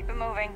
Keep it moving.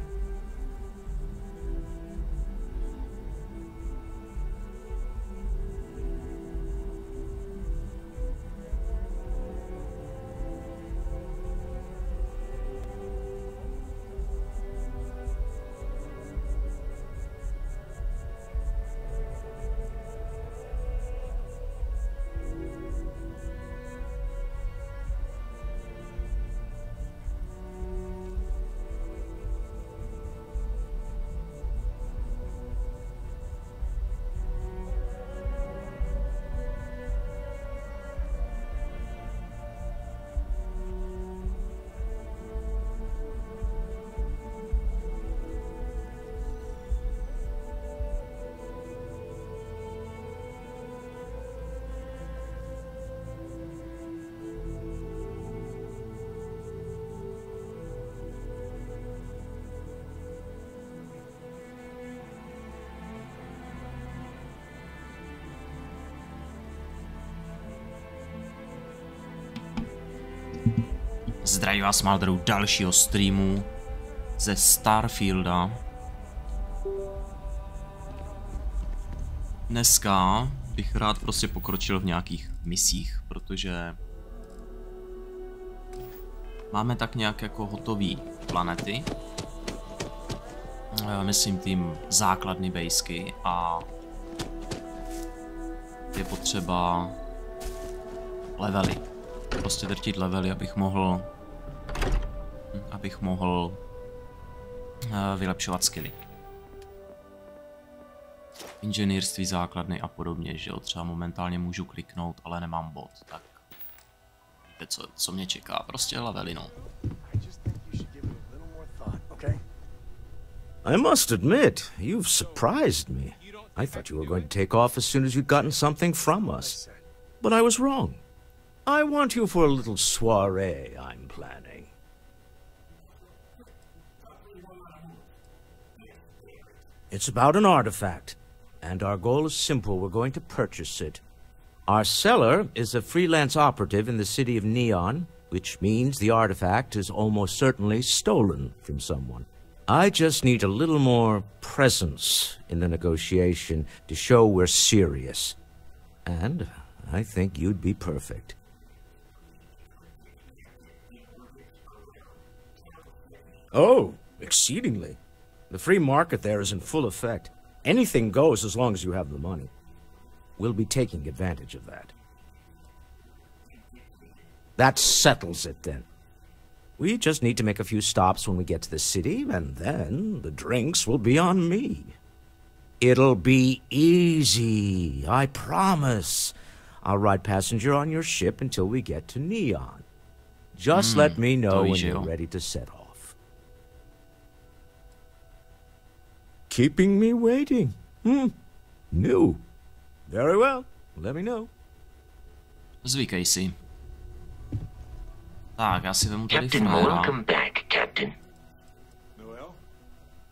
Zdraví vás Maldru dalšího streamu ze Starfielda. Dneska bych rád prostě pokročil v nějakých misích, protože máme tak nějak jako hotový planety. Myslím tím základny basky a je potřeba levely. Prostě drtit levely, abych mohl vylepšovat skilly. Inženýrství základny a podobně, že jo, třeba momentálně můžu kliknout, ale nemám bod, tak víte co mě čeká, prostě levely, no. I must admit, you've surprised me. I thought you were going to take off as soon as you'd gotten something from us. But I was wrong. I want you for a little soiree I'm planning. It's about an artifact, and our goal is simple. We're going to purchase it. Our seller is a freelance operative in the city of Neon, which means the artifact is almost certainly stolen from someone. I just need a little more presence in the negotiation to show we're serious. And I think you'd be perfect. Oh, exceedingly. The free market there is in full effect. Anything goes as long as you have the money. We'll be taking advantage of that. That settles it then. We just need to make a few stops when we get to the city, and then the drinks will be on me. It'll be easy, I promise. I'll ride passenger on your ship until we get to Neon. Just let me know when you're ready to set off. Keeping me waiting. New. Very well. Let me know. Zvykej si. Tak, já si vemu tady Captain, welcome back, Captain.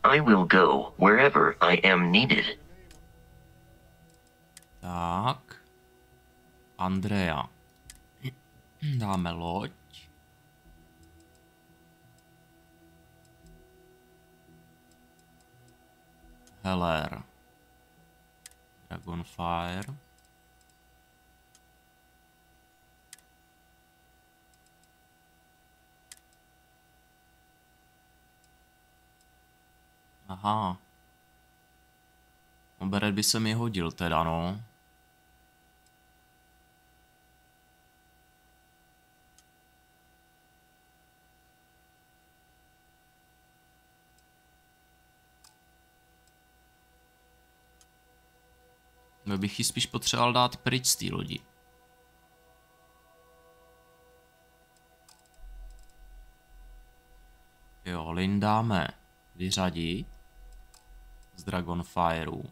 I will go wherever I am needed. Tak. Andrea. Dáme loď. Heller. Dragonfire. Aha. Beret by se mi hodil teda, no. No bych ji spíš potřeboval dát pryč z té lodi. Jo, Lin dáme vyřadit z Dragonfireu.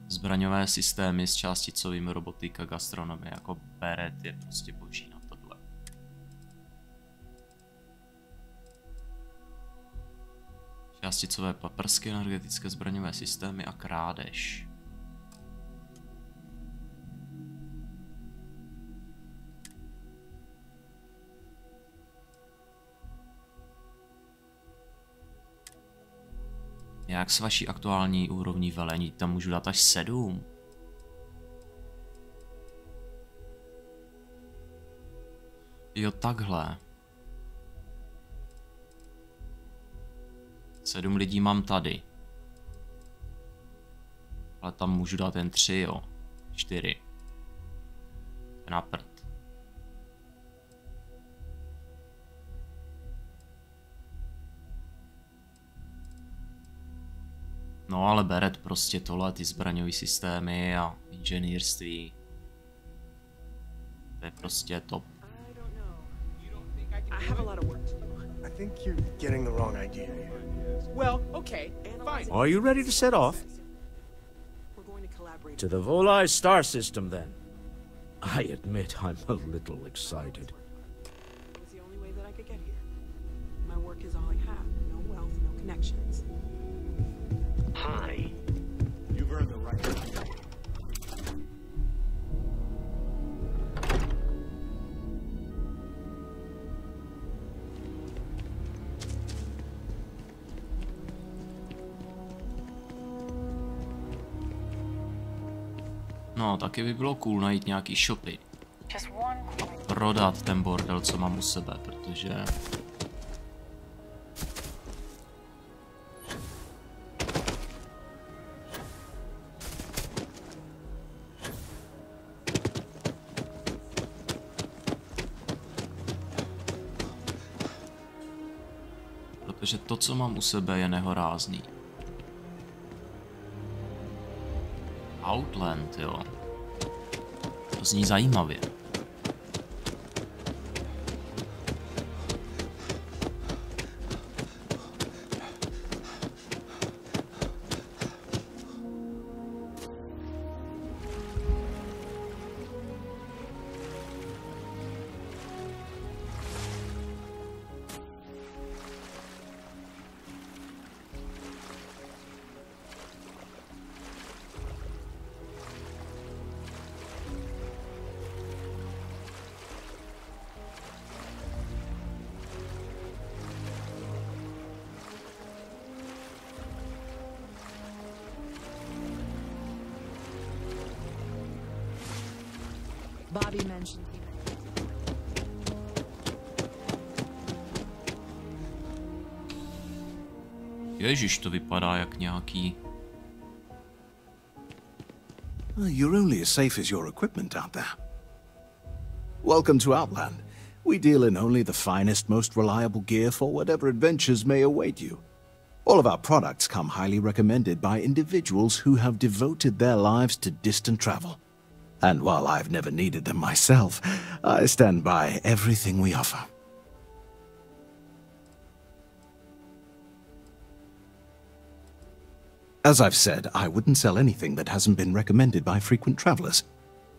Zbraňové systémy s částicovým robotika, gastronomie, jako Beret je prostě boží na tohle. Částicové paprsky, energetické zbraňové systémy a krádež. Jak s vaší aktuální úrovní velení? Tam můžu dát až 7. Jo, takhle. 7 lidí mám tady. Ale tam můžu dát jen 3, jo. 4. Na prd. No ale beret prostě tohle, ty zbraňové systémy a inženýrství. To je prostě top. I have a lot of work to do. I think you're getting the wrong idea here. Well, okay, fine. Are you ready to set off? We're going to collaborate. To the Volai star system, then. I admit I'm a little excited. It was the only way that I could get here. My work is all I have. No wealth, no connections. Hi. You've earned the right. No, taky by bylo cool najít nějaký shopy. Prodat ten bordel, co mám u sebe, protože... Protože to, co mám u sebe, je nehorázný. Outland, jo. To zní zajímavě. Bobby mentioned Ježiš, to vypadá jak nějaký... You're only as safe as your equipment out there. Welcome to Outland. We deal in only the finest, most reliable gear for whatever adventures may await you. All of our products come highly recommended by individuals who have devoted their lives to distant travel. And while I've never needed them myself, I stand by everything we offer. As I've said, I wouldn't sell anything that hasn't been recommended by frequent travelers.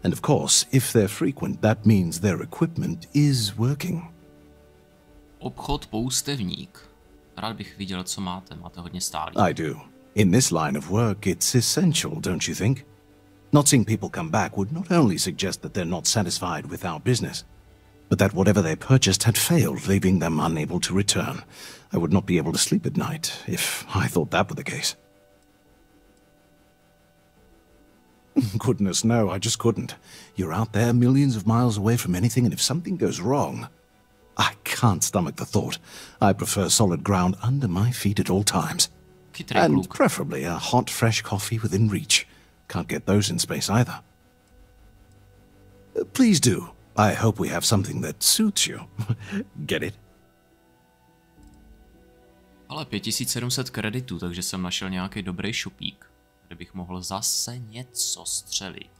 And of course, if they're frequent, that means their equipment is working. Obchod poustevník. Rád bych viděl, co máte. Máte hodně stálý. I do. In this line of work, it's essential, don't you think? Not seeing people come back would not only suggest that they're not satisfied with our business, but that whatever they purchased had failed, leaving them unable to return. I would not be able to sleep at night if I thought that were the case. Goodness, no, I just couldn't. You're out there millions of miles away from anything, and if something goes wrong, I can't stomach the thought. I prefer solid ground under my feet at all times. And preferably a hot, fresh coffee within reach. Can't get those in space either. Please do. I hope we have something that suits you. Get it? Ale 5700 kreditů, takže jsem našel nějaký dobrý šupík, kde bych mohl zase něco střelit.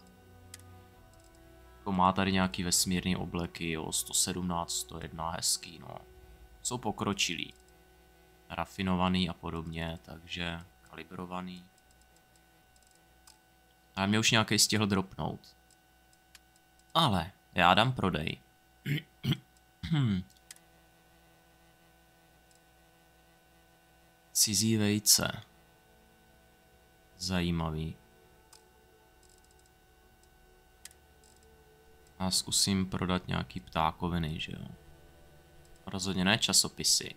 Má tady nějaký vesmírný obleky, jo, 117, 101, hezký, no. Jsou pokročilý. Rafinovaný a podobně, takže kalibrovaný. A mě už nějaký stihl dropnout. Ale já dám prodej. Cizí vejce. Zajímavý. A zkusím prodat nějaký ptákoviny, že jo. Rozhodně ne časopisy.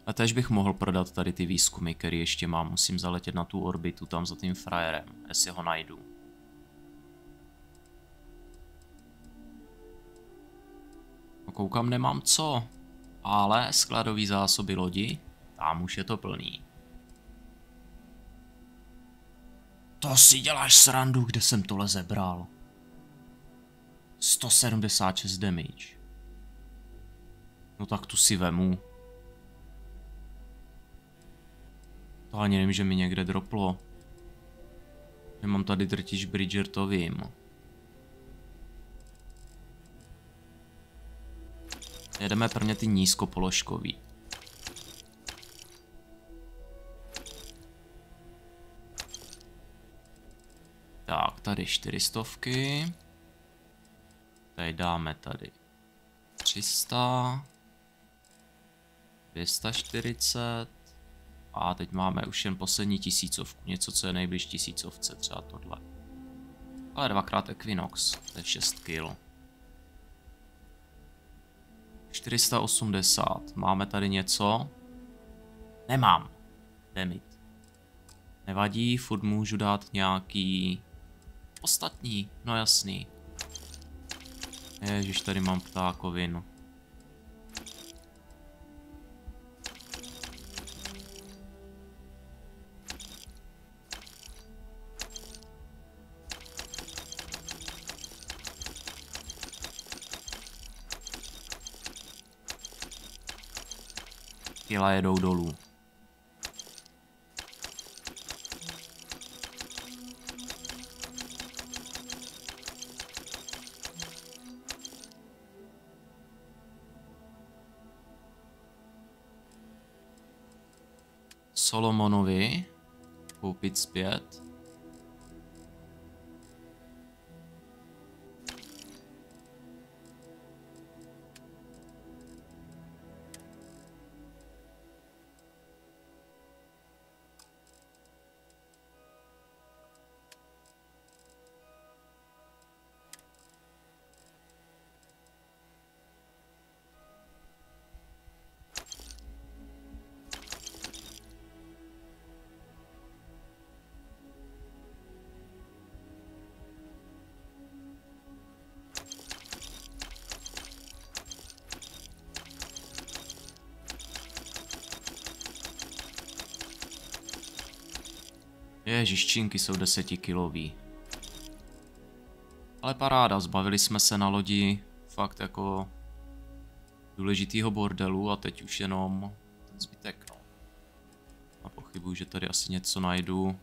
A též bych mohl prodat tady ty výzkumy, které ještě mám. Musím zaletět na tu orbitu tam za tím frajerem, jestli ho najdu. No, koukám, nemám co. Ale skladový zásoby lodi, tam už je to plný. To si děláš srandu, kde jsem tohle zebral. 176 damage. No tak tu si vemu. To ani nevím, že mi někde droplo. Že mám tady drtič Bridger, to vím. Jedeme prvně ty nízkopoložkový. Tak, tady 400. Tady dáme tady 300. 240. A teď máme už jen poslední 1000. Něco, co je nejbliž 1000, třeba tohle. Ale dvakrát Equinox, to je 6 kg. 480. Máme tady něco? Nemám. Demit. Nevadí, furt můžu dát nějaký ostatní, no jasný. Ježiš, tady mám ptákovinu. Kila jedou dolů. Solomonovi koupit zpět. Ježiš, činky jsou 10kilový. Ale paráda, zbavili jsme se na lodi fakt jako důležitýho bordelu a teď už jenom ten zbytek, no. A pochybuju, že tady asi něco najdu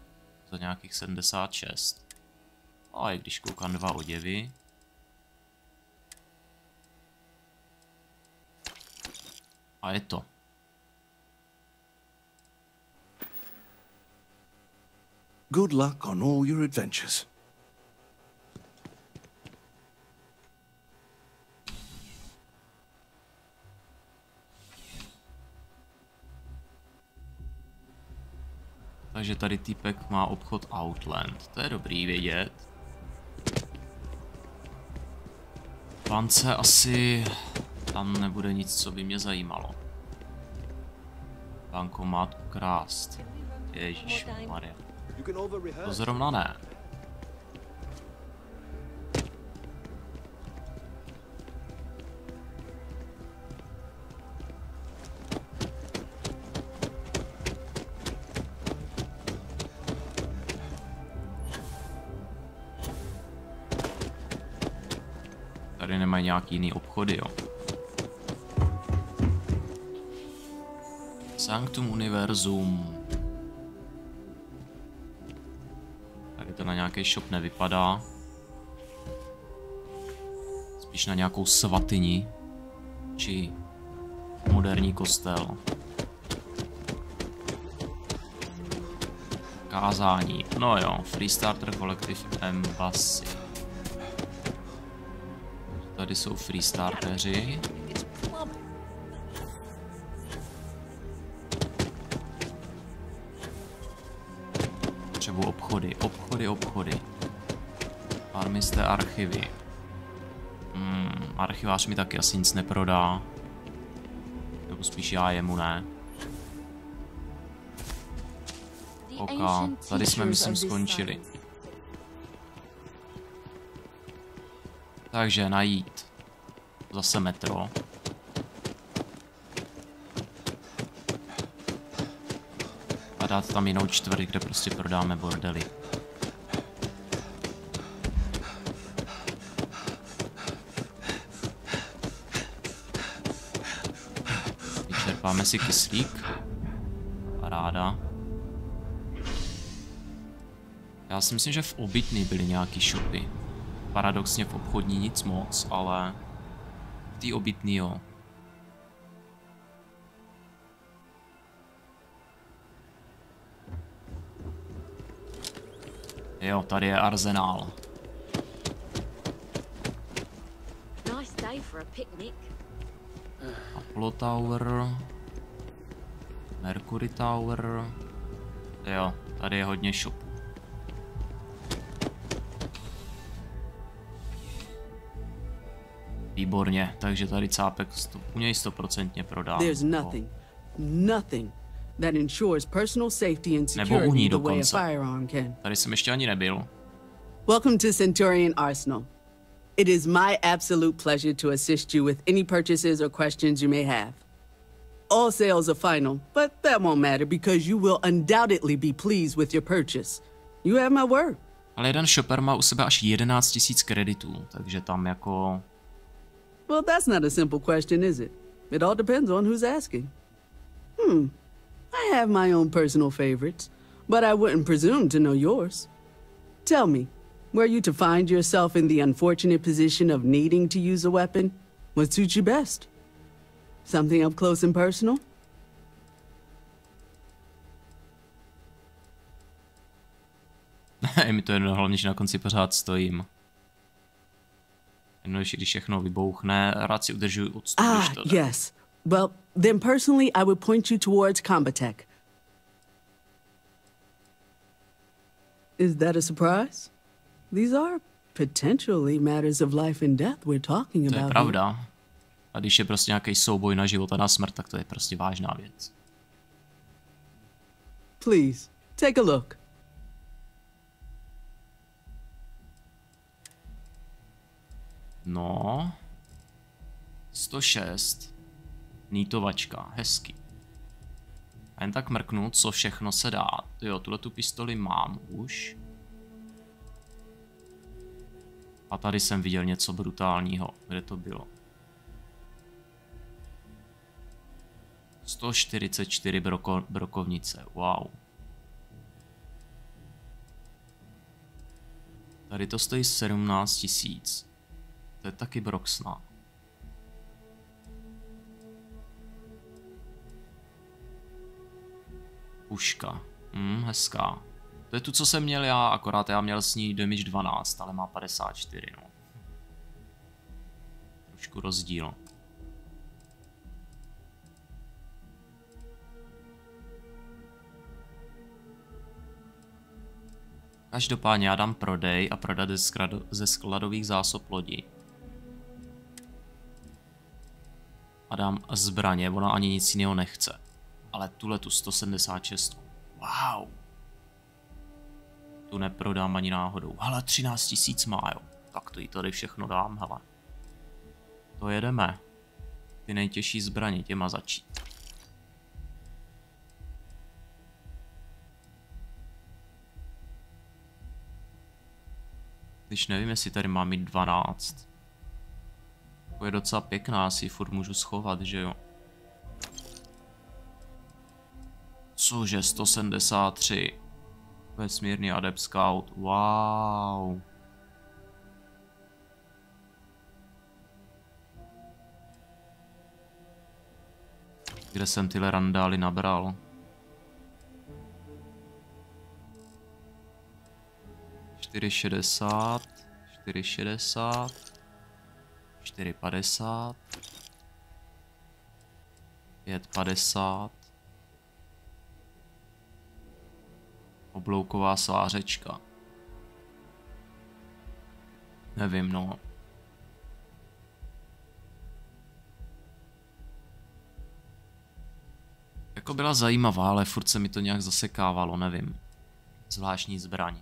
za nějakých 76. A i když koukám 2 oděvy. A je to. Good luck on all your adventures. Takže tady týpek má obchod Outland, to je dobrý vědět. Bance asi tam nebude nic, co by mě zajímalo. Bankomat ukrást. Ježišmarja. To zrovna ne. Tady nemají nějaký jiný obchody, jo. Sanctum Univerzum. Tady to na nějaký shop nevypadá. Spíš na nějakou svatyni. Či moderní kostel. Kázání. No jo, Freestarter Collective Embassy. Tady jsou freestarteři. Potřebuji obchody. Farmisté archivy. Archivář mi taky asi nic neprodá. Nebo spíš já jemu ne. OK, tady jsme myslím skončili. Takže najít. Zase metro. A dát tam jinou čtvrť, kde prostě prodáme bordely. Vyčerpáme si kyslík. Paráda. Já si myslím, že v obytný byly nějaký shopy. Paradoxně v obchodní nic moc, ale v té obytný jo. Jo, tady je arzenál. Apollo Tower. Mercury Tower. Jo, tady je hodně shopů. Výborně, takže tady cápek u něj 100% prodá. There's nothing that ensures personal safety and security the way a firearm can. Tady jsem ještě ani nebyl. Welcome to Centurion Arsenal. It is my absolute pleasure to assist you with any purchases or questions you may have. All sales are final, but that won't matter because you will undoubtedly be pleased with your purchase. You have my word. Ale jeden shopper má u sebe až 11 000 kreditů, takže tam jako... Well, that's not a simple question, is it? It all depends on who's asking. I have my own personal favorites, but I wouldn't presume to know yours. Tell me, were you to find yourself in the unfortunate position of needing to use a weapon, what suits you best? Something up close and personal? Je mi to jedno, hlavně, že na konci pořád stojím. Jednoduše, když všechno vybouchne, rád si udržuji odstup, když to jde. Yes. Well, then personally I would point you towards Combatech. Is that a surprise? These are potentially matters of life and death we're talking about. To je pravda. A když je prostě nějaký souboj na život a na smrt, tak to je prostě vážná věc. Please, take a look. No. 106. Nítovačka, hezky. A jen tak mrknu, co všechno se dá. Jo, tuhletu pistoli mám už. A tady jsem viděl něco brutálního. Kde to bylo? 144 brokovnice, wow. Tady to stojí 17 000. To je taky broxna. Puška. Hezká. To je tu, co jsem měl já, akorát já měl s ní damage 12, ale má 54, no. Trošku rozdíl. Každopádně já dám prodej a prodat ze skladových zásob lodi. A dám zbraně, ona ani nic jiného nechce. Ale tuhletu 176. Wow. Tu neprodám ani náhodou. Hele, 13 000 má, jo. Tak to jí tady všechno dám, hele. To jedeme. Ty nejtěžší zbraně, těma začít. Když nevím, jestli tady mám mít 12. To je docela pěkná, si ji furt můžu schovat, že jo. Cože, 173. Vesmírný adept scout, wow. Kde jsem tyhle randály nabral? $4,60, $4,60, $4,50, $5,50. Oblouková svářečka. Nevím, no. Jako byla zajímavá, ale furt se mi to nějak zasekávalo, nevím. Zvláštní zbraň.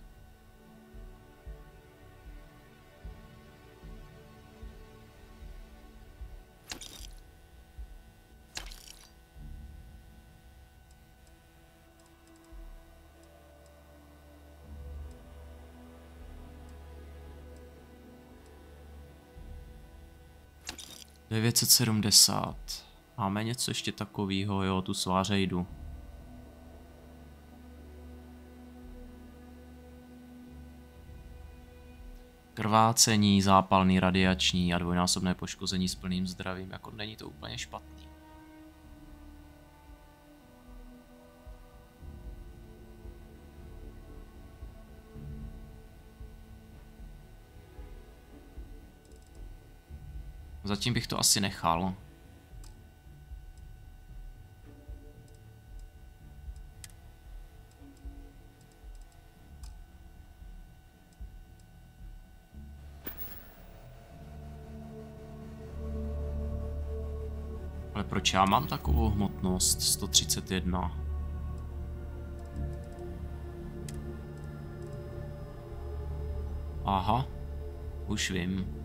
$970. Máme něco ještě takového, jo, tu svářejdu. Krvácení, zápalný, radiační a dvojnásobné poškození s plným zdravím. Jako není to úplně špatný. Zatím bych to asi nechal. Ale proč já mám takovou hmotnost? 131. Aha, už vím.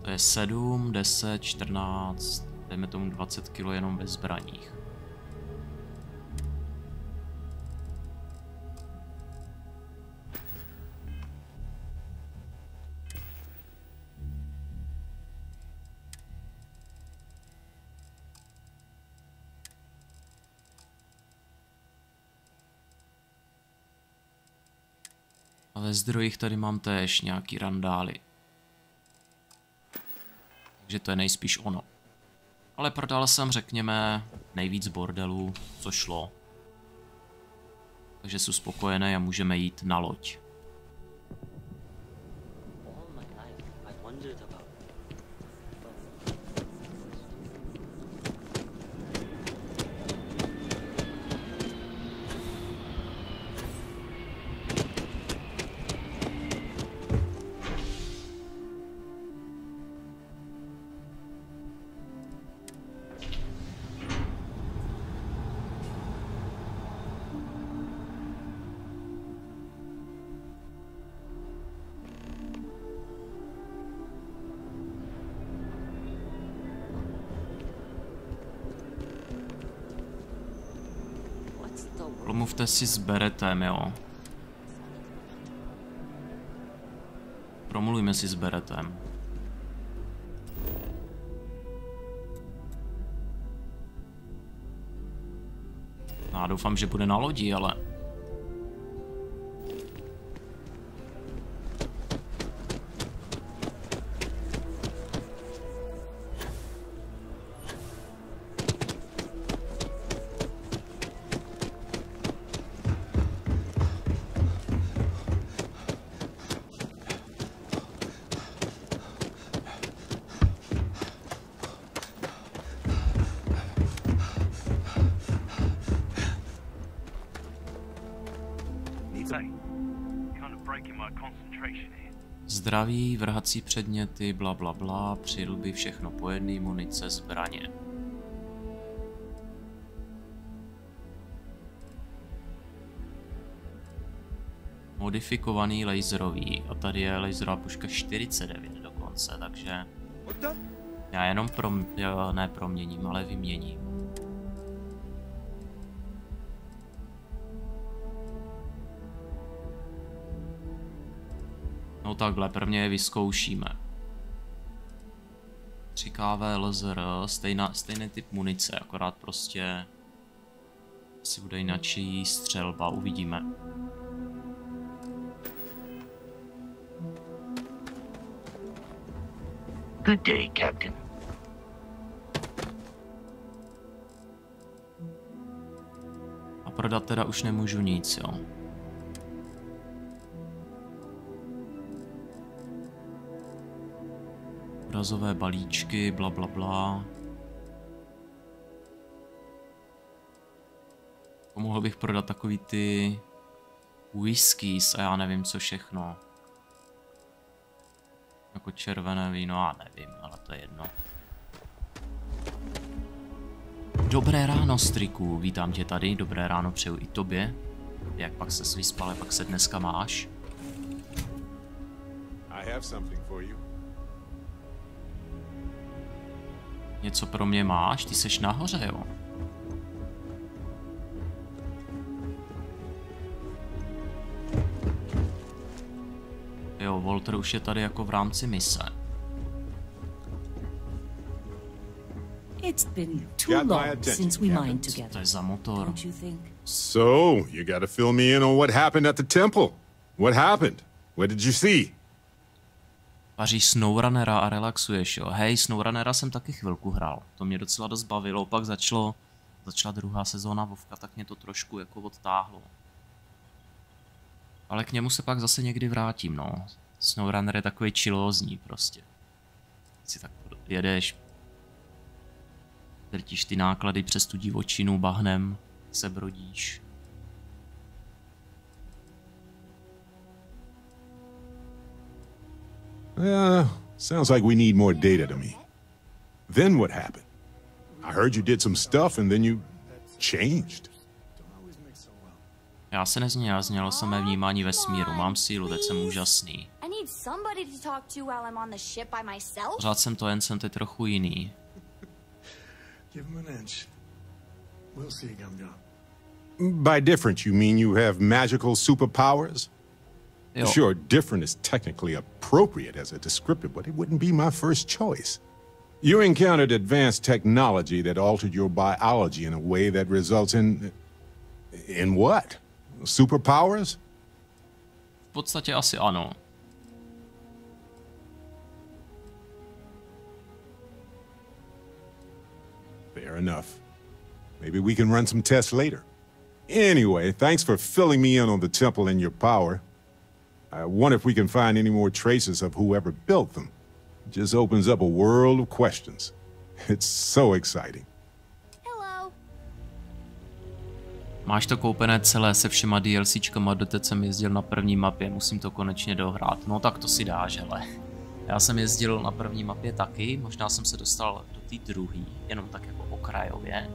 To je 7, 10, 14, dejme tomu 20 kg jenom ve zbraních. A ve zdrojích tady mám též nějaký randály. Takže to je nejspíš ono. Ale prodal jsem, řekněme, nejvíc bordelů, co šlo. Takže jsem spokojený a můžeme jít na loď. Promluvte si s Beretem, jo. Promluvíme si s Beretem. Já doufám, že bude na lodi, ale... Zdraví, vrhací předměty, bla bla bla, přilby, všechno po jedný, munice, zbraně. Modifikovaný laserový, a tady je laserová puška 49 dokonce, takže já jenom ne proměním, ale vyměním. No takhle, prvně je vyzkoušíme. 3KV laser, stejný typ munice, akorát prostě asi bude jinačí střelba, uvidíme. Good day, Captain. A prodat teda už nemůžu nic, jo. Obrazové balíčky, bla bla bla. Mohl bych prodat takový ty whiskies a já nevím co všechno. Jako červené víno, já nevím, ale to je jedno. Dobré ráno, Striku, vítám tě tady, dobré ráno přeju i tobě. Jak pak se vyspal, jak se dneska máš? Něco pro mě máš? Ty seš nahoře, jo? Jo, Walter už je tady jako v rámci mise. It's been too long since we mined together. To je za motor. Don't you think? So, you gotta fill me in on what happened at the temple. What happened? What did you see? Vaříš SnowRunnera a relaxuješ, jo? Hej, SnowRunnera jsem taky chvilku hrál. To mě docela dost bavilo, pak začala druhá sezóna Vovka, tak mě to trošku jako odtáhlo. Ale k němu se pak zase někdy vrátím, no. SnowRunner je takový chillózní prostě. Si tak jedeš, drtíš ty náklady přes tu divočinu, bahnem se brodíš. Sounds like we need more data to me. Then what happened? I heard you did some stuff and then you changed. Já se nezměnil, změnilo se mé vnímání vesmíru, mám sílu, teď jsem úžasný. Pořád jsem to, jen jsem teď trochu jiný. By different, you mean you have magical superpowers? Jo. Sure, different is technically appropriate as a descriptor, but it wouldn't be my first choice. You encountered advanced technology that altered your biology in a way that results in what? Superpowers? V podstatě asi ano. Fair enough. Maybe we can run some tests later. Anyway, thanks for filling me in on the temple and your power. I wonder if we can find any more traces of whoever built them. It just opens up a world of questions. It's so exciting. Hello. Máš to koupené celé se všema DLCčkama, doteď jsem jezdil na první mapě, musím to konečně dohrát. No tak to si dáš, hele. Já jsem jezdil na první mapě taky, možná jsem se dostal do té druhé, jenom tak jako okrajově.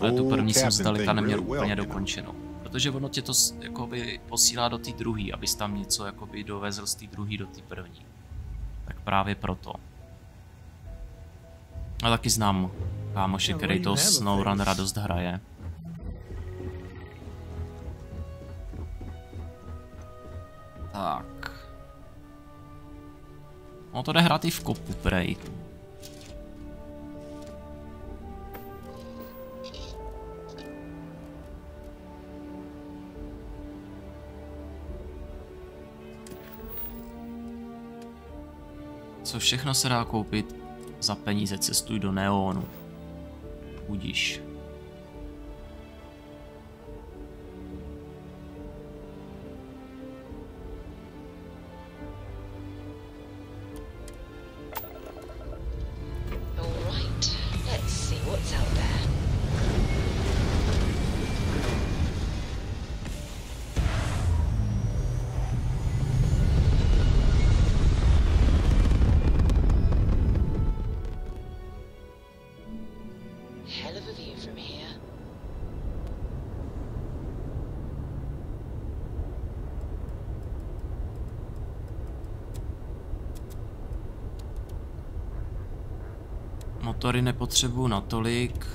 Ale tu první jsem zdaleka neměl úplně dokončenou. Protože ono tě to jakoby posílá do té druhé, abys tam něco jakoby dovezl z té druhé do té první. Tak právě proto. A taky znám kámoše, který to SnowRunnera dost hraje. Tak. No to jde hrát i v kopu, prej. Co všechno se dá koupit za peníze, cestuj do Neonu. Budíš. Motory nepotřebuju natolik.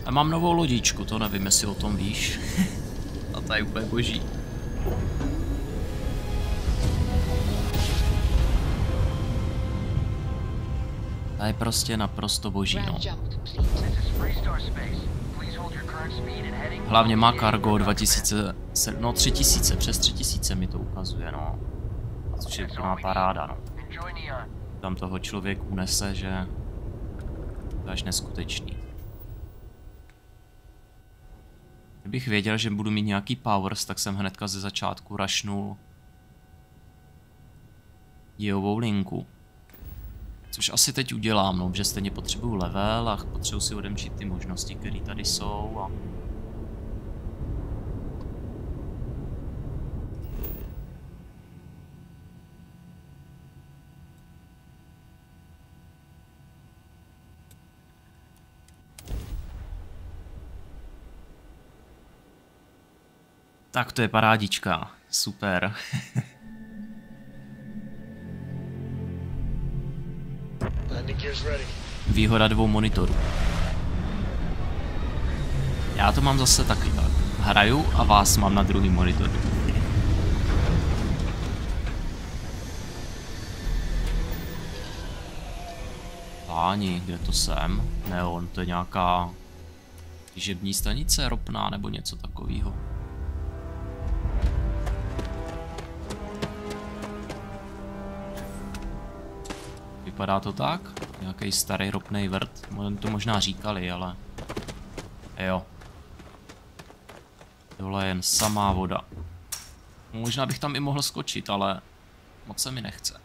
A mám novou lodičku, to nevím, jestli o tom víš. A ta je úplně boží. Ta je prostě naprosto boží, no. Hlavně má cargo 2000, no 3000, přes 3000 mi to ukazuje, no. Což je úplná paráda, no. Tam toho člověk unese, že to je až neskutečný. Kdybych věděl, že budu mít nějaký powers, tak jsem hnedka ze začátku rushnul dějovou linku. Což asi teď udělám, no, že stejně potřebuju level a potřebuji si odemčit ty možnosti, které tady jsou a... Tak to je parádička, super. Výhoda 2 monitorů. Já to mám zase taky tak. Hraju a vás mám na druhý monitoru. Páni, kde to jsem? Neon, to je nějaká těžební stanice ropná nebo něco takového. Vypadá to tak? Nějaký starý ropný vrt. To možná říkali, ale... Jo. Tohle je jen samá voda. Možná bych tam i mohl skočit, ale... moc se mi nechce.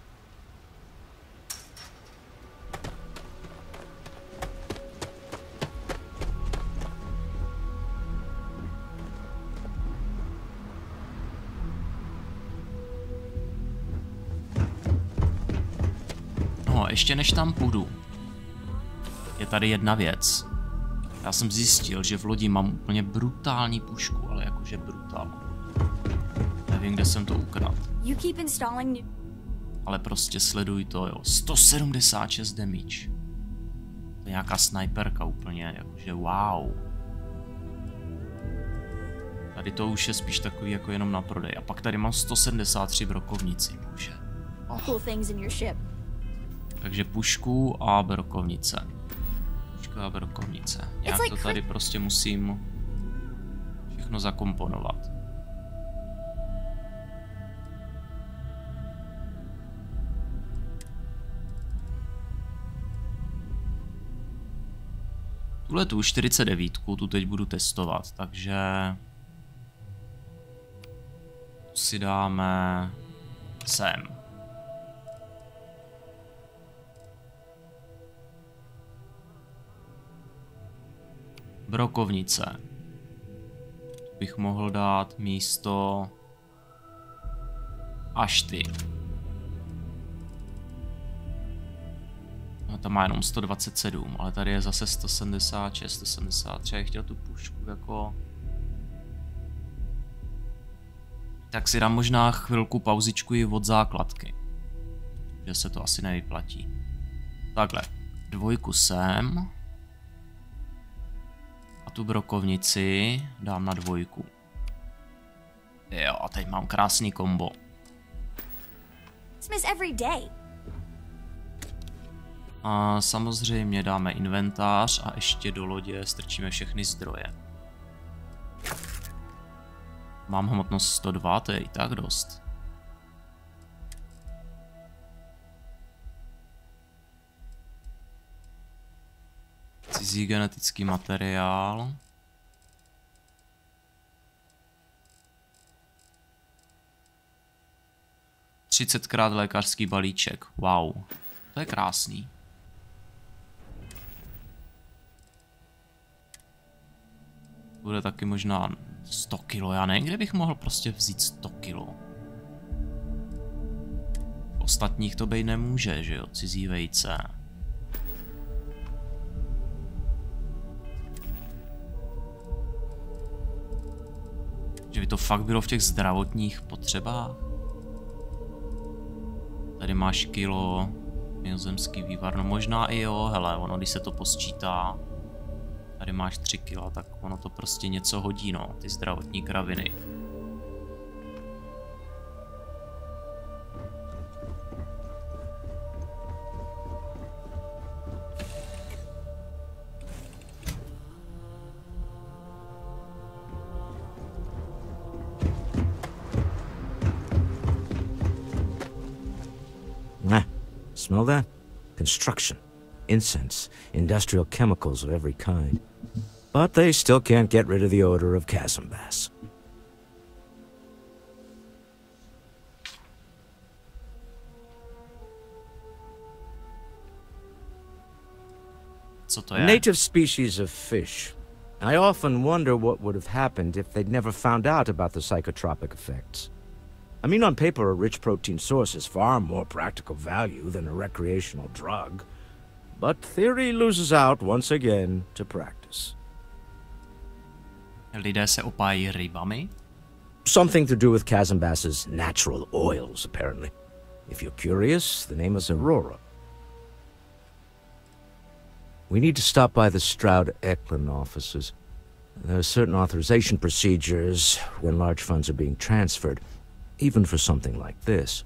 Ještě než tam půjdu, je tady jedna věc. Já jsem zjistil, že v lodi mám úplně brutální pušku, ale jakože brutální. Nevím, kde jsem to ukradl. Ale prostě sleduj to, jo. 176 damage. To je nějaká snajperka úplně, jakože wow. Tady to už je spíš takový jako jenom na prodej. A pak tady mám 173 brokovnici, bože. Oh. Takže pušku a brokovnice. Puška a brokovnice. Jak to tady prostě musím všechno zakomponovat. Tuhle tu 49 tu teď budu testovat, takže si dáme sem. Brokovnice. Bych mohl dát místo až ty. No, tam má jenom 127, ale tady je zase 176, 173. Já chtěl tu pušku jako... Tak si dám možná chvilku pauzičku i od základky. Že se to asi nevyplatí. Takhle. 2 sem. A tu brokovnici dám na 2. Jo, a teď mám krásný kombo. A samozřejmě dáme inventář a ještě do lodě strčíme všechny zdroje. Mám hmotnost 102, to je i tak dost. Cizí genetický materiál. Třicetkrát lékařský balíček. Wow, to je krásný. Bude taky možná 100 kilo, já nevím, kde bych mohl prostě vzít 100 kilo. Ostatních to být nemůže, že jo, cizí vejce. Že by to fakt bylo v těch zdravotních potřebách. Tady máš kilo mimozemský vývar, no možná i jo, hele, ono když se to posčítá. Tady máš 3 kila, tak ono to prostě něco hodí, no, ty zdravotní kraviny. Smell that? Construction, incense, industrial chemicals of every kind. but they still can't get rid of the odor of chasm bass. Co to A je? native species of fish. I often wonder what would have happened if they'd never found out about the psychotropic effects. I mean, on paper, a rich protein source is far more practical value than a recreational drug. But theory loses out once again to practice. Lidé se opájí rybami? Something to do with chasm bass's natural oils, apparently. If you're curious, the name is Aurora. We need to stop by the Stroud-Eklund offices. There are certain authorization procedures when large funds are being transferred, even for something like this.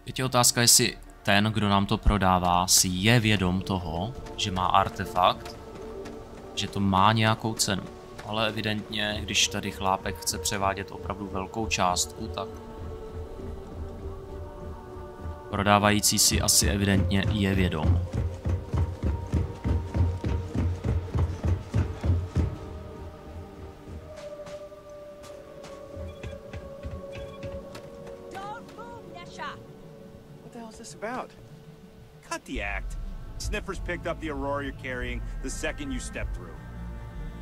Teď je otázka, jestli ten, kdo nám to prodává, si je vědom toho, že má artefakt, že to má nějakou cenu. Ale evidentně, když tady chlápek chce převádět opravdu velkou částku, tak prodávající si asi evidentně je vědom. About? Cut the act. Sniffers picked up the Aurora you're carrying the second you stepped through.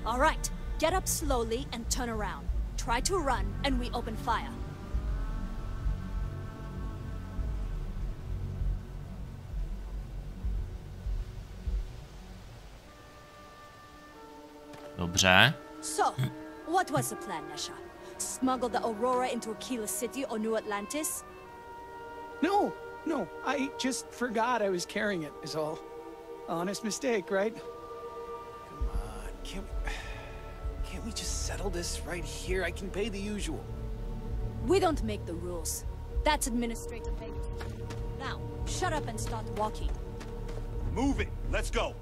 All right, get up slowly and turn around. Try to run and we open fire. Dobře. So, what was the plan, Nesha? Smuggle the Aurora into Aquila City or New Atlantis? No, I just forgot I was carrying it, is all. Honest mistake, right? Come on, can't we just settle this right here? I can pay the usual. We don't make the rules. That's administrative vacancy. Now, shut up and start walking. Move it, let's go.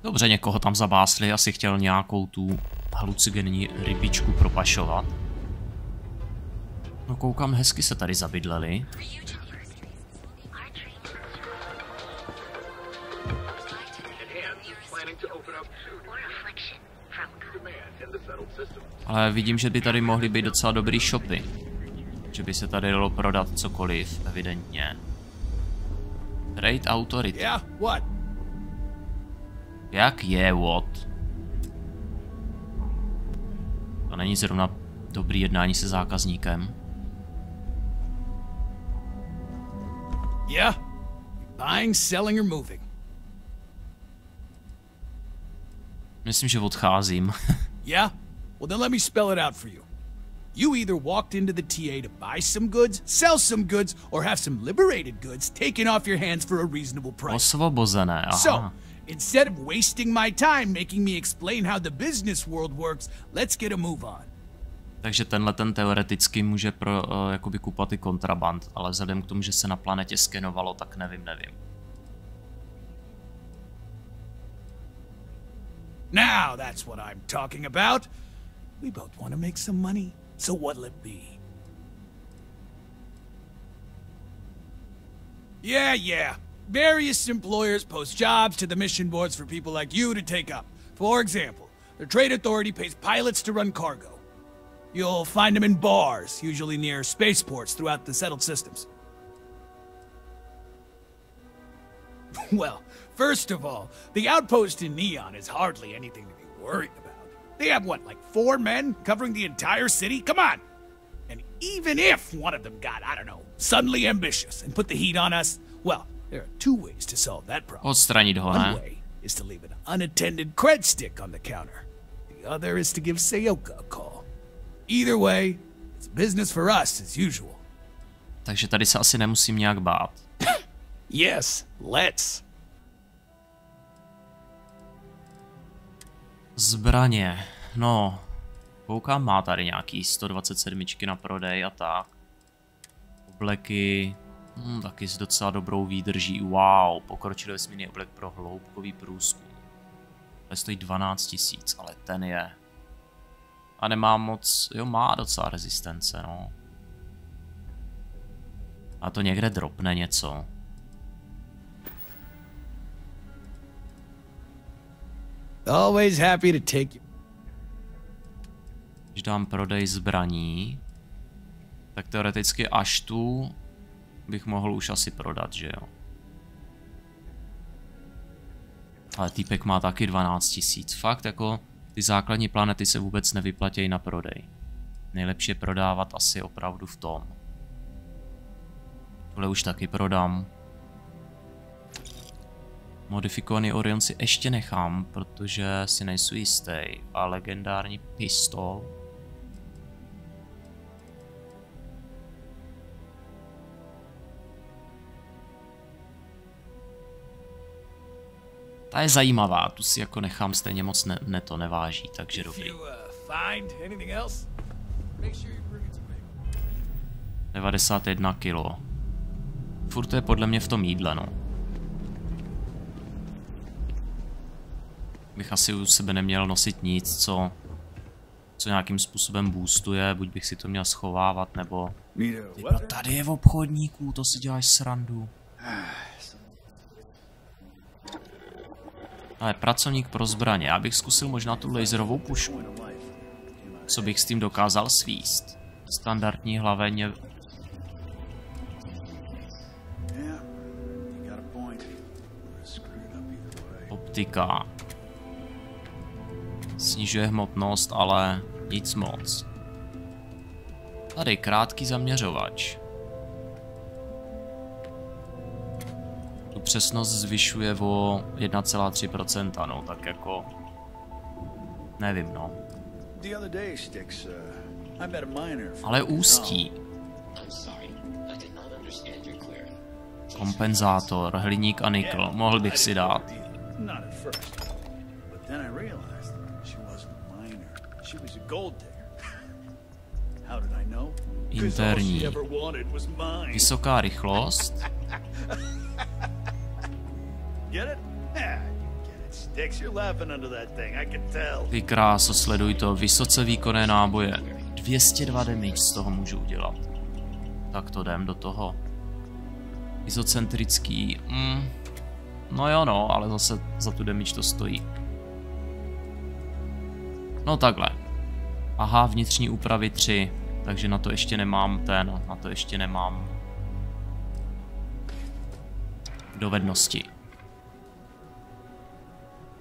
Dobře, někoho tam zabásli, asi chtěl nějakou tu halucinogenní rybičku propašovat. No koukám, hezky se tady zabydleli. Ale vidím, že by tady mohly být docela dobrý shopy. Že by se tady dalo prodat cokoliv, evidentně. Trade Authority. Yeah, what? Jak je, what? To není zrovna dobrý jednání se zákazníkem. Yeah. Buying, selling or moving. Myslím, že odcházím. Yeah? Well, then let me spell it out for you. You either walked into the TA to buy some goods, sell some goods, or have some liberated goods taken off your hands for a reasonable price. Osvobozené, aha. So, instead of wasting my time making me explain how the business world works, let's get a move on. Takže tenhle ten teoreticky může jakoby kupat i kontraband, ale vzhledem k tomu, že se na planetě skenovalo, tak nevím. Now that's what I'm talking about. We both want to make some money, so what'll it be? Yeah. Various employers post jobs to the mission boards for people like you to take up. For example, the Trade Authority pays pilots to run cargo. You'll find them in bars, usually near spaceports throughout the settled systems. Well, first of all, the outpost in Neon is hardly anything to be worried about. They have, what, like 4 men covering the entire city? Come on! And even if one of them got, I don't know, suddenly ambitious and put the heat on us, well, there are 2 ways to solve that problem. Odstranit ho, One way is to leave an unattended cred stick on the counter. The other is to give Seyoka a call. Either way, it's business for us as usual. Takže tady se asi nemusím nějak bát. Yes, let's. Zbraně. No, koukám, má tady nějaký 127 na prodej a tak. Obleky, taky s docela dobrou výdrží. Wow, pokročilý vesmírný oblek pro hloubkový průzkum. To stojí 12 000, ale ten je. A nemá moc, jo, má docela rezistence, no. A to někde dropne něco. Always happy to take you. Když dám prodej zbraní, tak teoreticky až tu bych mohl už asi prodat, že jo? Ale týpek má taky 12 000. Fakt jako ty základní planety se vůbec nevyplatějí na prodej. Nejlepší je prodávat asi opravdu v tom. Tohle už taky prodám. Modifikovaný Orion si ještě nechám, protože si nejsou jistý. A legendární pistol. Ta je zajímavá, tu si jako nechám stejně moc to neváží, takže dobrý. 91 kilo. Furt to je podle mě v tom jídle, no. Bych asi u sebe neměl nosit nic, co nějakým způsobem boostuje, buď bych si to měl schovávat, nebo... Tyba, tady je v obchodníků, to si děláš srandu. Ale pracovník pro zbraně, já bych zkusil možná tu laserovou pušku. Co bych s tím dokázal svíst? Standardní hlaveň. Optika. Snižuje hmotnost, ale nic moc. Tady krátký zaměřovač. Tu přesnost zvyšuje o 1,3%, no, tak jako... Nevím, no. Ale ústí. Kompenzátor, hliník a nikl. Mohl bych si dát. Interní. Vysoká rychlost. Ty kráso, sleduj to. Vysoce výkonné náboje. 202 damage z toho můžu udělat. Tak to jdem do toho. Izocentrický. No jo, no, ale zase za tu damage to stojí. No takhle. Aha, vnitřní úpravy 3. Takže na to ještě nemám na to ještě nemám dovednosti.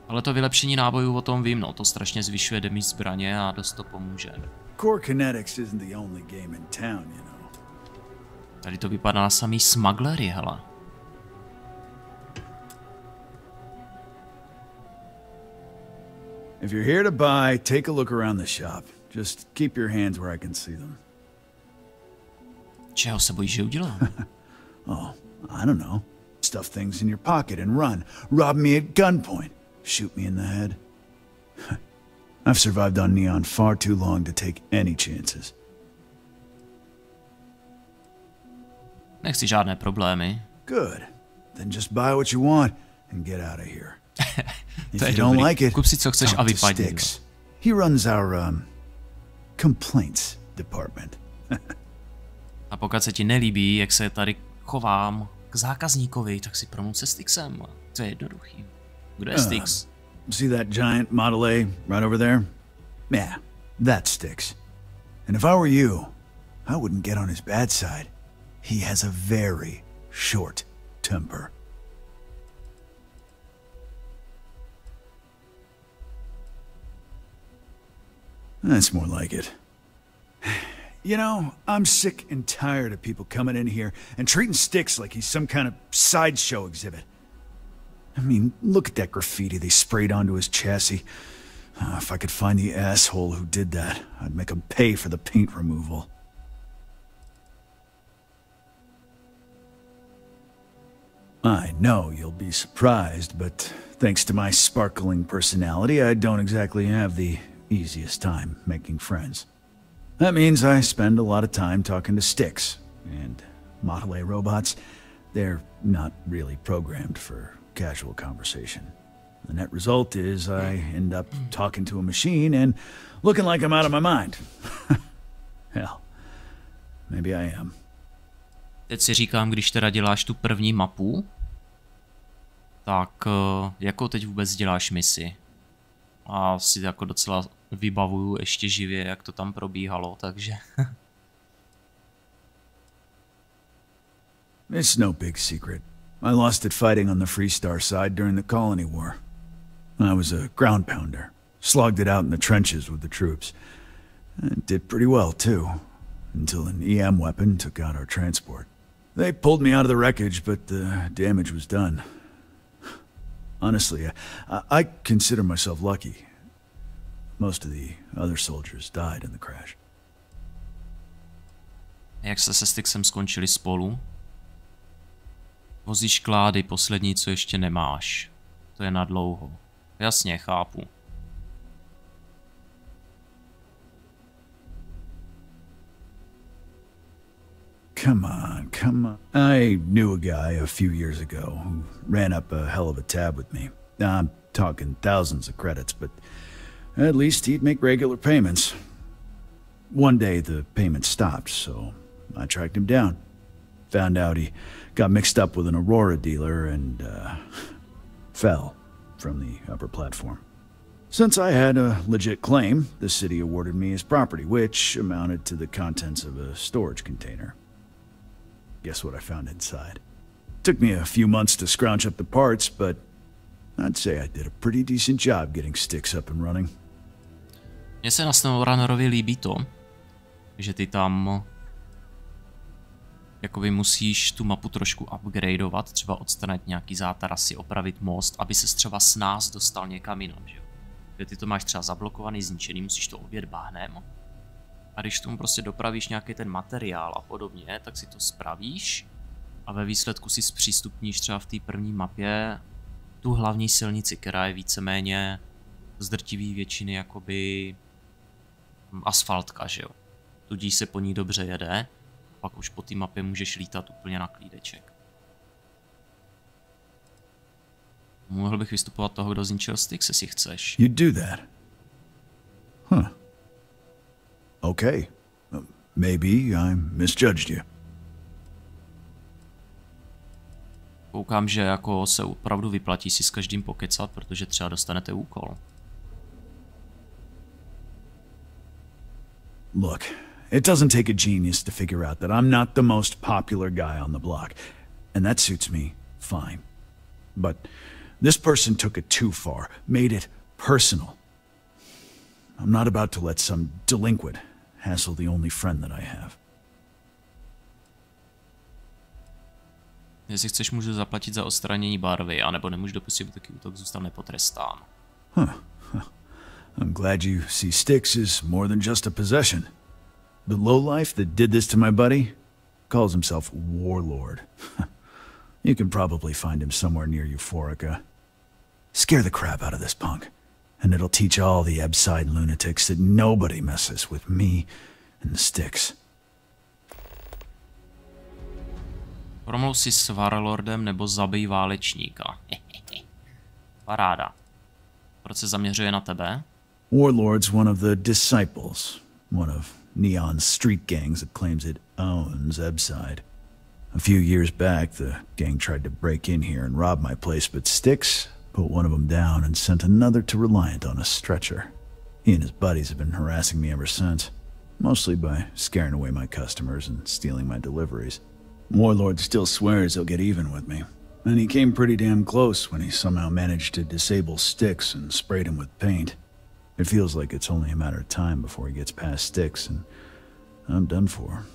Ale to vylepšení nábojů o tom vím, no, to strašně zvyšuje damage zbraně a dost to pomůže. Tady to vypadá na samý smugglery, hele. If you're here to buy, take a look around the shop. Just keep your hands where I can see them. Čeho se bojíš, že udělám? Oh, I don't know. Stuff things in your pocket and run. Rob me at gunpoint. Shoot me in the head. I've survived on Neon far too long to take any chances. Nechci žádné problémy. Good. Then just buy what you want and get out of here. If you don't like it, kup si co chceš a vypadni. He runs our complaints department. A pokud se ti nelíbí, jak se tady chovám k zákazníkovi, tak si promluv se Styxem. To je jednoduchý. Kdo je Styx? See that giant Model A right over there? Yeah, that's Styx. And if I were you, I wouldn't get on his bad side. He has a very short temper. That's more like it. You know, I'm sick and tired of people coming in here and treating Styx like he's some kind of sideshow exhibit. I mean, look at that graffiti they sprayed onto his chassis. If I could find the asshole who did that, I'd make him pay for the paint removal. I know you'll be surprised, but thanks to my sparkling personality, I don't exactly have the easiest time making friends. That means I spend a lot of time talking to Styx, and Model A robots, they're not really programmed for casual conversation. The net result is I end up talking to a machine and looking like I'm out of my mind. Hell, maybe I am. Teď si říkám, když teda děláš tu první mapu, tak jakou teď vůbec děláš misi? A si jako docela vybavuju ještě živě, jak to tam probíhalo, takže... It's no big secret. I lost it fighting on the Freestar side during the Colony War. I was a ground pounder. Slogged it out in the trenches with the troops. And did pretty well, too. Until an EM weapon took out our transport. They pulled me out of the wreckage, but the damage was done. Honestly, I consider myself lucky. Most of the other soldiers died in the crash. Jak se se Styxem skončili spolu? Vozíš klády, poslední, co ještě nemáš. To je na dlouho. Jasně, chápu. Come on, come on. I knew a guy a few years ago who ran up a hell of a tab with me. I'm talking thousands of credits, but at least he'd make regular payments. One day the payment stopped, so I tracked him down. Found out he got mixed up with an Aurora dealer and fell from the upper platform. Since I had a legit claim, the city awarded me his property, which amounted to the contents of a storage container. Guess what I found inside? Took me a few months to scrounge up the parts, but I'd say I did a pretty decent job getting Styx up and running. Mně se na SnowRunnerovi líbí to, že ty tam jakoby musíš tu mapu trošku upgradeovat, třeba odstranit nějaký zátarasy, opravit most, aby ses třeba s nás dostal někam jinam, že jo? Že ty to máš třeba zablokovaný, zničený, musíš to objet bahnem. A když tomu prostě dopravíš nějaký ten materiál a podobně, tak si to spravíš a ve výsledku si zpřístupníš třeba v té první mapě tu hlavní silnici, která je víceméně z drtivý většiny jakoby asfaltka, že jo. Tudíž se po ní dobře jede a pak už po té mapě můžeš lítat úplně na klídeček. Mohl bych vystupovat toho, kdo zničil Styx, jestli chceš. You do that? Huh. Okay. Maybe I misjudged you. Koukám, že jako se opravdu vyplatí si s každým pokecat, protože třeba dostanete úkol. Look, it doesn't take a genius to figure out that I'm not the most popular guy on the block, and that suits me fine. But this person took it too far, made it personal. I'm not about to let some delinquent hassle the only friend that I have. Jestli chceš, můžu zaplatit za odstranění barvy, anebo nemůžu dopustit, aby taky útok zůstal nepotrestán. Huh. I'm glad you see Styx as more than just a possession. The lowlife that did this to my buddy calls himself Warlord. You can probably find him somewhere near Euphorica. Scare the crap out of this punk, and it'll teach all the Ebside lunatics that nobody messes with me and the Styx. Promluv si s Warlordem nebo zabij válečníka. Paráda. Proč se zaměřuje na tebe? Warlord's one of the Disciples, one of Neon's street gangs that claims it owns Ebside. A few years back, the gang tried to break in here and rob my place, but Styx put one of them down and sent another to Reliant on a stretcher. He and his buddies have been harassing me ever since, mostly by scaring away my customers and stealing my deliveries. Warlord still swears he'll get even with me, and he came pretty damn close when he somehow managed to disable Styx and sprayed him with paint. It feels like it's only a matter of time before he gets past Styx, and I'm done for.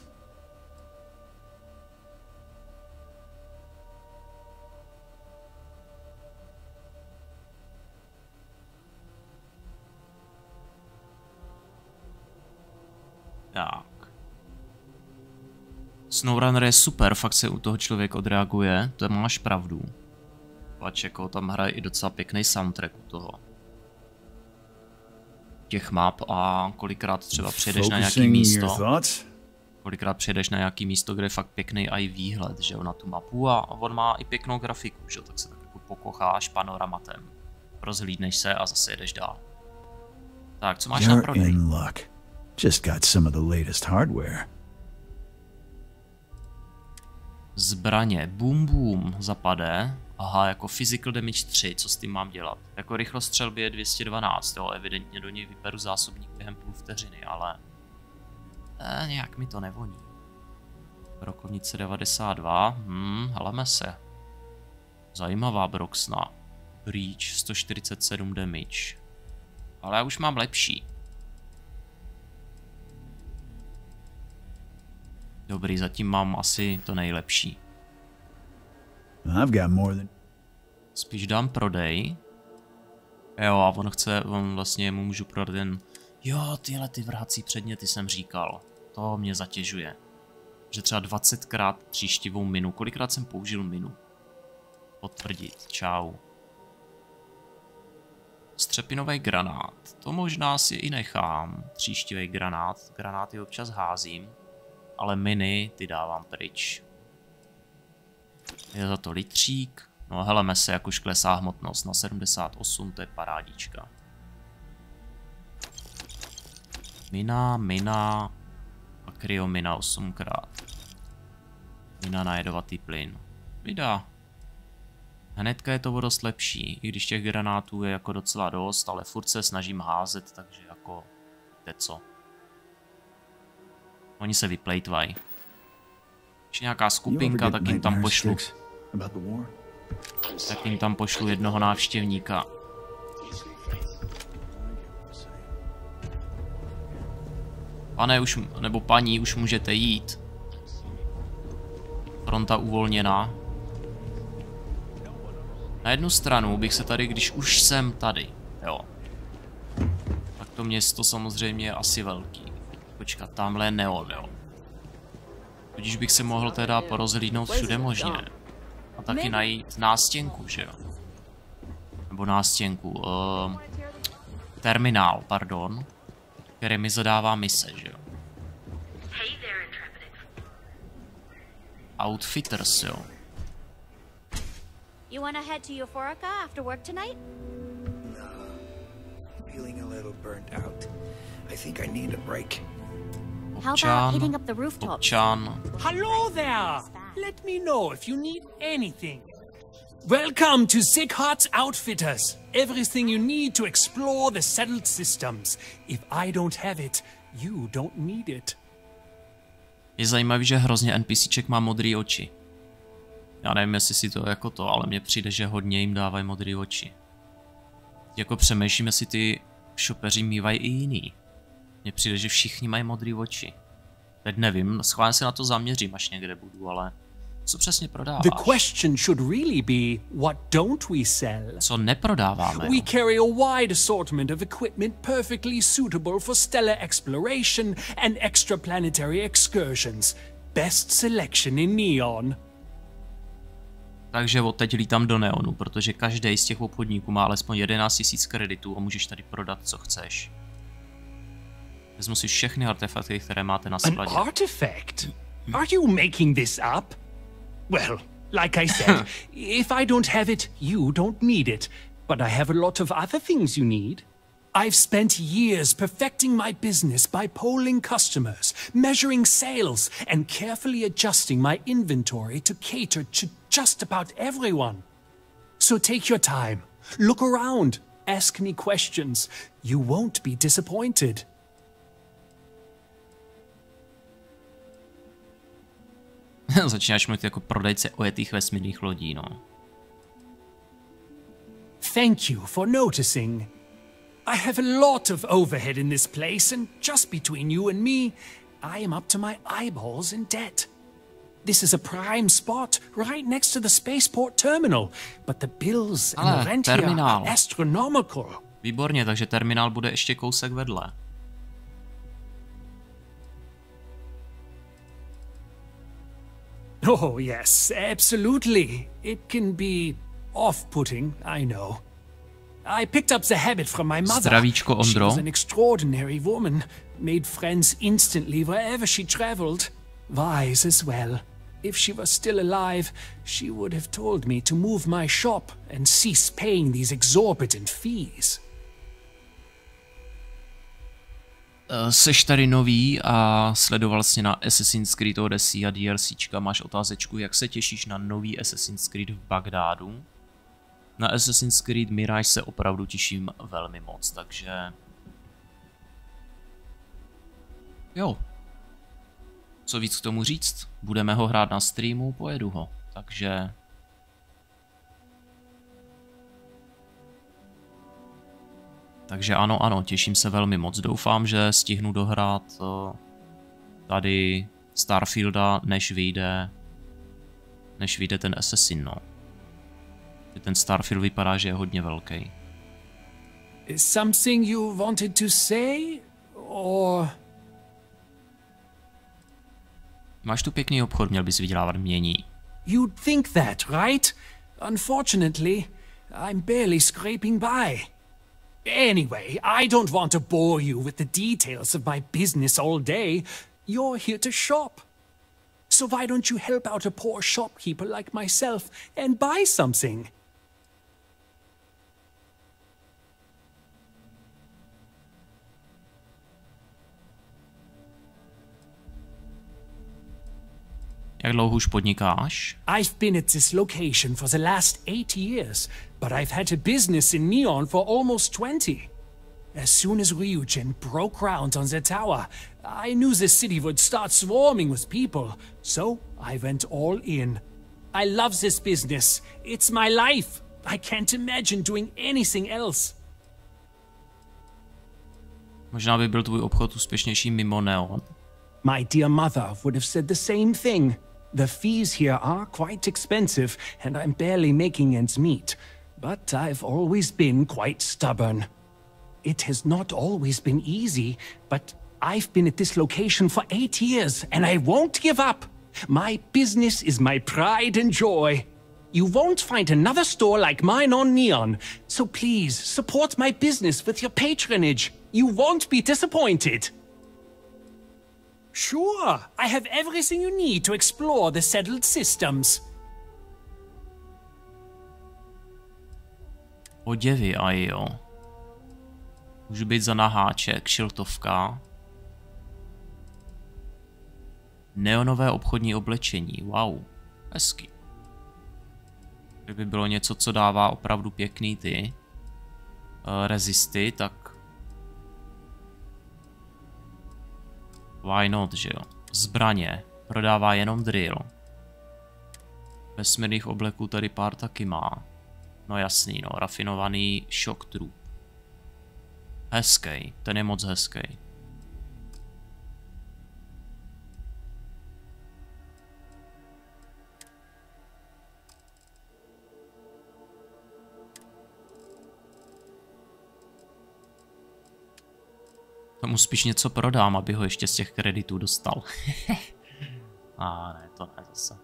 Tak. SnowRunner je super, fakt se u toho člověk odreaguje, to máš pravdu. Pač jako tam hraje i docela pěkný soundtrack u toho. Těch map a kolikrát třeba přijedeš na nějaký místo. Kolikrát přijedeš na nějaký místo, kde je fakt pěkný i výhled, že jo, na tu mapu a on má i pěknou grafiku, že jo, tak se tak jako pokocháš panoramatem. Rozhlídneš se a zase jedeš dál. Tak, co máš na prodej? Just got some of the latest hardware. Zbraně, boom boom zapadé Aha, jako physical damage 3, co s tím mám dělat? Jako rychlost střelby je 212, jo, evidentně do něj vyberu zásobník během půl vteřiny, ale... nějak mi to nevoní. Brokovnice 92, heleme se. Zajímavá broxna. Breach 147 damage. Ale já už mám lepší. Dobrý, zatím mám asi to nejlepší. I've got more than... Spíš dám prodej. Jo, a on vlastně mu můžu prodat jen... Jo, tyhle ty vrhací předměty jsem říkal. To mě zatěžuje. Že třeba 20krát tříštivou minu. Kolikrát jsem použil minu? Potvrdit, čau. Střepinový granát. To možná si i nechám. Tříštivý granát. Granáty občas házím. Ale miny ty dávám pryč. Je za to litřík. No heleme se, jak už klesá hmotnost na 78, to je parádička. Mina a kryomina 8krát. Mina na jedovatý plyn. Vida. Hnedka je to dost lepší, i když těch granátů je jako docela dost, ale furt se snažím házet, takže jako víte co. Oni se vyplejtvají. Když nějaká skupinka, tak jim tam pošlu. Tak jim tam pošlu jednoho návštěvníka. Pane už, nebo paní, už můžete jít. Fronta uvolněná. Na jednu stranu bych se tady, když už jsem tady, jo. Tak to město samozřejmě je asi velký. Počkat, tamhle je neon, jo. Tudíž bych se mohl teda porozhlídnout všude možně. A taky najít nástěnku, že jo. Nebo nástěnku, terminál, pardon. Který mi zadává mise, že jo. Outfitters, jo. You wanna head to Euphorica after work tonight? No. Feeling a little burnt out. I think I need a break. How about hitting up the rooftop? Hello there! Let me know if you need anything. Welcome to Zighart's Outfitters. Everything you need to explore the settled systems. If I don't have it, you don't need it. Je zajímavý, že hrozně NPCček má modré oči. Já nevím, jestli si to jako to, ale mně přijde, že hodně jim dávají modré oči. Jako přemýšlím, jestli ty šopeři mývají i jiný. Mně přijde, že všichni mají modré oči. Teď nevím, schválně se na to zaměřím, až někde budu, ale co přesně prodáváš? The question should really be, what don't we sell? Co neprodáváme? We carry a wide assortment of equipment perfectly suitable for stellar exploration and extraplanetary excursions. Best selection in Neon. Takže odteď lítám do Neonu, protože každý z těch obchodníků má alespoň 11 000 kreditů a můžeš tady prodat, co chceš. Vezmu si všechny artefakty, které máte na skladě. An artifact? Are you making this up? Well, like I said, if I don't have it, you don't need it. But I have a lot of other things you need. I've spent years perfecting my business by polling customers, measuring sales, and carefully adjusting my inventory to cater to just about everyone. So take your time, look around, ask me questions. You won't be disappointed. Začínáš mluvit jako prodejce ojetých vesmírných lodí, no. Thank you for noticing. I have a lot of overhead in this place, and just between you and me, I am up to my eyeballs in debt. This is a prime spot right next to the spaceport terminal, but the bills and the rent here are astronomical. Výborně, takže terminál bude ještě kousek vedle. Oh, yes, absolutely. It can be off-putting, I know. I picked up the habit from my mother. Zdravíčko, Ondro. She was an extraordinary woman, made friends instantly wherever she traveled. Wise as well. If she was still alive, she would have told me to move my shop and cease paying these exorbitant fees. Seš tady nový a sledoval jsi na Assassin's Creed Odyssey a DLCčka. Máš otázečku, jak se těšíš na nový Assassin's Creed v Bagdádu? Na Assassin's Creed Mirage se opravdu těším velmi moc, takže... Jo. Co víc k tomu říct? Budeme ho hrát na streamu, pojedu ho, takže... Takže ano, těším se velmi moc. Doufám, že stihnu dohrát tady Starfielda, než vyjde ten Assassin, no. Ten Starfield vypadá, že je hodně velký. Something you wanted to say? Or... Máš tu pěkný obchod, měl bys vydělávat mění. You'd think that, right? Unfortunately, I'm barely scraping by. Anyway, I don't want to bore you with the details of my business all day. You're here to shop. So why don't you help out a poor shopkeeper like myself and buy something? Jak dlouho už podnikáš? I've been at this location for the last 8 years, but I've had a business in Neon for almost 20. As soon as Ryujin broke ground on the tower, I knew the city would start swarming with people, so I went all in. I love this business. It's my life. I can't imagine doing anything else. Možná by byl tvůj obchod úspěšnější mimo Neon. My dear mother would have said the same thing. The fees here are quite expensive, and I'm barely making ends meet. But I've always been quite stubborn. It has not always been easy, but I've been at this location for 8 years, and I won't give up. My business is my pride and joy. You won't find another store like mine on Neon, so please support my business with your patronage. You won't be disappointed. Sure, I have everything you need to explore the settled systems. Oděvy, a jo. Můžu být za naháček, šiltovka. Neonové obchodní oblečení, wow, hezky. Kdyby bylo něco, co dává opravdu pěkný ty rezisty, tak why not, že jo? Zbraně, prodává jenom drill. Vesmírných obleků tady pár taky má. No jasný, no, rafinovaný shock troop. Hezký, ten je moc hezký. Tomu spíš něco prodám, aby ho ještě z těch kreditů dostal. Ne, to ne zase.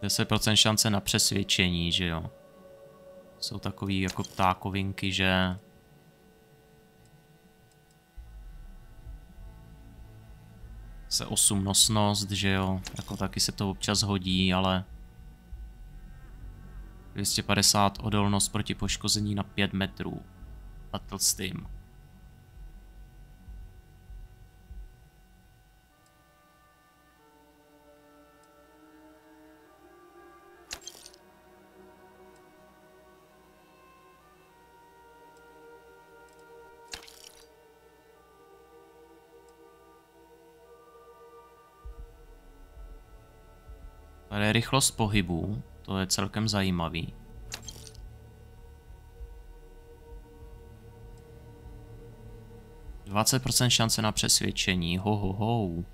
%10 šance na přesvědčení, že jo. Jsou takový jako ptákovinky, že... Se 8 nosnost, že jo. Jako taky se to občas hodí, ale... 250 odolnost proti poškození na 5 metrů. Battle Steam. Tady je rychlost pohybu. To je celkem zajímavý. %20 šance na přesvědčení. Ho.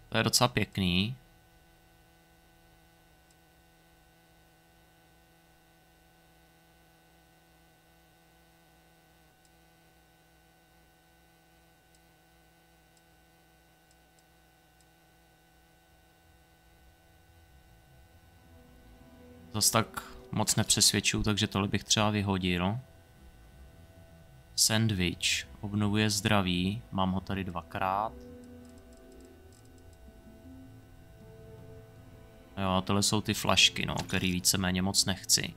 To je docela pěkný. Zas tak moc nepřesvědčuju, takže tohle bych třeba vyhodil. Sandwich. Obnovuje zdraví. Mám ho tady 2krát. Jo, a tohle jsou ty flašky, no, který víceméně moc nechci.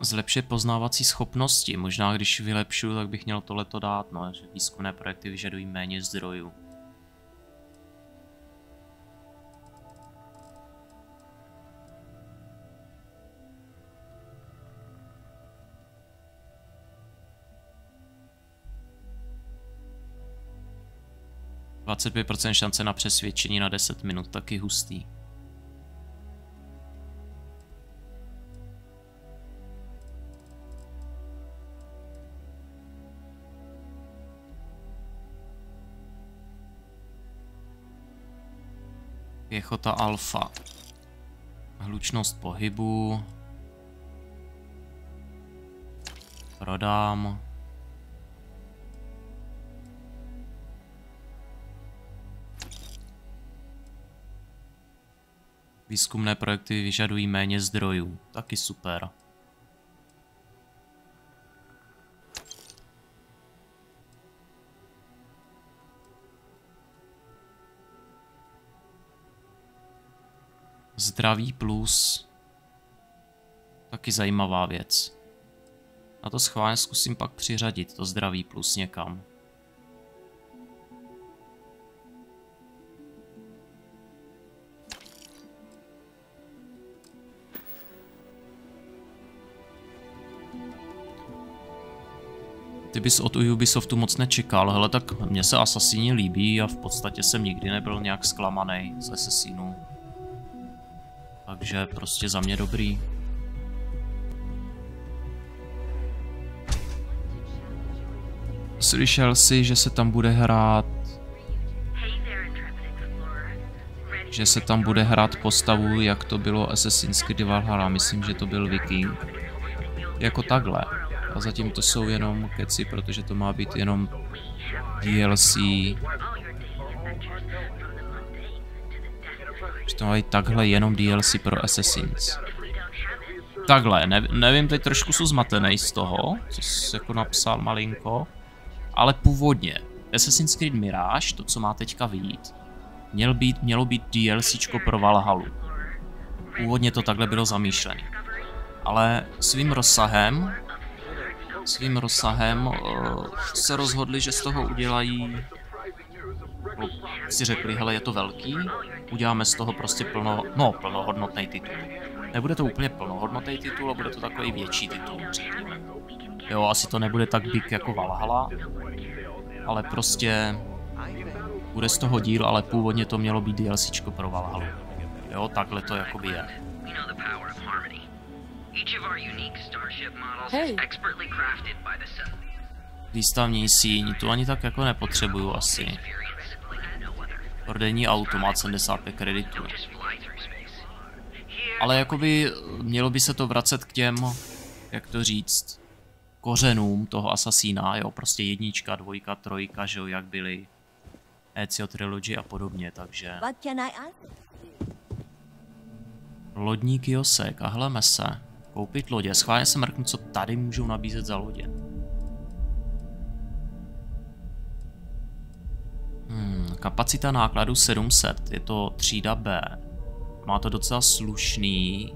Zlepšit poznávací schopnosti. Možná když vylepšuju, tak bych měl tohleto dát, no, že výzkumné projekty vyžadují méně zdrojů. %, šance na přesvědčení na 10 minut, taky hustý. Pěchota alfa. Hlučnost pohybu. Prodám. Výzkumné projekty vyžadují méně zdrojů. Taky super. Zdraví plus. Taky zajímavá věc. Na to schválně zkusím pak přiřadit to zdraví plus někam. Ty bys od Ubisoftu moc nečekal, hele, tak mně se Assassini líbí a v podstatě jsem nikdy nebyl nějak zklamaný z Assassinů. Takže prostě za mě dobrý. Slyšel jsi, že se tam bude hrát... Že se tam bude hrát postavu, jak to bylo Assassin's Creed Valhalla, myslím, že to byl Viking. Jako takhle. A zatím to jsou jenom keci, protože to má být jenom DLC. Že to má být takhle jenom DLC pro Assassins. Takhle, nevím, teď trošku jsou zmatený z toho, co jsi jako napsal malinko. Ale původně, Assassin's Creed Mirage, to co má teďka vyjít, mělo být DLCčko pro Valhallu. Původně to takhle bylo zamýšlené. Ale svým rozsahem se rozhodli, že z toho udělají, si řekli, hele, je to velký, uděláme z toho prostě plnohodnotný titul. Nebude to úplně plnohodnotný titul, ale bude to takový větší titul, řekněme. Jo, asi to nebude tak big jako Valhalla, ale prostě bude z toho díl, ale původně to mělo být DLCčko pro Valhallu. Jo, takhle to jakoby je. Hey. Výstavní síň, tu ani tak jako nepotřebuju asi. Prodejní automat 75 kreditů. Ale jakoby mělo by se to vracet k těm, jak to říct, kořenům toho Assassina, jo, prostě 1, 2, 3, že jo, jak byly Ezio Trilogy a podobně, takže... Lodní kiosek, a hleme se. Koupit lodě, schválně se mrknu, co tady můžou nabízet za lodě. Kapacita nákladu 700, je to třída B. Má to docela slušný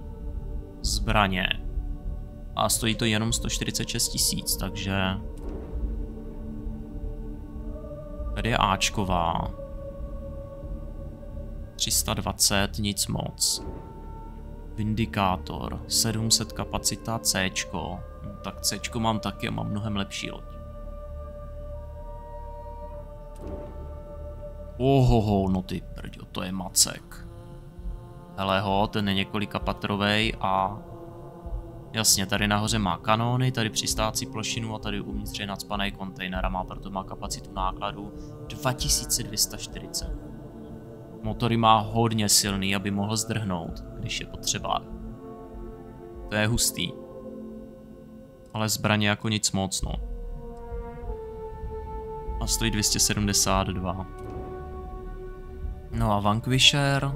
zbraně. A stojí to jenom 146 000, takže... Tady je Ačková. 320, nic moc. Vindikátor, 700 kapacita, Cčko. Tak Cčko mám taky a mám mnohem lepší loď. Ohoho, no ty prďo, to je macek. Hele ho, ten je několika patrovej a... Jasně, tady nahoře má kanóny, tady přistácí plošinu a tady uvnitř je nacpaný kontejner a proto má kapacitu nákladu 2240. Motory má hodně silný, aby mohl zdrhnout, když je potřeba. To je hustý. Ale zbraně jako nic moc, no. A stojí 272. No a Vanquisher,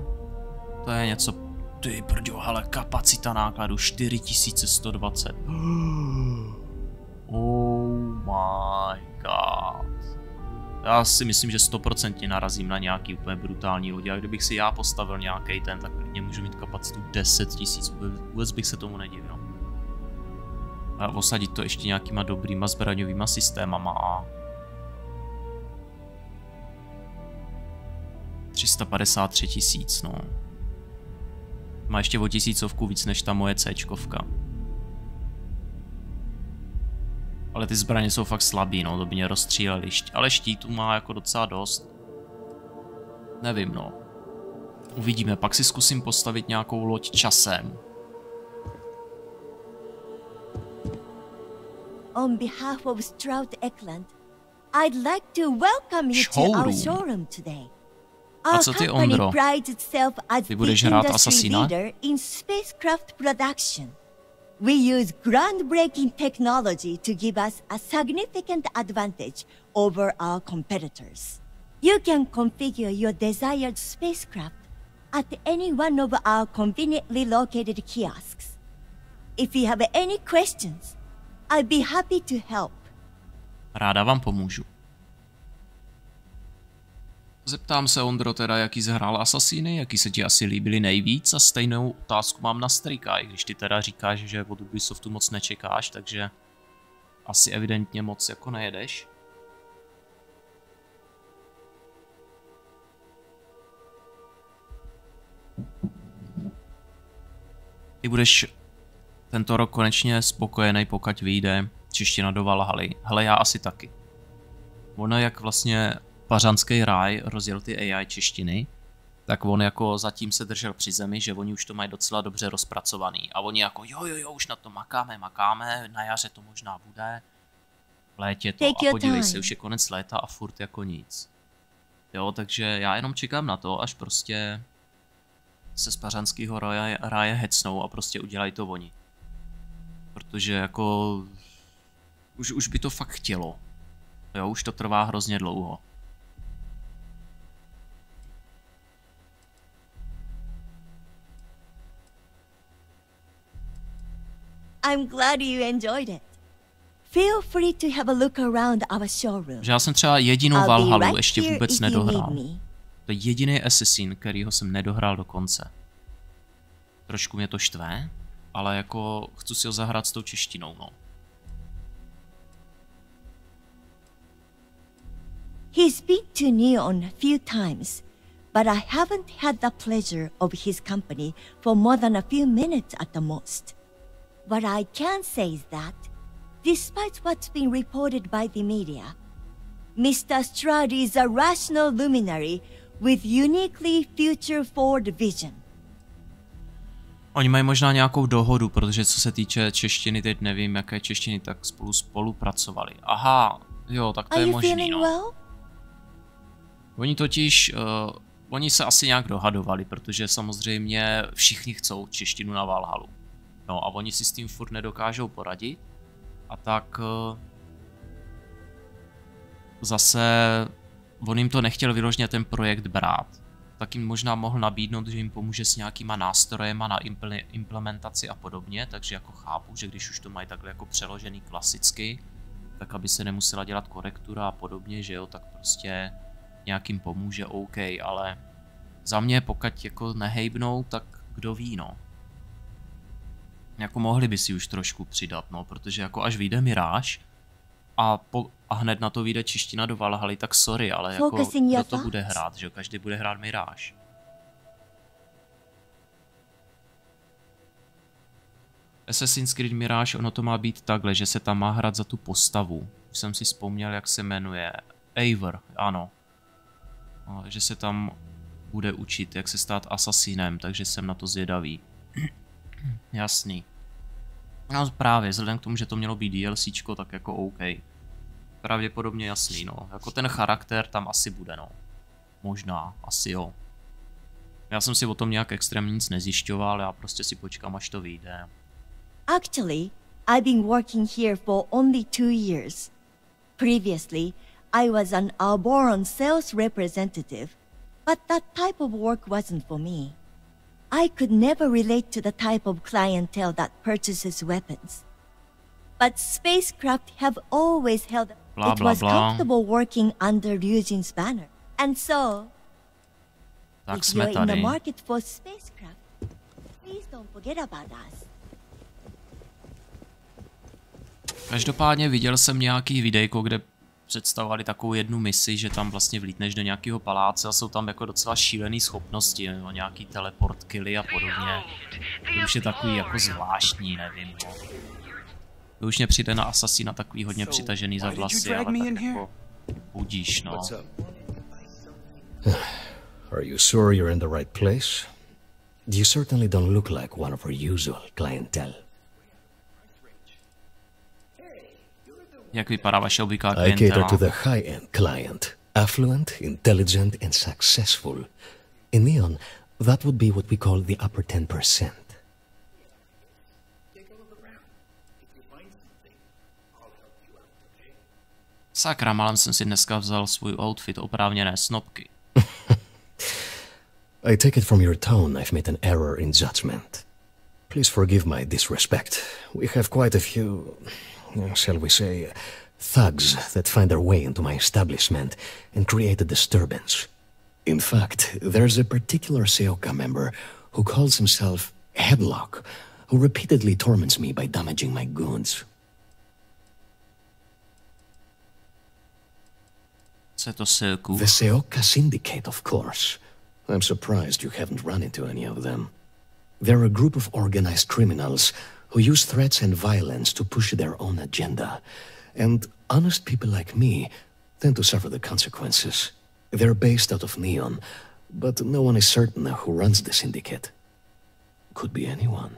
to je něco, ty brďo, hele, kapacita nákladu 4120. Oh my god. Já si myslím, že 100% narazím na nějaký úplně brutální lodi a kdybych si já postavil nějaký ten, tak klidně můžu mít kapacitu 10 000, vůbec bych se tomu nedivil. A osadit to ještě nějakýma dobrýma zbraňovýma systémama a 353 000, no. Má ještě o 1000 víc než ta moje C-čkovka. Ale ty zbraně jsou fakt slabý, no, to by mě rozstříleli. Ale štítů má jako docela dost. Nevím, no. Uvidíme, pak si zkusím postavit nějakou loď časem. On behalf of Stroud Eckland, I'd like to welcome you to our showroom today. Our company prides itself as the industry leader in spacecraft production. We use groundbreaking technology to give us a significant advantage over our competitors. You can configure your desired spacecraft at any one of our conveniently located kiosks. If you have any questions, I'd be happy to help. Ráda vám pomůžu. Zeptám se, Ondro, teda, jaký zhrál Assassiny, jaký se ti asi líbily nejvíc, a stejnou otázku mám na Strika, i když ty teda říkáš, že od Ubisoftu moc nečekáš, takže asi evidentně moc jako nejedeš. Ty budeš tento rok konečně spokojený, pokud vyjde čeština do Valhaly. Hele, já asi taky. Ono, jak vlastně Pařanský ráj rozjel ty AI češtiny, tak on jako zatím se držel při zemi, že oni už to mají docela dobře rozpracovaný. A oni jako jo, už na to makáme, na jaře to možná bude, v létě to, a podívej se, už je konec léta a furt jako nic. Jo, takže já jenom čekám na to, až prostě se z Pařanského ráje hecnou a prostě udělají to oni. Protože jako už by to fakt chtělo. Jo, už to trvá hrozně dlouho. I'm glad you enjoyed it. Feel free to have a look around our showroom. Že já jsem třeba jedinou Valhalu ještě vůbec nedohrál. To je jediný Assassin, kterýho jsem nedohrál do konce. Trošku mě to štve, ale jako chci si ho zahrát s tou češtinou, no. He's been to Neon a few times, but I haven't had the pleasure of his company for more than a few minutes at the most. What I can say is that, despite what's been reported by the media, Mr. Stroud is a rational luminary with uniquely future-forward vision. Oni mají možná nějakou dohodu, protože co se týče češtiny, teď nevím, jaké češtiny, tak spolupracovali. Aha, jo, tak to je možný, no. Well? Oni totiž, oni se asi nějak dohadovali, protože samozřejmě všichni chcou češtinu na Valhalu. No a oni si s tím furt nedokážou poradit. A tak zase on jim to nechtěl vyloženě ten projekt brát. Tak jim možná mohl nabídnout, že jim pomůže s nějakýma nástrojema na implementaci a podobně, takže jako chápu, že když už to mají takhle jako přeložený klasicky, tak aby se nemusela dělat korektura a podobně, že jo, tak prostě nějakým pomůže, OK, ale za mě pokud jako nehejbnou, tak kdo ví, no. Jako mohli by si už trošku přidat, no, protože jako až vyjde Miráž a hned na to vyjde čeština do Valhaly, tak sorry, ale jako kdo to bude hrát, že jo, každý bude hrát Miráž. Assassin's Creed Mirage, ono to má být takhle, že se tam má hrát za tu postavu. Už jsem si vzpomněl, jak se jmenuje. Eivor, ano. Že se tam bude učit, jak se stát asasinem, takže jsem na to zvědavý. Jasný. No právě, vzhledem k tomu, že to mělo být DLCčko, tak jako OK. Pravděpodobně jasný, no. Jako ten charakter tam asi bude, no. Možná, asi jo. Já jsem si o tom nějak extrémně nic nezjišťoval, já prostě si počkám, až to vyjde. Actually, I've been working here for only 2 years. Previously, I was an Alboron sales representative, but that type of work wasn't for me. I could never relate to the type of clientele that purchases weapons. But spacecraft have always held it was comfortable working under Ryujin's banner. And so, if you're in the market for spacecraft, please don't forget about us. Každopádně viděl jsem nějaký videjko, kde představovali takovou jednu misi, že tam vlastně vlítneš do nějakého paláce a jsou tam jako docela šílené schopnosti, no, nějaký teleport killy a podobně. To už je takový jako zvláštní, nevím. No. To už mě přijde na asasína takový hodně přitažený za vlasy, ale tak jako budíš, no. Are you sure you're in the right place? You certainly don't look like one of our usual clientele. Jak vypadá vaše obvyklá klientela? I cater to the high-end client. Affluent, intelligent and successful. In Neon, that would be what we call the upper 10%. Sakra, málem jsem si dneska vzal svůj outfit oprávněné snobky. I take it from your tone I've made an error in judgment. Please forgive my disrespect. We have quite a few, shall we say, thugs that find their way into my establishment and create a disturbance. In fact, there's a particular Seoka member who calls himself Headlock, who repeatedly torments me by damaging my goods. The Seoka Syndicate, of course. I'm surprised you haven't run into any of them. They're a group of organized criminals who use threats and violence to push their own agenda. And honest people like me tend to suffer the consequences. They're based out of Neon, but no one is certain who runs the syndicate. Could be anyone.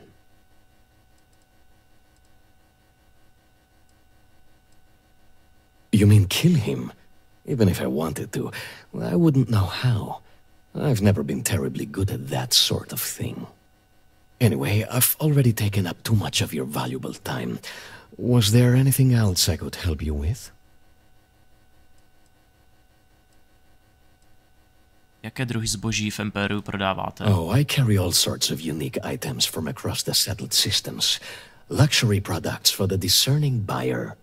You mean kill him? Even if I wanted to, I wouldn't know how. I've never been terribly good at that sort of thing. Anyway, I've already taken up too much of your valuable time. Was there anything else I could help you with? Jaké druhy zboží v Impériu prodáváte? Oh, I carry all sorts of unique items from across the settled systems. Luxury products for the discerning buyer.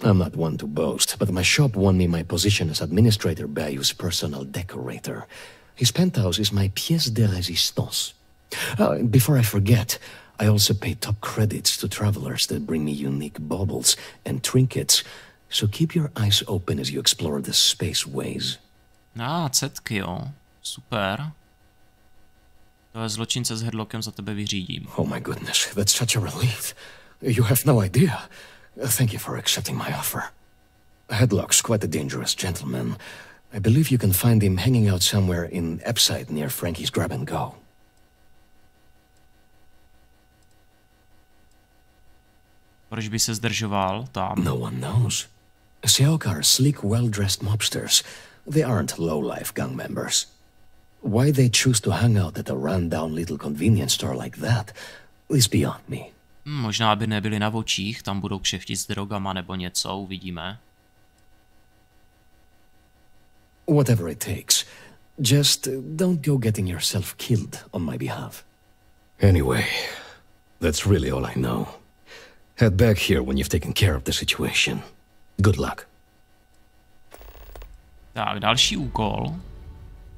I'm not one to boast, but my shop won me my position as Administrator Bayou's personal decorator. His penthouse is my pièce de résistance. Before I forget, I also pay top credits to travelers that bring me unique baubles and trinkets, so keep your eyes open as you explore the spaceways. Cetky, jo. Super. To je zločince s Headlockem za tebe vyřídím. Oh my goodness, that's such a relief. You have no idea. Thank you for accepting my offer. Headlock's quite a dangerous gentleman. I believe you can find him hanging out somewhere in Epside near Frankie's Grab and Go. Proč by se zdržoval tam? No one knows. Seoka are sleek, well-dressed mobsters. They aren't low-life gang members. Why they choose to hang out at a run-down little convenience store like that is beyond me. Možná by nebyli na očích, tam budou kšeftit s drogama nebo něco, uvidíme. Whatever it takes. Just don't go getting yourself killed on my behalf. Anyway, that's really all I know. Head back here when you've taken care of the situation. Good luck. Tak, další úkol.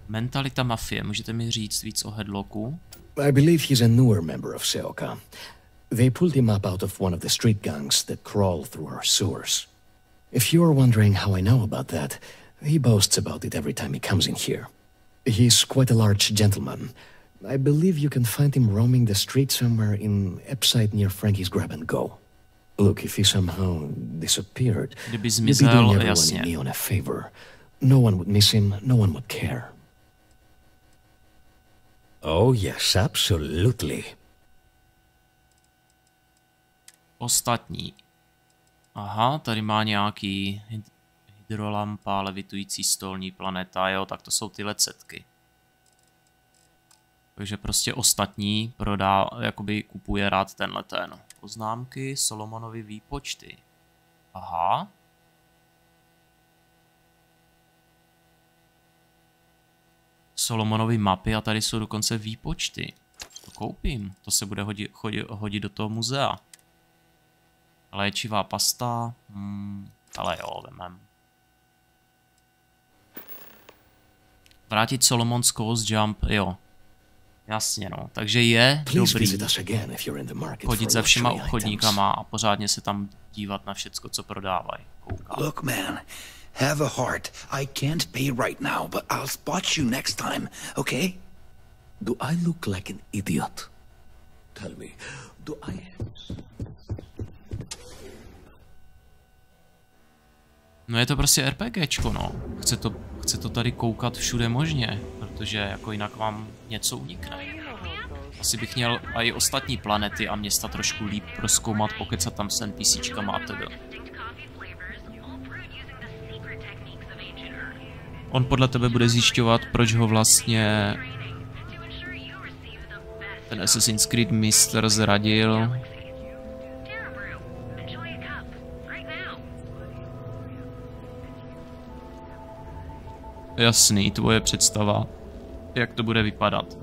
Mentalita mafie. Můžete mi říct víc o Headlocku? I believe he's a newer member of Seoka. They pulled him up out of one of the street gangs that crawl through our sewers. If you're wondering how I know about that, he boasts about it every time he comes in here. He's quite a large gentleman. I believe you can find him roaming the street somewhere in Epside near Frankie's Grab and Go. Look, if he somehow disappeared, you'd be doing everyone in Neon a favor. No one would miss him, no one would care. Oh yes, absolutely. Ostatní. Aha, tady má nějaký hydrolampa, levitující stolní planeta, jo, tak to jsou tyhle cetky. Takže prostě ostatní prodá, jakoby kupuje rád tenhleten. Poznámky, Solomonovy výpočty. Aha. Solomonovy mapy a tady jsou dokonce výpočty. To koupím, to se bude hodit do toho muzea. Léčivá pasta, ale jo, vemem. Vrátit Solomon's Coast Jump, jo. Jasně no, takže je dobrý chodit za všema obchodníkama a pořádně se tam dívat na všecko, co prodávají. Look man, have a heart. I can't pay right now, but I'll spot you next time, okay? Do I look like an idiot? Tell me, do I... No je to prostě RPGčko, no. Chce to tady koukat všude možně, protože jako jinak vám něco unikne. Asi bych měl i ostatní planety a města trošku líp prozkoumat, pokecat tam s NPCčkama a tedy. On podle tebe bude zjišťovat, proč ho vlastně ten Assassin's Creed mistr zradil. Jasný, tvoje představa, jak to bude vypadat.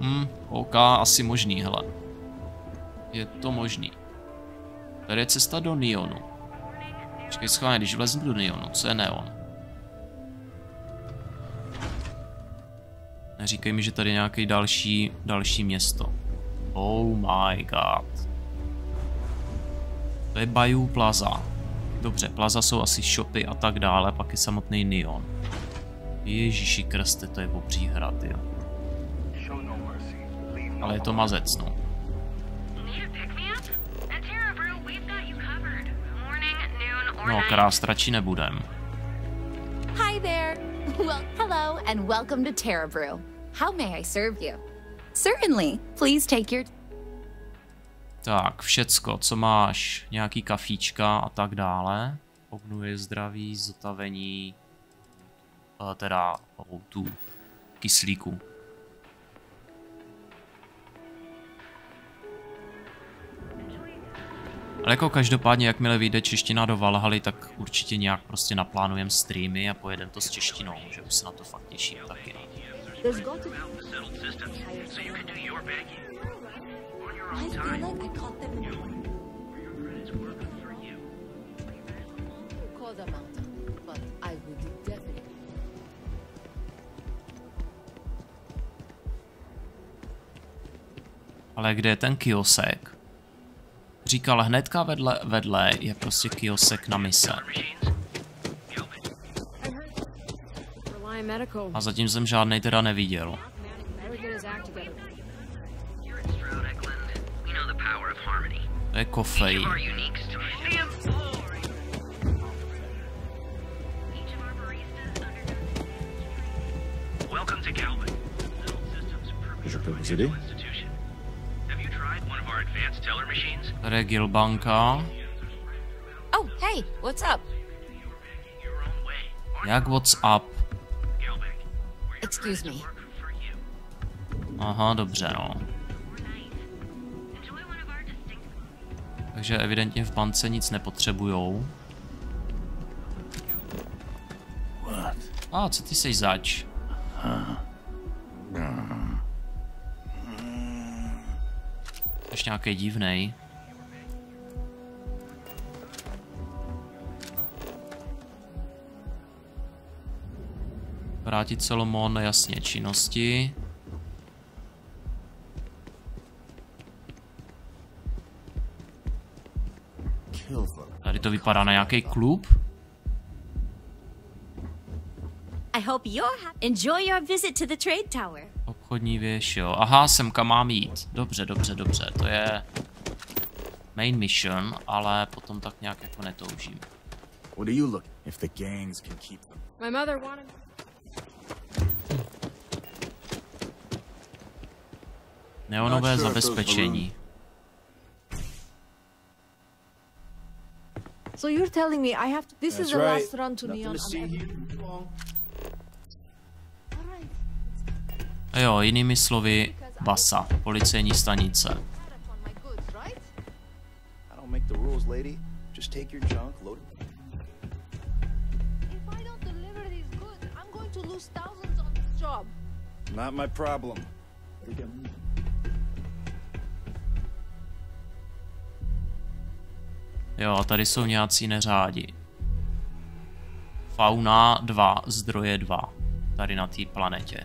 OK, asi možný, hele. Je to možný. Tady je cesta do Neonu. Počkej, schválně, když vleznu do Neonu, co je Neon? Neříkej mi, že tady je nějaký další město. Oh my god. To je Bayou Plaza. Dobře, Plaza jsou asi shopy a tak dále, pak je samotný Neon. Ježíši krste, to je obří hrad, jo. Ale je to mazec, no. No, krás radši nebudem. Hi there. Well, hello and welcome to Terra Brew. How may I serve you? Certainly. Please take your... Tak, všecko, co máš, nějaký kafíčka a tak dále. Obnuje zdraví, zotavení, teda tu kyslíku. Ale jako každopádně, jakmile vyjde čeština do Valhaly, tak určitě nějak prostě naplánujeme streamy a pojedeme to s češtinou, že už se na to fakt těším taky. Ale kde je ten kiosek? Říkal, hnedka vedle je prostě kiosek na mise. A zatím jsem žádnej teda neviděl. To je kofein. Tady je Gilbanka. Oh, hey, what's up? Jak what's up? Excuse me. Aha, dobře, no. Takže evidentně v bance nic nepotřebujou. Co ty seš zač? Ještě nějaký divnej. Vrátit Solomon, jasně, činnosti. Tady to vypadá na nějaký klub. I hope you're happy. Enjoy your visit to the trade tower. Obchodní věž, jo. Aha, semka mám jít. Dobře, dobře, dobře. To je main mission, ale potom tak nějak jako netoužím. What do you look if the gangs can keep them? My mother wanted... Neonové zabezpečení. So you're telling me I have to... This is the last run to Neon. Jo, jinými slovy, basa, policejní stanice. I don't make the rules, lady. Just take your junk, load it. If I don't deliver these goods, I'm going to lose thousands on this job. Not my problem. Jo, a tady jsou nějací neřádi. Fauna 2, zdroje 2. Tady na té planetě.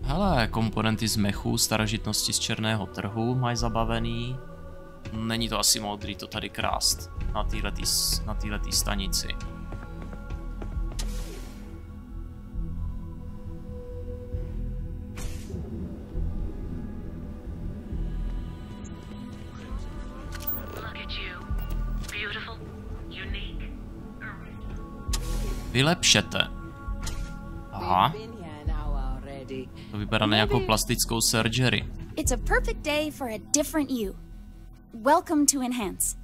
Hele, komponenty z mechu, starožitnosti z černého trhu mají zabavený. Není to asi moudrý to tady krást na této stanici. Vylepšete. Aha. To vypadá na nějakou plastickou surgery. It's a perfect day for a different you. Welcome to Enhance.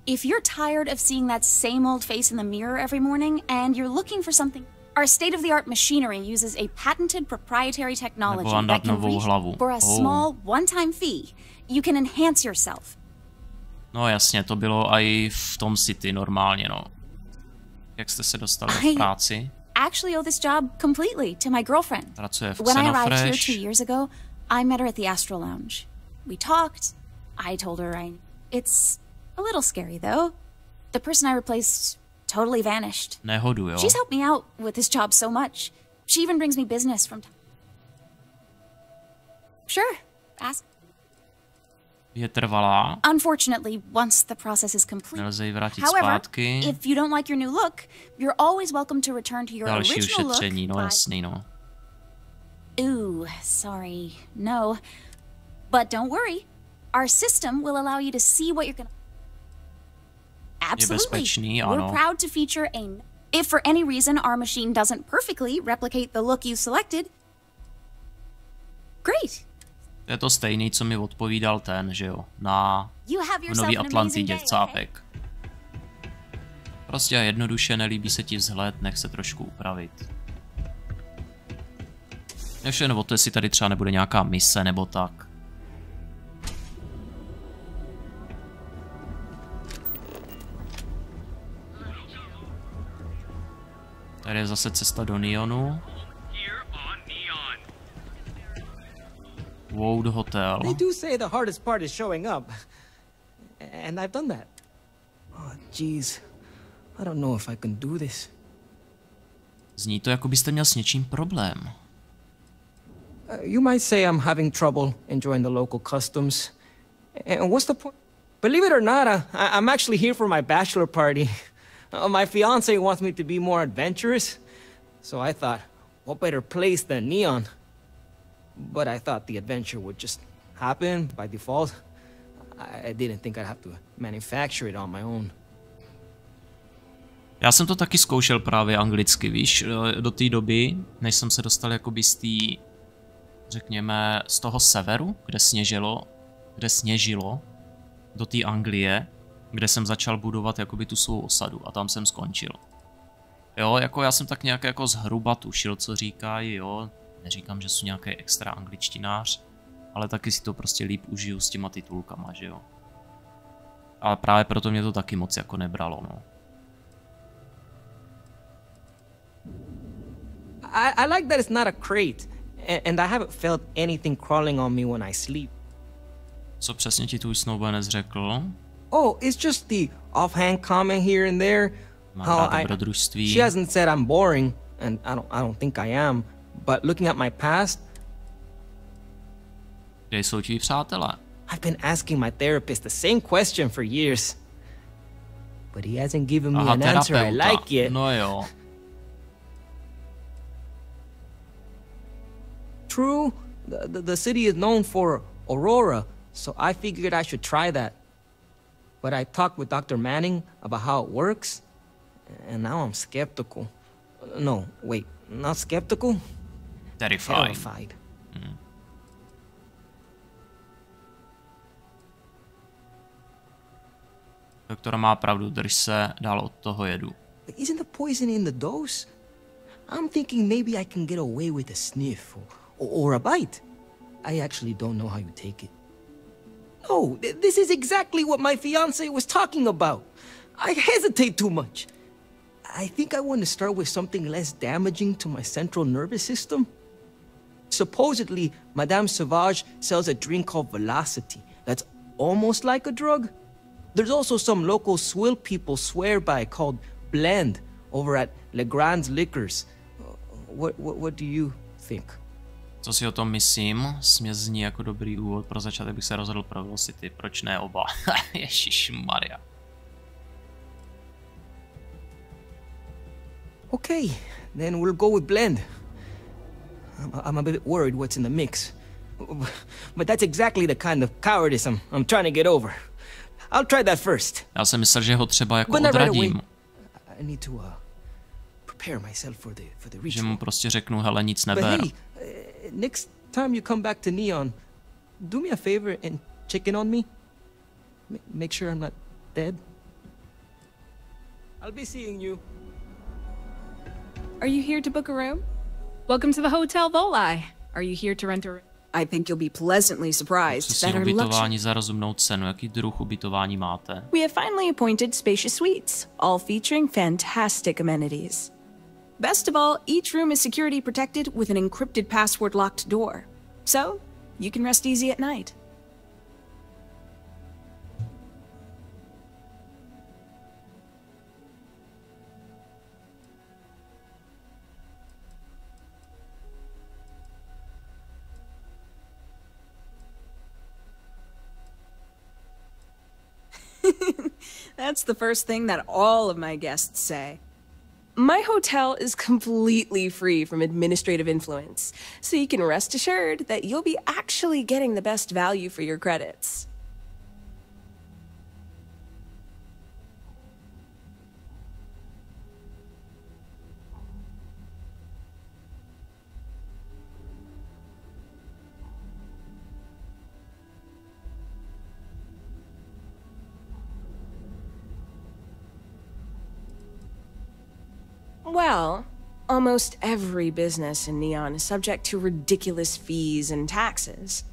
If you're tired of seeing that same old face in the mirror every morning and you're looking for something, our state-of-the-art machinery uses a patented proprietary technology that can reach for a small one-time fee. You can enhance yourself. No jasně, to bylo i v tom City normálně, no. Jak jste se dostali v práci? Actually owe this job completely to my girlfriend. Pracuje v When I arrived here 2 years ago, I met her at the Astro Lounge. We talked. I told her It's a little scary though. The person I replaced totally vanished. Nehodu, jo. She's helped me out with this job so much. She even brings me business from time. Sure, ask. Je trvalá. Unfortunately, once the process is complete. Nelze ji vrátit However, zpátky. if you don't like your new look, you're always welcome to return to your Další original look. ušetření, no jasný, no. Ooh, sorry, no. But don't worry, our system will allow you to see what you're gonna. Absolutely. Je bezpečný, ano. We're proud to feature if for any reason our machine doesn't perfectly replicate the look you selected. Great. Je to stejný, co mi odpovídal ten, že jo, na Nový Atlantidě v cápek. Prostě jednoduše, nelíbí se ti vzhled, nech se trošku upravit. Ještě nebo to, jestli tady třeba nebude nějaká mise nebo tak. Tady je zase cesta do Neonu. Wood Hotel. They do say the hardest part is showing up. And I've done that. Oh, jeez. I don't know if I can do this. Zní to, jako byste měl s něčím problém. You might say I'm having trouble enjoying the local customs. And what's the point? Believe it or not, I'm actually here for my bachelor party. My fiance wants me to be more adventurous. So I thought, what better place than Neon? But I thought the adventure would just happen by default. I didn't think I'd have to manufacture it on my own. Já jsem to taky zkoušel právě anglicky, víš, do té doby, než jsem se dostal jakoby z té, řekněme, z toho severu, kde sněžilo, do té Anglie, kde jsem začal budovat jakoby tu svou osadu a tam jsem skončil. Jo, jako já jsem tak nějak jako zhruba tušil, co říkají, jo. Neříkám, že jsou nějaký extra angličtinář, ale taky si to prostě líp užiju s těma titulkama, že jo. Ale právě proto mě to taky moc jako nebralo, no. I like that it's not a crate, and I haven't felt anything crawling on me when I sleep. Co přesně ti tvůj snoubenec řekl? Oh, it's just the offhand comment here and there. She hasn't said I'm boring, and I don't think I am. But looking at my past, kde jsou tví přátelé? I've been asking my therapist the same question for years, but he hasn't given me an answer I like yet. No jo. True, the city is known for Aurora, so I figured I should try that. But I talked with Dr. Manning about how it works, and now I'm skeptical. No, wait, not skeptical? Terrified. Doktor má pravdu, drž se, dál od toho jedu. But isn't the poison in the dose? I'm thinking maybe I can get away with a sniff or a bite. I actually don't know how you take it. No, this is exactly what my fiance was talking about. I hesitate too much. I think I want to start with something less damaging to my central nervous system. Supposedly, Madame Sauvage sells a drink called Velocity that's almost like a drug. There's also some local swill people swear by called Blend over at Legrand's Liquors. What do you think? Co si o tom myslím? Směs zní jako dobrý úvod. Pro začátek bych se rozhodl pro Velocity. Proč ne oba? Ježišmarja. Okay, then we'll go with blend. I'm a bit worried what's in the mix. But that's exactly the kind of cowardice I'm trying to get over. I'll try that first. Já jsem myslel, že ho třeba jako odradím. I need to prepare myself for the ritual. Že mu prostě řeknu, hele, nic neber. But hey, next time you come back to Neon, do me a favor and check in on me. Make sure I'm not dead. I'll be seeing you. Are you here to book a room? Welcome to the Hotel Volai. Are you here to rent a room? I think you'll be pleasantly surprised that our ubytování za rozumnou cenu. Jaký druh ubytování máte? We have finally appointed spacious suites, all featuring fantastic amenities. Best of all, each room is security protected with an encrypted password locked door. So, you can rest easy at night. That's the first thing that all of my guests say. My hotel is completely free from administrative influence, so you can rest assured that you'll be actually getting the best value for your credits. Well, almost every business in Neon is subject to ridiculous fees and taxes.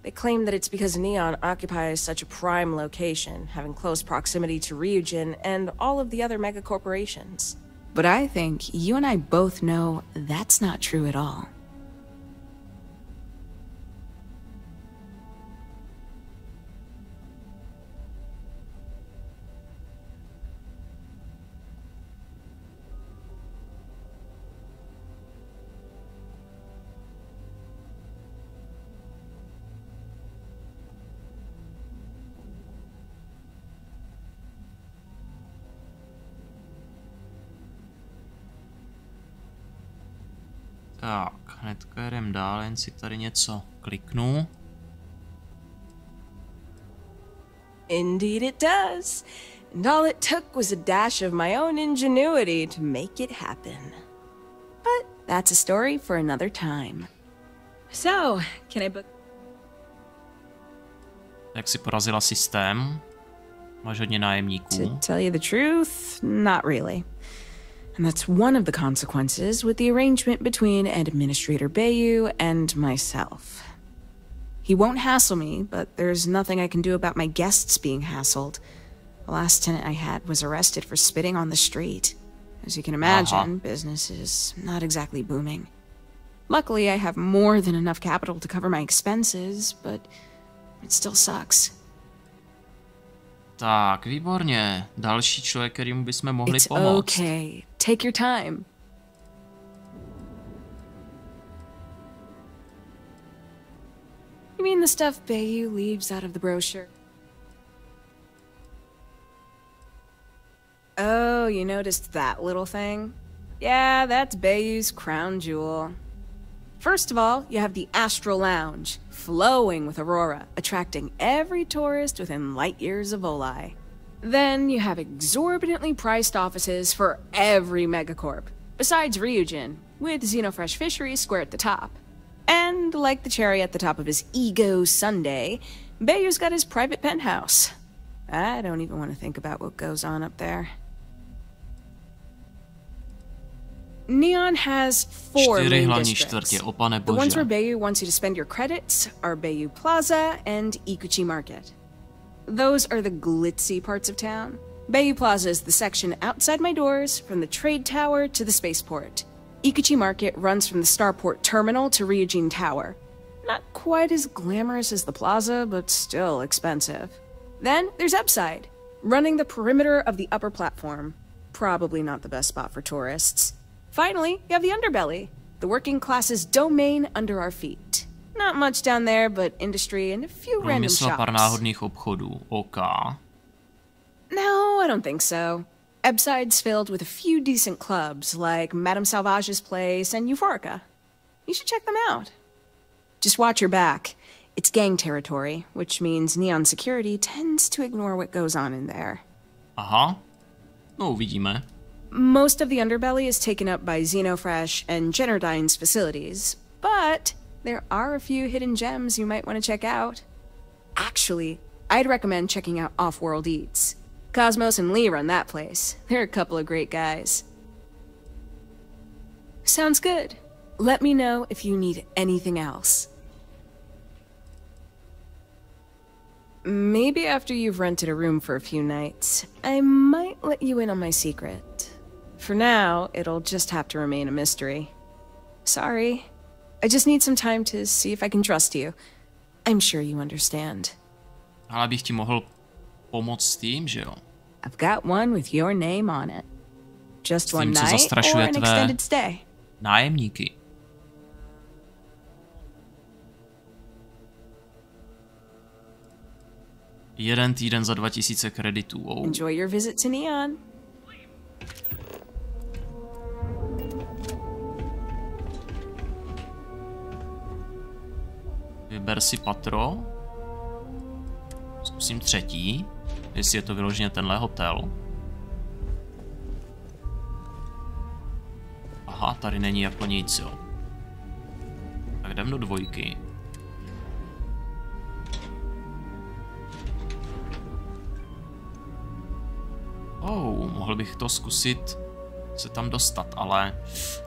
They claim that it's because Neon occupies such a prime location, having close proximity to Ryujin and all of the other megacorporations. But I think you and I both know that's not true at all. Tak, hnedka jedem dál, jen si tady něco kliknu. Indeed it does. And all it took was a dash of my own ingenuity to make it happen. But that's a story for another time. So, can I book... Jak si porazila systém? Máš hodně nájemníků. To tell you the truth, not really. And that's one of the consequences with the arrangement between Administrator Bayu and myself. He won't hassle me, but there's nothing I can do about my guests being hassled. The last tenant I had was arrested for spitting on the street. As you can imagine, business is not exactly booming. Luckily, I have more than enough capital to cover my expenses, but it still sucks. Tak, výborně. Další člověk, kterýmu bychom mohli It's pomoct. Okay. Take your time. You mean the stuff Bayu leaves out of the brochure? Oh, you noticed that little thing? Yeah, that's Bayu's crown jewel. First of all, you have the Astral Lounge, flowing with Aurora, attracting every tourist within light years of Volai. Then you have exorbitantly priced offices for every megacorp, besides Ryujin, with Xenofresh Fisheries square at the top. And like the cherry at the top of his ego sundae, Bayu's got his private penthouse. I don't even want to think about what goes on up there. Neon has 4 main districts. The ones where Bayu wants you to spend your credits are Bayu Plaza and Ikuchi Market. Those are the glitzy parts of town. Bayu Plaza is the section outside my doors, from the trade tower to the spaceport. Ikuchi Market runs from the Starport terminal to Ryujin Tower. Not quite as glamorous as the plaza, but still expensive. Then there's Upside, running the perimeter of the upper platform. Probably not the best spot for tourists. Finally, you have the Underbelly, the working class's domain under our feet. Not much down there, but industry and a few random shops. Pár náhodných obchodů. OK. No, I don't think so. Ebside's filled with a few decent clubs, like Madame Sauvage's place and Euphorica. You should check them out. Just watch your back. It's gang territory, which means Neon security tends to ignore what goes on in there. Aha. No, uvidíme. Most of the underbelly is taken up by Xenofresh and Generdyne's facilities, but there are a few hidden gems you might want to check out. Actually, I'd recommend checking out Off-World Eats. Cosmos and Lee run that place. They're a couple of great guys. Sounds good. Let me know if you need anything else. Maybe after you've rented a room for a few nights, I might let you in on my secret. For now, it'll just have to remain a mystery. Sorry. I just need some time to see if I can trust you. I'm sure you understand. Ale bych ti mohl pomoct s tím, že jo? I've got one with your name on it. Just one night or an extended stay. Nájemníky. Jeden týden za 2000 kreditů. Oh. Enjoy your visit to Neon. Vyber si patro. Zkusím třetí. Jestli je to vyloženě tenhle hotel. Aha, tady není jako nic, jo. Tak jdem do dvojky. Mohl bych to zkusit se tam dostat, ale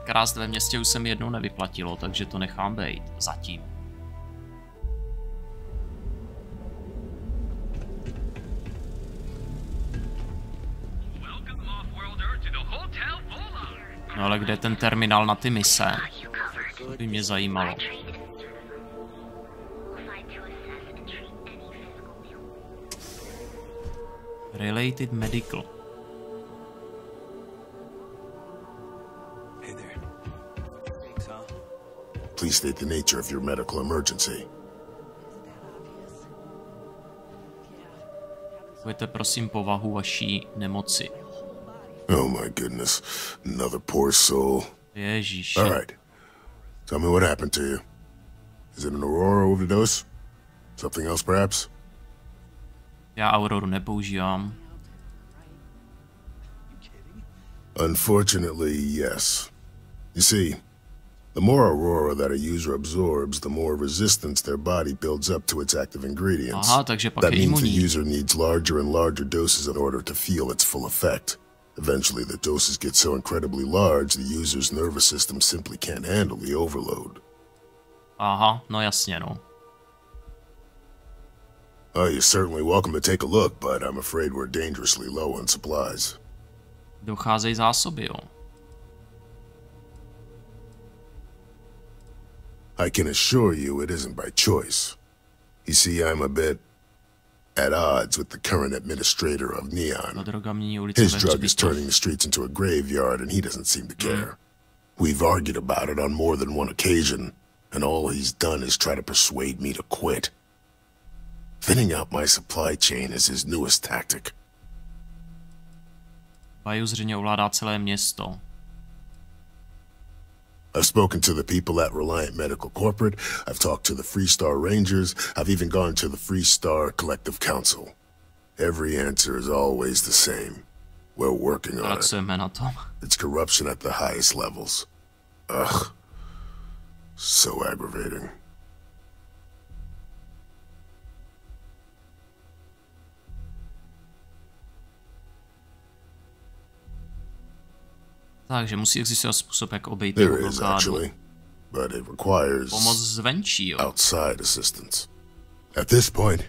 krást ve městě už se mi jednou nevyplatilo, takže to nechám bejt. Zatím. No ale kde je ten terminál na ty mise? To by mě zajímalo. Related medical. Please state the nature of your medical emergency. Uveďte prosím povahu vaší nemoci. Oh my goodness, another poor soul. Ježíši. All right, tell me what happened to you. Is it an Aurora overdose? Something else, perhaps? Já Auroru nepoužívám. Unfortunately, yes. You see, the more Aurora that a user absorbs, the more resistance their body builds up to its active ingredients. Aha, takže pak that je means imunní. the user needs larger and larger doses in order to feel its full effect. Eventually, the doses get so incredibly large, the user's nervous system simply can't handle the overload. Aha, no jasně, no. Oh, you're certainly welcome to take a look, but I'm afraid we're dangerously low on supplies. Docházejí zásoby, jo. I can assure you it isn't by choice. You see, I'm a bit at odds with the current administrator of Neon. His drug is turning the streets into a graveyard, and he doesn't seem to care. We've argued about it on more than one occasion, and all he's done is try to persuade me to quit. Thinning out my supply chain is his newest tactic. Baju zřejmě ovládá celé město. I've spoken to the people at Reliant Medical Corporate, I've talked to the Freestar Rangers, I've even gone to the Freestar Collective Council. Every answer is always the same. We're working on it. It's corruption at the highest levels. Ugh. So aggravating. Takže musí existovat způsob, jak obejít There is actually, but it requires pomoc zvenčí, jo. Outside assistance. At this point,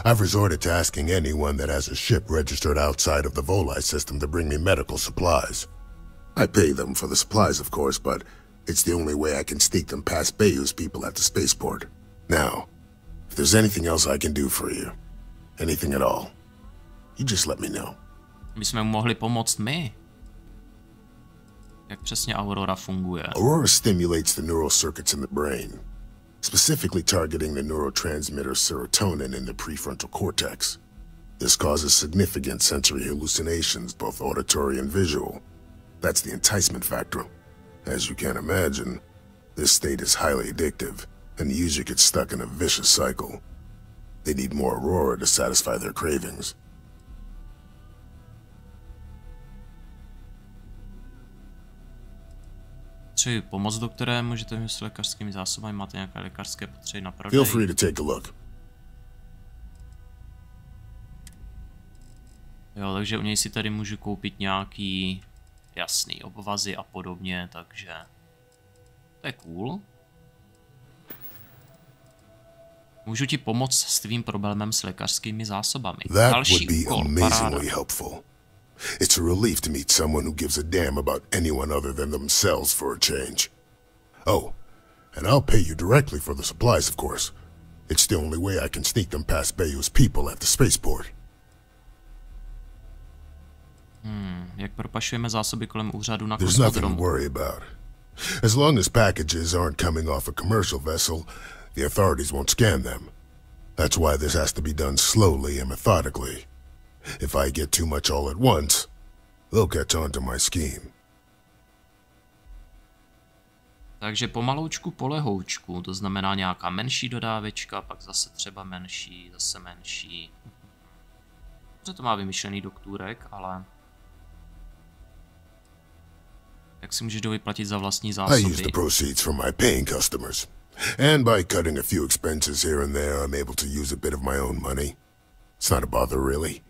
I've resorted to asking anyone that has a ship registered outside of the Volai system to bring me medical supplies. I pay them for the supplies, of course, but it's the only way I can sneak them past Bayou's people at the spaceport. Now, if there's anything else I can do for you, anything at all, you just let me know. My jsme mu mohli pomoct my. Jak přesně Aurora funguje? Aurora stimulates the neural circuits in the brain, specifically targeting the neurotransmitter serotonin in the prefrontal cortex. This causes significant sensory hallucinations, both auditory and visual. That's the enticement factor. As you can imagine, this state is highly addictive, and the user gets stuck in a vicious cycle. They need more Aurora to satisfy their cravings. Třeba pomoc doktore, můžete mi s lékařskými zásobami, máte nějaké lékařské potřeby na prodej? Feel free to take a look. Jo, takže u něj si tady můžu koupit nějaký jasný obvazy a podobně, takže to je cool. Můžu ti pomoct s tvým problémem s lékařskými zásobami. That Další would be úkol, amazingly helpful. It's a relief to meet someone who gives a damn about anyone other than themselves for a change. Oh, and I'll pay you directly for the supplies, of course. It's the only way I can sneak them past Bayou's people at the spaceport. Jak propašujeme zásoby kolem úřadu na There's nothing to worry about. As long as packages aren't coming off a commercial vessel, the authorities won't scan them. That's why this has to be done slowly and methodically. If I get too much all at once, they'll catch on to my scheme. Takže pomaloučku polehoučku, to znamená nějaká menší dodávečka, pak zase třeba menší, zase menší. To má vymyšlený doktůrek, ale jak si můžeš dovyplatit za vlastní zásoby? I use the proceeds from my paying customers. And by cutting a few expenses here and there, I'm able to use a bit of my own money. It's not a bother, really.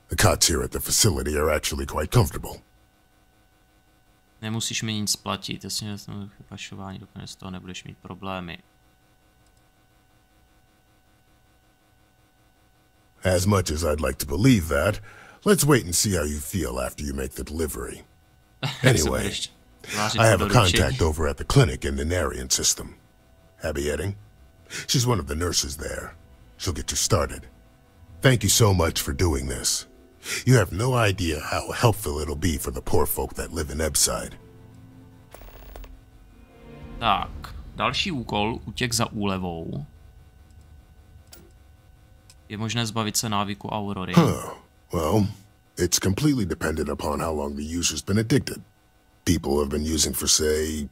The cots here at the facility are actually quite comfortable. Nemusíš mi nic platit, jasně pašování, dokonce z toho nebudeš mít problémy. As much as I'd like to believe that, let's wait and see how you feel after you make the delivery. Anyway, I have a contact over at the clinic in the Narian system. Abby Edding. She's one of the nurses there. She'll get you started. Thank you so much for doing this. You have no idea how helpful it'll be for the poor folk that live in Ebside. Tak, další úkol, útěk za úlevou. Je možné zbavit se návyku Aurory. Well, it's completely dependent upon how long the user's been addicted. People have been using for, say,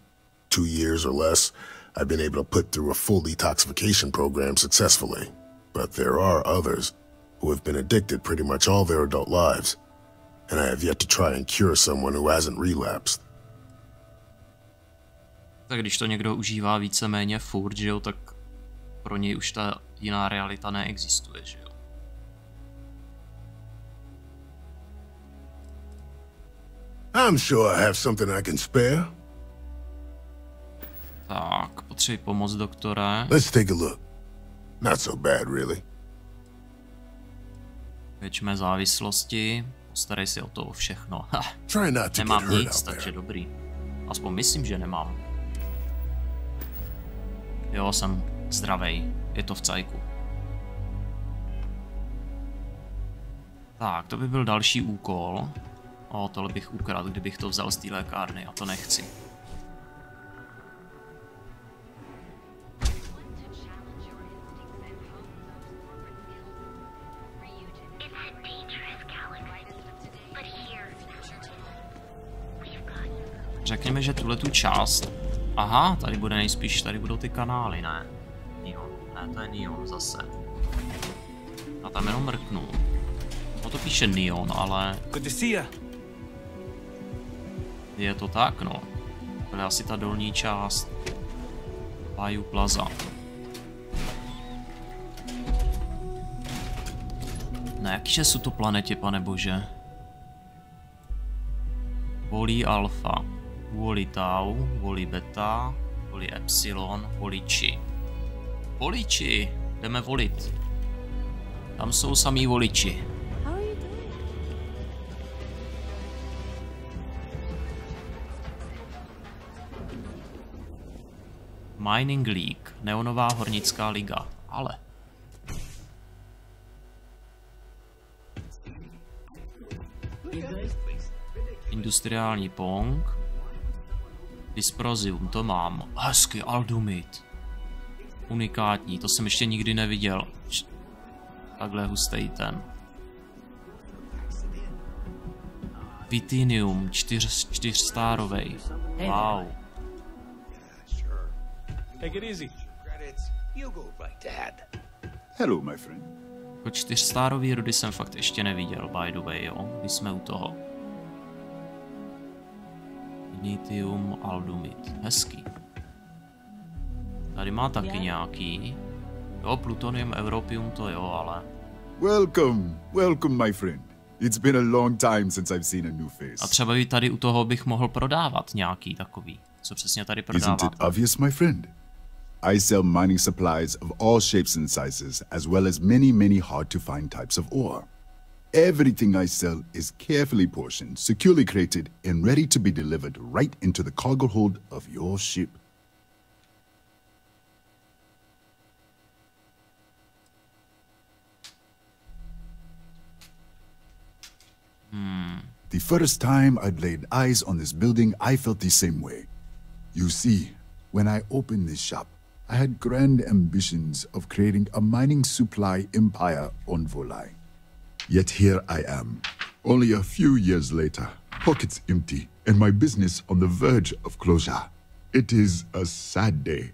2 years or less. I've been able to put through a full detoxification program successfully. But there are others who have been addicted pretty much all their adult lives, and I have yet to try and cure someone who hasn't relapsed. Tak když to někdo užívá víceméně furt, že jo, tak pro něj už ta jiná realita neexistuje, že jo. I'm sure I have something I can spare. Tak, potřebuji pomoc, doktore. Let's take a look. Not so bad, really. Většíme závislosti, postarej si o to všechno. Nemám nic, takže dobrý. Aspoň myslím, že nemám. Jo, jsem zdravej, je to v cajku. Tak, to by byl další úkol. O, tohle bych ukradl, kdybych to vzal z té lékárny, a to nechci. Řekněme, že tuhletu část... Aha, tady bude nejspíš, tady budou ty kanály, ne? Neon, ne, to je Neon zase. A tam jenom mrknu. No to píše Neon, ale... Je to tak, no. To je asi ta dolní část. Bayou Plaza. Na jakýže jsou to planetě, pane bože? Volí Alfa. Voli Tau, voli Beta, voli Epsilon, voli Chi. Voliči, jdeme volit. Tam jsou samý voliči. Mining League, neonová hornická liga, ale... Industriální pong. Dysprozium, to mám. Hezky, aldumit. Unikátní, to jsem ještě nikdy neviděl. Takhle hustý ten. Vitinium, 4-stárovej. Wow. Take it easy. Hello, my friend. Jako 4-stárový rudy jsem fakt ještě neviděl, by the way, jo. Když jsme u toho. Vinitium, aldumit. Hezký. Tady má taky nějaký. Jo, plutonium, europium to jo, ale... Welcome, my friend. It's been a long time since I've seen a new face. A třeba i tady u toho bych mohl prodávat nějaký takový. Co přesně tady prodáváte? Isn't it obvious, my friend? I sell mining supplies of all shapes and sizes, as well as many hard-to-find types of ore. Everything I sell is carefully portioned, securely crated, and ready to be delivered right into the cargo hold of your ship. The first time I'd laid eyes on this building, I felt the same way. You see, when I opened this shop, I had grand ambitions of creating a mining supply empire on Volai. Yet here I am, only a few years later, pockets empty, and my business on the verge of closure. It is a sad day.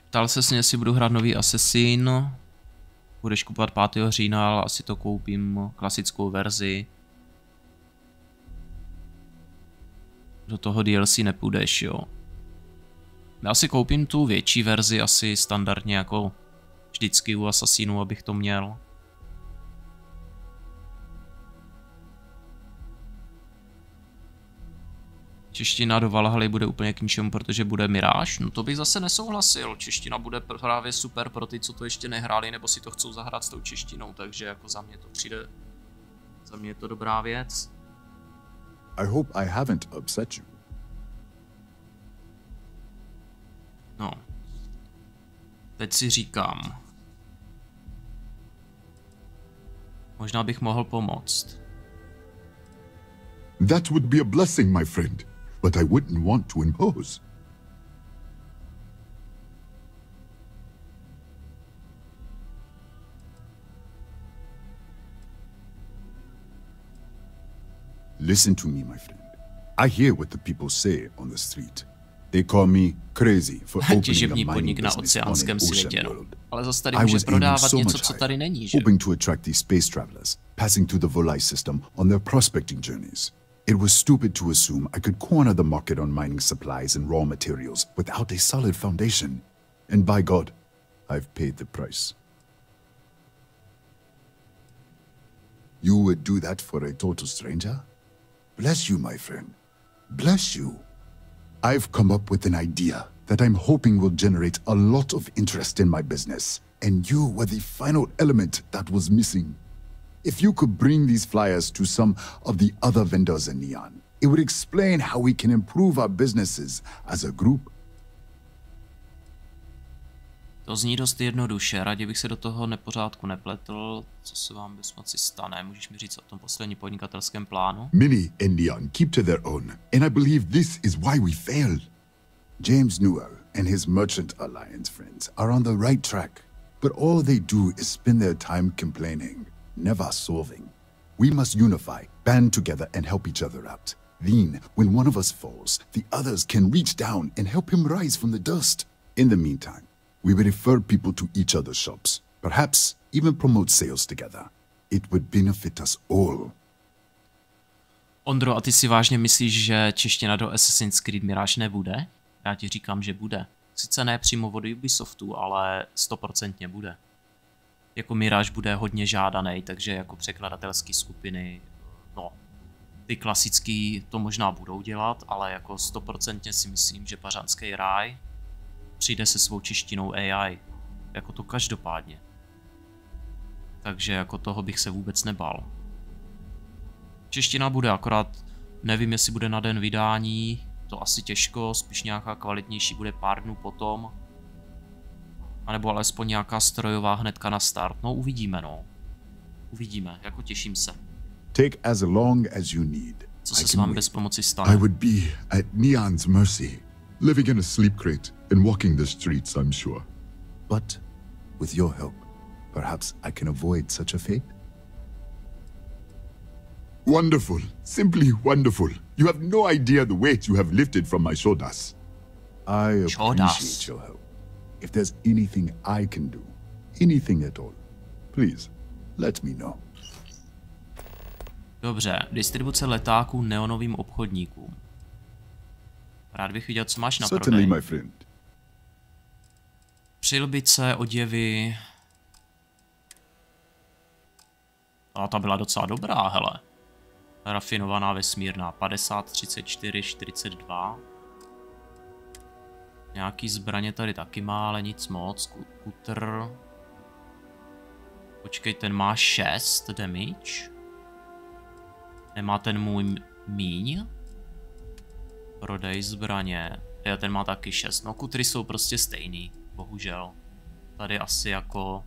Ptal se, jestli budu hrát nový Assassin. Budeš kupovat 5. října, ale asi to koupím klasickou verzi. Do toho DLC nepůjdeš, jo. Já si koupím tu větší verzi, asi standardně jako vždycky u Assassinů, abych to měl. Čeština do Valhaly bude úplně k ničemu, protože bude Mirage. No to bych zase nesouhlasil. Čeština bude právě super pro ty, co to ještě nehráli, nebo si to chcou zahrát s tou češtinou, takže jako za mě to přijde. Za mě je to dobrá věc. I hope I haven't upset you. No. Teď si říkám. Možná bych mohl pomoct. That would be a blessing, my friend. But I wouldn't want to impose. Listen to me, my friend. I hear what the people say on the street. They call me crazy for opening a mining business on an ocean world. Ale zase tady může prodávat něco, co tady není, že? Hoping to attract these space travelers, passing through the Volai system on their prospecting journeys. It was stupid to assume I could corner the market on mining supplies and raw materials without a solid foundation. And by God, I've paid the price. You would do that for a total stranger? Bless you, my friend. Bless you. I've come up with an idea that I'm hoping will generate a lot of interest in my business. And you were the final element that was missing. If you could bring these flyers to some of the other vendors in Neon, it would explain how we can improve our businesses as a group. To zní dost jednoduše, rádi bych se do toho nepořádku nepletl. Co se vám bez moci stane? Můžeš mi říct o tom posledním podnikatelském plánu? Many in Neon keep to their own, and I believe this is why we failed. James Newell and his Merchant Alliance friends are on the right track, but all they do is spend their time complaining, never solving. We must unify, band together, and help each other out. Then, when one of us falls, the others can reach down and help him rise from the dust. In the meantime, we would refer people to each other's shops, perhaps even promote sales together. It would benefit us all. Ondro, a ty si vážně myslíš, že čeština do Assassin's Creed Mirage nebude? Já ti říkám, že bude. Sice ne přímo od Ubisoftu, ale 100% bude. Jako Mirage bude hodně žádaný, takže jako překladatelské skupiny, no, ty klasický to možná budou dělat, ale jako 100% si myslím, že Pařanský ráj přijde se svou češtinou AI. Jako to každopádně. Takže jako toho bych se vůbec nebal. Čeština bude, akorát nevím, jestli bude na den vydání, to asi těžko, spíš nějaká kvalitnější bude pár dnů potom. A nebo alespoň nějaká strojová hnedka na start. No uvidíme, no. Uvidíme, jako těším se. Take as long as you need. Co se s vámi bez pomoci stane? I would be at Neon's mercy, living in a sleep crate and walking the streets, I'm sure. But with your help, perhaps I can avoid such a fate? Wonderful. Simply wonderful. You have no idea the weight you have lifted from my shoulders. I appreciate your help. If there's anything I can do, anything at all, please, let me know. Dobře, distribuce letáků neonovým obchodníkům. Rád bych viděl, co máš na prodej. Přilbice, oděvy. A ta byla docela dobrá, hele. Rafinovaná vesmírná, 50, 34, 42. Nějaký zbraně tady taky má, ale nic moc. Kutr. Počkej, ten má 6 damage. Nemá ten můj míň? Prodej zbraně. Jo, ten má taky 6. No, kutry jsou prostě stejný, bohužel. Tady asi jako,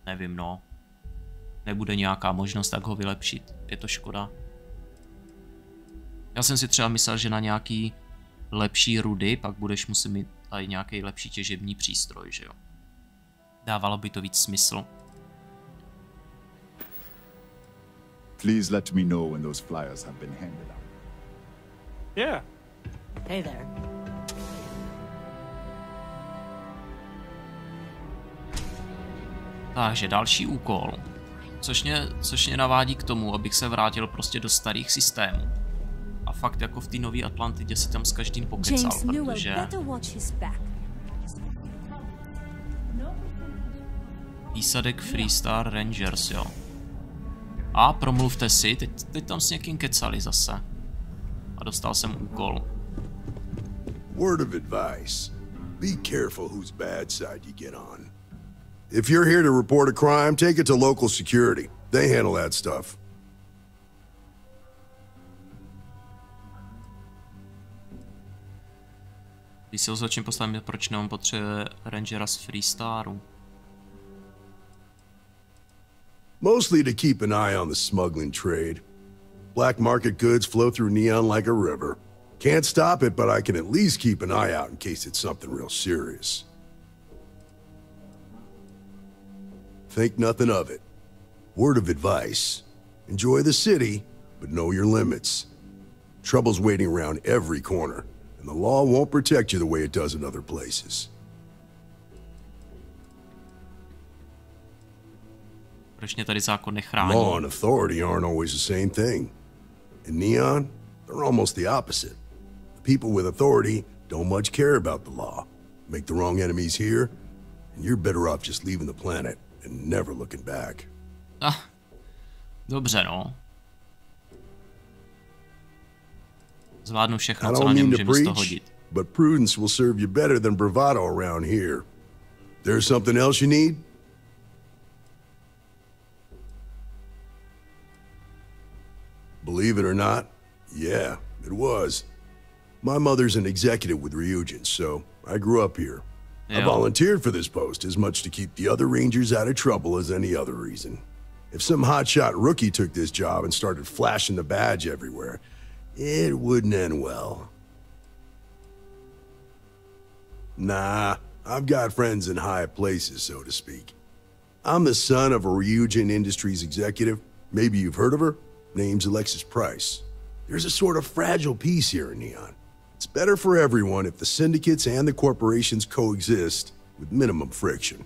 nevím, no. Nebude nějaká možnost, jak ho vylepšit. Je to škoda. Já jsem si třeba myslel, že na nějaký lepší rudy pak budeš muset mít tady nějaký lepší těžební přístroj, že jo. Dávalo by to víc smysl. Please let me know when those flyers have been handed out. Yeah. Hey there. Takže další úkol. Což mě navádí k tomu, abych se vrátil prostě do starých systémů. A fakt jako v té nové Atlantidě si tam s každým pokecal, protože... Výsadek Freestar Rangers, jo. A promluvte si, teď tam s někým kecali zase. A dostal jsem úkol. Word of advice. Be careful whose bad side you get on. If you're here to report a crime, take it to local security. They handle that stuff. Když se ozvačím postavím, proč nemám potřebuje Rangera z Freestaru? Mostly to keep an eye on the smuggling trade. Black market goods flow through Neon like a river. Can't stop it, but I can at least keep an eye out in case it's something real serious. Think nothing of it. Word of advice. Enjoy the city, but know your limits. Trouble's waiting around every corner, and the law won't protect you the way it does in other places. Proč mě tady zákon nechrání? Law and authority aren't always the same thing. In Neon, they're almost the opposite. The people with authority don't much care about the law. Make the wrong enemies here, and you're better off just leaving the planet and never looking back. Dobře, no. Zvládnu všechno, co na ně může místo hodit. But prudence will serve you better than bravado around here. There's something else you need? Believe it or not, yeah, it was. My mother's an executive with Ryujin, so I grew up here. I volunteered for this post as much to keep the other Rangers out of trouble as any other reason. If some hotshot rookie took this job and started flashing the badge everywhere, it wouldn't end well. Nah, I've got friends in high places, so to speak. I'm the son of a Ryujin Industries executive. Maybe you've heard of her? Name's Alexis Price. There's a sort of fragile peace here in Neon. It's better for everyone if the syndicates and the corporations coexist with minimum friction.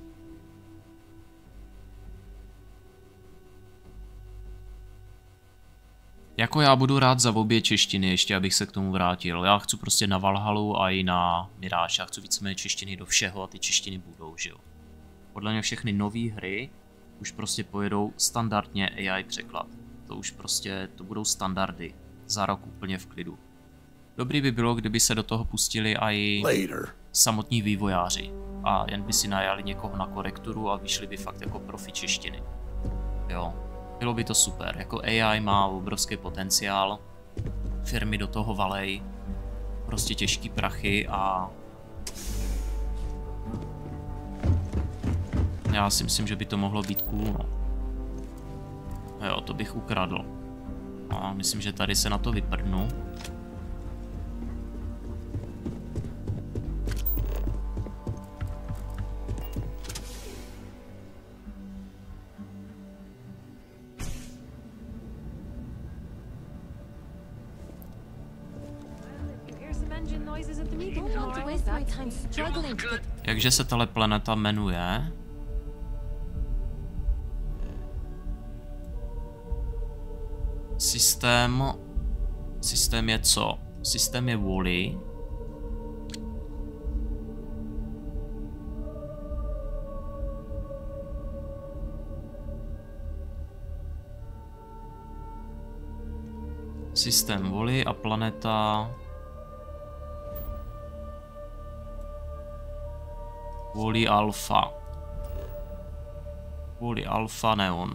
Jako já budu rád za obě češtiny, ještě abych se k tomu vrátil. Já chci prostě na Valhalu a i na Mirage. Já chci víceméně češtiny do všeho a ty češtiny budou, že jo. Podle mě všechny nové hry už prostě pojedou standardně AI překlad. To už prostě, to budou standardy. Za rok úplně v klidu. Dobrý by bylo, kdyby se do toho pustili i samotní vývojáři. A jen by si najali někoho na korekturu a vyšli by fakt jako profi češtiny. Jo. Bylo by to super, jako AI má obrovský potenciál, firmy do toho valej, prostě těžký prachy a já si myslím, že by to mohlo být cool, no. Jo, to bych ukradl. A myslím, že tady se na to vyprdnu. Jakže se tahle planeta jmenuje? Systém je co? Systém je vůli. Systém vůli a planeta... Vůli alfa. Vůli alfa neon.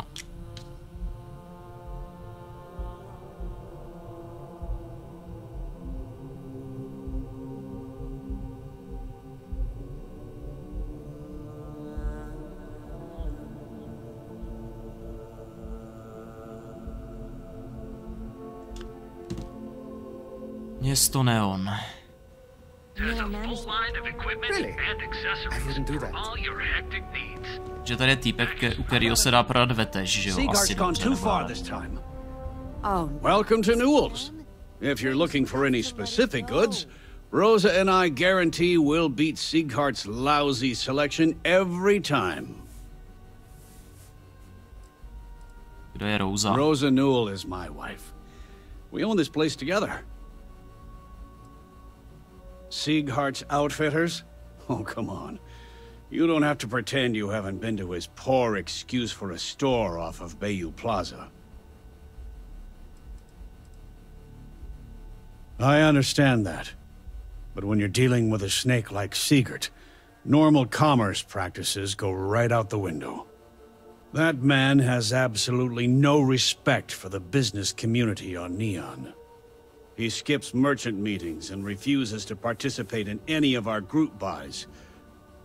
Město neon. Really? I wouldn't do that. Že tady je týpek, u kterého se dá prodat vetež, že jo? Asi dobře, Welcome to Newell's. If you're looking for any specific goods, Rosa and I guarantee we'll beat Sieghart's lousy selection every time. Kdo je Rosa? Rosa Newell is my wife. We own this place together. Sieghart's Outfitters? Oh, come on. You don't have to pretend you haven't been to his poor excuse for a store off of Bayou Plaza. I understand that. But when you're dealing with a snake like Siegert, normal commerce practices go right out the window. That man has absolutely no respect for the business community on Neon. He skips merchant meetings and refuses to participate in any of our group buys.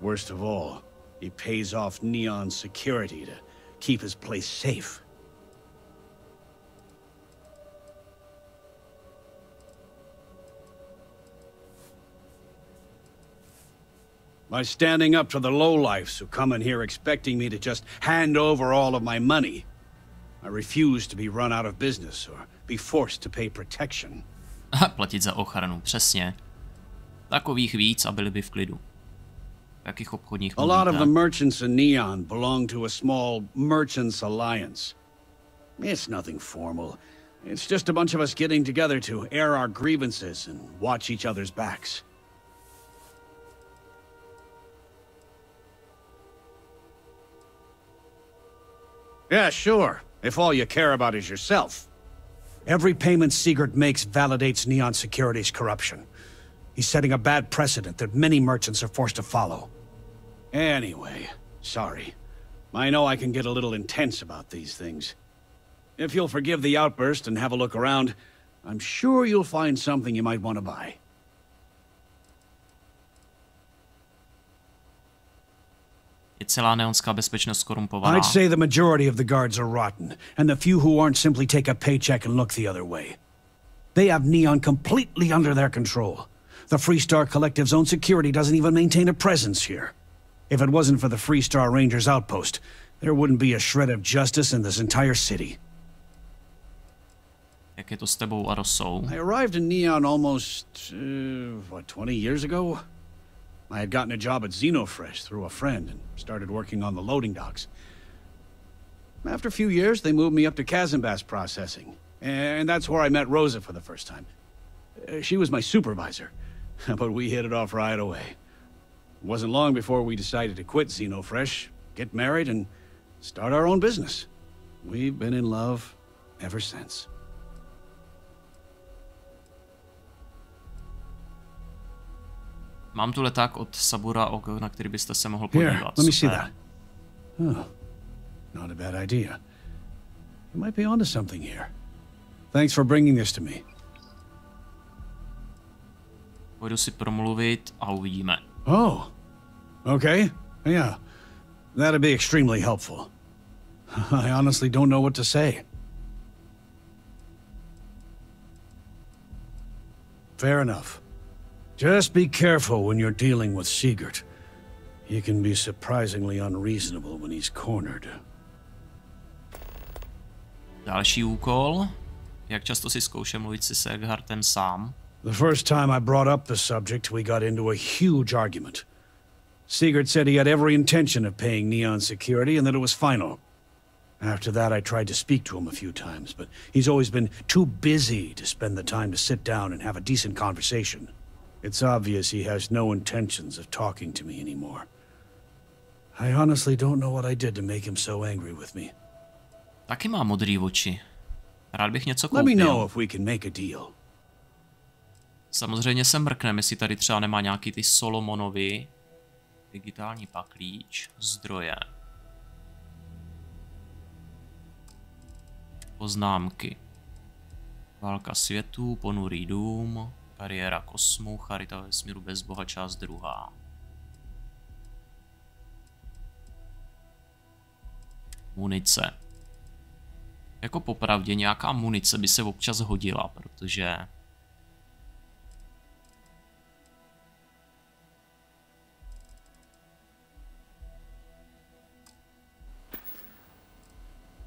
Worst of all, he pays off Neon's security to keep his place safe. By standing up to the lowlifes who come in here expecting me to just hand over all of my money, I refuse to be run out of business or be forced to pay protection. Platit za ochranu, přesně. Takových víc a byli by v klidu. Jakých obchodních mluvíte? A lot of the merchants in Neon belong to a small merchants alliance. It's nothing formal. It's just a bunch of us getting together to air our grievances and watch each other's backs. Yeah, sure. If all you care about is yourself. Every payment Siegert makes validates Neon Security's corruption. He's setting a bad precedent that many merchants are forced to follow. Anyway, sorry. I know I can get a little intense about these things. If you'll forgive the outburst and have a look around, I'm sure you'll find something you might want to buy. Je celá neonská bezpečnost skorumpovaná. I'd say the majority of the guards are rotten, and the few who aren't simply take a paycheck and look the other way. They have Neon completely under their control. The Freestar Collective's own security doesn't even maintain a presence here. If it wasn't for the Freestar Rangers outpost, there wouldn't be a shred of justice in this entire city. Jak je to s tebou a Rosou? I arrived in Neon almost, 20 years ago? I had gotten a job at Xenofresh through a friend and started working on the loading docks. After a few years, they moved me up to Kazanbass processing, and that's where I met Rosa for the first time. She was my supervisor, but we hit it off right away. It wasn't long before we decided to quit Xenofresh, get married, and start our own business. We've been in love ever since. Mám tu leták od Sabura, na který byste se mohl podívat. Here, let me see that. Oh, not a bad idea. You might be onto something here. Thanks for bringing this to me. Pojdu si promluvit a uvidíme. Oh, okay. Yeah, that'd be extremely helpful. I honestly don't know what to say. Fair enough. Just be careful when you're dealing with Sigurd. He can be surprisingly unreasonable when he's cornered. Další úkol. Jak často si zkoušel mluvit si s Egghartem sám? The first time I brought up the subject, we got into a huge argument. Sigurd said he had every intention of paying Neon security and that it was final. After that, I tried to speak to him a few times, but he's always been too busy to spend the time to sit down and have a decent conversation. It's obvious he has no intentions of talking to me anymore. I honestly don't know what I did to make him so angry with me. Taky má modrý oči. Rád bych něco koupil. Let me know if we can make a deal. Samozřejmě se mrkneme, jestli tady třeba nemá nějaký ty Solomonovy digitální paklíč, zdroje. Poznámky. Válka světů, ponurý dům, kariéra kosmu, charita vesmíru bez boha, část 2. Munice. Jako popravdě nějaká munice by se občas hodila, protože...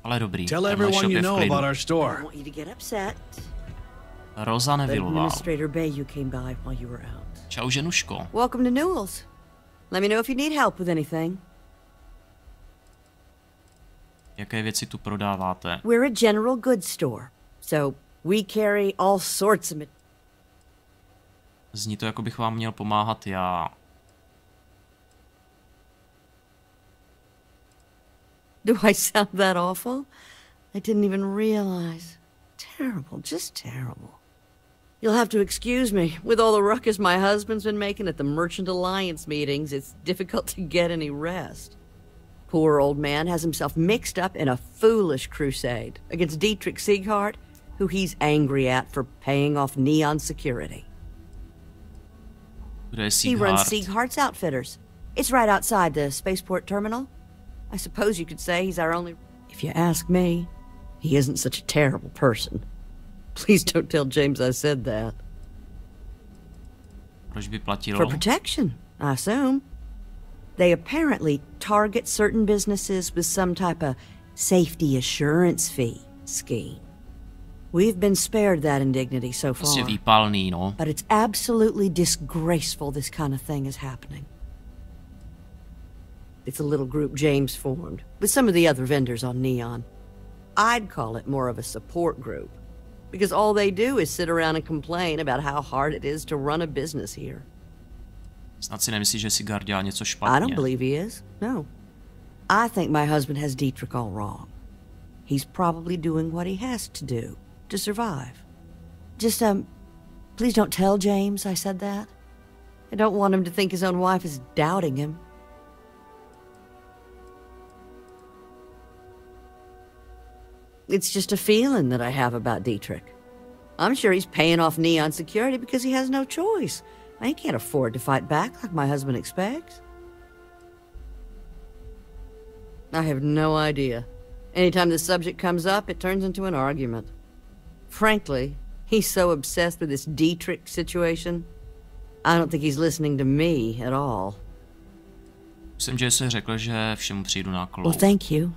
Ale dobrý. Tell everyone you know about our store. I want you to get upset. Roza nevyloval. Administrator Bayou came by while you were out. Čau, ženuško. Welcome to Newell's. Let me know if you need help with anything. Jaké věci tu prodáváte? We're a general goods store, so we carry all sorts of... Zní to, jako bych vám měl pomáhat já. Do I sound that awful? I didn't even realize. Terrible, just terrible. You'll have to excuse me. With all the ruckus my husband's been making at the Merchant Alliance meetings, it's difficult to get any rest. Poor old man has himself mixed up in a foolish crusade against Dietrich Sieghart, who he's angry at for paying off Neon security. He runs Sieghart's Outfitters. It's right outside the spaceport terminal. I suppose you could say he's our only... If you ask me, he isn't such a terrible person. Please don't tell James I said that. Proč by platilo? For protection, I assume. They apparently target certain businesses with some type of safety assurance fee scheme. We've been spared that indignity so far. Výpalný, no. But it's absolutely disgraceful this kind of thing is happening. It's a little group James formed with some of the other vendors on Neon. I'd call it more of a support group, because all they do is sit around and complain about how hard it is to run a business here. Snad si nemyslíš, že Sigurd dělá něco špatně. I don't believe he is. No. I think my husband has Dietrich all wrong. He's probably doing what he has to do to survive. Just, please don't tell James I said that. I don't want him to think his own wife is doubting him. It's just a feeling that I have about Dietrich. I'm sure he's paying off Neon security because he has no choice. I can't afford to fight back like my husband expects. I have no idea. Anytime the subject comes up, it turns into an argument. Frankly, he's so obsessed with this Dietrich situation, I don't think he's listening to me at all. Myslím, že jsi řekl, že všemu přijdu na kloub. Well, thank you.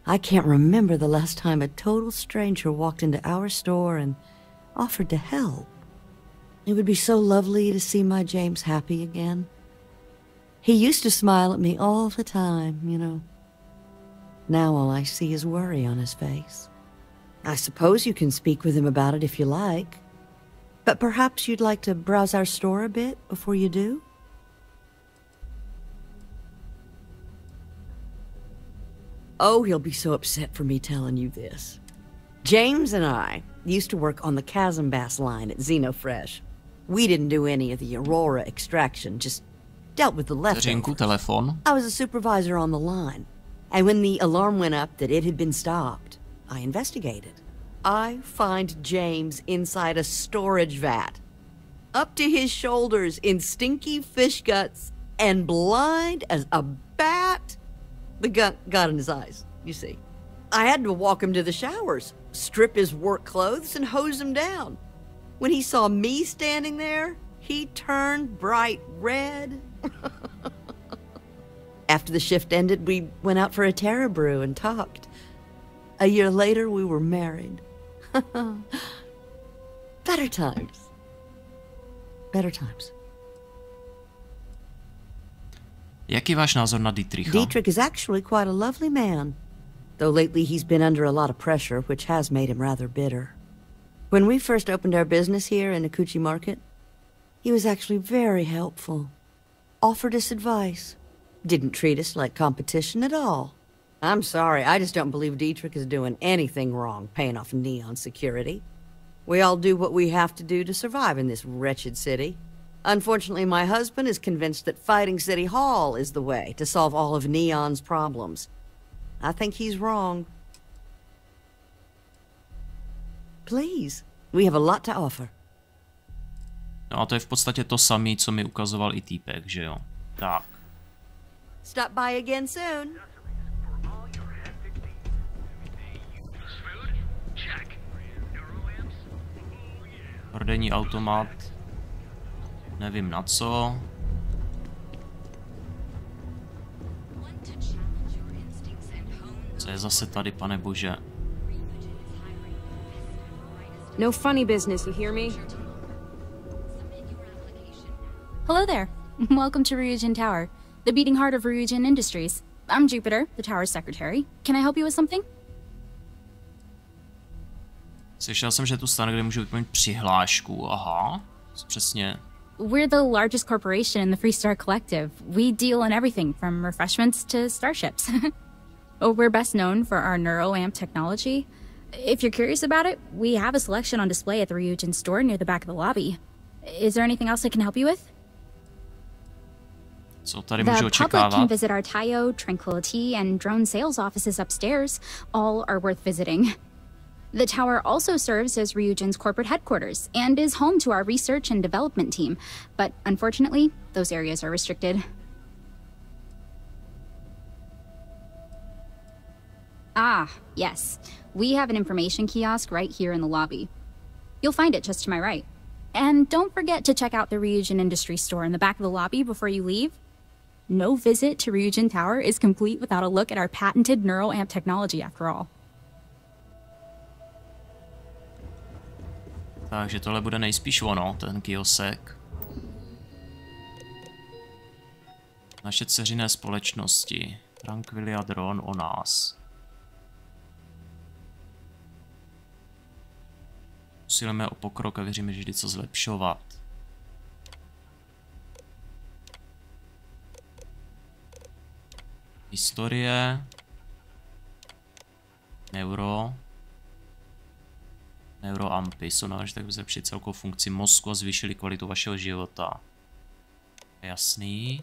I can't remember the last time a total stranger walked into our store and offered to help. It would be so lovely to see my James happy again. He used to smile at me all the time, you know. Now all I see is worry on his face. I suppose you can speak with him about it if you like. But perhaps you'd like to browse our store a bit before you do? Oh, he'll be so upset for me telling you this. James and I used to work on the Chasm Bass line at Xenofresh. We didn't do any of the Aurora extraction, just dealt with the leftovers. I was a supervisor on the line, and when the alarm went up that it had been stopped, I investigated. I find James inside a storage vat, up to his shoulders in stinky fish guts, and blind as a bat. The gut got in his eyes, you see. I had to walk him to the showers, strip his work clothes, and hose him down. When he saw me standing there, he turned bright red. After the shift ended, we went out for a Terra brew and talked. A year later, we were married. Better times. Better times. Jaký je váš názor na Dietricha? Dietrich is actually quite a lovely man. Though lately he's been under a lot of pressure, which has made him rather bitter. When we first opened our business here in Akuchi Market, he was actually very helpful. Offered us advice. Didn't treat us like competition at all. I'm sorry, I just don't believe Dietrich is doing anything wrong paying off Neon security. We all do what we have to do to survive in this wretched city. Unfortunately, my husband is convinced that fighting City Hall is the way to solve all of Neon's problems. I think he's wrong. Please, we have a lot to offer. No a to je v podstatě to samé, co mi ukazoval i týpek, že jo? Tak. Stop by again soon. Prodejní automat. Nevím na co. Co je zase tady, pane bože? No funny business, you hear me? Hello there. Welcome to Ryujin Tower, the beating heart of Ryujin Industries. I'm Jupiter, the tower's secretary. Can I help you with something? Slyšel jsem, že tu stane, kde můžu vyplnit přihlášku. Aha, co přesně? We're the largest corporation in the Freestar Collective. We deal in everything from refreshments to starships. We're best known for our neuroamp technology. If you're curious about it, we have a selection on display at the Ryujin store near the back of the lobby. Is there anything else I can help you with? Co tady můžu očekávat? The public can visit our Tayo, Tranquility, and drone sales offices upstairs. All are worth visiting. The tower also serves as Ryujin's corporate headquarters and is home to our research and development team, but unfortunately, those areas are restricted. Ah, yes. We have an information kiosk right here in the lobby. You'll find it just to my right. And don't forget to check out the Ryujin Industry store in the back of the lobby before you leave. No visit to Ryujin Tower is complete without a look at our patented neuroamp technology, after all. Takže tohle bude nejspíš ono, ten kiosek. Naše dceřiné společnosti. Tranquilia Dron o nás. Usilujeme o pokrok a věříme, že vždy co zlepšovat. Historie. Neuroampy jsou naležité, tak zlepšit celkovou funkci mozku a zvýšili kvalitu vašeho života. Jasný.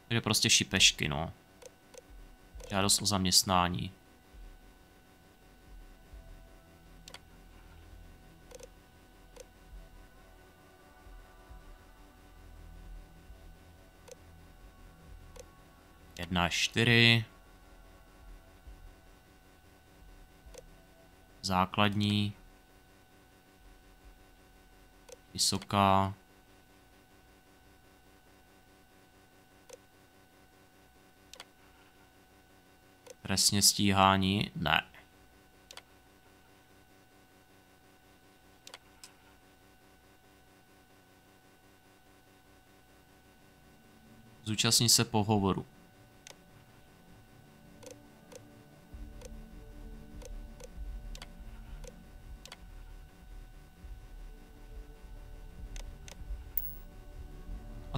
Takže prostě šipešky, no. Žádost o zaměstnání. Jedna 4. Základní. Vysoká. Trestně stíhání? Ne. Zúčastní se pohovoru.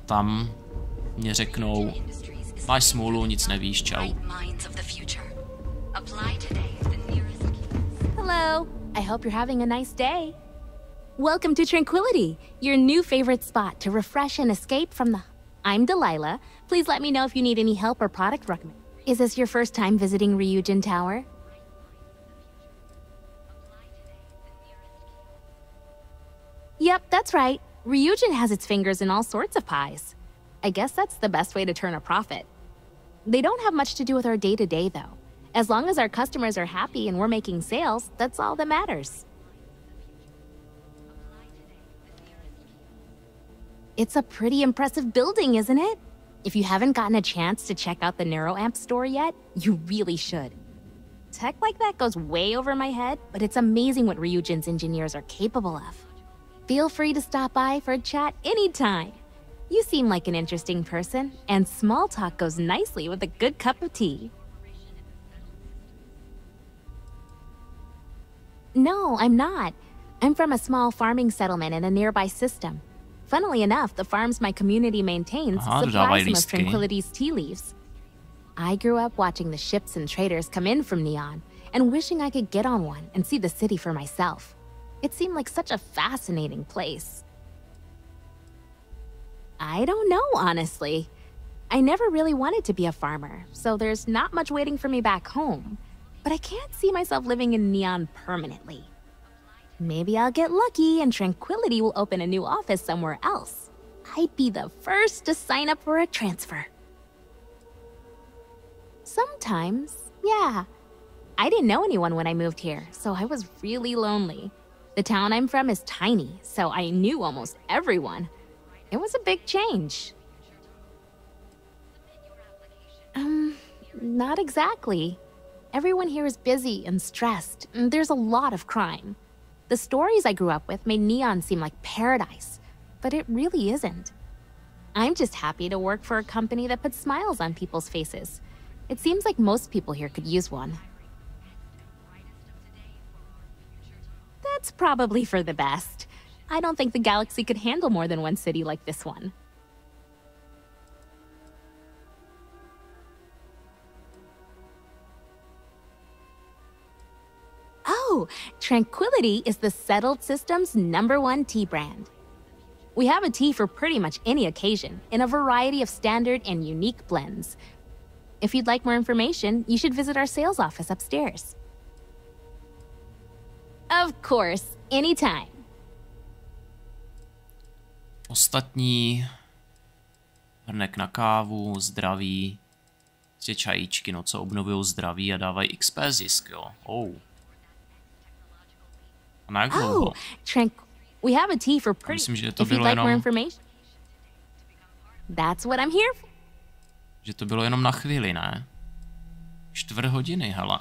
Tam mě řeknou, máš smůlu, nic nevíš, čau. Hello, I hope you're having a nice day. Welcome to Tranquility, your new favorite spot to refresh and escape from the... I'm Delilah. Please let me know if you need any help or product recommendation. Is this your first time visiting Ryujin Tower? Yep, that's right. Ryujin has its fingers in all sorts of pies. I guess that's the best way to turn a profit. They don't have much to do with our day-to-day, though. As long as our customers are happy and we're making sales, that's all that matters. It's a pretty impressive building, isn't it? If you haven't gotten a chance to check out the NeuroAmp store yet, you really should. Tech like that goes way over my head, but it's amazing what Ryujin's engineers are capable of. Feel free to stop by for a chat anytime. You seem like an interesting person, and small talk goes nicely with a good cup of tea. No, I'm not. I'm from a small farming settlement in a nearby system. Funnily enough, the farms my community maintains supply some of Tranquility's tea leaves. I grew up watching the ships and traders come in from Neon, and wishing I could get on one and see the city for myself. It seemed like such a fascinating place. I don't know, honestly. I never really wanted to be a farmer, so there's not much waiting for me back home. But I can't see myself living in Neon permanently. Maybe I'll get lucky and Tranquility will open a new office somewhere else. I'd be the first to sign up for a transfer. Sometimes, yeah. I didn't know anyone when I moved here, so I was really lonely. The town I'm from is tiny, so I knew almost everyone. It was a big change. Not exactly. Everyone here is busy and stressed, and there's a lot of crime. The stories I grew up with made Neon seem like paradise, but it really isn't. I'm just happy to work for a company that puts smiles on people's faces. It seems like most people here could use one. That's probably for the best. I don't think the galaxy could handle more than one city like this one. Oh, Tranquility is the settled system's #1 tea brand. We have a tea for pretty much any occasion, in a variety of standard and unique blends. If you'd like more information, you should visit our sales office upstairs. Of course, anytime. Ostatní hrnek na kávu, zdraví, čajíčky, no co obnovují zdraví a dávají XP zisk, jo. A na jak dlouho? We have a tea for pretty. Myslím, že to If you'd bylo like more jenom... information, that's what I'm here for. Že to bylo jenom na chvíli, ne? 4 hodiny, hele.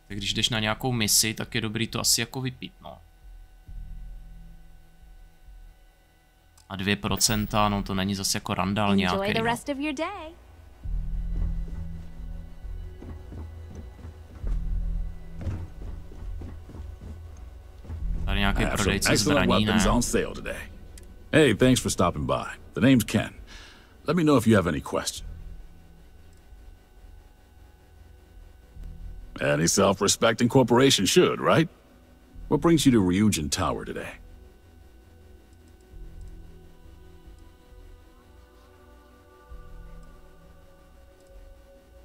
Tak když jdeš na nějakou misi, tak je dobrý to asi jako vypít, no. A 2%, no to není zase jako randál nějaký, no. Tady nějaký prodejce zbraní, ne? Hey, thanks for stopping by. The name's Ken. Let me know if you have any questions. Any self-respecting corporation should, right? What brings you to Ryujin Tower today?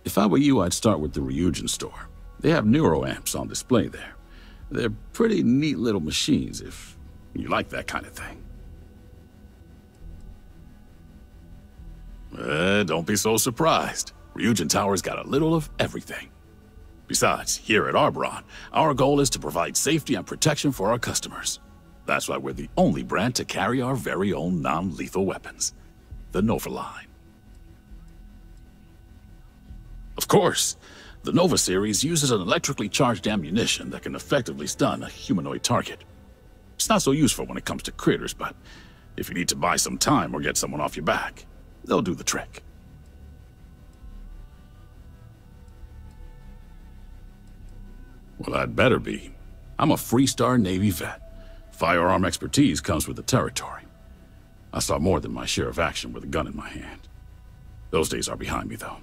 If I were you, I'd start with the Ryujin store. They have NeuroAmps on display there. They're pretty neat little machines if you like that kind of thing. Don't be so surprised. Ryujin Tower's got a little of everything. Besides, here at Arbron, our goal is to provide safety and protection for our customers. That's why we're the only brand to carry our very own non-lethal weapons, the Nova line. Of course, the Nova series uses an electrically charged ammunition that can effectively stun a humanoid target. It's not so useful when it comes to critters, but if you need to buy some time or get someone off your back, they'll do the trick. Well, I'd better be. I'm a Freestar Navy vet. Firearm expertise comes with the territory. I saw more than my share of action with a gun in my hand. Those days are behind me, though.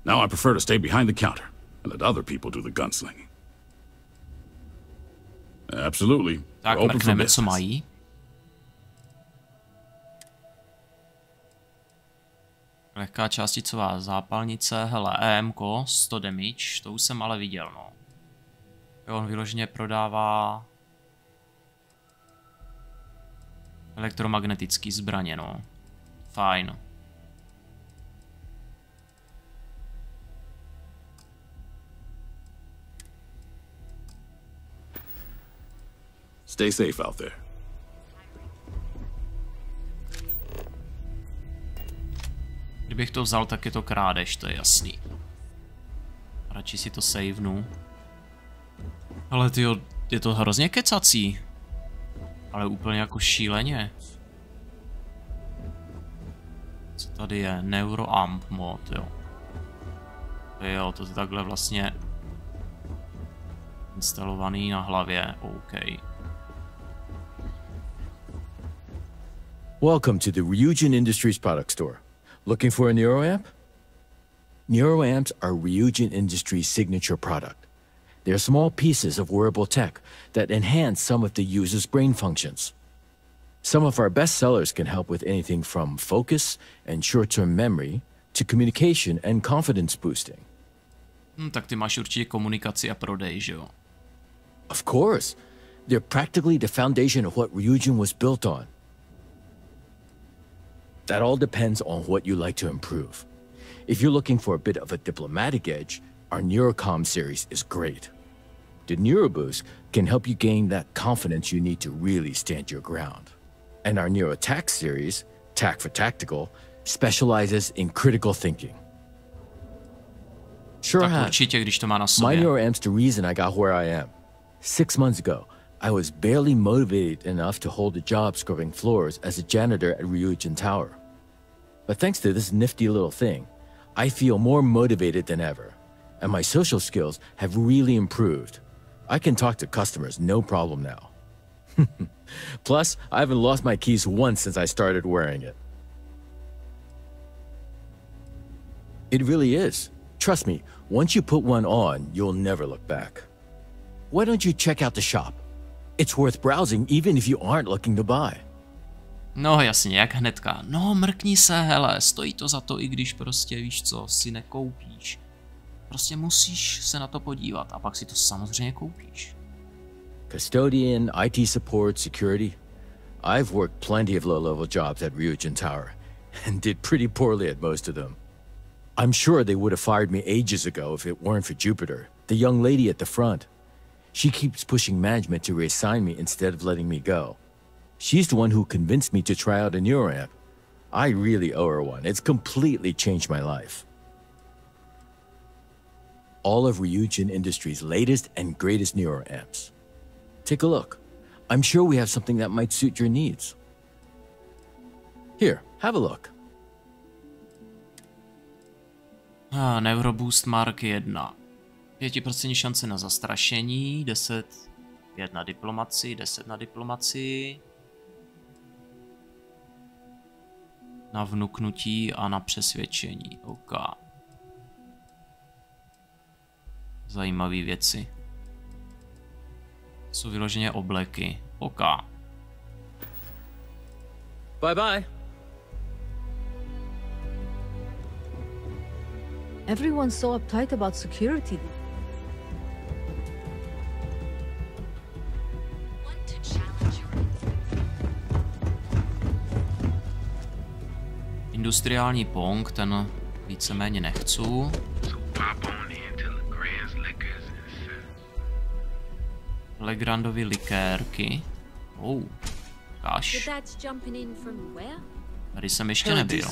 Now I prefer to stay behind the counter and let other people do the gunslinging. Absolutely. Tak mrkneme, co mají. Lehká částicová zápalnice, hele, EMko, 100 damage, to už jsem ale viděl, no. Jo, on vyloženě prodává elektromagnetický zbraně, no. Fajn. Stay safe out there. Kdybych to vzal, tak je to krádež, to je jasný. Radši si to savenu. Ale tyjo, je to hrozně kecací. Ale úplně jako šíleně. Co tady je? Neuroamp mod, jo. Jo, to je takhle vlastně instalovaný na hlavě, OK. Welcome to the Ryujin Industries product store. Looking for a neuroamp? Neuroamps are Ryujin Industries' signature product. They're small pieces of wearable tech that enhance some of the user's brain functions. Some of our best sellers can help with anything from focus and short-term memory to communication and confidence boosting. Tak ty máš určitě komunikaci a prodej, že jo? Of course. They're practically the foundation of what Ryujin was built on. That all depends on what you like to improve. If you're looking for a bit of a diplomatic edge, our Neurocom series is great. The Neuroboost can help you gain that confidence you need to really stand your ground. And our Neurotac series, Tac for Tactical, specializes in critical thinking. Sure has. My Neuroamp's the reason I got where I am. 6 months ago, I was barely motivated enough to hold a job scrubbing floors as a janitor at Ryujin Tower. But thanks to this nifty little thing, I feel more motivated than ever, and my social skills have really improved. I can talk to customers no problem now. Plus, I haven't lost my keys once since I started wearing it. It really is. Trust me, once you put one on, you'll never look back. Why don't you check out the shop? It's worth browsing even if you aren't looking to buy. No jasně, jak hnedka. No mrkni se, hele, stojí to za to, i když prostě, víš co, si nekoupíš. Prostě musíš se na to podívat a pak si to samozřejmě koupíš. Custodian, IT support, security. I've worked plenty of low-level jobs at Ryujin Tower and did pretty poorly at most of them. I'm sure they would have fired me ages ago if it weren't for Jupiter, the young lady at the front. She keeps pushing management to reassign me instead of letting me go. She's the one who convinced me to try out a Neuroamp. I really owe her one. It's completely changed my life. All of Ryujin Industries' latest and greatest Neuroamps. Take a look. I'm sure we have something that might suit your needs. Here, have a look. Neuroboost Mark 1. 5% šance na zastrašení, 10, 5 na diplomaci, 10 na diplomaci. Na vnuknutí a na přesvědčení. OK. Zajímavé věci. Jsou vyloženě obleky. OK. Bye bye. Everyone's so uptight about security. Industriální pong, ten víceméně nechci. Legrandovy likérky. Káš. Tady jsem ještě nebyl.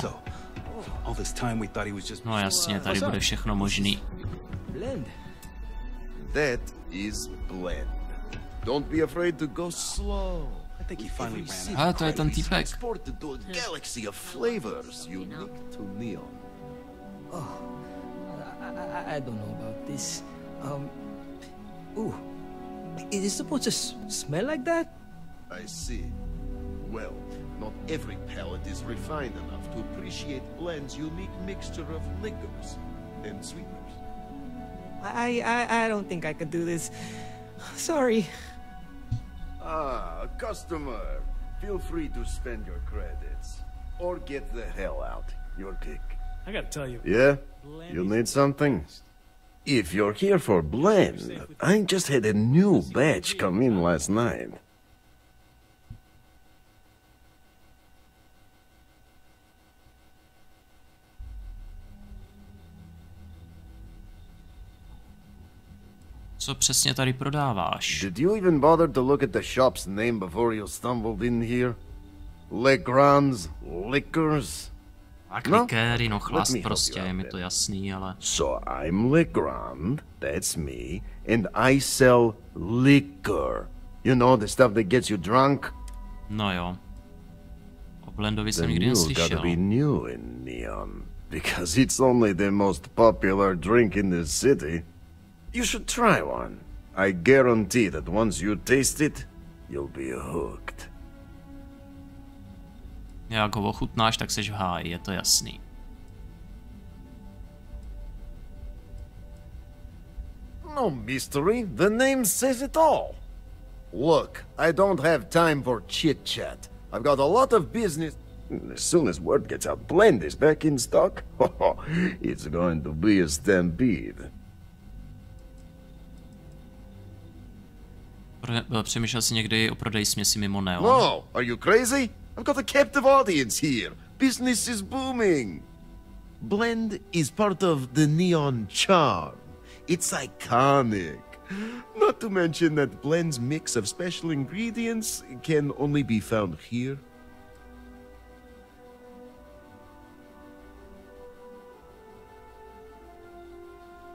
No jasně, tady bude všechno možný. That is blend. Don't be afraid to go slow. Ale to je ten týpek. Galaxy of flavors unique to Neon. Oh, I don't know about this. Ooh, is it supposed to smell like that? I see. Well, not every palate is refined enough to appreciate blend's unique mixture of liquors and sweeteners. I don't think I could do this. Sorry. Ah, customer. Feel free to spend your credits. Or get the hell out. Your pick. I gotta tell you. Yeah? You need something? If you're here for blend, I just had a new batch come in last night. Co přesně tady prodáváš? Did you even bother to look at the shop's name before you stumbled in here? Legrand's Liquors? Tak likéry, no chlast prostě, je mi to jasný, ale... So I'm Legrand, that's me, and I sell liquor. You know, the stuff that gets you drunk? No jo. O Blendovi jsem nikdy neslyšel. Gotta be new in Neon, because it's only the most popular drink in the city. You should try one. I guarantee that once you taste it, you'll be hooked. Jak ho ochutnáš, tak seš v háji, je to jasný. No mystery, the name says it all. Look, I don't have time for chit-chat. I've got a lot of business. As soon as word gets out, Blend is back in stock. It's going to be a stampede. Přemýšlel jsi někdy o prodeji směsi mimo Neon? No, are you crazy? I've got a captive audience here. Business is booming. Blend is part of the Neon charm. It's iconic. Not to mention that Blend's mix of special ingredients can only be found here.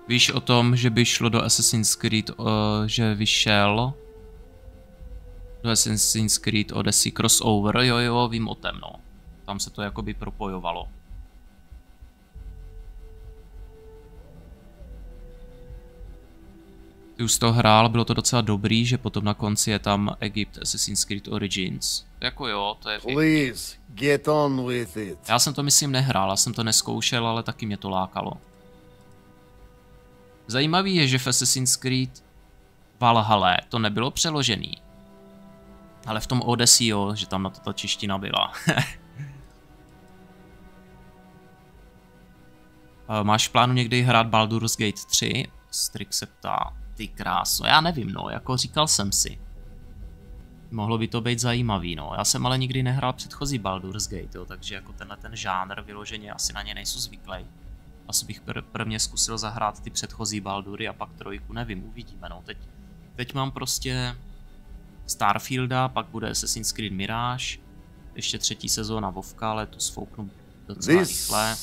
Víš o tom, že by šlo do Assassin's Creed, že vyšel do Assassin's Creed Odyssey crossover? Jo, vím o tom, no. Tam se to jakoby propojovalo. Ty už to hrál, bylo to docela dobrý, že potom na konci je tam Egypt Assassin's Creed Origins. Jako jo, to je pěkný. Please, get on with it. Já jsem to myslím nehrál, já jsem to neskoušel, ale taky mě to lákalo. Zajímavý je, že v Assassin's Creed Valhalla to nebylo přeložený. Ale v tom Odyssey jo, že tam na to ta čeština byla. Máš v plánu někdy hrát Baldur's Gate 3? Strik se ptá. Ty kráso, já nevím, no, jako říkal jsem si. Mohlo by to být zajímavý, no. Já jsem ale nikdy nehrál předchozí Baldur's Gate, jo, takže jako tenhle ten žánr vyloženě asi na ně nejsou zvyklý. Asi bych prvně zkusil zahrát ty předchozí Baldury a pak trojku, nevím, uvidíme, no. Teď mám prostě Starfielda, pak bude Assassin's Creed Mirage, ještě 3. sezóna Vovka, ale tu sfouknu docela rychle.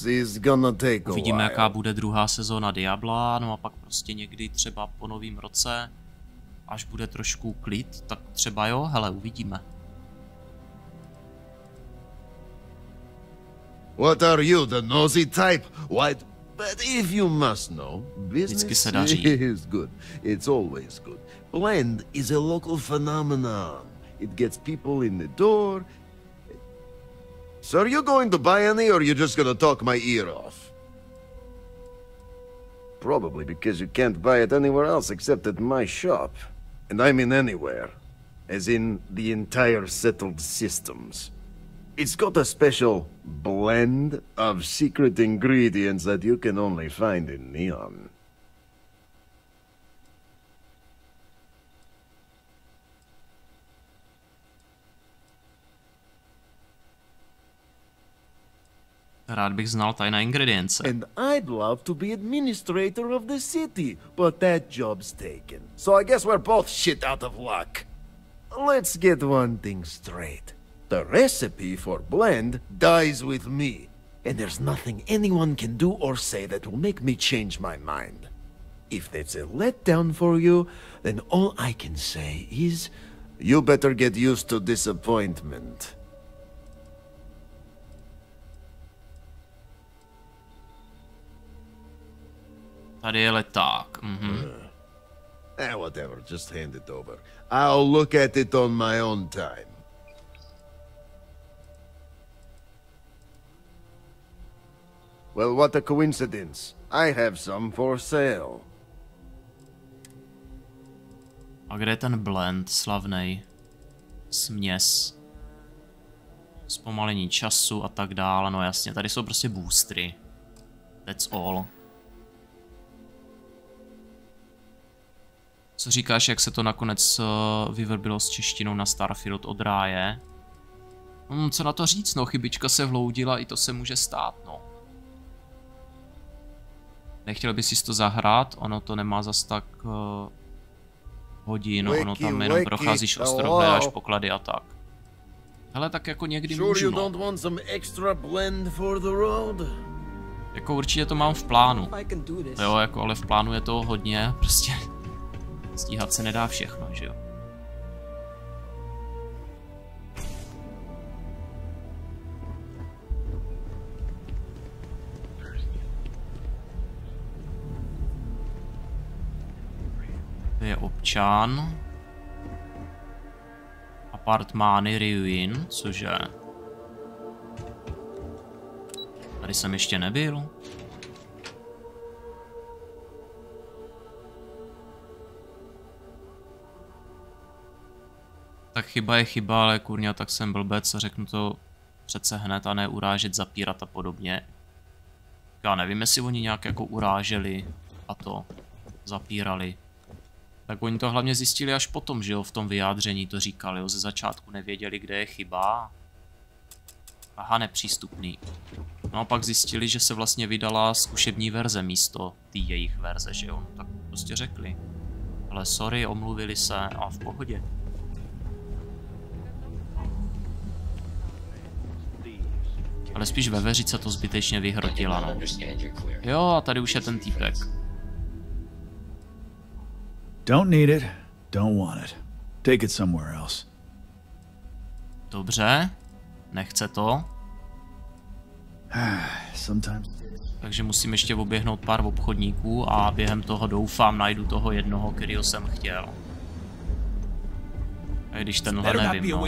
Uvidíme, jaká bude 2. sezóna Diabla, no a pak prostě někdy třeba po novém roce, až bude trošku klid, tak třeba jo, hele, uvidíme. What are you, the nosy type? What? But if you must know, business is good. It's always good. Blend is a local phenomenon. It gets people in the door. So are you going to buy any, or are you just gonna talk my ear off? Probably because you can't buy it anywhere else except at my shop. And I mean anywhere. As in the entire settled systems. It's got a special blend of secret ingredients that you can only find in Neon. Rád bych znal tajné ingredience. And I'd love to be administrator of the city, but that job's taken. So I guess we're both shit out of luck. Let's get one thing straight. The recipe for Blend dies with me, and there's nothing anyone can do or say that will make me change my mind. If that's a letdown for you, then all I can say is, you better get used to disappointment. Tady je leták. Whatever, just hand it over. I'll look at it on my own time. Well, what a coincidence. I have some for sale. A kde je ten blend slavnej? Směs. Zpomalení času a tak dále. No jasně, tady jsou prostě boostery. That's all. Co říkáš, jak se to nakonec vyvrbilo s češtinou na Starfield od ráje? Co na to říct, no, chybička se vloudila, i to se může stát, no. Nechtěl bys si to zahrát, ono to nemá zas tak hodin, ono tam jenom procházíš ostro, hledáš poklady a tak. Hele, tak jako někdy můžu, no. Jako určitě to mám v plánu. Jo, jako, ale v plánu je toho hodně, prostě stíhat se nedá všechno, že jo. To je občan. Apartmány Ruin, cože? Tady jsem ještě nebyl. Tak chyba je chyba, ale kurňa, tak jsem blbec a řeknu to přece hned a ne urážet, zapírat a podobně. Já nevím, jestli oni nějak jako uráželi a to zapírali. Tak oni to hlavně zjistili až potom, že jo, v tom vyjádření to říkali, jo, ze začátku nevěděli, kde je chyba. Aha, nepřístupný. No a pak zjistili, že se vlastně vydala zkušební verze místo té jejich verze, že jo, tak prostě řekli. Ale sorry, omluvili se a v pohodě. Ale spíš veveřice to zbytečně vyhrotila, no. Jo, a tady už je ten týpek. Don't need it, don't want it. Take it somewhere else. Dobře, nechce to. Sometimes. Takže musím ještě oběhnout pár obchodníků a během toho doufám najdu toho jednoho, kterýho jsem chtěl. A když tenhle nevím, no.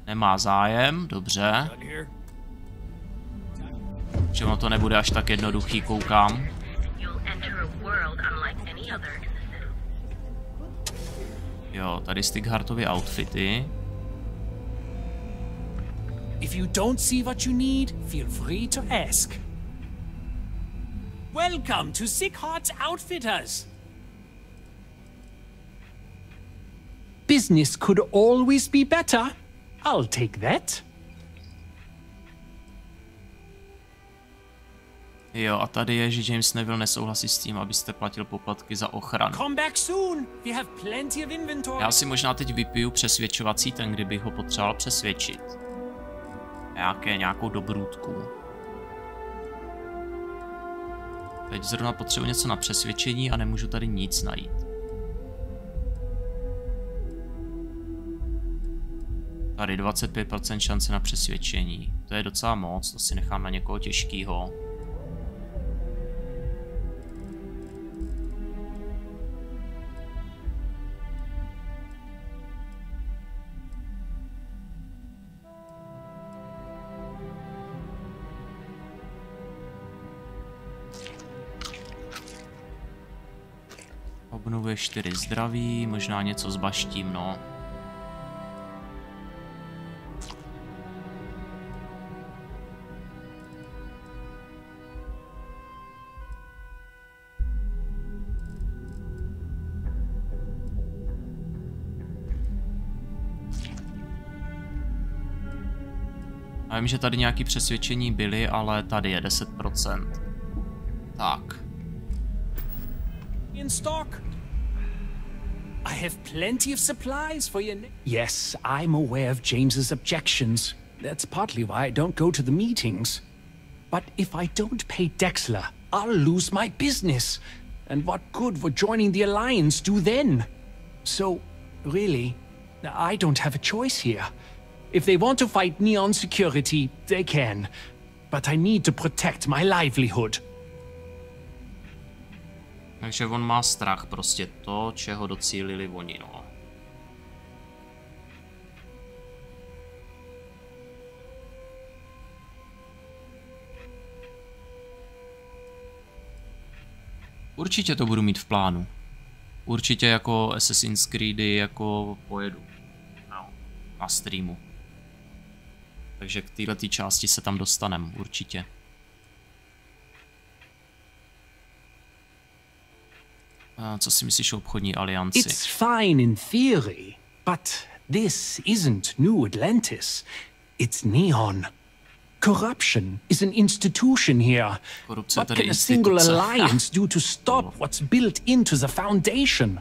Nemá zájem, dobře. Že ono to nebude až tak jednoduchý, koukám. Jo, tady Stighartovy outfity. If you don't see what you need, feel free to ask. Welcome to Sickhart's Outfitters. Business could always be better. I'll take that. Jo, a tady je, že James Neville nesouhlasí s tím, abyste platil poplatky za ochranu. Já si možná teď vypiju přesvědčovací ten, kdybych ho potřeboval přesvědčit. Nějakou dobrůdku. Teď zrovna potřebuji něco na přesvědčení a nemůžu tady nic najít. Tady 25% šance na přesvědčení. To je docela moc, to si nechám na někoho těžkýho. Obnovuje 4 zdraví, možná něco s baštím, no. Já vím, že tady nějaké přesvědčení byly, ale tady je 10%. Tak. In stock. I have plenty of supplies for your... Yes, I'm aware of James's objections. That's partly why I don't go to the meetings. But if I don't pay Dexler, I'll lose my business. And what good would joining the Alliance do then? So, really, I don't have a choice here. If they want to fight Neon Security, they can. But I need to protect my livelihood. Takže on má strach, prostě to, čeho docílili oni, no. Určitě to budu mít v plánu. Určitě jako Assassin's Creedy jako pojedu. No, na streamu. Takže k této části se tam dostanem, určitě. Co si myslíš o obchodní alianci? It's fine in theory, but this isn't New Atlantis. It's Neon. Corruption is an institution here. Korupce What tedy can a single alliance do to stop what's built into the foundation?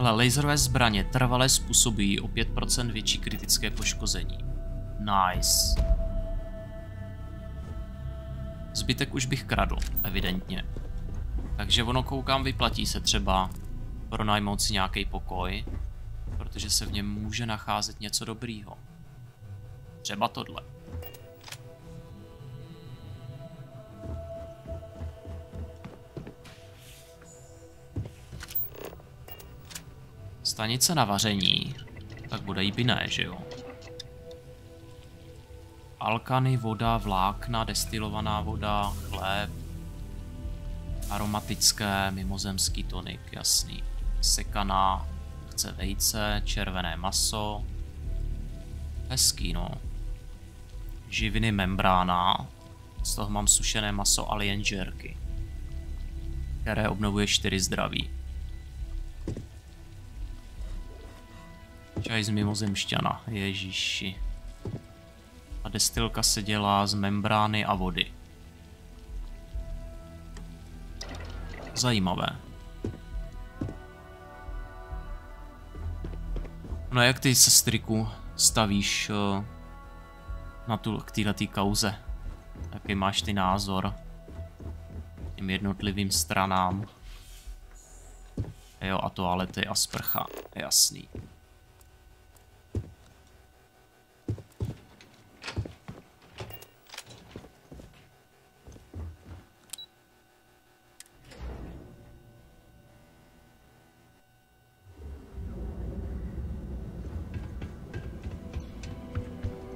Ale laserové zbraně trvale způsobují o 5% větší kritické poškození. Nice. Zbytek už bych kradl, evidentně. Takže ono, koukám, vyplatí se třeba pronajmout si nějaký pokoj, protože se v něm může nacházet něco dobrýho. Třeba tohle. Stanice na vaření, tak bude jí biné, že jo? Alkany, voda, vlákna, destilovaná voda, chléb, aromatické, mimozemský tonik, jasný. Sekaná, chce vejce, červené maso. Hezký, no. Živiny membrána, z toho mám sušené maso alien jerky, které obnovuje 4 zdraví. Čaj z mimozemšťana, ježiši. A destilka se dělá z membrány a vody. Zajímavé. No jak ty, sestryku, stavíš k této kauze? Jaký máš ty názor? Těm jednotlivým stranám. Jo, a toalety a sprcha, jasný.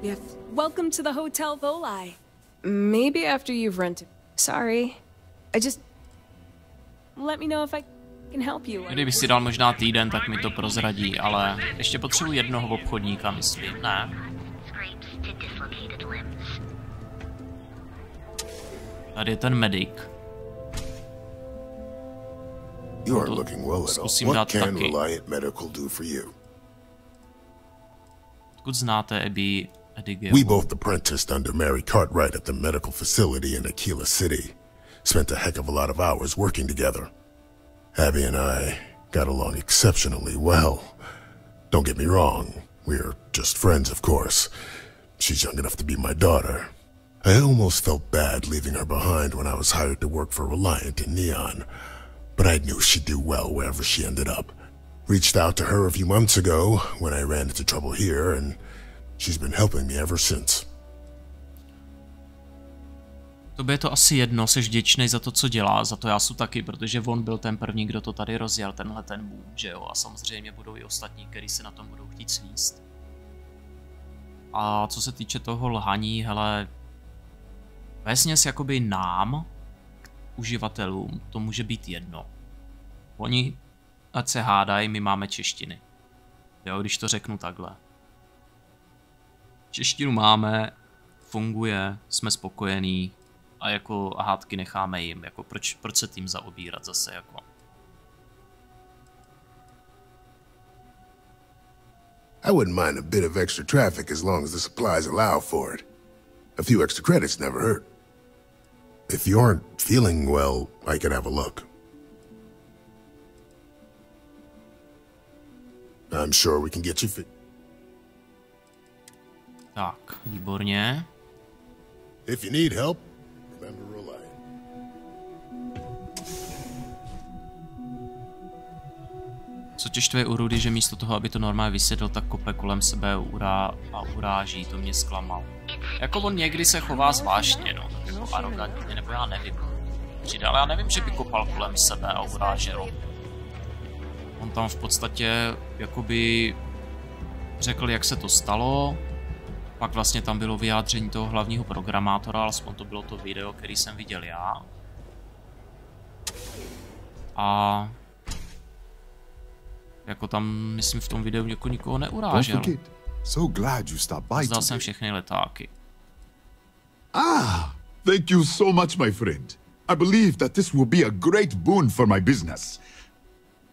Yes. Welcome to the Hotel Volai. Maybe after you've rented. Sorry. Let me know if I can help you. Kdyby si dal možná týden, tak mi to prozradí, ale ještě potřebuji jednoho obchodníka, myslím, ne? Tady je ten medic. You are looking well at all. What can Reliant Medical do for you? Odkud znáte Abby? We both apprenticed under Mary Cartwright at the medical facility in Aquila City. Spent a heck of a lot of hours working together. Abby and I got along exceptionally well. Don't get me wrong, we're just friends, of course. She's young enough to be my daughter. I almost felt bad leaving her behind when I was hired to work for Reliant in Neon, but I knew she'd do well wherever she ended up. Reached out to her a few months ago when I ran into trouble here, and she's been helping me ever since. Tobě je to asi jedno, jsi vděčnej za to, co dělá, za to já jsem taky, protože on byl ten první, kdo to tady rozjel, tenhle ten boom, že jo, a samozřejmě budou i ostatní, kteří se na tom budou chtít svíst. A co se týče toho lhaní, hele, vesměs jakoby nám, uživatelům, to může být jedno. Oni, ať se hádají, my máme češtiny. Jo, když to řeknu takhle. Češtinu máme, funguje, jsme spokojení a jako hádky necháme jim, jako proč se tím zaobírat zase jako. I wouldn't mind a bit of extra traffic as long as the supplies allow for it. A few extra credits never hurt. If you aren't feeling well, I could have a look. I'm sure we can get you fit. Tak, výborně. If you need help, remember Reliant. Co tě štve u Rudy, že místo toho, aby to normálně vysvětlil, tak kope kolem sebe a uráží, to mě zklamal. Jako on někdy se chová zvláštně, no, tak jako arrogantně, nebo já nevím. Přidal, já nevím, že by kopal kolem sebe a urážel. On tam v podstatě, jakoby, řekl, jak se to stalo. Pak vlastně tam bylo vyjádření toho hlavního programátora, alespoň to bylo to video, který jsem viděl já. A jako tam, myslím, v tom videu jako nikoho neurážel. Zdal jsem všechny letáky. Thank you so much, my friend. I believe that this will be a great boon for my business.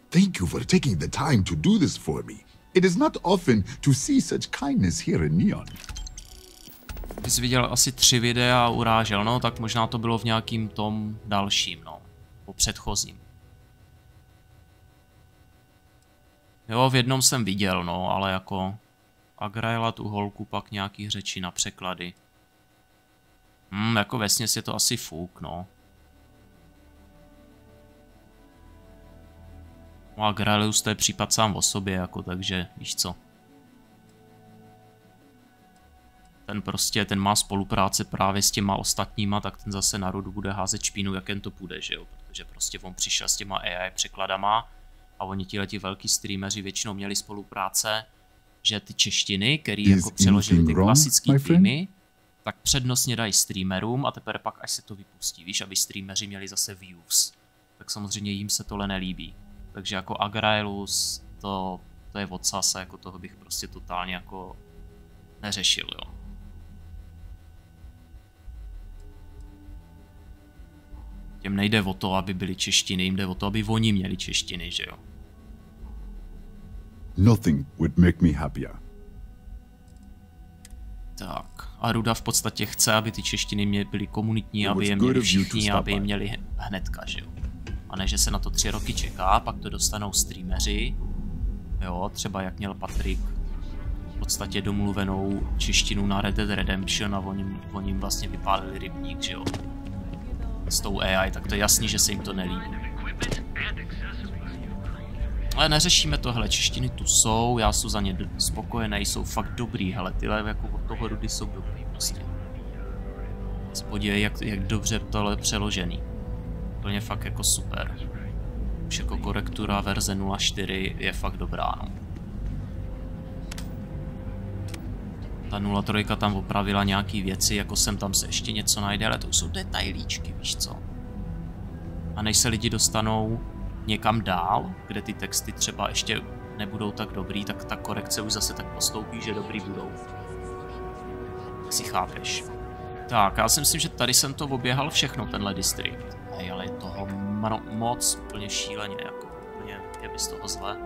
Thank you for taking the time to do this for me. It is not often to see such kindness here in Neon. Ty jsi viděl asi 3 videa a urážel, no, tak možná to bylo v nějakým tom dalším, no, po předchozím. Jo, v jednom jsem viděl, no, ale jako Agraela, tu holku, pak nějaký řeči na překlady. Jako vesměs je to asi fuk, no. No a Graelius to je případ sám o sobě, jako, takže víš co. Ten má spolupráce právě s těma ostatníma, tak ten zase na rodu bude házet špínu, jak jen to půjde, že jo. Protože prostě on přišel s těma AI překladama a oni tihleti velký streameři většinou měli spolupráce, že ty češtiny, který jako přeložili ty klasický týmy, tak přednostně dají streamerům a teprve pak až se to vypustí, víš, aby streameři měli zase views. Tak samozřejmě jim se tohle nelíbí. Takže jako Agraelus, to je odsasa, jako toho bych prostě totálně jako neřešil, jo. Těm nejde o to, aby byly češtiny, jim jde o to, aby oni měli češtiny, že jo. Nothing would make me happier. Tak, a Ruda v podstatě chce, aby ty češtiny byly komunitní, aby je měli všichni, aby je měli hnedka, že jo. A ne, že se na to 3 roky čeká, pak to dostanou streameři. Jo, třeba jak měl Patrik v podstatě domluvenou češtinu na Red Dead Redemption a oni vlastně vypálili rybník, že jo. S tou AI, tak to je jasný, že se jim to nelíbí. Ale neřešíme tohle, češtiny tu jsou, já jsem za ně spokojený, jsou fakt dobrý, hele, tyhle jako od toho Rudy jsou dobrý prostě. Podívej, jak dobře tohle je přeložený. Úplně fakt jako super. Už jako korektura verze 0.4 je fakt dobrá, no. Ta 0.3 tam opravila nějaký věci, jako sem tam se ještě něco najde, ale to jsou detailíčky, víš co. A než se lidi dostanou někam dál, kde ty texty třeba ještě nebudou tak dobrý, tak ta korekce už zase tak postoupí, že dobrý budou. Si chápeš. Tak, já si myslím, že tady jsem to oběhal všechno, tenhle distrikt. Hej, ale je toho moc, úplně šíleně, jako úplně je by z toho zle.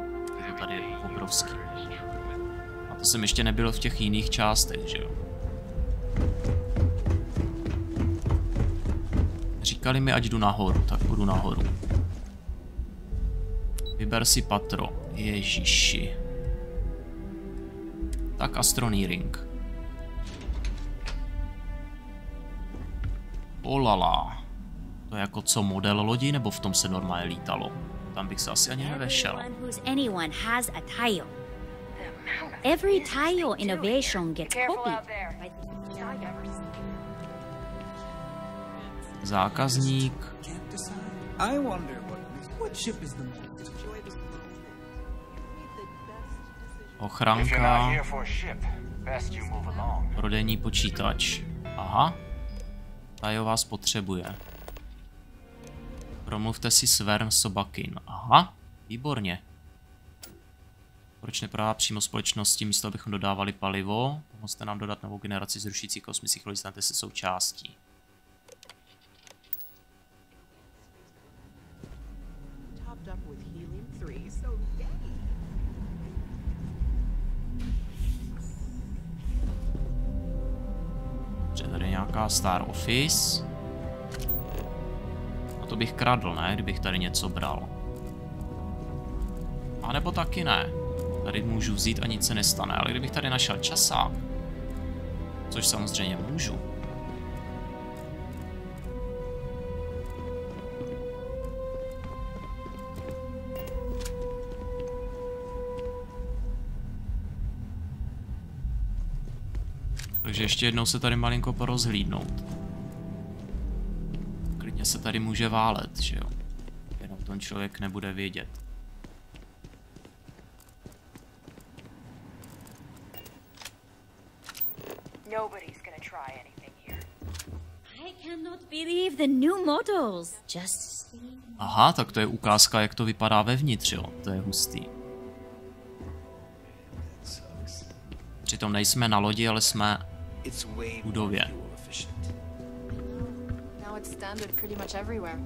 Je to tady obrovský. A to jsem ještě nebyl v těch jiných částech, že jo. Říkali mi, ať jdu nahoru, tak půjdu nahoru. Vyber si patro. Ježiši. Tak astroneering. Olala. To je jako co, model lodi, nebo v tom se normálně lítalo? Tam bych se asi ani nevešel. Every tile innovation gets copied. Zákazník. Ochranka. Prodejní počítač. Aha. Tajo vás potřebuje. Promluvte si s Vern Sobakin. Aha. Výborně. Proč neprodává přímo společnosti, místo abychom dodávali palivo? Pomozte nám dodat novou generaci zrušící kosmických lodí, stanete se součástí. Dobře, tady je nějaká Star Office. A to bych kradl, ne? Kdybych tady něco bral. A nebo taky ne. Tady můžu vzít a nic se nestane, ale kdybych tady našel časák, což samozřejmě můžu. Takže ještě jednou se tady malinko porozhlídnout. Klidně se tady může válet, že jo? Jenom ten člověk nebude vědět. Nobody's gonna try anything here. I cannot believe the new models. Just Aha, tak to je ukázka, jak to vypadá vevnitř, jo. To je hustý. Přitom nejsme na lodi, ale jsme v budově. Now it's standard pretty much everywhere.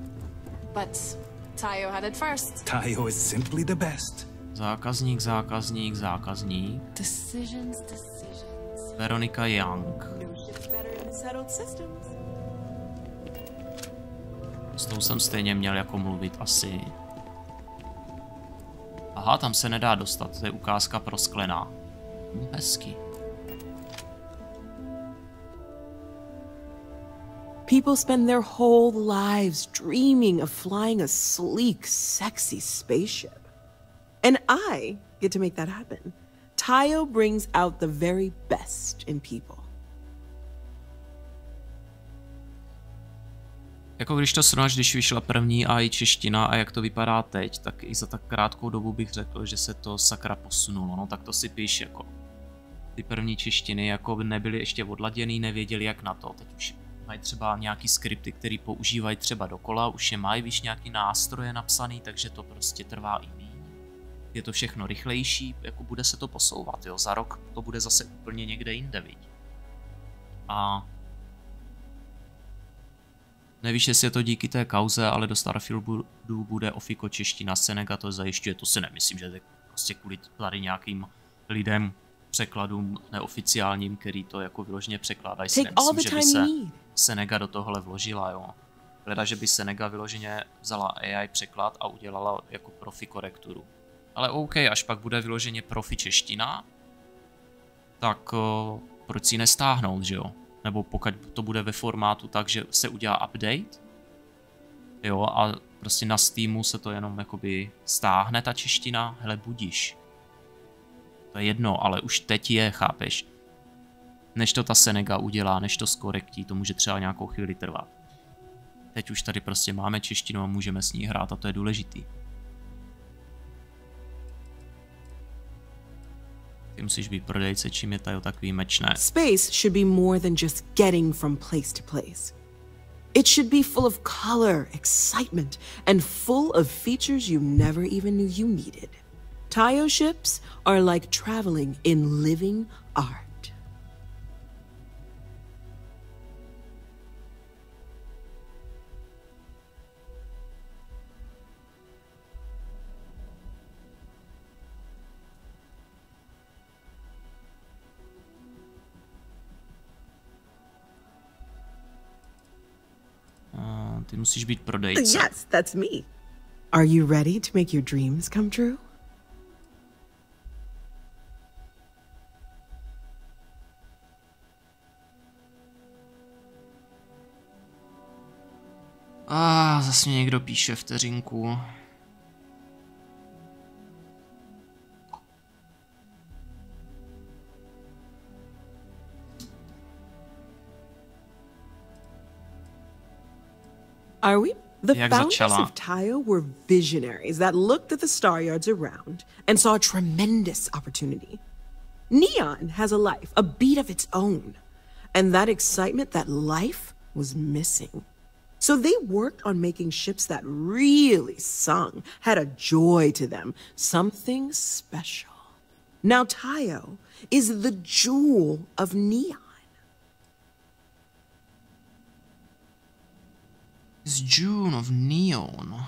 But Tayo had it first. Tayo is simply the best. Zákazník, zákazník, zákazník. Decisions. Veronika Young. S tou jsem stejně měl jako mluvit asi. Aha, tam se nedá dostat, to je ukázka prosklená. Hezky. People spend their whole lives dreaming of flying a sleek, sexy spaceship. And I get to make that happen. Tayo brings out the very best in people. Jako když to srovnáš, když vyšla první AI čeština a jak to vypadá teď, tak i za tak krátkou dobu bych řekl, že se to sakra posunulo. No tak to si píš, jako ty první češtiny jako nebyly ještě odladěný, nevěděli jak na to. Teď už mají třeba nějaký skripty, které používají třeba dokola, už je mají, víš, nějaký nástroje napsaný, takže to prostě trvá i míň. Je to všechno rychlejší, jako bude se to posouvat, jo. Za rok to bude zase úplně někde jinde, viď. A nevíš, jestli je to díky té kauze, ale do Starfieldu bude ofiko čeština, Senega to zajišťuje, to si nemyslím, že to je prostě kvůli tady nějakým lidem, překladům neoficiálním, který to jako vyloženě překládají, si nemyslím, že by se Senega do tohle vložila, jo. Hleda, že by Senega vyloženě vzala AI překlad a udělala jako profi korekturu. Ale OK, až pak bude vyloženě profi čeština, tak proč si ji nestáhnout, že jo? Nebo pokud to bude ve formátu tak, že se udělá update, jo, a prostě na Steamu se to jenom jakoby stáhne ta čeština, hele budiš. To je jedno, ale už teď je, chápeš? Než to ta Senega udělá, než to skorektí, to může třeba nějakou chvíli trvat. Teď už tady prostě máme češtinu a můžeme s ní hrát a to je důležitý. Ty musíš být prodejce, čím je tady tak výjimečné. Space should be more than just getting from place to place. It should be full of color, excitement, and full of features you never even knew you needed. Tayo ships are like traveling in living art. Ty musíš být prodejce. Yes, that's me. Are you ready to make your dreams come true? Zase mě někdo píše, vteřinku. Are we? The founders of Tayo were visionaries that looked at the star yards around and saw a tremendous opportunity. Neon has a life, a beat of its own, and that excitement, that life was missing. So they worked on making ships that really sung, had a joy to them, something special. Now Tayo is the jewel of Neon. June of Neon.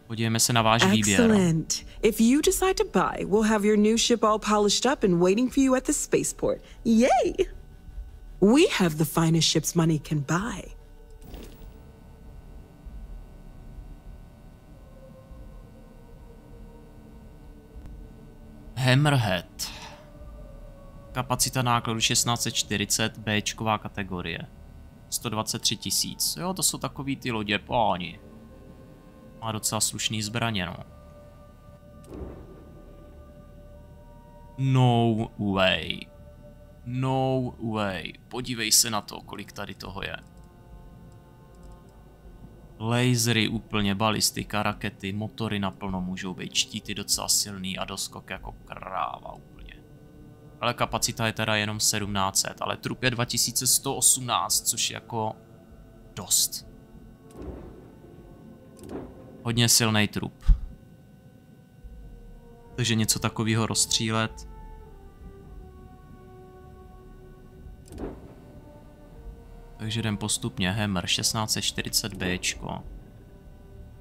Podívejme se na váš výběr. Excellent. If you decide to buy, we'll have your new ship all polished up and waiting for you at the spaceport. Yay! We have the finest ships money can buy. Hammerhead. Kapacita nákladu 1640, Bčková kategorie. 123 000. Jo, to jsou takový ty lodě, páni. Má docela slušný zbraně, no. No way. No way. Podívej se na to, kolik tady toho je. Lasery úplně, balistika, rakety, motory naplno můžou být, štíty docela silný a doskok jako kráva úplně. Ale kapacita je teda jenom 1700, ale trup je 2118, což je jako dost. Hodně silný trup. Takže něco takového rozstřílet. Takže jdem postupně. Hammer 1640B.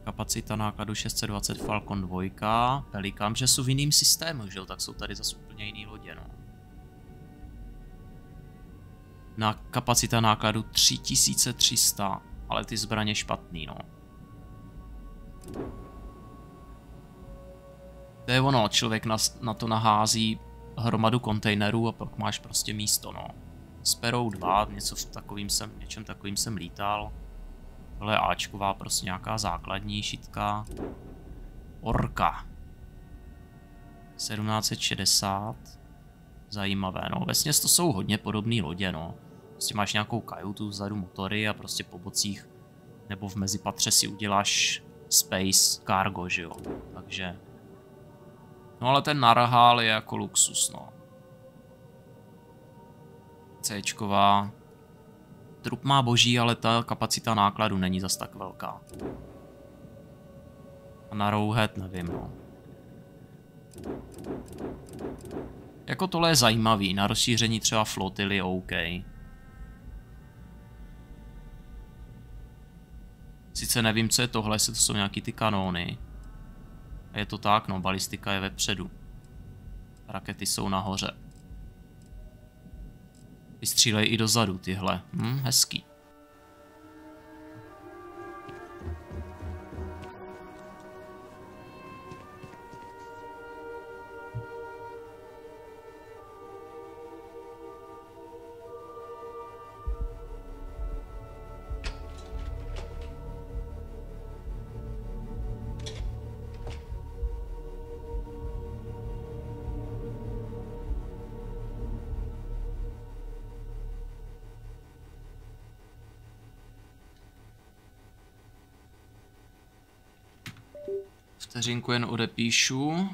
Kapacita nákladu 620, Falcon 2, Pelikan, že jsou v jiným systému, že jo? Tak jsou tady zase úplně jiný lodě, no. Na kapacita nákladu 3300, ale ty zbraně špatný, no. To je ono, člověk na to nahází hromadu kontejnerů a pak máš prostě místo, no. Sparrow 2, něčem takovým jsem lítal. Tohle je Ačková, prostě nějaká základní šitka. Orka. 1760. Zajímavé, no. Vesměs to jsou hodně podobné lodě, no. Prostě máš nějakou kajutu, vzadu motory a prostě po bocích nebo v mezipatře si uděláš space cargo, že jo. Takže... No ale ten narhál je jako luxus, no. Cčková. Trup má boží, ale ta kapacita nákladu není zas tak velká. A na Rowhead nevím, no. Jako tohle je zajímavý, na rozšíření třeba flotily OK. Sice nevím, co je tohle, jestli to jsou nějaký ty kanóny. A je to tak, no, balistika je vepředu. Rakety jsou nahoře. Vystřílej i dozadu tyhle. Hezký. Vteřinku jen odepíšu.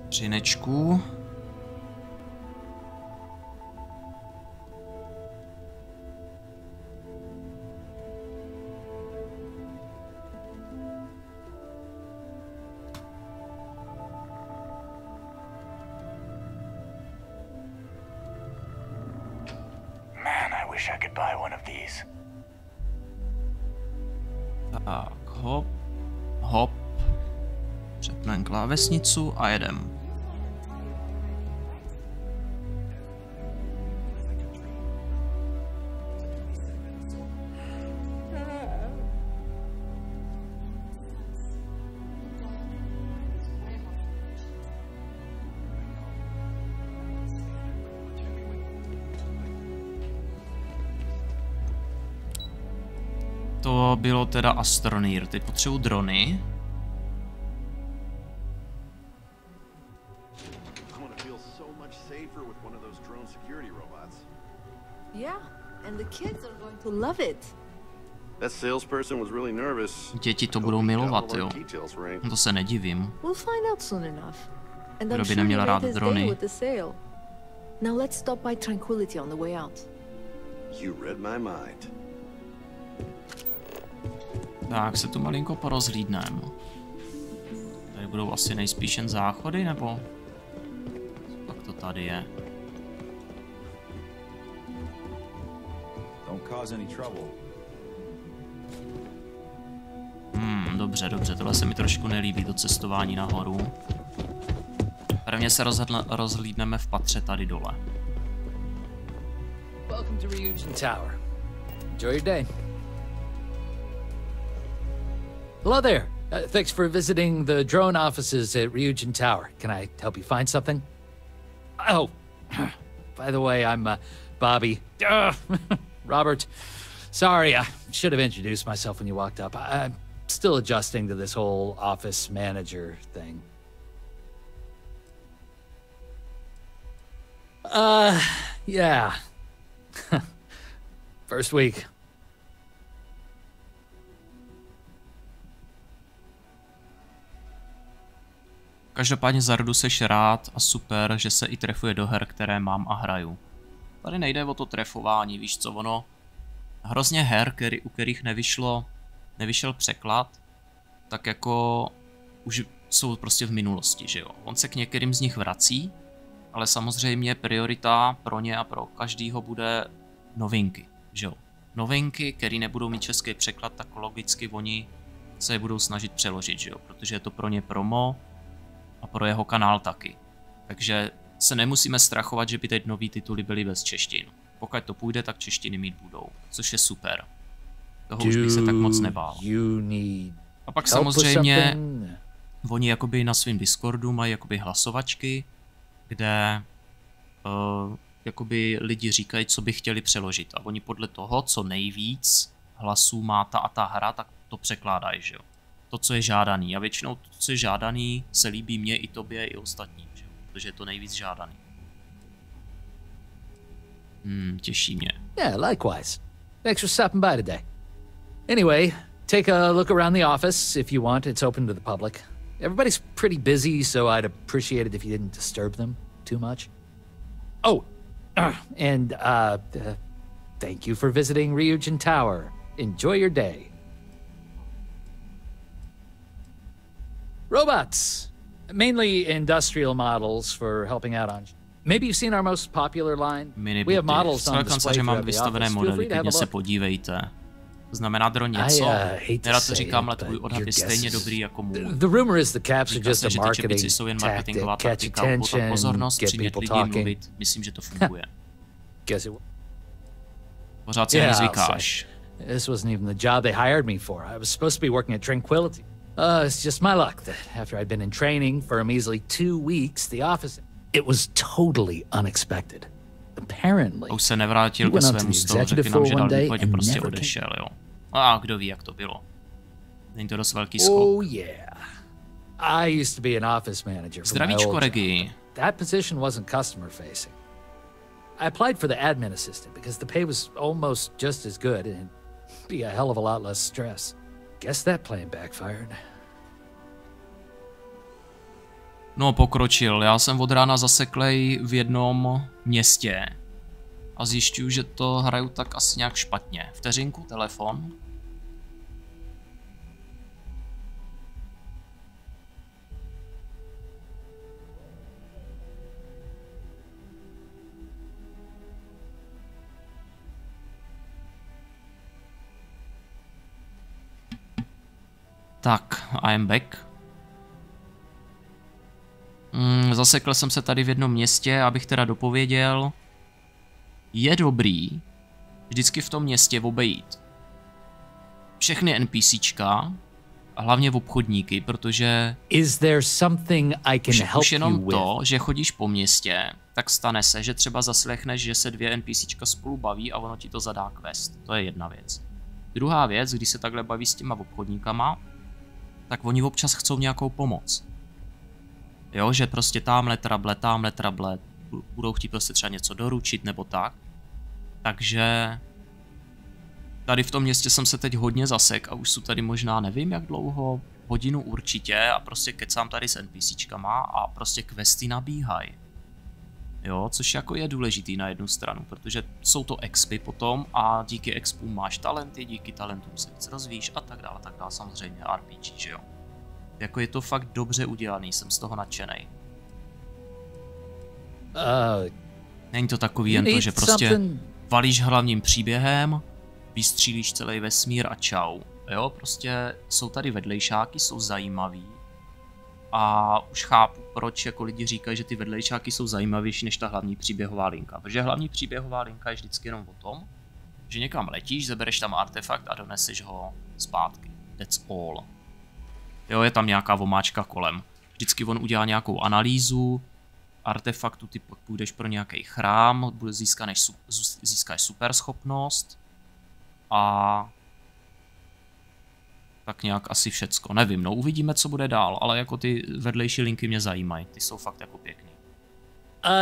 Přinečku. Man, I wish I could buy one of these. Tak, hop, hop. Přepneme klávesnicu a jedem. To bylo teda Astroneer. Teď potřebuji drony. Děti to budou milovat, jo. To se nedivím. Kdo by neměl rád drony. Now let's stop by Tranquility on the way out. You read my mind. Tak se tu malinko porozhlídneme. Tady budou asi nejspíš jen záchody, nebo? Tak to tady je. Dobře, dobře, tohle se mi trošku nelíbí, to cestování nahoru. Prvně se rozhlídneme v patře tady dole. Welcome to Ryujin Tower. Enjoy your day. Hello there. Thanks for visiting the drone offices at Ryujin Tower. Can I help you find something? Oh, by the way, I'm Bobby. Robert. Sorry, I should have introduced myself when you walked up. I'm still adjusting to this whole office manager thing. Yeah. First week. Každopádně za Rdu seš rád a super, že se i trefuje do her, které mám a hraju. Tady nejde o to trefování, víš co, ono hrozně her, u kterých nevyšel překlad, tak jako už jsou prostě v minulosti, že jo. On se k některým z nich vrací, ale samozřejmě priorita pro ně a pro každýho bude novinky, že jo. Novinky, které nebudou mít český překlad, tak logicky oni se je budou snažit přeložit, že jo, protože je to pro ně promo a pro jeho kanál taky. Takže se nemusíme strachovat, že by teď nový tituly byly bez češtin. Pokud to půjde, tak češtiny mít budou, což je super. Toho už bych se tak moc nebál. A pak samozřejmě oni jakoby na svém Discordu mají jakoby hlasovačky, kde jakoby lidi říkají, co by chtěli přeložit. A oni podle toho, co nejvíc hlasů má ta a ta hra, tak to překládají, že jo. To, co je žádaný. A většinou to, co je žádaný, se líbí mně i tobě, i ostatním, že jo. Protože je to nejvíc žádaný. Těší mě. Yeah, likewise. Thanks for stopping by today. Anyway, take a look around the office if you want. It's open to the public. Everybody's pretty busy, so I'd appreciate it if you didn't disturb them too much. Oh, and thank you for visiting Ryujin Tower. Enjoy your day. Robots, mainly industrial models for helping out on. Maybe you've seen our most popular line. We have models on display throughout the office. Feel free to have a look. Podívejte. To znamená dro něco. Nerad to říkám, ale tvůj odhad je stejně dobrý jako můj. The rumor is the caps are just a marketing jsou jen marketingová taktika, upotat pozornost, přimět lidi mluvit. Myslím, že to funguje. Pořád si nezvykáš. This wasn't even the job they hired me for. I was supposed to be working at Tranquility. It's just my luck that after I'd been in training for a measly 2 weeks, the office... It was totally unexpected. Apparently, už se nevrátil ke svému stolu, řekli nám, že dal výpověď, prostě odešel, jo. A kdo ví, jak to bylo. Není to dost velký skok. Oh yeah. I used to be an office manager for my old job. That position wasn't customer facing. I applied for the admin assistant because the pay was almost just as good and it'd be a hell of a lot less stress. Guess that plan backfired. No, pokročil. Já jsem od rána zaseklej v jednom městě. A zjišťuju, že to hraju tak asi nějak špatně. Vteřinku, telefon. Tak, I am back. Zasekl jsem se tady v jednom městě, abych teda dopověděl. Je dobrý vždycky v tom městě obejít všechny NPCčka a hlavně v obchodníky, protože už jenom to, že chodíš po městě, tak stane se, že třeba zaslechneš, že se 2 NPCčka spolu baví a ono ti to zadá quest. To je jedna věc. Druhá věc, když se takhle baví s těma obchodníkama, tak oni občas chcou nějakou pomoc. Jo, že prostě tamhle trable, budou chtít prostě třeba něco doručit nebo tak. Takže tady v tom městě jsem se teď hodně zasek a už jsou tady možná nevím jak dlouho, hodinu určitě a prostě kecám tady s NPCčkama a prostě questy nabíhají. Jo, což jako je důležitý na jednu stranu, protože jsou to expy potom a díky expům máš talenty, díky talentům se víc rozvíjíš a tak dále, samozřejmě RPG, že jo. Jako je to fakt dobře udělaný, jsem z toho nadšenej. Není to takový jen to, že prostě valíš hlavním příběhem, vystřílíš celý vesmír a čau. Jo, prostě jsou tady vedlejšáky, jsou zajímavý. A už chápu, proč jako lidi říkají, že ty vedlejšáky jsou zajímavější než ta hlavní příběhová linka. Protože hlavní příběhová linka je vždycky jenom o tom, že někam letíš, zabereš tam artefakt a doneseš ho zpátky. That's all. Jo, je tam nějaká vomáčka kolem. Vždycky on udělá nějakou analýzu artefaktu, ty půjdeš pro nějaký chrám, získáš super schopnost a tak nějak asi všecko. Nevím, no uvidíme, co bude dál, ale jako ty vedlejší linky mě zajímají, ty jsou fakt jako pěkný.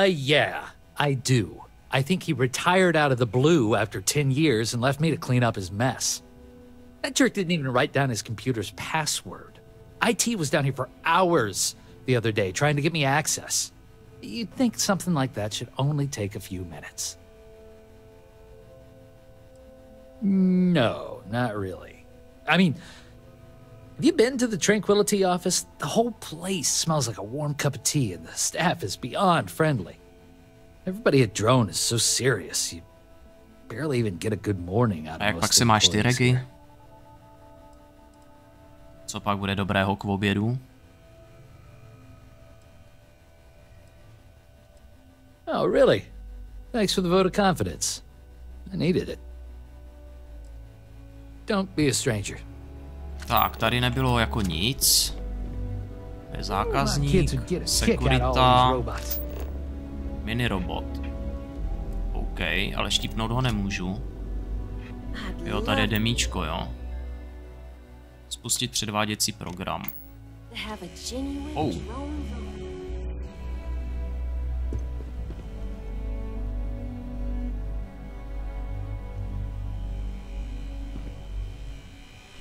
Yeah, I do. I think he retired out of the blue after 10 years and left me to clean up his mess. That jerk didn't even write down his computer's password. IT was down here for hours the other day trying to get me access. You'd think something like that should only take a few minutes. No, not really. I mean, have you been to the Tranquility office? The whole place smells like a warm cup of tea, and the staff is beyond friendly. Everybody at Drone is so serious, you barely even get a good morning out of most jak pak se máš ty, Regi? Co pak bude dobrého k obědu? Oh, really? Thanks for the vote of confidence. I needed it. Don't be a stranger. Tak, tady nebylo jako nic. To je zákazník, sekurita, minirobot. OK, ale štípnout ho nemůžu. Jo, tady je demíčko, jo. Spustit předváděcí program. Oh.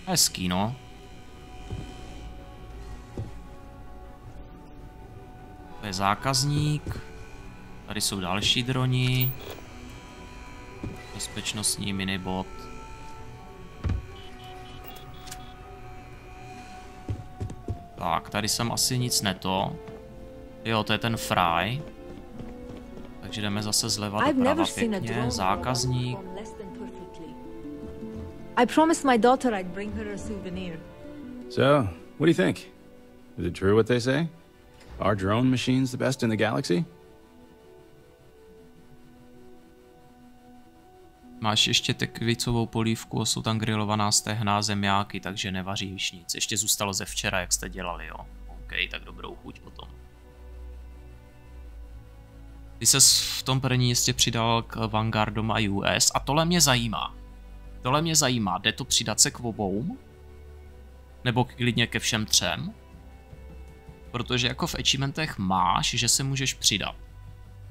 Hezký, no. To je zákazník. Tady jsou další droni. Bezpečnostní minibot. Tak, tady jsem asi nic neto. Jo, to je ten fry. Takže jdeme zase zleva doprava pěkně. Zákazník. I promised my daughter I'd bring her a souvenir. So, what do you think? Is it true what they say? Are drone machines the best in the galaxy? Máš ještě tekvicovou polívku, jsou tam grilovaná stehna, zemňáky, takže nevaříš nic. Ještě zůstalo ze včera, jak jste dělali, jo. OK, tak dobrou chuť potom. Ty ses v tom první jistě přidal k Vanguardom a US a tohle mě zajímá. Tohle mě zajímá, jde to přidat se k obou? Nebo klidně ke všem třem? Protože jako v achievementech máš, že se můžeš přidat.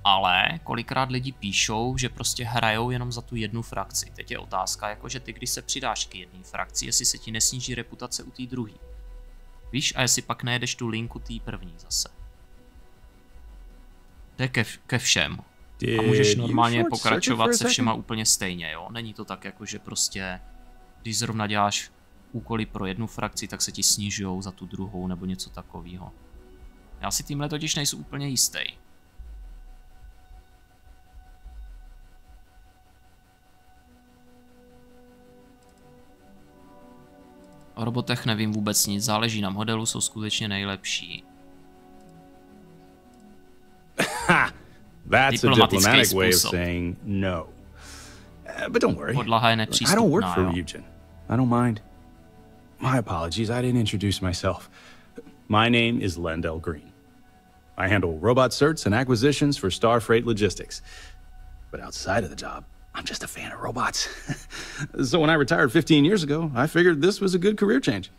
Ale kolikrát lidi píšou, že prostě hrajou jenom za tu jednu frakci. Teď je otázka, jakože ty, když se přidáš k jedné frakci, jestli se ti nesníží reputace u té druhé. Víš, a jestli pak nejedeš tu linku té první zase. Jde ke všem. A můžeš normálně pokračovat se všema úplně stejně, jo? Není to tak, jako že prostě, když zrovna děláš úkoly pro jednu frakci, tak se ti snižujou za tu druhou nebo něco takového. Já si tímhle totiž nejsem úplně jistý. O robotech nevím vůbec nic, záleží na modelu, jsou skutečně nejlepší. That's a diplomatic way of saying no. But don't worry. I don't work for Ryujin. I don't mind. My apologies, I didn't introduce myself. My name is Lendell Green. I handle robot certs and acquisitions for Starfreight Logistics. But outside of the job, I'm just a fan of robots. So when I retired 15 years ago, I figured this was a good career change.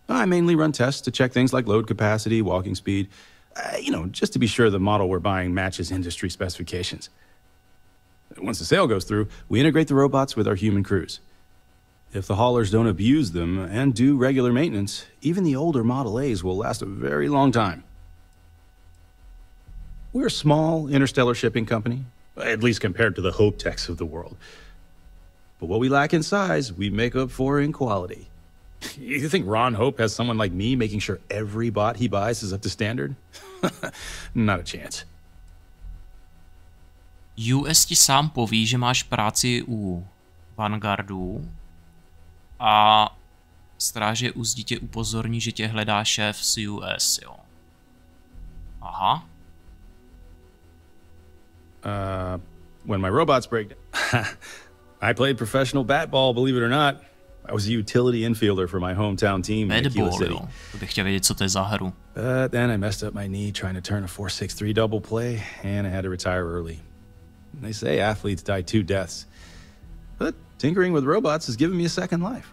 I mainly run tests to check things like load capacity, walking speed, you know, just to be sure the model we're buying matches industry specifications. Once the sale goes through, we integrate the robots with our human crews. If the haulers don't abuse them and do regular maintenance, even the older Model A's will last a very long time. We're a small interstellar shipping company, at least compared to the Hope Techs of the world. But what we lack in size, we make up for in quality. You think Ron Hope has someone like me making sure every bot he buys is up to standard? Not a chance. US ti sám poví, že máš práci u Vanguardu a stráže Uzdi tě upozorní, že tě hledá šéf z US, jo. Aha. When my robots break down. I played professional batball, believe it or not. I was a utility infielder for my hometown team in Aquila City. To bych chtěl vědět, co to je za hru. But then I messed up my knee trying to turn a 4-6-3 double play, and I had to retire early. They say athletes die 2 deaths. But tinkering with robots has given me a second life.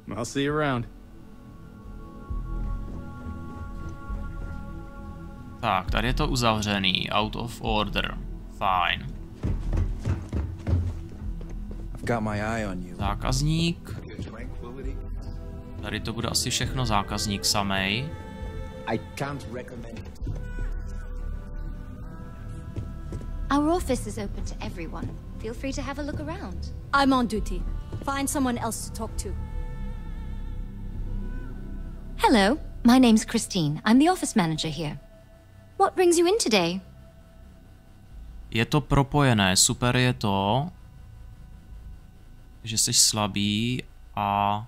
I'll see you around. Tak, tady je to uzavřený. Out of order. Fine. Got my eye on you. Zákazník. Tady to bude asi všechno zákazník samej. I can't recommend it. Our office is open to everyone. Feel free to have a look around. I'm on duty. Find someone else to talk to. Hello, my name's Christine. I'm the office manager here. What brings you in today? Je to propojené. Super je to, že jsi slabý a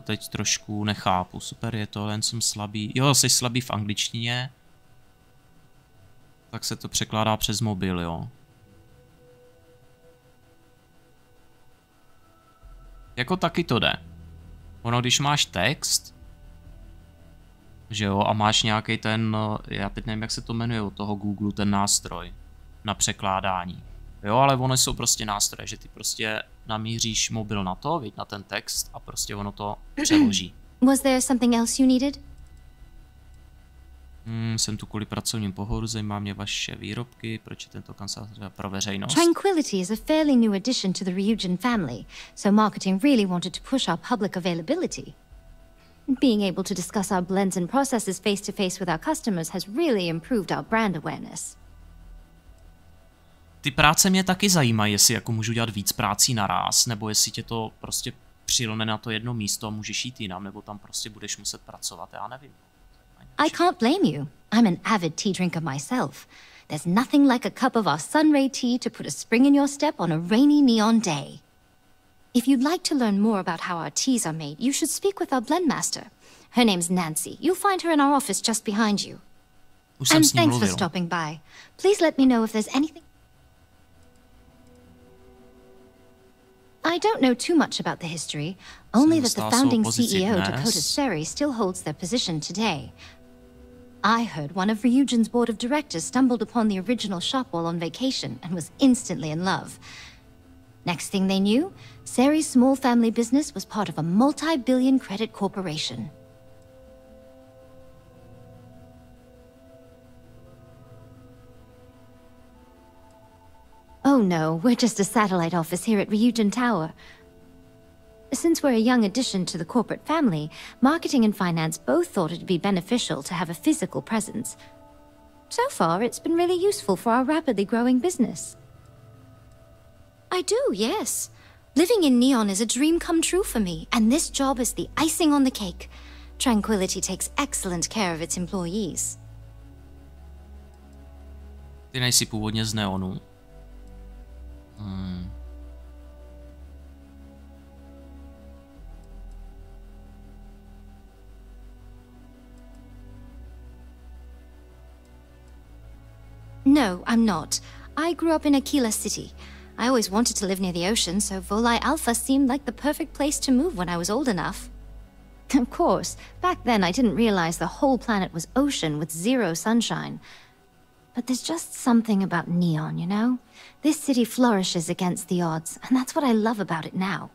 teď trošku nechápu. Super je to, jen jsem slabý. Jo, jsi slabý v angličtině. Tak se to překládá přes mobil, jo. Jako taky to jde. Ono, když máš text, že jo, a máš nějaký ten, já teď nevím, jak se to jmenuje od toho Google, ten nástroj na překládání. Jo, ale ono jsou prostě nástroje, že ty prostě namíříš mobil na to, viď, na ten text a prostě ono to přeloží. Was there something else you needed? Jsem tu kvůli pracovním pohodu, zajímá mě vaše výrobky, proč je tento kancelář pro veřejnost? Tranquility is a fairly new addition to the Ryujin family, so marketing really wanted to push our public availability. Being able to discuss our blends and processes face to face with our customers has really improved our brand awareness. Ty práce mě taky zajímají, jestli jako můžu dělat víc prací naráz, nebo jestli tě to prostě přilne na to jedno místo a můžeš jít jinam, nebo tam prostě budeš muset pracovat, já nevím. I can't blame you. I'm an avid tea drinker myself. There's nothing like a cup of our sunray tea to put a spring in your step on a rainy neon day. If you'd like to learn more about how our teas are made, you should speak with our blend master. Her name's Nancy. You'll find her in our office just behind you. And thanks for stopping by. Please let me know if there's anything... I don't know too much about the history, only that the founding CEO, Dakota Seri, still holds their position today. I heard one of Ryujin's board of directors stumbled upon the original shop while on vacation and was instantly in love. Next thing they knew, Seri's small family business was part of a multi-billion credit corporation. Oh no, we're just a satellite office here at Ryujin Tower. Since we're a young addition to the corporate family, marketing and finance both thought it'd be beneficial to have a physical presence. So far, it's been really useful for our rapidly growing business. I do, yes. Living in Neon is a dream come true for me, and this job is the icing on the cake. Tranquility takes excellent care of its employees. Ty nejsi původně z Neonu. No, I'm not. I grew up in Aquila City. I always wanted to live near the ocean, so Volai Alpha seemed like the perfect place to move when I was old enough. Of course, back then I didn't realize the whole planet was ocean with zero sunshine. But there's just something about Neon, you know? This city flourishes against the odds, and that's what I love about it now.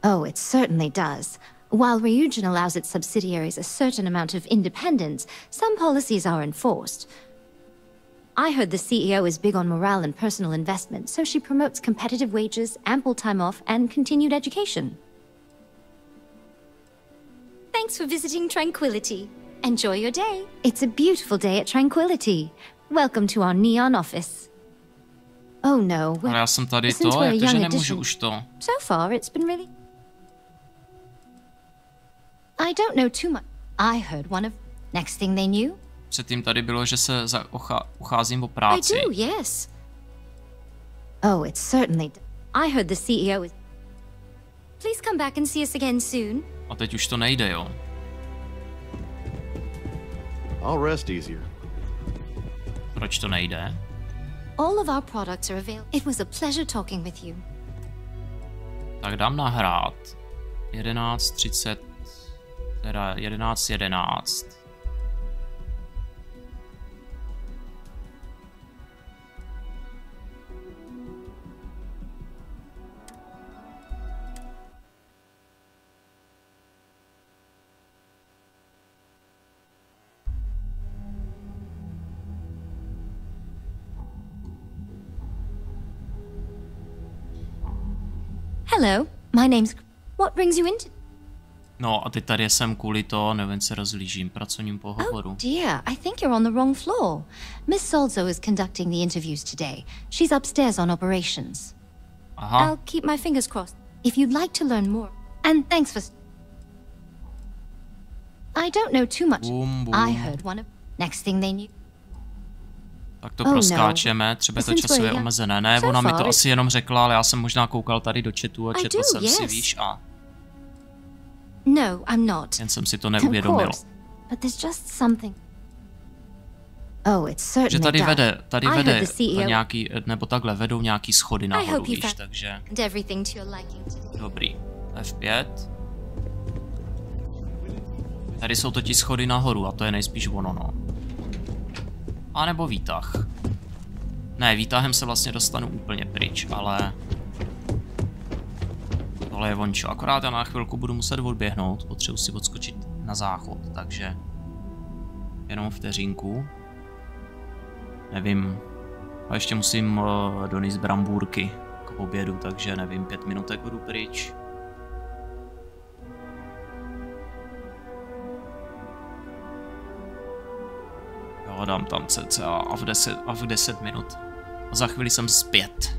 Oh, it certainly does. While Ryujin allows its subsidiaries a certain amount of independence, some policies are enforced. I heard the CEO is big on morale and personal investment, so she promotes competitive wages, ample time off, and continued education. Thanks for visiting Tranquility. Enjoy your day. It's a beautiful day at Tranquility. Welcome to our Neon office. Oh no. Ale já jsem tady to, jakože nemůžu už to. So far it's been really... I don't know too much. I heard one of... Next thing they knew? Předtím tady bylo, že se ucházím o práci. I do, yes. Oh, it's certainly... I heard the CEO is... Please come back and see us again soon. A teď už to nejde, jo. I'll rest easier. Proč to nejde? All of our products are available. It was a pleasure talking with you. Tak dám nahrát. 11:30, teda 11:11. Hello, my name's... What brings you into... No a teď tady jsem kvůli to, nevím, se rozlížím, pracovním pohovoru. Oh dear, I think you're on the wrong floor. Miss Solzo is conducting the interviews today. She's upstairs on operations. Aha. I'll keep my fingers crossed. If you'd like to learn more... And thanks for... I don't know too much. Boom, boom. I heard one of... Next thing they knew... Tak to proskáčeme, třeba to časově omezené. Ne, ona mi to asi jenom řekla, ale já jsem možná koukal tady do chatu a četl jsem si, víš, a... No, I'm not. Jen jsem si to neuvědomil. But there's just something... Oh, it's certainly že tady vede nějaký, nebo takhle, vedou nějaký schody nahoru, víš, takže... Dobrý. F5. Tady jsou to ti schody nahoru a to je nejspíš ono, no. A nebo výtah. Ne, výtahem se vlastně dostanu úplně pryč, ale... Tohle je vončo. Akorát já na chvilku budu muset odběhnout. Potřebuji si odskočit na záchod, takže... Jenom vteřinku. Nevím. A ještě musím donést brambůrky k obědu, takže nevím, 5 minutek budu pryč. Jo, dám tam cca a v 10 minut. A za chvíli jsem zpět.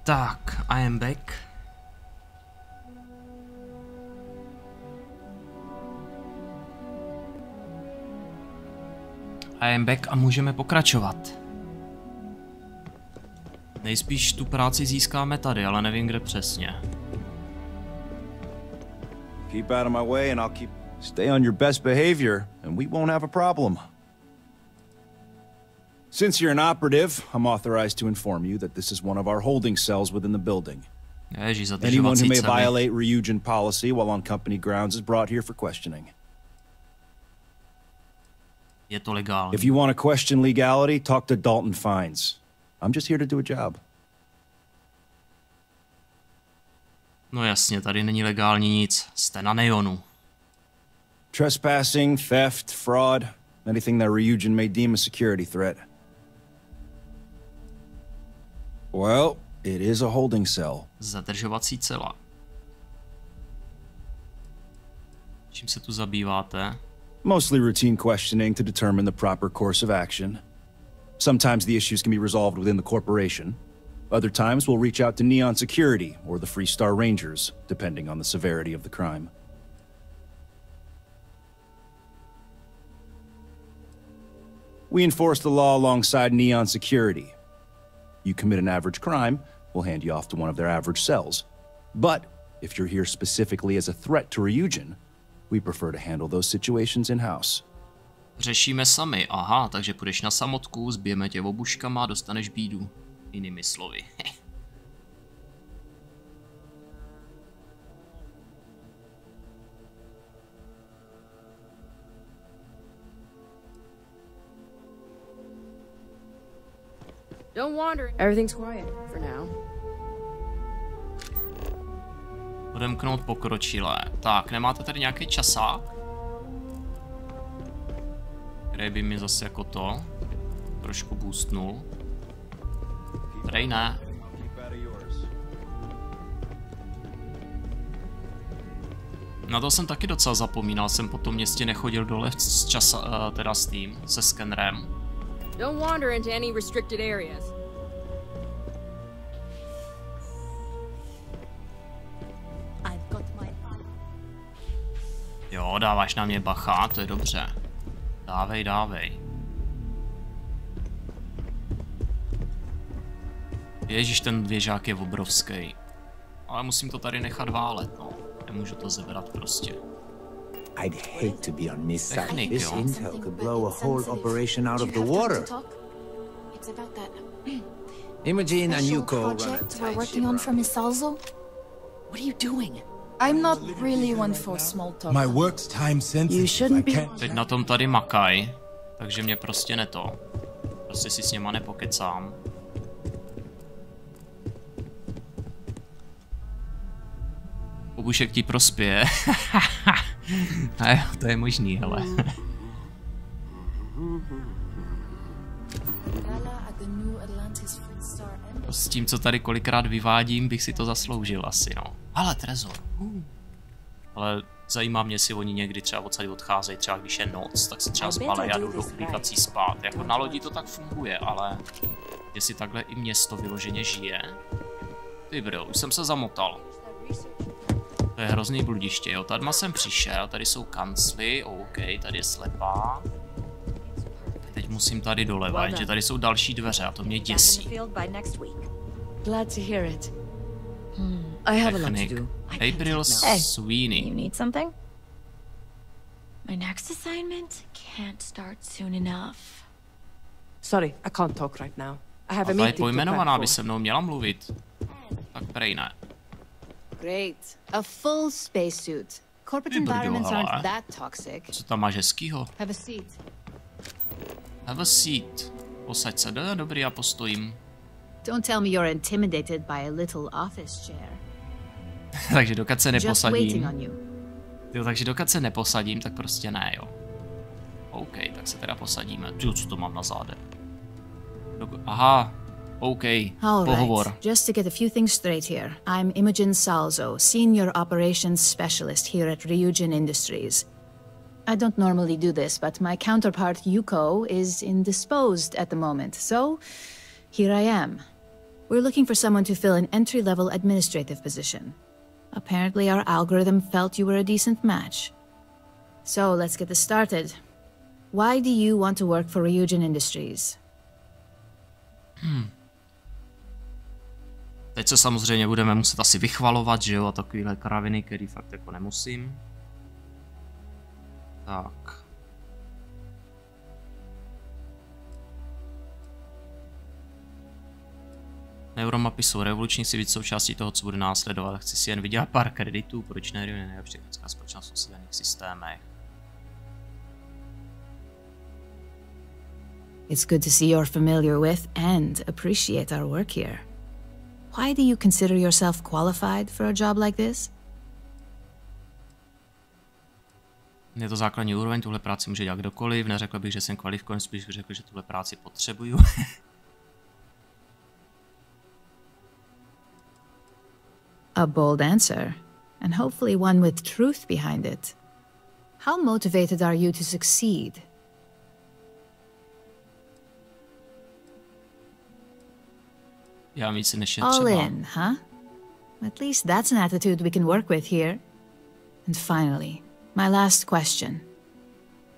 Tak, I am back. I am back a můžeme pokračovat. Nejspíš tu práci získáme tady, ale nevím kde přesně. Keep out of my way and I'll keep... Stay on your best behavior and we won't have a problem. Since you're an operative, I'm authorized to inform you that this is one of our holding cells within the building. Anyone who may violate Ryujin policy while on company grounds is brought here for questioning. Je to legální. If you want to question legality, talk to Dalton Fines. I'm just here to do a job. No jasně, tady není legální nic. Jste na neonu. Trespassing, theft, fraud, anything that Ryujin may deem a security threat. Well, it is a holding cell. Zadržovací cela. Čím se tu zabýváte? Mostly routine questioning to determine the proper course of action. Sometimes the issues can be resolved within the corporation. Other times we'll reach out to Neon Security or the Freestar Rangers, depending on the severity of the crime. We enforce the law alongside Neon Security. You commit an average crime, we'll hand you off to one of their average cells. But if you're here specifically as a threat to Ryujin, we prefer to handle those situations in-house. Řešíme sami, aha, takže půjdeš na samotku, zbijeme tě obuškama a dostaneš bídu. Jinými slovy. Don't wander. Everything's quiet for now. Odemknout pokročilé. Tak, nemáte tady nějaký časák? Který by mi zase jako to trošku boostnul. Prej ne. Na to jsem taky docela zapomínal, jsem po tom městě nechodil dole teda s tím, se skenerem. Don't wander into any restricted areas. Jo, dáváš na mě bacha, to je dobře. Dávej, dávej. Ježíš, ten věžák je obrovský. Ale musím to tady nechat válet, no. Nemůžu to zebrat prostě. I'd hate to be on this side. This intel could blow a whole operation out of the water. Imogen and Yuko run a tight we're working on for Miss Salzo? What are you doing? I'm not really one for small talk. My work's time sensitive. You shouldn't be. Teď na tom tady makaj, takže mě prostě neto. Prostě si s něma nepokecám. Obušek ti prospěje. A jo, to je možný, hele. S tím, co tady kolikrát vyvádím, bych si to zasloužil asi, no. Ale trezor. Ale zajímá mě, jestli oni někdy třeba odsaď odcházejí, třeba když je noc, tak se třeba zbalej a jdou do uklíkací spát. Jako na lodi to tak funguje, ale jestli takhle i město vyloženě žije. Ty bro, už jsem se zamotal. To je hrozný bludiště, jo. Tadma jsem přišel, tady jsou kancly, OK, tady je slepá. Teď musím tady doleva, jenže tady jsou další dveře a to mě děsí. Glad to hear it. I have a lot to do. April Sweeney. You need something? My next assignment can't start soon enough. Sorry, I can't talk right now. I have a meeting. Ta je pojmenovaná, by se mnou měla mluvit. Tak prej ne. Great. A full spacesuit. Corporate environments aren't that toxic. Co tam máš hezkýho? Have a seat. Have a seat. Posaď se, dobrý, já postojím. Don't tell me you're intimidated by a little office chair. Takže dokud se neposadím. Jo, takže dokud se neposadím, tak prostě ne, jo. OK, tak se teda posadíme. Co to mám na záde? Aha. OK, pohovor. Right. Just to get a few things straight here. I'm Imogen Salzo, Senior Operations Specialist here at Ryujin Industries. I don't normally do this, but my counterpart Yuko is indisposed at the moment, so here I am. We're looking for someone to fill an entry-level administrative position. Apparently our algorithm felt you were a decent match. So let's get this started. Why do you want to work for Ryujin Industries? Teď se samozřejmě budeme muset asi vychvalovat, že jo, a takovýhle kraviny, který fakt jako nemusím. Tak. Neuromapy jsou revoluční, chci být součástí toho, co bude následovat. Chci si jen vydělat pár kreditů, proč ne, nejlepší technická společnost v osídlených systémech. It's good to see you're familiar with and appreciate our work here. Why do you consider yourself qualified for a job like this? Je to základní úroveň, tuhle práci může dělat kdokoliv, neřekl bych, že jsem kvalifikovaný, spíš bych řekl, že tuhle práci potřebuju. A bold answer, and hopefully one with truth behind it. How motivated are you to succeed? Já víc než je All třeba. in, huh? At least that's an attitude we can work with here. And finally, my last question.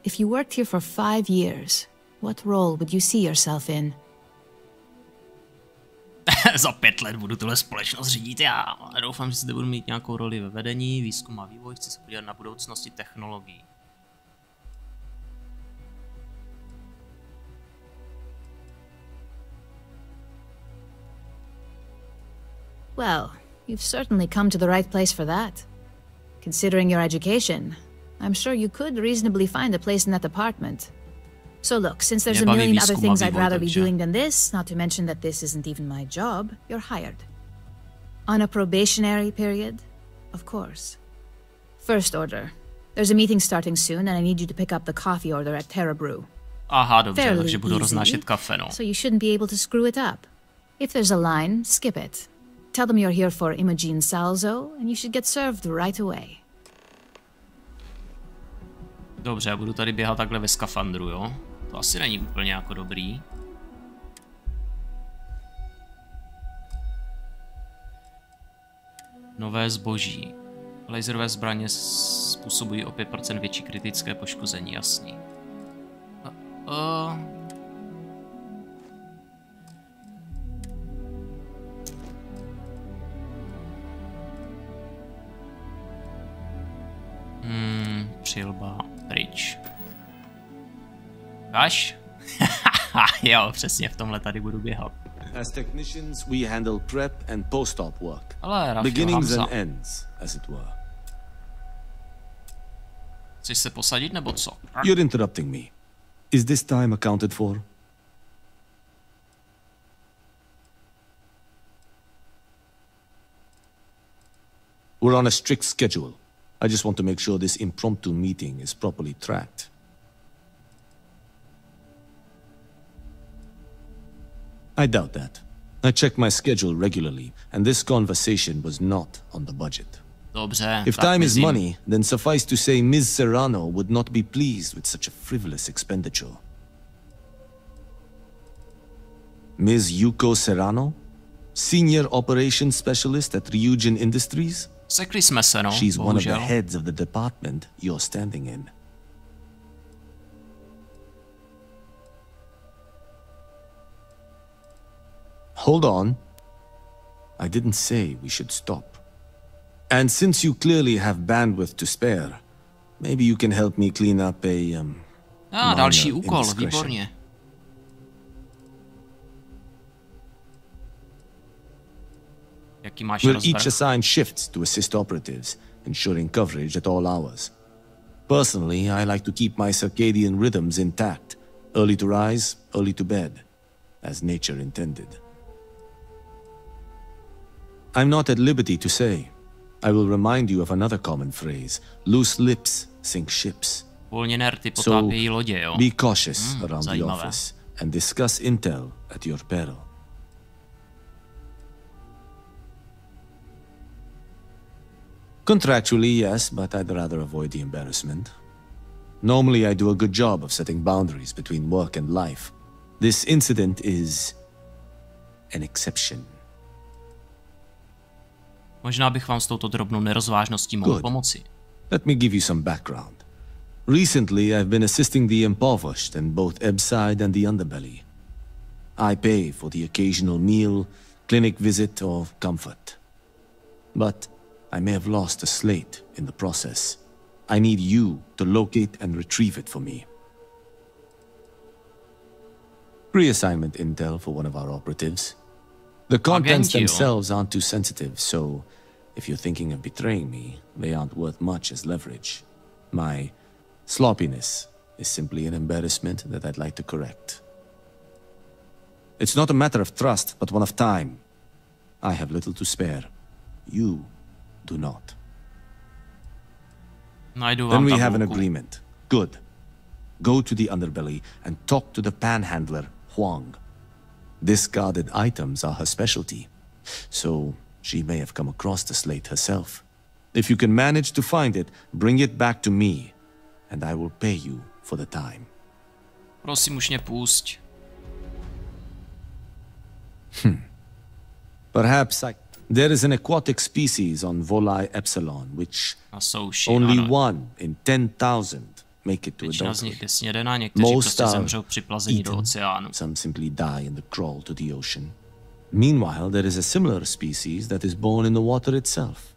If you worked here for 5 years, what role would you see yourself in? Za 5 let budu tuhle společnost řídit já. Ale doufám, že zde budu mít nějakou roli ve vedení, výzkum a vývoj. Chci se podívat na budoucnosti technologií. Well, you've certainly come to the right place for that. Considering your education, I'm sure you could reasonably find a place in that department. So look, since there's a million other things I'd rather be doing than this, not to mention that this isn't even my job, you're hired. On a probationary period, of course. First order. There's a meeting starting soon and I need you to pick up the coffee order at Terra Brew. Aha, dobře, takže budu roznášet kafe, no. So you shouldn't be able to screw it up. If there's a line, skip it. Tell them you're here for Imogen Salzo and you should get served right away. Dobře, já budu tady běhat takhle ve skafandru, jo? To asi není úplně jako dobrý. Nové zboží. Laserové zbraně způsobují o 5% větší kritické poškození, jasný. Přilba pryč. Až? Jo, přesně v tomhle tady budu běhat. As technicians, we handle prep and post-op work. Beginnings and ends, as it were. Chceš se posadit nebo co? You're interrupting me. Is this time accounted for? We're on a strict schedule. I just want to make sure this impromptu meeting is properly tracked. I doubt that. I check my schedule regularly, and this conversation was not on the budget. Dobře, if time is money, then suffice to say Ms. Serrano would not be pleased with such a frivolous expenditure. Ms. Yuko Serrano? Senior Operations Specialist at Ryujin Industries? Sekli jsme se, no, She's one of the heads of the department you're standing in. Hold on. I didn't say we should stop. And since you clearly have bandwidth to spare, maybe you can help me clean up a další úkol, výborně. Jaký máš We'll each assign shifts to assist operatives, ensuring coverage at all hours. Personally, I like to keep my circadian rhythms intact. Early to rise, early to bed, as nature intended. I'm not at liberty to say. I will remind you of another common phrase. Loose lips sink ships. So, be cautious around the office and discuss intel at your peril. Contractually, yes, but I'd rather avoid the embarrassment. Normally, I do a good job of setting boundaries between work and life. This incident is an exception. Možná bych vám s touto drobnou nerozvážností mohl pomoci. Let me give you some background. Recently, I've been assisting the impoverished in both Ebbside and the Underbelly. I pay for the occasional meal, clinic visit, or comfort. But I may have lost a slate in the process. I need you to locate and retrieve it for me. Pre-assignment intel for one of our operatives. The contents themselves aren't too sensitive, so if you're thinking of betraying me, they aren't worth much as leverage. My sloppiness is simply an embarrassment that I'd like to correct. It's not a matter of trust, but one of time. I have little to spare. You do not. Then we have an agreement. Good. Go to the Underbelly and talk to the panhandler, Huang. Discarded items are her specialty, so she may have come across the slate herself. If you can manage to find it, bring it back to me, and I will pay you for the time. Prosím, už mě pusť. Perhaps there is an aquatic species on Volai Epsilon, which only one in 10,000 make it to adulthood. Most are eaten, some simply die in the crawl to the ocean. Meanwhile, there is a similar species that is born in the water itself.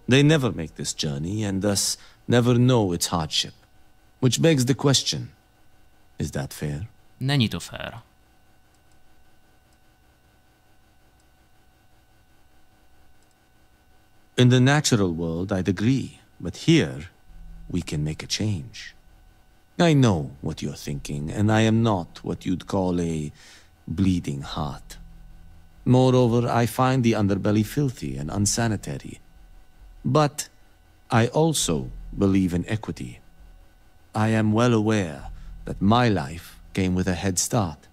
They never make this journey and thus never know its hardship. Which begs the question, is that fair? Není to fair. In the natural world, I'd agree, but here, we can make a change. I know what you're thinking, and I am not what you'd call a bleeding heart. Moreover, I find the Underbelly filthy and unsanitary. But I also believe in equity. I am well aware that my life came with a head start,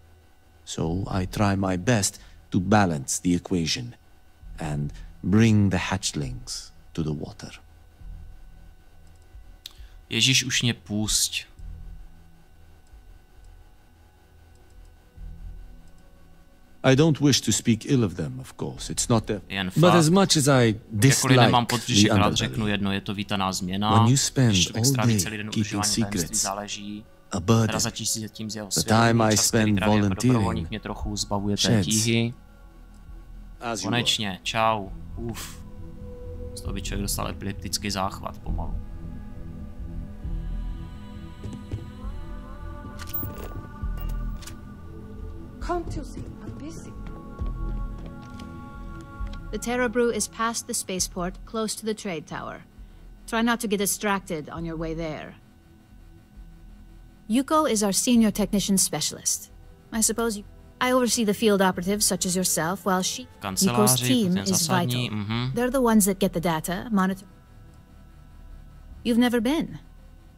so I try my best to balance the equation and bring the hatchlings to the water. Ježíš, už mě pusť. I don't wish to speak ill of them, of course. It's not that. But as much as I dislike the Underbelly, when you spend all day keeping secrets, a burden, the time I spend volunteering sheds. Konečně, čau. Z toho by člověk dostal epileptický záchvat pomalu. The Terra Brew is past the spaceport, close to the trade tower. Try not to get distracted on your way there. Yuko is our senior technician specialist. I suppose I oversee the field operatives such as yourself, while Yuko's team is vital. They're the ones that get the data, monitor. You've never been.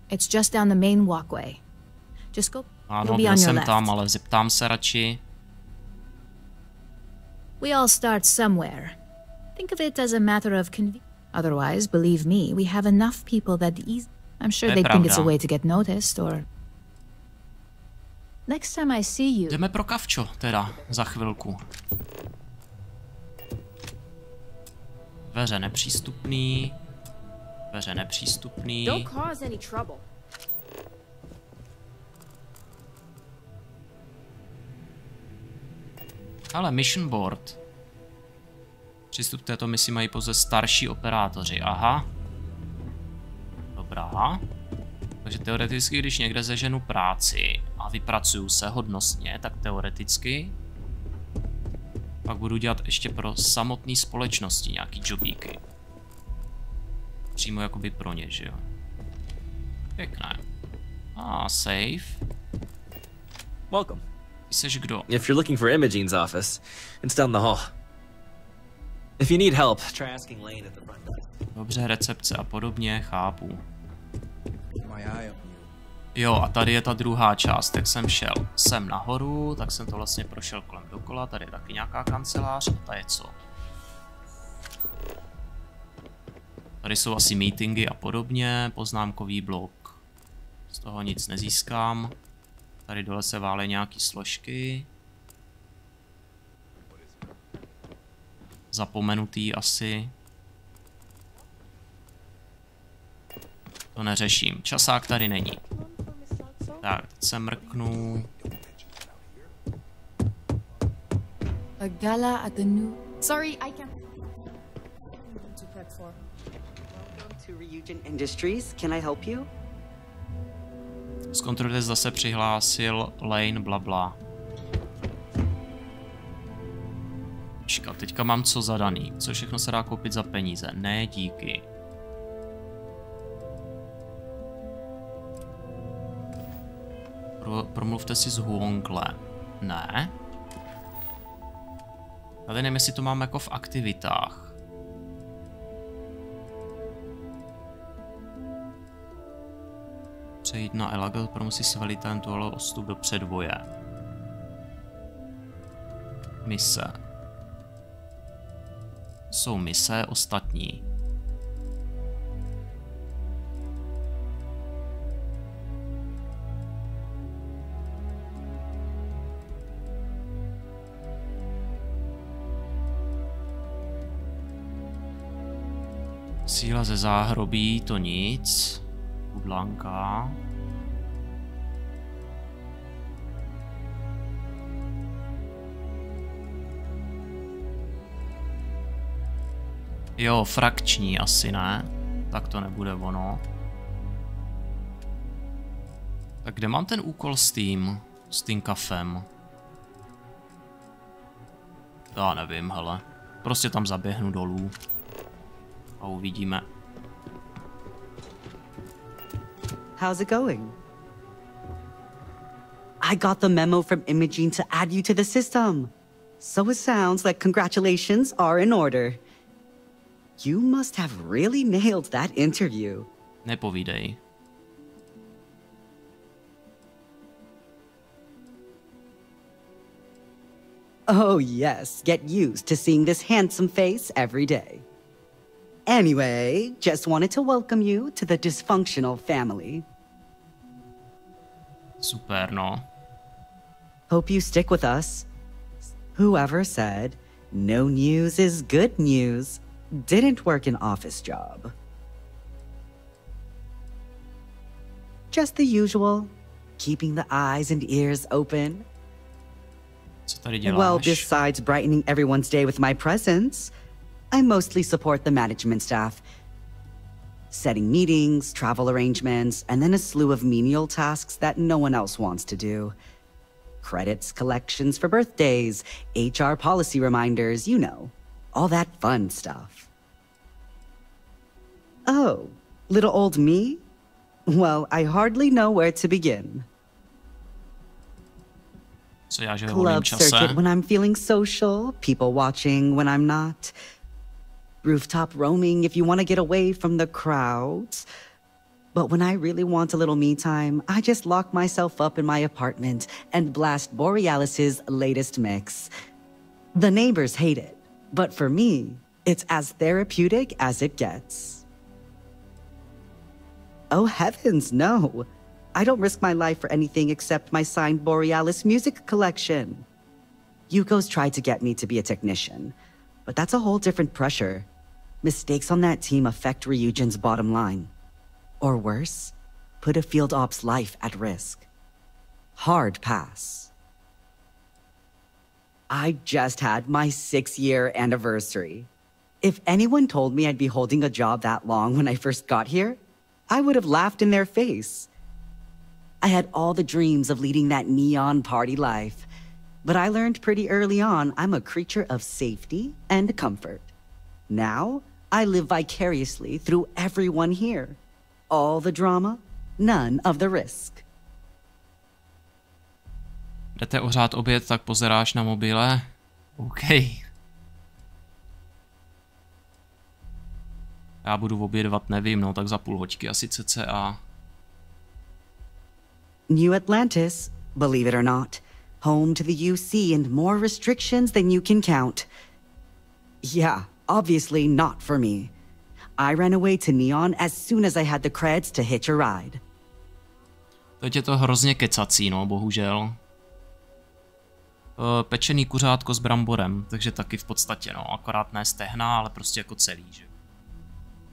It's just down the main walkway. Just go. Ano, byl jsem tam, ale zeptám se radši. We all start somewhere. Think of it as a matter of convenience. Otherwise, believe me, we have enough people that I'm sure they think it's a way to get noticed, or... Next time I see you... Jdeme pro kavčo, teda, za chvilku. Dveře nepřístupný. Dveře nepřístupný. Don't cause any trouble. Ale mission board. Přístup k této misi mají pouze starší operátoři. Aha. Dobrá. Takže teoreticky, když někde zeženu práci a vypracuju se hodnostně, tak teoreticky pak budu dělat ještě pro samotné společnosti nějaký jobíky. Přímo jakoby pro ně, že jo. Pěkné. Save. Welcome. Jseš kdo? If you're looking for Imogene's office, it's down the hall. If you need help, try asking Lane at the front desk. Dobře, recepce a podobně, chápu. Jo, a tady je ta druhá část, tak jsem šel sem nahoru, tak jsem to vlastně prošel kolem dokola, tady je taky nějaká kancelář, a ta je co? Tady jsou asi meetingy a podobně, poznámkový blok. Z toho nic nezískám. Tady dole se vále nějaký složky. Zapomenutý asi. To neřeším. Časák tady není. Tak, teď se mrknu. A gala at the new... Sorry, I can't... Welcome to Ryujin Industries. Can I help you? Zkontrolujte, zda se přihlásil Lane blabla. Počkat, teďka mám co zadaný. Co všechno se dá koupit za peníze? Ne, díky. Promluvte si s Huonglem. Ne. Tady nevím, jestli to mám jako v aktivitách. Přejít na Elagal, promusí s velitelem tohle odstup do předvoje. Mise. Jsou mise ostatní. Síla ze záhrobí, to nic. Udlanka. Jo, frakční asi ne. Tak to nebude ono. Tak kde mám ten úkol s tím kafem? Já nevím, hele. Prostě tam zaběhnu dolů. A uvidíme. How's it going? I got the memo from Imogene to add you to the system. So it sounds like congratulations are in order. You must have really nailed that interview. Nepovídej. Oh yes, get used to seeing this handsome face every day. Anyway, just wanted to welcome you to the dysfunctional family. Super, no. Hope you stick with us. Whoever said, no news is good news, didn't work an office job. Just the usual, keeping the eyes and ears open. Co tady děláš? Well, besides brightening everyone's day with my presence, I mostly support the management staff. Setting meetings, travel arrangements, and then a slew of menial tasks that no one else wants to do. Credits, collections for birthdays, HR policy reminders, you know, all that fun stuff. Oh, little old me? Well, I hardly know where to begin. So já, že Club circuit when I'm feeling social, people watching when I'm not. Rooftop roaming if you want to get away from the crowds. But when I really want a little me time, I just lock myself up in my apartment and blast Borealis's latest mix. The neighbors hate it, but for me, it's as therapeutic as it gets. Oh heavens, no. I don't risk my life for anything except my signed Borealis music collection. Yuko's tried to get me to be a technician, but that's a whole different pressure. Mistakes on that team affect Ryujin's bottom line. Or worse, put a field op's life at risk. Hard pass. I just had my 6-year anniversary. If anyone told me I'd be holding a job that long when I first got here, I would have laughed in their face. I had all the dreams of leading that neon party life, but I learned pretty early on I'm a creature of safety and comfort. Now, I live vicariously through everyone here. All the drama, none of the risk. Jdete ohřát oběd, tak pozeráš na mobile? OK. Já budu obědvat, nevím, no tak za půl hoďky asi cca. New Atlantis, believe it or not, home to the UC and more restrictions than you can count. Yeah, obviously not for me. I ran away to Neon as soon as I had the creds to hitch a ride. Teď je to hrozně kecací, no, bohužel. Pečený kuřátko s bramborem, takže taky v podstatě, no, akorát ne stehna, ale prostě jako celý, že?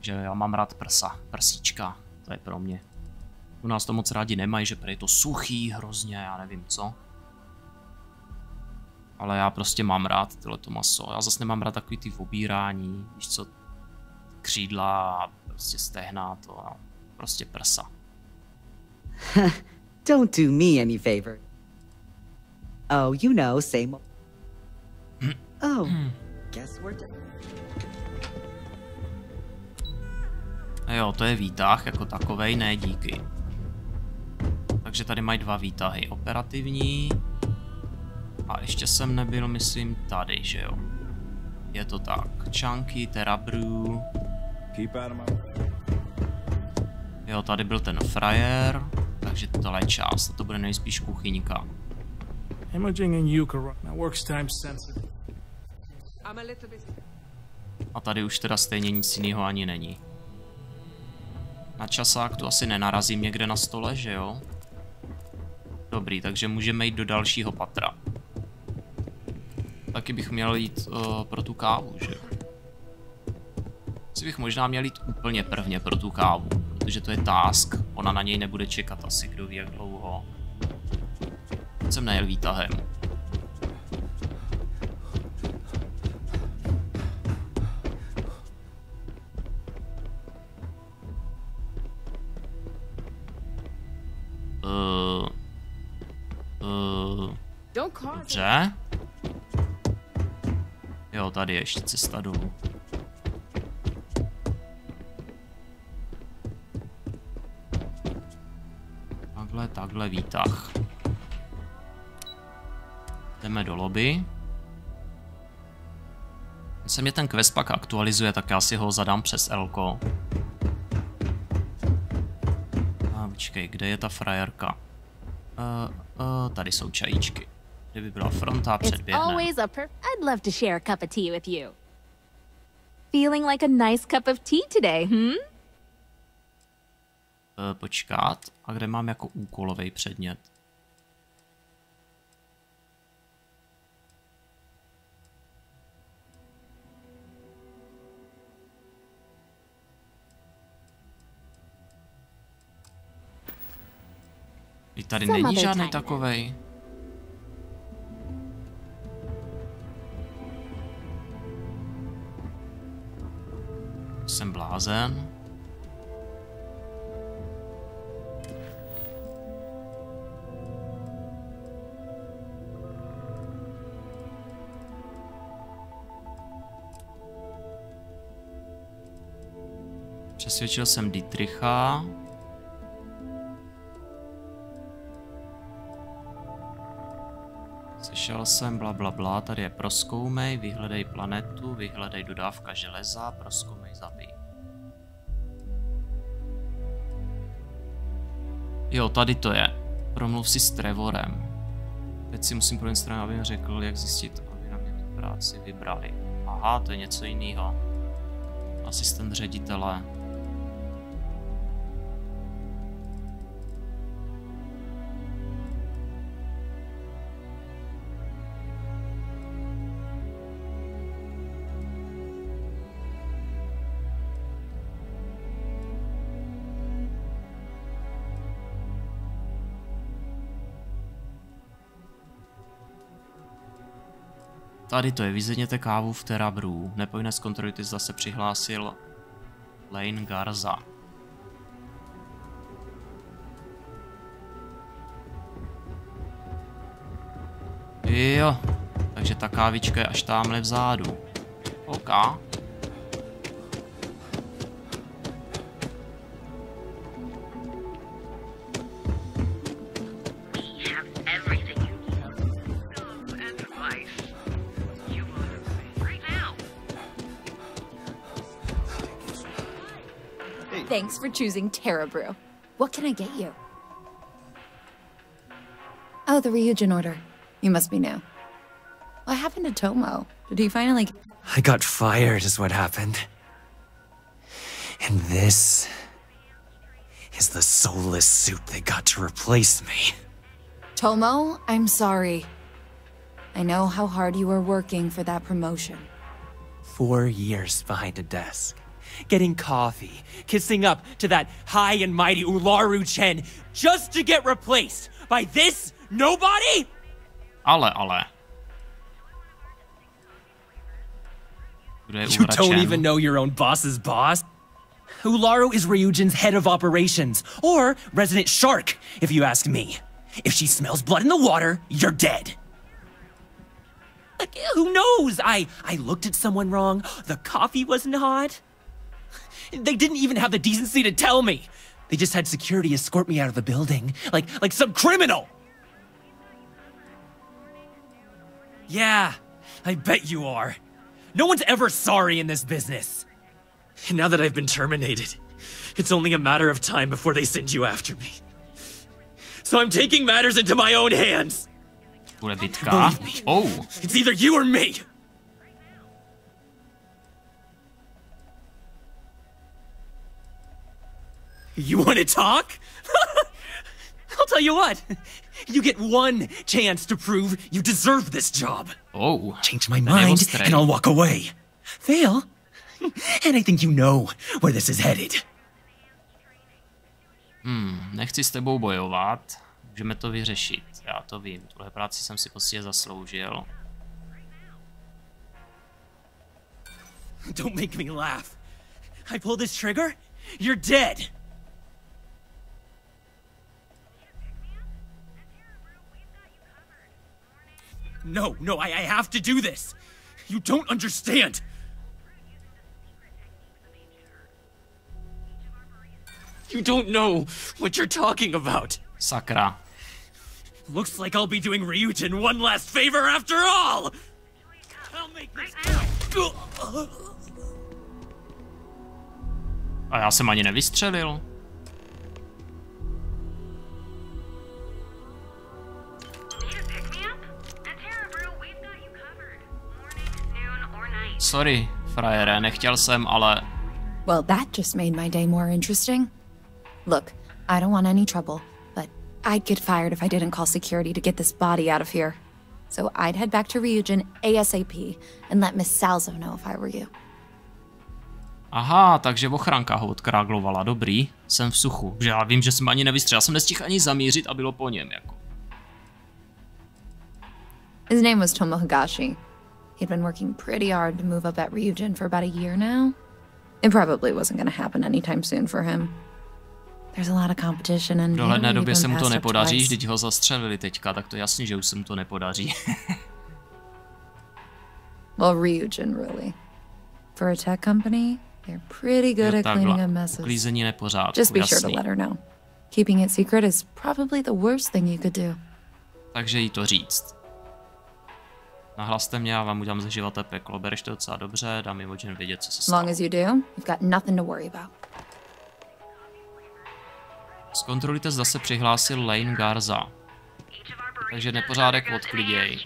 Že já mám rád prsa, prsíčka, To je pro mě. U nás to moc rádi nemají, že je to suchý hrozně, já nevím co. Ale já prostě mám rád tohleto maso. Já zase nemám rád takový ty obírání, víš co, křídla a prostě stehna, to no, prostě prsa. Don't do me any favor. Oh, you know, same. Oh, guess we're done. Jo, to je výtah jako takovej, ne díky. Takže tady mají 2 výtahy. Operativní. A ještě jsem nebyl, myslím, tady, že jo. Je to tak. Chunky, Terabrew. Jo, tady byl ten frajer. Takže tohle je část. To bude nejspíš kuchyňka. A tady už teda stejně nic jiného ani není. Na časák tu asi nenarazím někde na stole, že jo? Dobrý, takže můžeme jít do dalšího patra. Taky bych měl jít pro tu kávu, že jo? Asi bych možná měl jít úplně prvně pro tu kávu, protože to je task. Ona na něj nebude čekat asi, kdo ví jak dlouho. Teď jsem nejel výtahem. Dobře. Jo, tady je ještě cesta dolů. Takhle výtah. Jdeme do lobby. Když se mě ten quest pak aktualizuje, tak já si ho zadám přes L-ko. A počkej, kde je ta frajerka? Tady jsou čajíčky. Kdyby byla fronta, předběhne. I'd love to share a cup of tea with you. Feeling like a nice cup of tea today, Počkat. A kde mám jako úkolový předmět? I tady není žádný takovej. Jsem blázen. Přesvědčil jsem Dietricha. Slyšel jsem blablabla, tady je prozkoumej, vyhledej planetu, vyhledej dodávka železa, prozkoumej, zabij. Jo, tady to je. Promluv si s Trevorem. Teď si musím pro Instagram, abych řekl, jak zjistit, aby na mě tu práci vybrali. Aha, to je něco jiného. Asistent ředitele. Tady to je, vyzvedněte kávu v Terabrew. Nepovinné zkontrolujte, zda se přihlásil Lane Garza. Jo, takže ta kávička je až tamhle vzadu. OK. Thanks for choosing Terabrew. What can I get you? Oh, the Ryujin order. You must be new. What happened to Tomo? Did he finally... I got fired is what happened. And this is the soulless suit they got to replace me. Tomo, I'm sorry. I know how hard you were working for that promotion. 4 years behind a desk. getting coffee, kissing up to that high and mighty Ularu Chen just to get replaced by this nobody? Ale. You don't even know your own boss's boss? Ularu is Ryujin's head of operations, or resident shark, if you ask me. If she smells blood in the water, you're dead. Like, who knows? I looked at someone wrong. The coffee wasn't hot. They didn't even have the decency to tell me. They just had security escort me out of the building, like some criminal. Yeah, I bet you are. No one's ever sorry in this business. And now that I've been terminated, it's only a matter of time before they send you after me. So I'm taking matters into my own hands. Believe me. Oh. It's either you or me. You want to talk? I'll tell you what. You get one chance to prove you deserve this job. Oh. Change my mind and I'll walk away. Fail? And I think you know where this is headed. Nechci s tebou bojovat. Můžeme to vyřešit. Já to vím. Tuhle práci jsem si prostě zasloužil. Don't make me laugh. I pull this trigger, you're dead. No, I have to do this. You don't understand. You don't know what you're talking about. Sakra. Looks like I'll be doing Ryujin one last favor after all. I'll make this. A já jsem ani nevystřelil. Sorry, frajere, nechtěl jsem, ale... Well, that just made my day more interesting. Look, I don't want any trouble, but I'd get fired if I didn't call security to get this body out of here. So I'd head back to Ryujin ASAP and let Miss Salzo know if I were you. Aha, takže ochranka ho odkráglovala, dobrý, jsem v suchu. Že já vím, že jsem ani nevystřelil, já jsem nestihl ani zamířit a bylo po něm, jako. His name was Tomo Higashi. He'd been working pretty hard to move up at Ryujin for about a year now. It probably wasn't going to happen anytime soon for him. There's a lot of competition and... V dohledné době se mu to nepodaří, vždyť ho zastřelili teďka, tak to jasně, že už se mu to nepodaří. Well, Ryujin, really. For a tech company, they're pretty good at cleaning up messes. Uklízení nepořádku, Just be sure to let her know. Keeping it secret is probably the worst thing you could do. Takže jí to říct. Nahlaste mě, já vám udělám ze života peklo. Bereš to docela dobře, dám jim Imogen vědět, co se stalo. Long as you do, you've got nothing to worry about. Zkontrolujte, zda se přihlásil Lane Garza. Takže nepořádek odkliděj.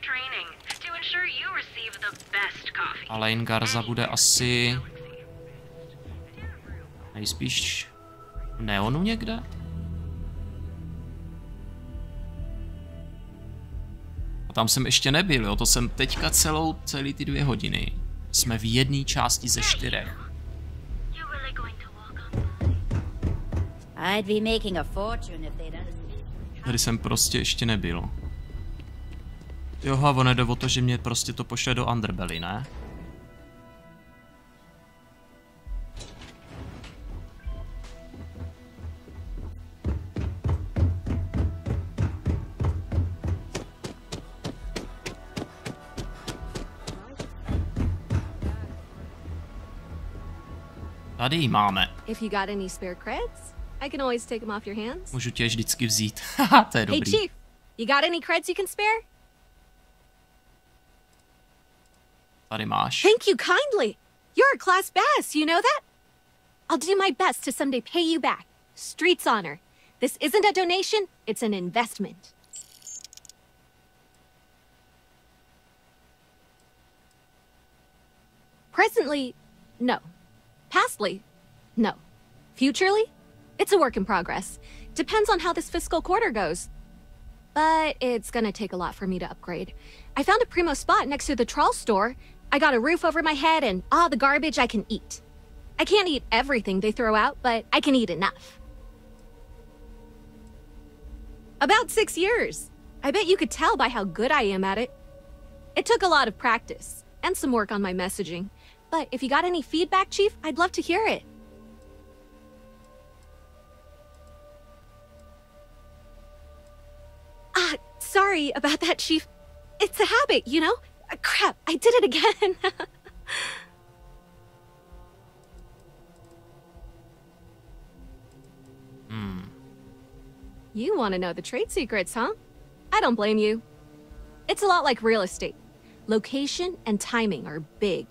A Lane Garza bude asi... nejspíš... v Neonu někde? A tam jsem ještě nebyl, jo, to jsem teďka celý ty 2 hodiny. Jsme v jedné části ze 4. Tady jsem prostě ještě nebyl. Jo, a ono jde o to, že mě prostě to pošle do Underbelly, ne? Tady ji máme. If you got any spare creds, I can always take them off your hands. Můžu tě vždycky vzít. Haha, to je dobrý. Hey Chief, you got any creds you can spare? Tady máš. Thank you kindly. You're a class bass, you know that? I'll do my best to someday pay you back. Street's honor. This isn't a donation, it's an investment. Presently, no. Pastly, no. Futurely, it's a work in progress. Depends on how this fiscal quarter goes. But it's gonna take a lot for me to upgrade. I found a primo spot next to the trawl store. I got a roof over my head and all the garbage I can eat. I can't eat everything they throw out, but I can eat enough. About 6 years. I bet you could tell by how good I am at it. It took a lot of practice, and some work on my messaging. But if you got any feedback, Chief, I'd love to hear it. Sorry about that, Chief. It's a habit, you know? Crap, I did it again. You want to know the trade secrets, huh? I don't blame you. It's a lot like real estate. Location and timing are big.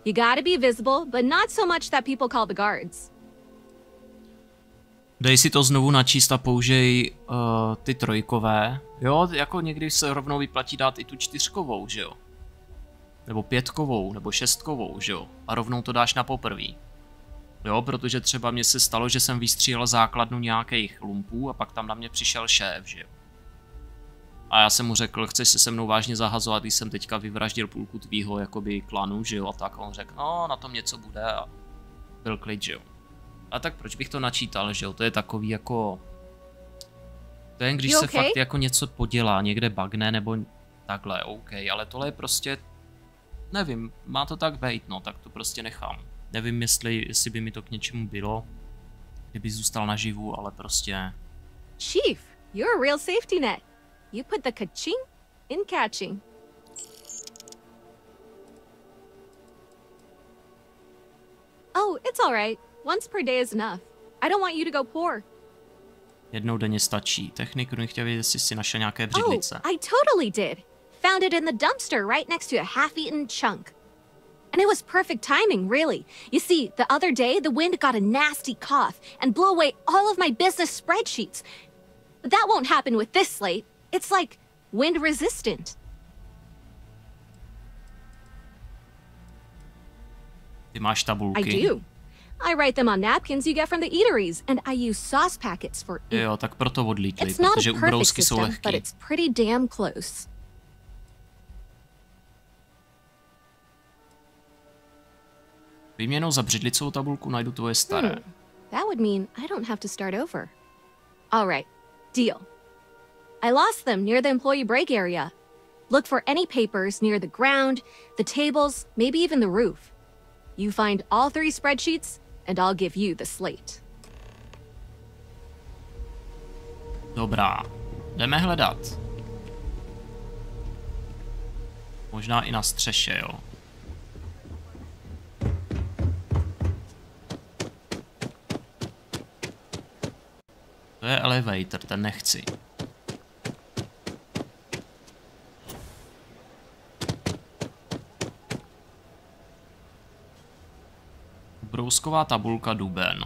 You gotta be visible, but not so much that people call the guards. Dej si to znovu načíst a použij ty trojkové. Jo, jako někdy se rovnou vyplatí dát i tu 4kovou, že jo? Nebo 5kovou, nebo 6kovou, že jo? A rovnou to dáš na poprví. Jo, protože třeba mně se stalo, že jsem vystřílel základnu nějakých lumpů a pak tam na mě přišel šéf, že jo? A já jsem mu řekl, chceš se mnou vážně zahazovat, když jsem teďka vyvraždil půlku tvýho jakoby klanu, že jo? A tak on řekl, no, na tom něco bude a byl klid, že jo? A tak proč bych to načítal, že jo? To je takový jako... To je, když se fakt jako něco podělá, někde bagne nebo takhle, OK, ale tohle je prostě... Nevím, má to tak být, no, tak to prostě nechám. Nevím, jestli by mi to k něčemu bylo, kdyby zůstal naživu, ale prostě... Chief, you're a real safety net. You put the ka-ching in catching. Oh, it's all right. Once per day is enough. I don't want you to go poor. Jednou denně stačí. Techniku nechtěl vědět, jestli si našel nějaké břidlice. Oh, I totally did. Found it in the dumpster right next to a half-eaten chunk. And it was perfect timing, really. You see, the other day, the wind got a nasty cough and blew away all of my business spreadsheets. But that won't happen with this slate. It's like wind resistant. Ty máš tabulky. I do. I write them on napkins you get from the eateries, and I use sauce packets for each. Jo, tak proto odlítli, protože ubrousky jsou lehký. But it's pretty damn close. Výměnou za břidlicovou tabulku najdu tvoje staré. That would mean I don't have to start over. All right, deal. I lost them near the employee break area. Look for any papers near the ground, the tables, maybe even the roof. You find all 3 spreadsheets, and I'll give you the slate. Dobrá, jdeme hledat. Možná i na střeše, jo. To je elevator, ten nechci. Brousková tabulka duben.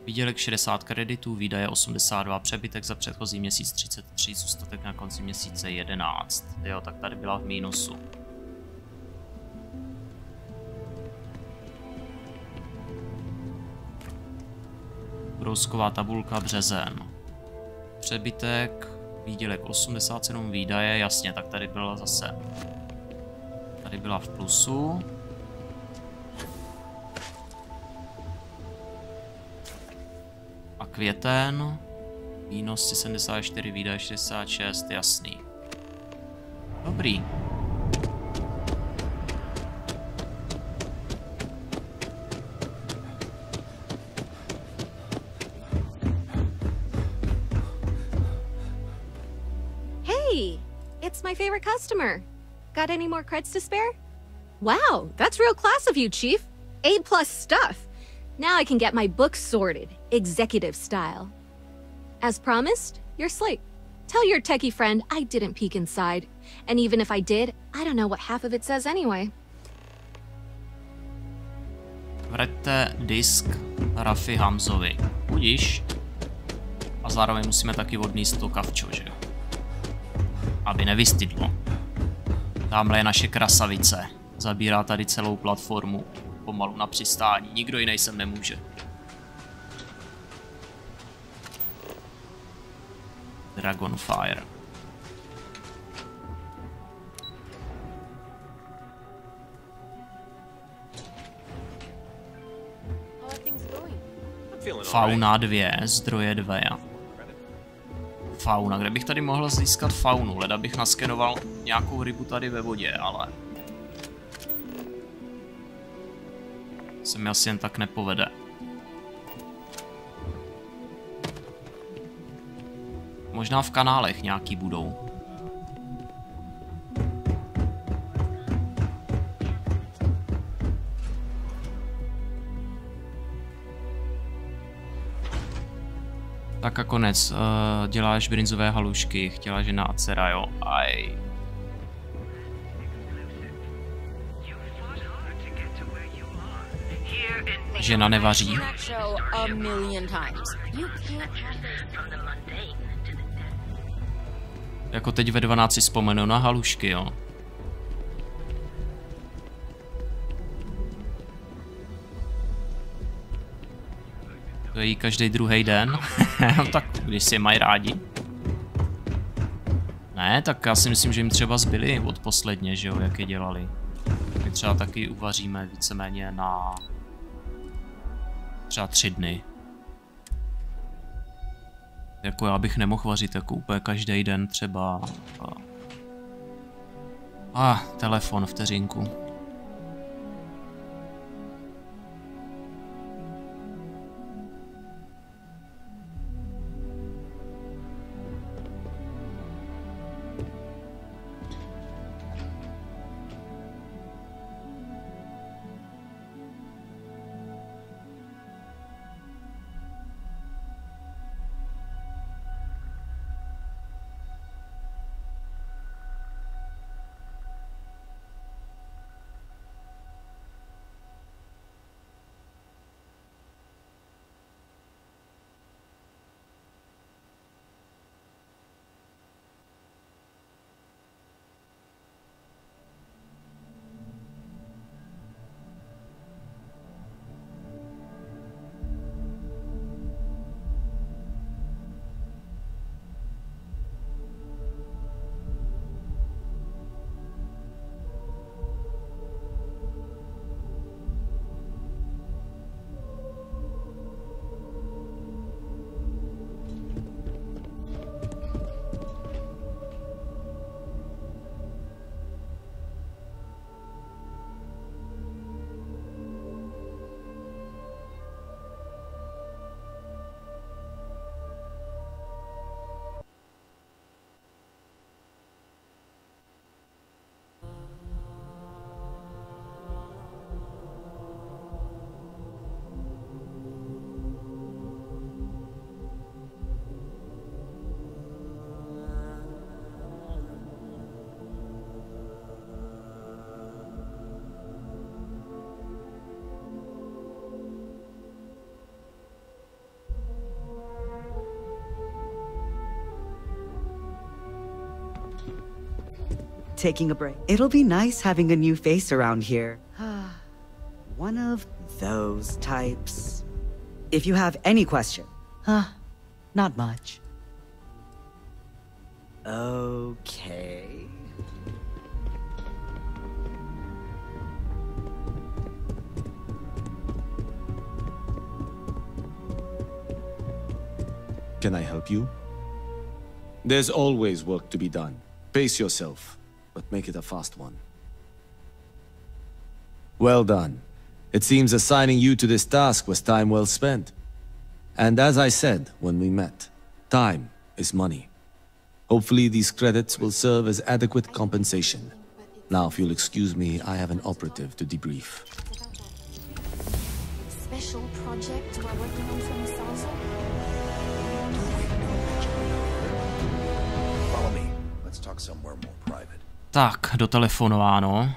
Výdělek 60 kreditů, výdaje 82, přebytek za předchozí měsíc 33, zůstatek na konci měsíce 11. Jo, tak tady byla v mínusu. Brousková tabulka březen. Přebytek, výdělek 87, výdaje, jasně, tak tady byla zase. Tady byla v plusu. A květen, výnosy 74, výdaje 66, jasný. Dobrý. Hey, it's my favorite customer. Got any more creds to spare? Wow, that's real class of you, Chief. A+ stuff. Now I can get my books sorted, executive style. As promised, your slate. Tell your techie friend I didn't peek inside. And even if I did, I don't know what half of it says anyway. Vraťte disk Rafi Hamzovi. Budíš. A zároveň musíme taky odníst to kavčo, že jo? Aby nevystydlo. Tamhle je naše krasavice. Zabírá tady celou platformu. Pomalu na přistání. Nikdo jiný sem nemůže. Dragonfire. Fauna 2, zdroje 2. Fauna, kde bych tady mohl získat faunu? Leda bych naskenoval nějakou rybu tady ve vodě, ale... se mi asi jen tak nepovede. Možná v kanálech nějaký budou. Tak a konec. Děláš brinzové halušky, chtěla žena a dcera, jo. Aj. Žena nevaří. Jako teď ve 12 si vzpomenu na halušky, jo. To je jí každý druhý den. Tak když si je mají rádi. Ne, tak já si myslím, že jim třeba zbyli od posledně, že jo, jak je dělali. My třeba taky uvaříme víceméně na třeba 3 dny. Jako já bych nemohl vařit jako úplně každý den třeba. Telefon, vteřinku. Taking a break. It'll be nice having a new face around here. One of those types. If you have any question. Not much. Okay. Can I help you? There's always work to be done. Pace yourself, but make it a fast one. Well done. It seems assigning you to this task was time well spent. And as I said when we met, time is money. Hopefully these credits will serve as adequate compensation. Now, if you'll excuse me, I have an operative to debrief. Special project we're working on for Miss Salsa? Follow me. Let's talk somewhere more private. Tak, dotelefonováno.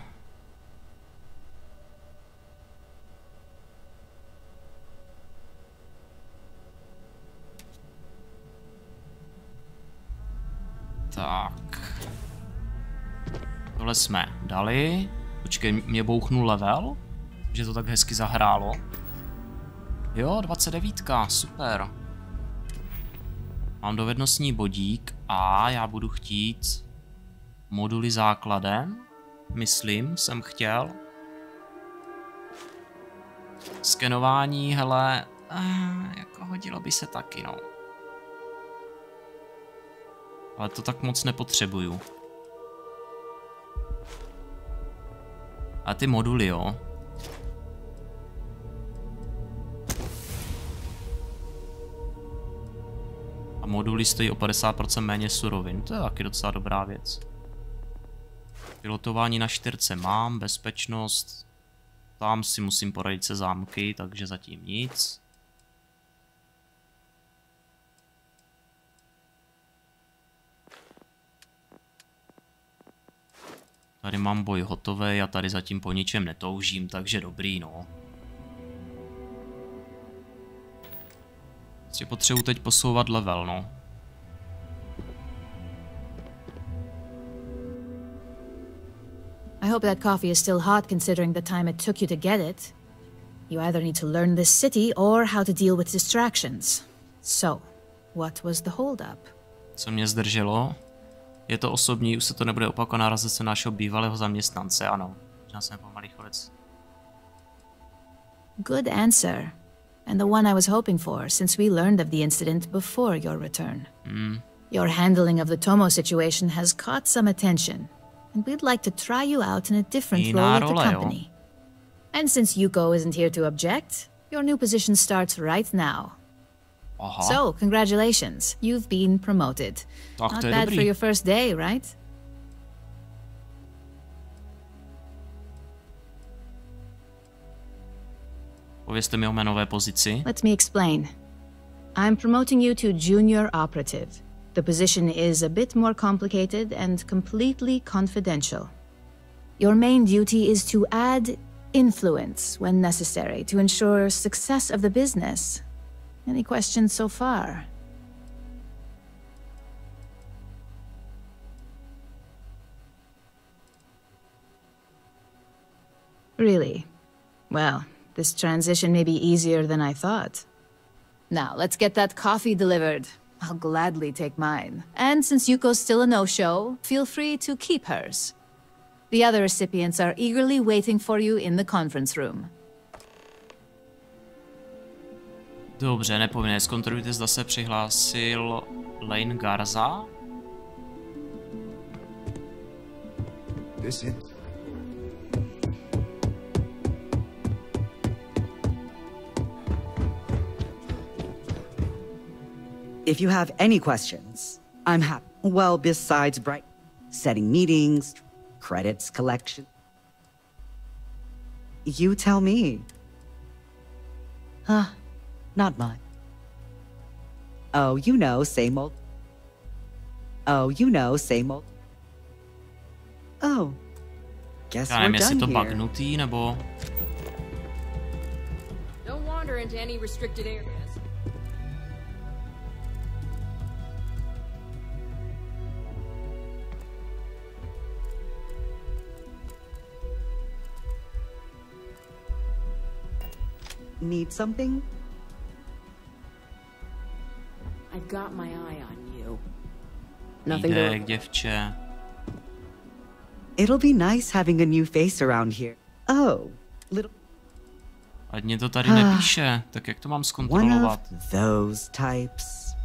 Tak. Tohle jsme dali. Počkej, mě bouchnul level, že to tak hezky zahrálo. Jo, 29, super. Mám dovednostní bodík a já budu chtít moduly základem. Myslím, jsem chtěl. Skenování, hele, Jako hodilo by se taky, no. Ale to tak moc nepotřebuju. A ty moduly, jo. A moduly stojí o 50% méně surovin. To je taky docela dobrá věc. Pilotování na 4 mám, bezpečnost. Tam si musím poradit se zámky, takže zatím nic. Tady mám boj hotový a tady zatím po ničem netoužím, takže dobrý, no. Prostě potřebuji teď posouvat level, no. I hope that coffee is still hot considering the time it took you to get it. You either need to learn this city or how to deal with distractions. So, what was the hold-up? Co mě zdrželo? Je to osobní, už se to nebude opakovat narazit se našeho bývalého zaměstnance, ano. Možná jsem pomalý chodec. Good answer. And the one I was hoping for, since we learned of the incident before your return. Your handling of the Tomo situation has caught some attention, and we'd like to try you out in a different role at the company. And since Yuko isn't here to object, your new position starts right now. So, congratulations, you've been promoted. Not bad for your first day, right? Povězte mi o mé nové pozici. Let me explain. I'm promoting you to junior operative. The position is a bit more complicated and completely confidential. Your main duty is to add influence when necessary to ensure success of the business. Any questions so far? Really? Well, this transition may be easier than I thought. Now, let's get that coffee delivered. I'll gladly take mine. And since Yuko's still a no-show, feel free to keep hers. The other recipients are eagerly waiting for you in the conference room. Dobře, nepovinné. Zkontrolujte, zda se přihlásil Lane Garza. If you have any questions, I'm happy. Well, besides setting meetings, credits collection. You tell me. Huh, not mine. Oh, you know, same old. Oh, you know, same old. Oh, guess we're done jestli to here. bugnutý, nebo... Don't wander into any restricted areas. Need something? I've got my eye on you. Nothing to... děvče. It'll be nice having a new face around here. Oh, little... Ať mě to tady nepíše, tak jak to mám zkontrolovat? One of those types.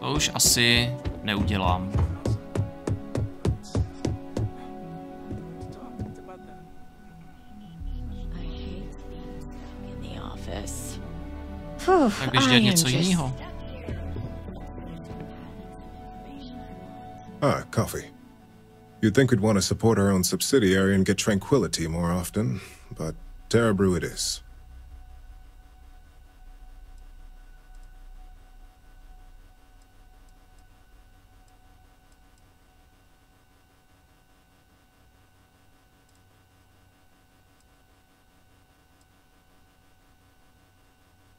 To už asi neudělám. Tak běž dělat něco jiného. Coffee. You'd think we'd want to support our own subsidiary and get tranquility more often, but Terra Brew it is.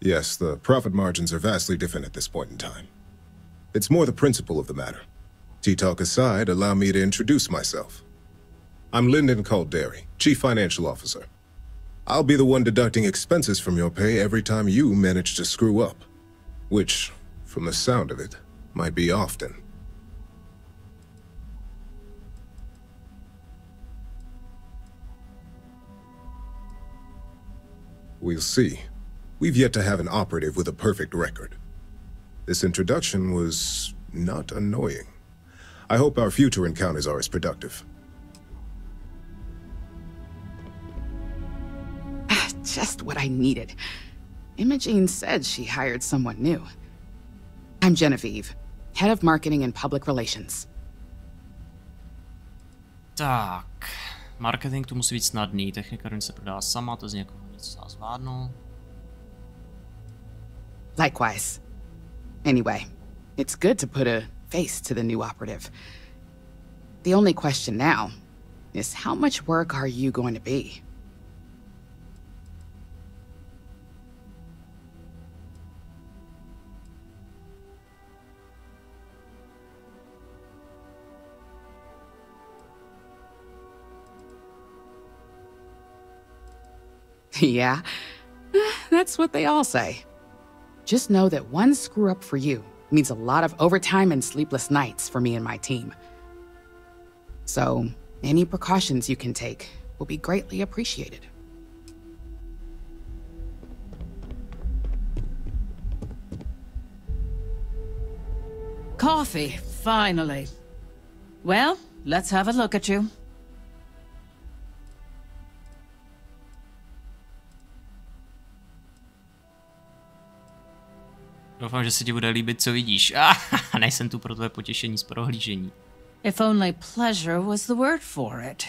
Yes, the profit margins are vastly different at this point in time. It's more the principle of the matter. Tea talk aside, allow me to introduce myself. I'm Lyndon Calderi, Chief Financial Officer. I'll be the one deducting expenses from your pay every time you manage to screw up. Which, from the sound of it, might be often. We'll see. We've yet to have an operative with a perfect record. This introduction was not annoying. I hope our future encounters are as productive. Just what I needed. Imogene said she hired someone new. I'm Genevieve, head of marketing and public relations. Tak, marketing tu musí být snadný, technika se prodá sama, to z někoho něco zvládnu. Likewise. Anyway, it's good to put a face to the new operative. The only question now is how much work are you going to be? Yeah, that's what they all say. Just know that one screw up for you means a lot of overtime and sleepless nights for me and my team. So, any precautions you can take will be greatly appreciated. Coffee, finally. Well, let's have a look at you. Doufám, že se ti bude líbit, co vidíš. Nejsem tu pro tvé potěšení z prohlížení. If only pleasure was the word for it.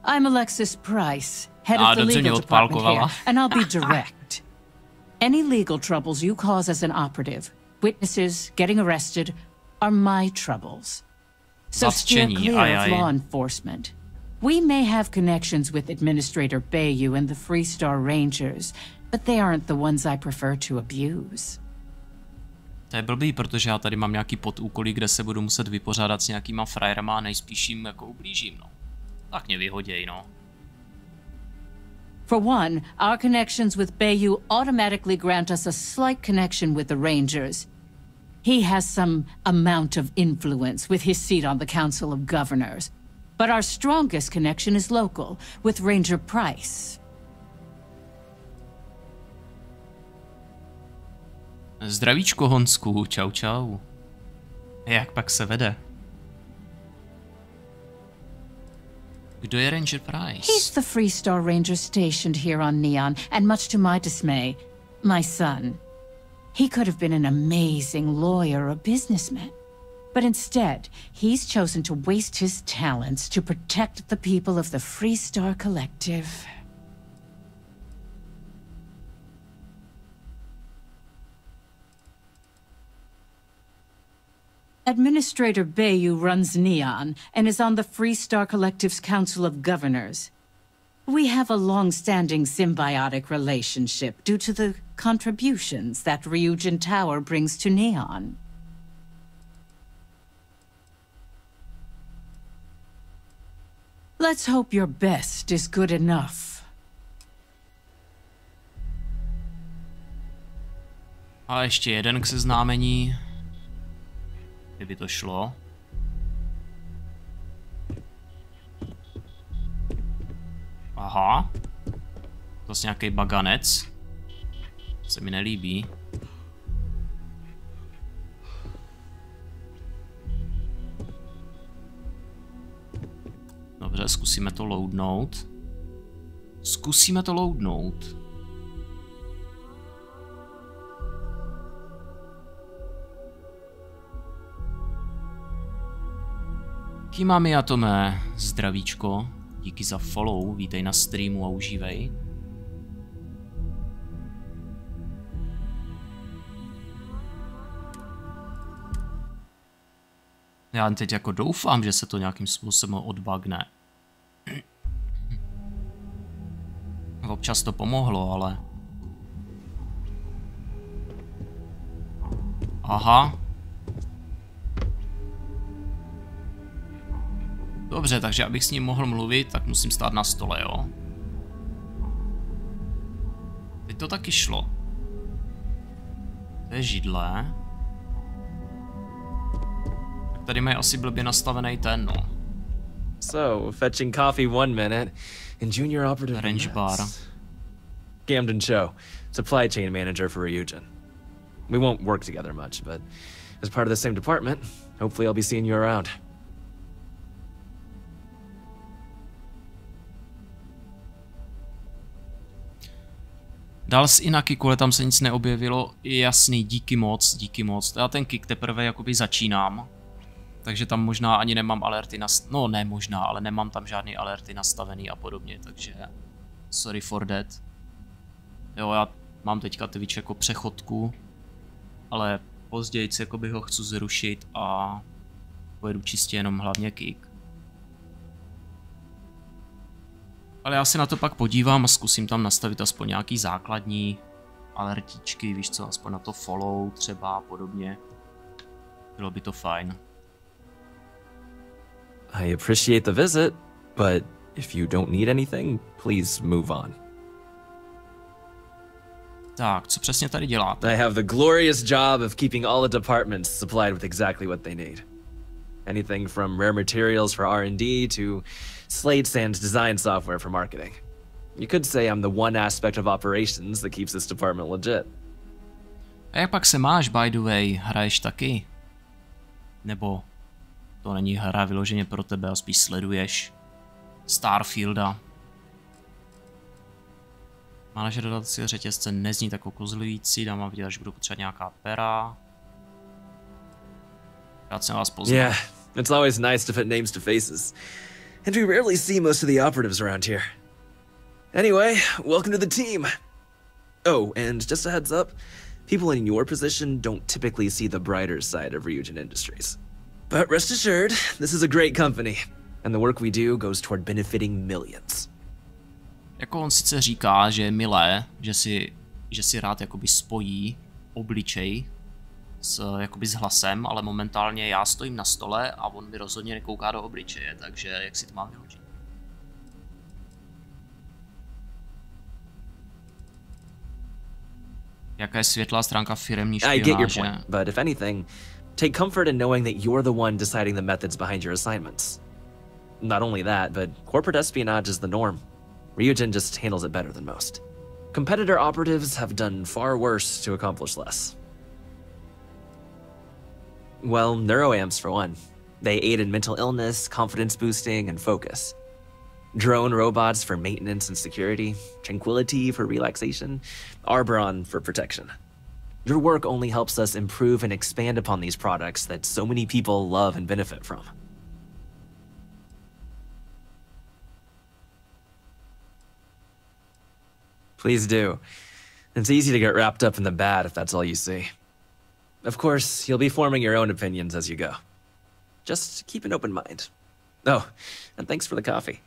I'm Alexis Price, head of the legal department here, and I'll be direct. Any legal troubles you cause as an operative, witnesses, getting arrested, are my troubles. So steer clear of law enforcement. We may have connections with Administrator Bayou and the Freestar Rangers, but they aren't the ones I prefer to abuse. To je blbý, protože já tady mám nějaký podúkolí, kde se budu muset vypořádat s nějakýma frajerama a nejspíš jim jako ublížím, no. Tak mě vyhoděj, no. For one, our connections with Bayou automatically grant us a slight connection with the Rangers. He has some amount of influence with his seat on the Council of Governors. But our strongest connection is local, with Ranger Price. Zdravíčko, Honsku, čau čau. Jak pak se vede? Kdo je Ranger Price? He's the Freestar Ranger stationed here on Neon, and much to my dismay, my son. He could have been an amazing lawyer or businessman. But instead, he's chosen to waste his talents to protect the people of the Freestar Collective. Administrator Bayou runs Neon and is on the Freestar Collective's Council of Governors. We have a long-standing symbiotic relationship due to the contributions that Ryujin Tower brings to Neon. Let's hope your best is good enough. A ještě jeden k seznámení. Kdyby to šlo. Aha. To je nějaký baganec. Se mi nelíbí. Dobře, zkusíme to loadnout. Zkusíme to loadnout. Kimami Atome, zdravíčko, díky za follow, vítej na streamu a užívej. Já teď jako doufám, že se to nějakým způsobem odbugne. Občas to pomohlo, ale... Aha. Dobře, takže abych s ním mohl mluvit, tak musím stát na stole, jo? Teď to taky šlo. To je židle. Tak tady mají asi blbě nastavený ten, no. So, fetching coffee one minute, and junior operative range bar. Camden Cho, supply chain manager for Ryujin. We won't work together much, but as part of the same department, hopefully I'll be seeing you around. Dál z Inaki, kvůli tam se nic neobjevilo. Jasný, díky moc. Já ten kick teprve jakoby začínám. Takže tam možná ani nemám alerty no ne možná, ale nemám tam žádný alerty nastavený a podobně, takže sorry for that. Jo, já mám teďka Twitch jako přechodku, ale později jakoby ho chci zrušit a pojedu čistě jenom hlavně kick. Ale já si na to pak podívám a zkusím tam nastavit aspoň nějaký základní alertičky, víš co, aspoň na to follow třeba a podobně. Bylo by to fajn. I appreciate the visit, but if you don't need anything, please move on. Tak, co přesně tady děláte? I have the glorious job of keeping all the departments supplied with exactly what they need. Anything from rare materials for R&D to slates and design software for marketing. You could say I'm the one aspect of operations that keeps this department legit. A jak pak se máš, by the way? Hraješ taky? Nebo to není hra vyloženě pro tebe a spíš sleduješ Starfielda? Manažer dodacího řetězce nezní tak okozlující, dám vám vidět, že budu potřebovat nějaká pera. Rád jsem vás poznal. Yeah, it's always nice to put names to faces. And we rarely see most of the operatives around here. Anyway, welcome to the team. Oh, and just a heads up, people in your position don't typically see the brighter side of Ryujin Industries. But rest assured, this is a great company, and the work we do goes toward benefiting millions. Jako on sice říká, že je milé, že si rád jakoby spojí obličej jakoby s hlasem, ale momentálně já stojím na stole a on mi rozhodně nekouká do obličeje, takže jak si to mám vyložit? Jaká je světlá stránka firemní špionáže? I get your point, but if anything, take comfort in knowing that you're the one deciding the methods behind your assignments. Not only that, but corporate espionage is the norm. Ryujin just handles it better than most. Competitor operatives have done far worse to accomplish less. Well, neuroamps for one. They aid in mental illness, confidence boosting, and focus. Drone robots for maintenance and security, tranquility for relaxation, Arbron for protection. Your work only helps us improve and expand upon these products that so many people love and benefit from. Please do. It's easy to get wrapped up in the bad if that's all you see. Of course, you'll be forming your own opinions as you go. Just keep an open mind. Oh, and thanks for the coffee.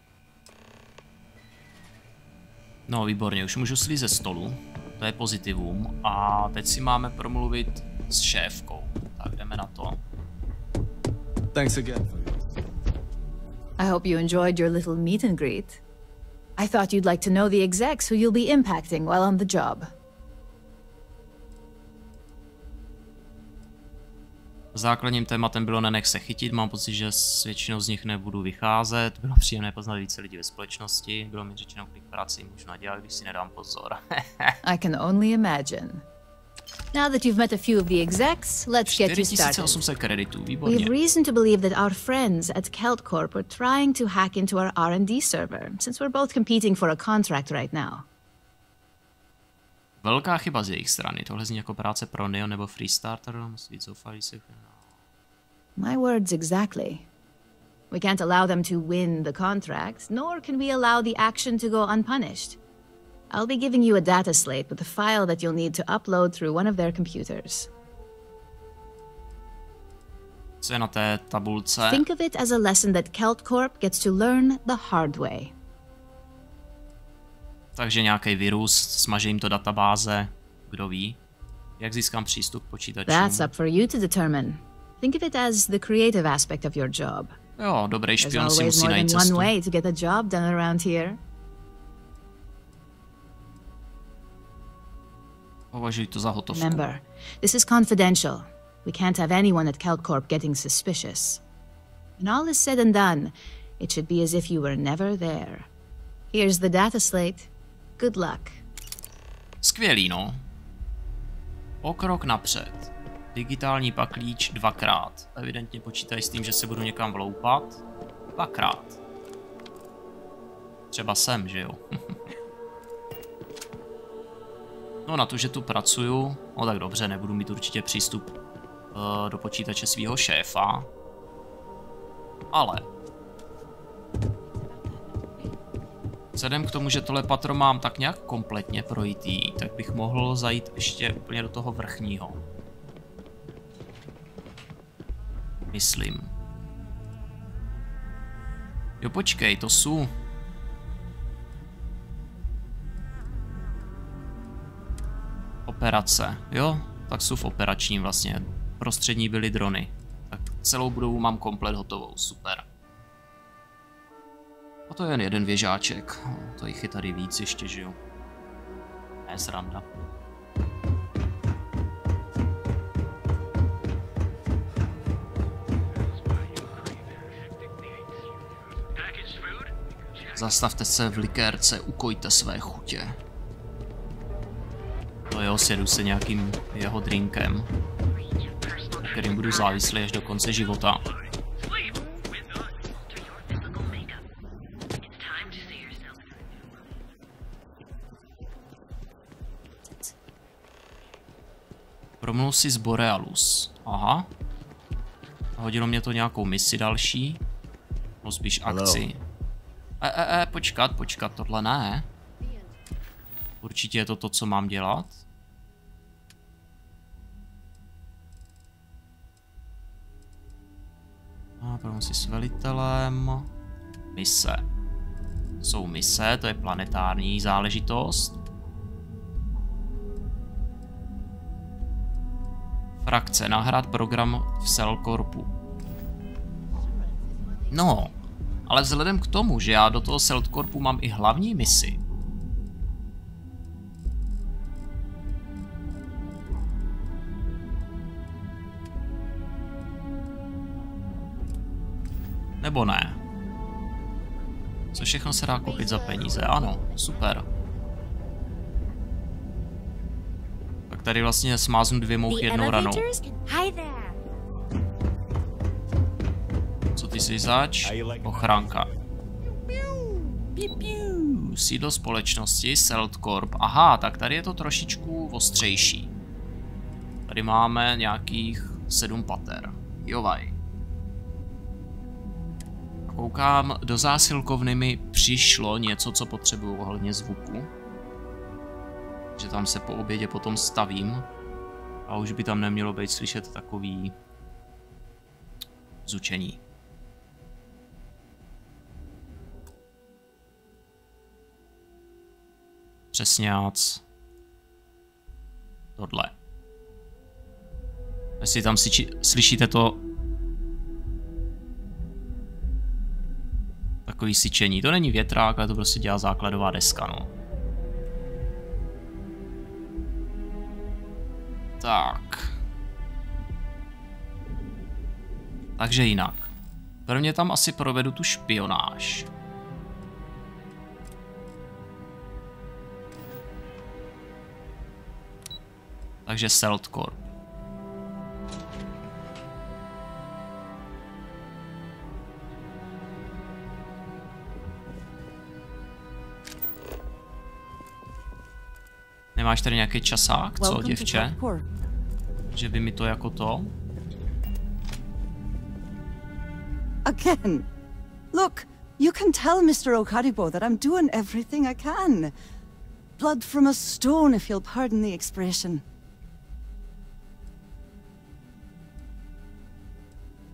No, výborně, už můžu slít ze stolu. To je pozitivum. A teď si máme promluvit s šéfkou. Tak jdeme na to. Thanks again. I hope you enjoyed your little meet and greet. I thought you'd like to know the execs who you'll be impacting while on the job. Základním tématem bylo nenech se chytit, mám pocit, že s většinou z nich nebudu vycházet. Bylo příjemné poznat více lidí ve společnosti. Bylo mi řečeno, kolik práce jim můžu nadělat, když si nedám pozor. I can only imagine. Now that you've met a few of the execs, let's get you started. 4800 kreditů, výborně. We have reason to believe that our friends at Kelt Corp were trying to hack into our R&D server, since we're both competing for a contract right now. Velká chyba z jejich strany. Tohle zní jako práce pro Neo nebo Freestarter. Musí být zoufalý se. My words exactly. We can't allow them to win the contract, nor can we allow the action to go unpunished. I'll be giving you a data slate with a file that you'll need to upload through one of their computers. Co je na té tabulce? Think of it as a lesson that Kelt Corp gets to learn the hard way. Takže nějaký virus, smaže jim to databáze, kdo ví. Jak získám přístup k počítačům? That's up for you to determine. Think of it as the creative aspect of your job. Jo, dobrý špion si musí najít cestu. There's always more than one way to get a job done around here. Považuji to za hotovku. Remember, this is confidential. We can't have anyone at Kelt Corp getting suspicious. When all is said and done, it should be as if you were never there. Here's the data slate. Good luck. Skvělý, no. Pokrok napřed. Digitální paklíč 2krát. Evidentně počítají s tím, že se budu někam vloupat. 2krát. Třeba sem, že jo? No na to, že tu pracuju, no tak dobře, nebudu mít určitě přístup do počítače svého šéfa. Ale vzhledem k tomu, že tohle patro mám tak nějak kompletně projitý, tak bych mohl zajít ještě úplně do toho vrchního. Myslím. Jo, počkej, to jsou... Operace, jo? Tak jsou v operačním vlastně. Prostřední byly drony. Tak celou budovu mám komplet hotovou, super. A to je jen jeden věžáček. To jich je tady víc ještě, že jo? Ne, sranda. Zastavte se v likérce, ukojte své chutě. To jo, sjedu se nějakým jeho drinkem, kterým budu závislý až do konce života. Promluv si z Borealus. Aha. Hodilo mě to nějakou misi další. No spíš akci. Počkat, tohle ne. Určitě je to to, co mám dělat. A promluv si s velitelem. Mise. Jsou mise, to je planetární záležitost. Frakce, nahrát program v Cellcorpu. No, ale vzhledem k tomu, že já do toho Cellcorpu mám i hlavní misi. Nebo ne? Co všechno se dá koupit za peníze? Ano, super. Tak tady vlastně smáznu 2 mouchy jednou ranou. Co ty jsi zač? Ochránka. Sídlo společnosti Cellcorp. Aha, tak tady je to trošičku ostřejší. Tady máme nějakých 7 pater. Jovaj. Koukám, do zásilkovny mi přišlo něco, co potřebuju ohledně zvuku. Že tam se po obědě potom stavím. A už by tam nemělo být slyšet takový zučení. Přesňác. Tohle. Jestli tam slyšíte to takový syčení. To není větrák, ale to prostě dělá základová deska, no. Tak. Takže jinak. Prvně tam asi provedu tu špionáž. Takže Cellcorp. Nemáš tady nějaký časák, co, děvče? Že by mi to jako to? Again. Look, you can tell Mr. Okadibo that I'm doing everything I can. Blood from a stone, if you'll pardon the expression.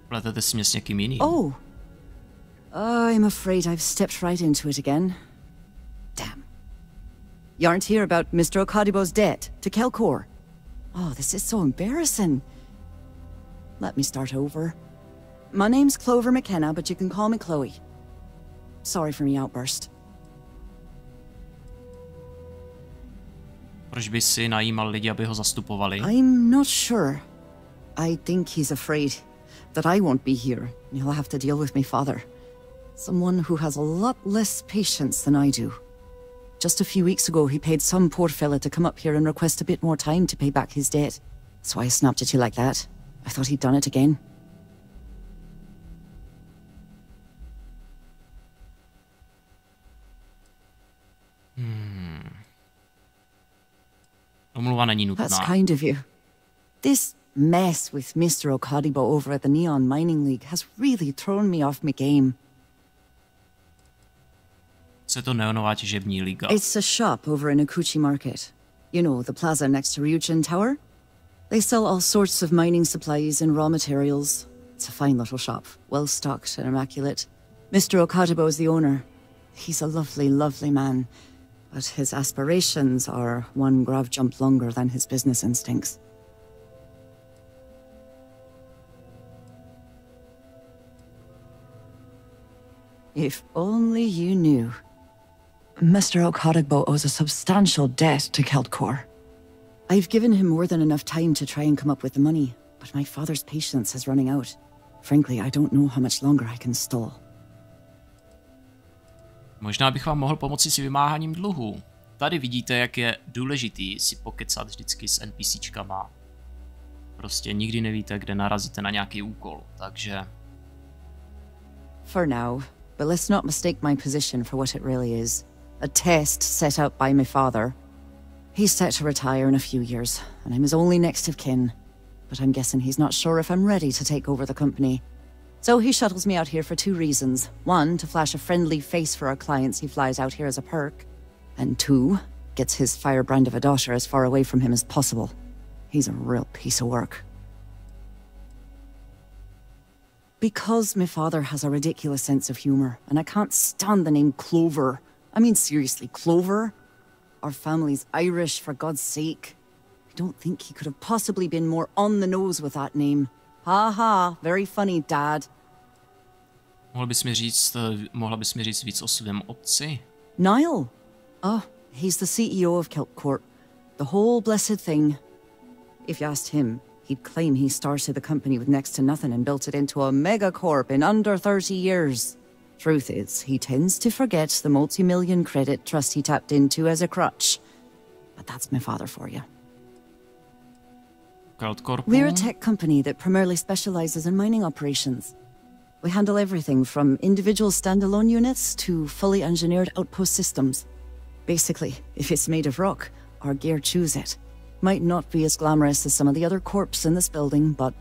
Pletete si mě s někým jiným. Oh. I'm afraid I've stepped right into it again. Damn. You aren't here about Mr. Okadibo's debt to Kelkor. Oh, this is so embarrassing. Let me start over. My name's Clover McKenna, but you can call me Chloe. Sorry for me outburst. Proč by si najímal lidi, aby ho zastupovali? I'm not sure. I think he's afraid that I won't be here. He'll have to deal with my father. Someone who has a lot less patience than I do. Just a few weeks ago, he paid some poor fella to come up here and request a bit more time to pay back his debt. That's why I snapped at you like that. I thought he'd done it again. That's kind of you. This mess with Mr. Okadibo over at the Neon Mining League has really thrown me off my game. It's a shop over in Akuchi Market. You know, the plaza next to Ryujin Tower? They sell all sorts of mining supplies and raw materials. It's a fine little shop, well stocked and immaculate. Mr. Okadibo is the owner. He's a lovely, lovely man. But his aspirations are one grav jump longer than his business instincts. If only you knew. Mr. Okadibo owes a substantial debt to Keltcor. I've given him more than enough time to try and come up with the money, but my father's patience is running out. Frankly, I don't know how much longer I can stall. Možná bych vám mohl pomoci s vymáháním dluhů. Tady vidíte, jak je důležitý si pokecat vždycky s NPCčkama. Prostě nikdy nevíte, kde narazíte na nějaký úkol, takže... For now, but let's not mistake my position for what it really is. A test set out by my father. He's set to retire in a few years, and I'm his only next of kin. But I'm guessing he's not sure if I'm ready to take over the company. So he shuttles me out here for two reasons. One, to flash a friendly face for our clients he flies out here as a perk. And two, gets his firebrand of a daughter as far away from him as possible. He's a real piece of work. Because my father has a ridiculous sense of humor, and I can't stand the name Clover. I mean, seriously, Clover? Our family's Irish, for God's sake. I don't think he could have possibly been more on the nose with that name. Ha ha, very funny, Dad. Mohla bys mi říct víc o svém otci? Niall. Oh, he's the CEO of Keltcorp. The whole blessed thing. If you asked him, he'd claim he started the company with next to nothing and built it into a megacorp in under 30 years. Truth is, he tends to forget the multi-million credit trust he tapped into as a crutch. But that's my father for you. We're a tech company that primarily specializes in mining operations. We handle everything from individual standalone units to fully engineered outpost systems. Basically, if it's made of rock, our gear chews it. Might not be as glamorous as some of the other corps in this building, but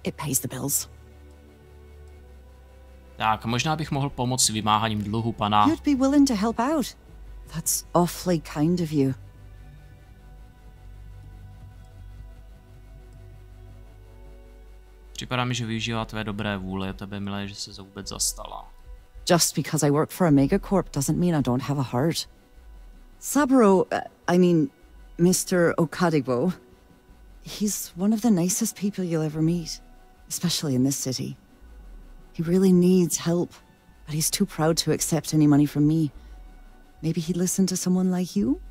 it pays the bills. Tak, možná bych mohl pomoct s vymáháním dluhu pana. You'd be willing to help out. That's awfully kind of you. Připadá mi, že využívá tvé dobré vůle, je tebe milé, že se vůbec zastala. Just because I work for a megacorp doesn't mean I don't have a heart. Saburo, Mr. Okadibo, he's one of the nicest people you'll ever meet, especially in this city. He really needs help, but he's too proud to accept any money from me. Maybe he'd listen to someone like you?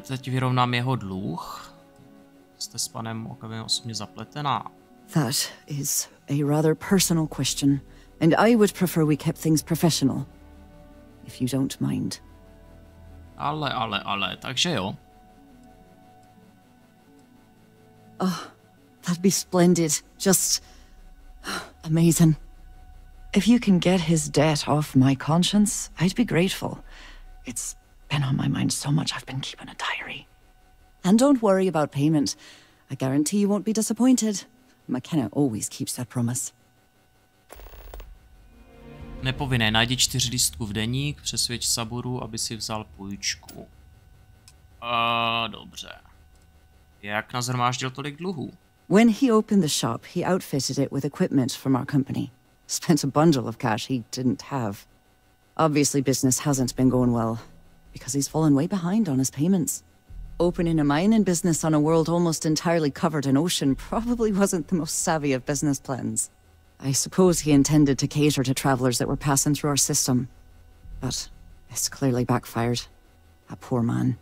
Teď vyrovnám jeho dluh. Jste s panem Okabem osobně zapletená. That is a rather personal question, and I would prefer we kept things professional, if you don't mind. Ale, takže jo. Oh, that'd be splendid. Just amazing. If you can get his debt off my conscience, I'd be grateful. It's been on my mind so much I've been keeping a diary. And don't worry about payment. I guarantee you won't be disappointed. McKenna always keeps that promise. Nepovinné, najdi 4 lístků v deník, přesvědč Saburu, aby si vzal půjčku. Dobře. Jak nazhromáždil tolik dluhů? When he opened the shop, he outfitted it with equipment from our company. Spent a bundle of cash he didn't have. Obviously business hasn't been going well, because he's fallen way behind on his payments. Opening a mining business on a world almost entirely covered in ocean probably wasn't the most savvy of business plans. I suppose he intended to cater to travelers that were passing through our system. But it's clearly backfired. A poor man.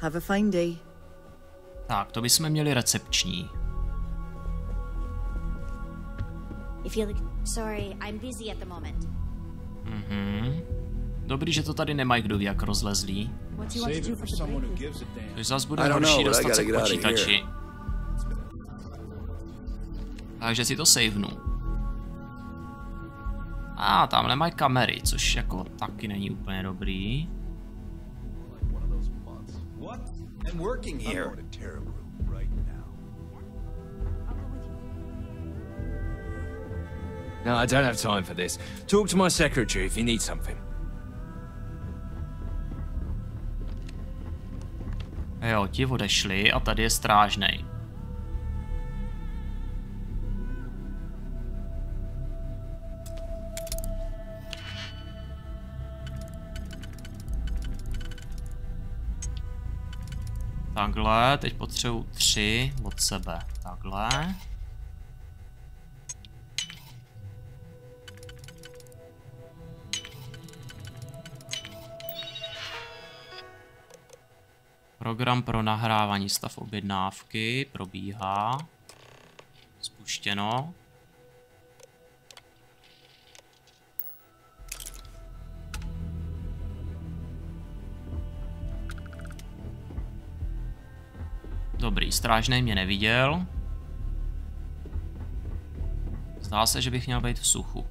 Have a fine day. Tak, to bychom měli recepční. Sorry, I'm busy at the moment. Dobrý, že to tady nemají kdo ví jak rozlezlí. Což zas bude horší dostat se k počítači. Takže si to savenu. Tamhle mají kamery, což jako taky není úplně dobrý. No, I don't have time for this. Talk to my secretary if you need something. Jo, ti odešli a tady je strážnej. Takhle, teď potřebuji 3 od sebe. Takhle. Program pro nahrávání stav objednávky probíhá. Spuštěno. Dobrý, strážnej mě neviděl. Zdá se, že bych měl být v suchu.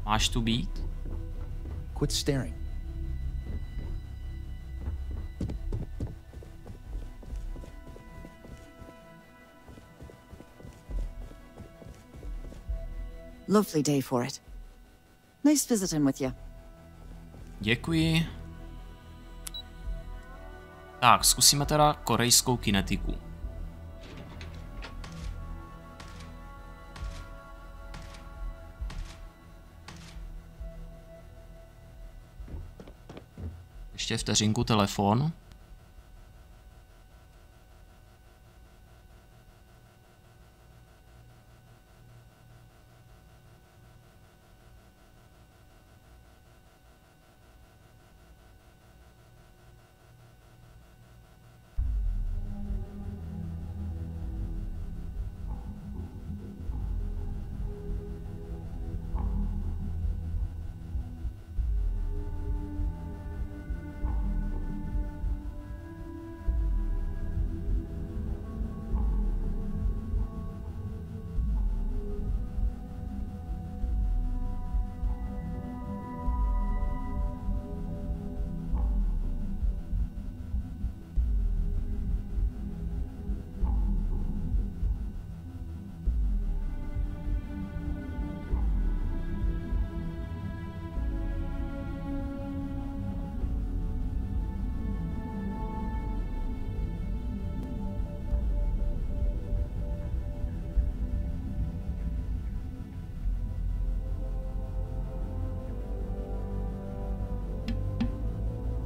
Máš tu být? Quit staring. Lovely day for it. Nice visiting with you. Děkuji. Tak, zkusíme teda korejskou kinetiku. Ještě vteřinku telefon.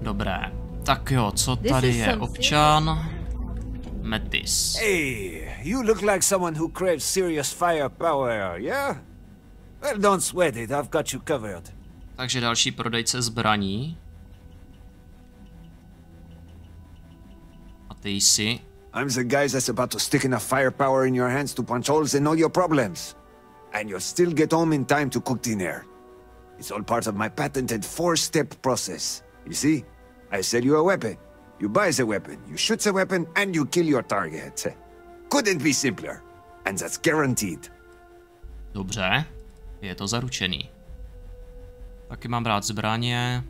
Dobré. Tak jo, co tady je? Občan Metis. Hey, you look like someone who craves serious firepower, yeah? Well, don't sweat it, I've got you covered. Takže další prodejce zbraní. A ty jsi? I'm the guy that's about to stick enough firepower in your hands to punch holes in all your problems. And you'll still get home in time to cook dinner. It's all part of my patented 4-step process. You see? I sell you a weapon. You buy the weapon, you shoot the weapon, and you kill your target. Couldn't be simpler. And that's guaranteed. Dobře. Je to zaručený. Taky mám brát zbraně.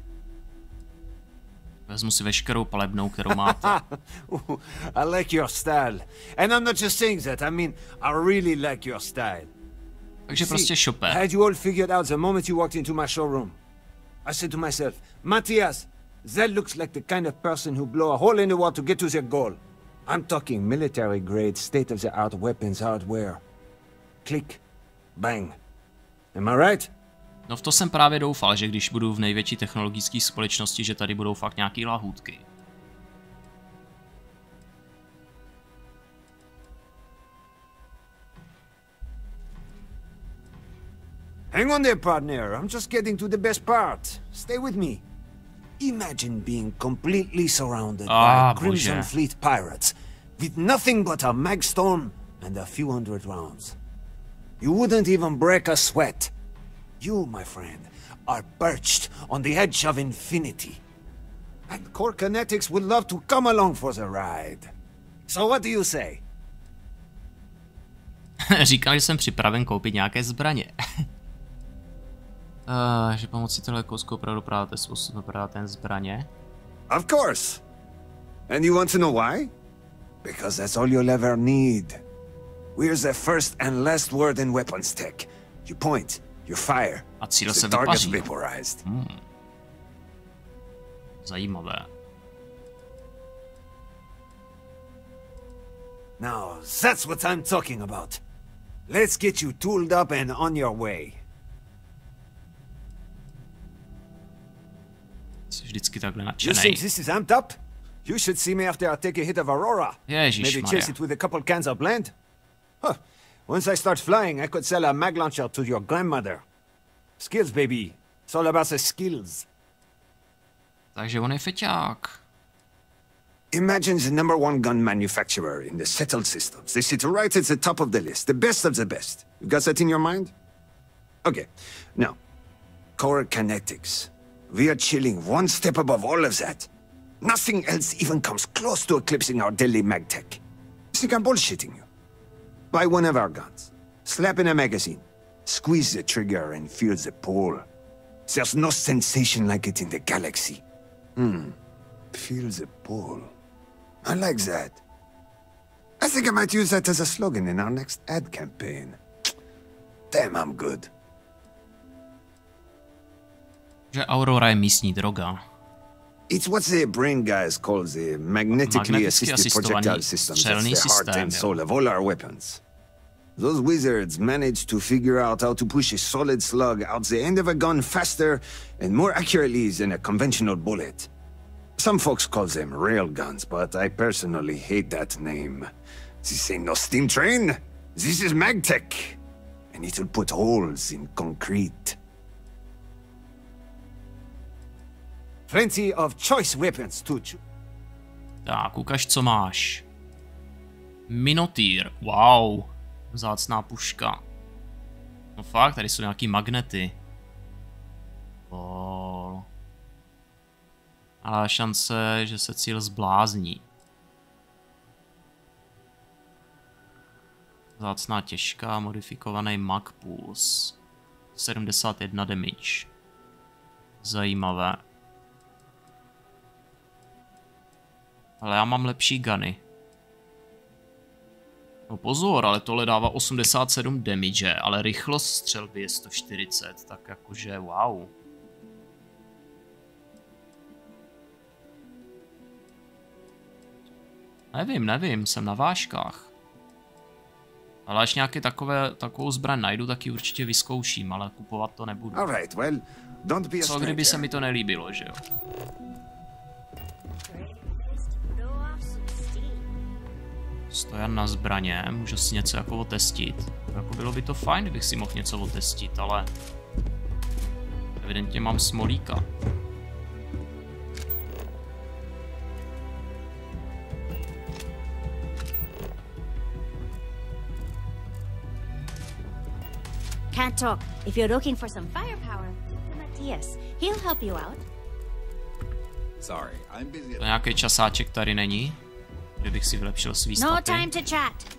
Vezmu si veškerou palebnou, kterou máte. I like your style. And I'm not just saying that, I mean, I really like your style. Takže prostě šope. I had you all figured out the moment you walked into my showroom. I said to myself, Matthias, that looks like the kind of person who blow a hole in the wall to get to their goal. I'm talking military-grade, state-of-the-art weapons hardware. Click. Bang. Am I right? No v to jsem právě doufal, že když budu v největší technologické společnosti, že tady budou fakt nějaký lahůdky. Hang on there, partner. I'm just getting to the best part. Stay with me. Imagine being completely surrounded by Crimson Fleet pirates with nothing but a magstorm and a few hundred rounds. You wouldn't even break a sweat. You, my friend, are perched on the edge of infinity. And Core Kinetics would love to come along for the ride. So what do you say? Říkám, že jsem připraven koupit nějaké zbraně. Že pomocí tohle kousku opravdu prodáte způsob, prodáte zbraně. Of course. And you want to know why? Because that's all you'll ever need. We're the first and last word in weapons tech. You point, you fire. A cíl se target's vypaří. vaporized. Zajímavé. Now, that's what I'm talking about. Let's get you tooled up and on your way. Jsi vždycky takhle You nadšenej. think this is amped up? You should see me after I take a hit of Aurora. Maybe chase it with a couple cans of blend. Huh. Once I start flying, I could sell a mag launcher to your grandmother. Skills, baby. It's all about the skills. Takže on je feťák. Imagine the #1 gun manufacturer in the settled systems. They sit right at the top of the list, the best of the best. You got that in your mind? Okay. Now, Core Kinetics. We are chilling one step above all of that. Nothing else even comes close to eclipsing our deadly mag tech. You think I'm bullshitting you? Buy one of our guns. Slap in a magazine. Squeeze the trigger and feel the pull. There's no sensation like it in the galaxy. Feel the pull. I like that. I think I might use that as a slogan in our next ad campaign. Damn, I'm good. Že Aurora je místní droga. It's what the brain guys call the magnetically assisted projectile systems. That's the heart and soul of all our weapons. Those wizards managed to figure out how to push a solid slug out the end of a gun faster and more accurately than a conventional bullet. Some folks call them railguns, but I personally hate that name. This ain't no steam train. This is magtech. And it'll put holes in concrete. Plenty of choice weapons to choose. Tak, ukaž, co máš. Minotýr, wow. Vzácná puška. No fakt, tady jsou nějaký magnety. Ale šance, že se cíl zblázní. Vzácná těžká, modifikovaný mag pulse. 71 damage. Zajímavé. Ale já mám lepší guny. No pozor, ale tohle dává 87 damage, ale rychlost střelby je 140, tak jakože wow. Nevím, jsem na vážkách. Ale až nějaký takovou zbraň najdu, tak ji určitě vyzkouším, ale kupovat to nebudu. Co kdyby se mi to nelíbilo, že jo? Stojan na zbraně, můžu si něco jako otestit. Jako bylo by to fajn, kdybych si mohl něco otestit, ale evidentně mám smolíka. Can't talk. If you're looking for some firepower, Matthias. He'll help you out. Sorry, I'm busy. To nějaký časáček tady není, kdybych si vylepšil svý staty. No time to chat.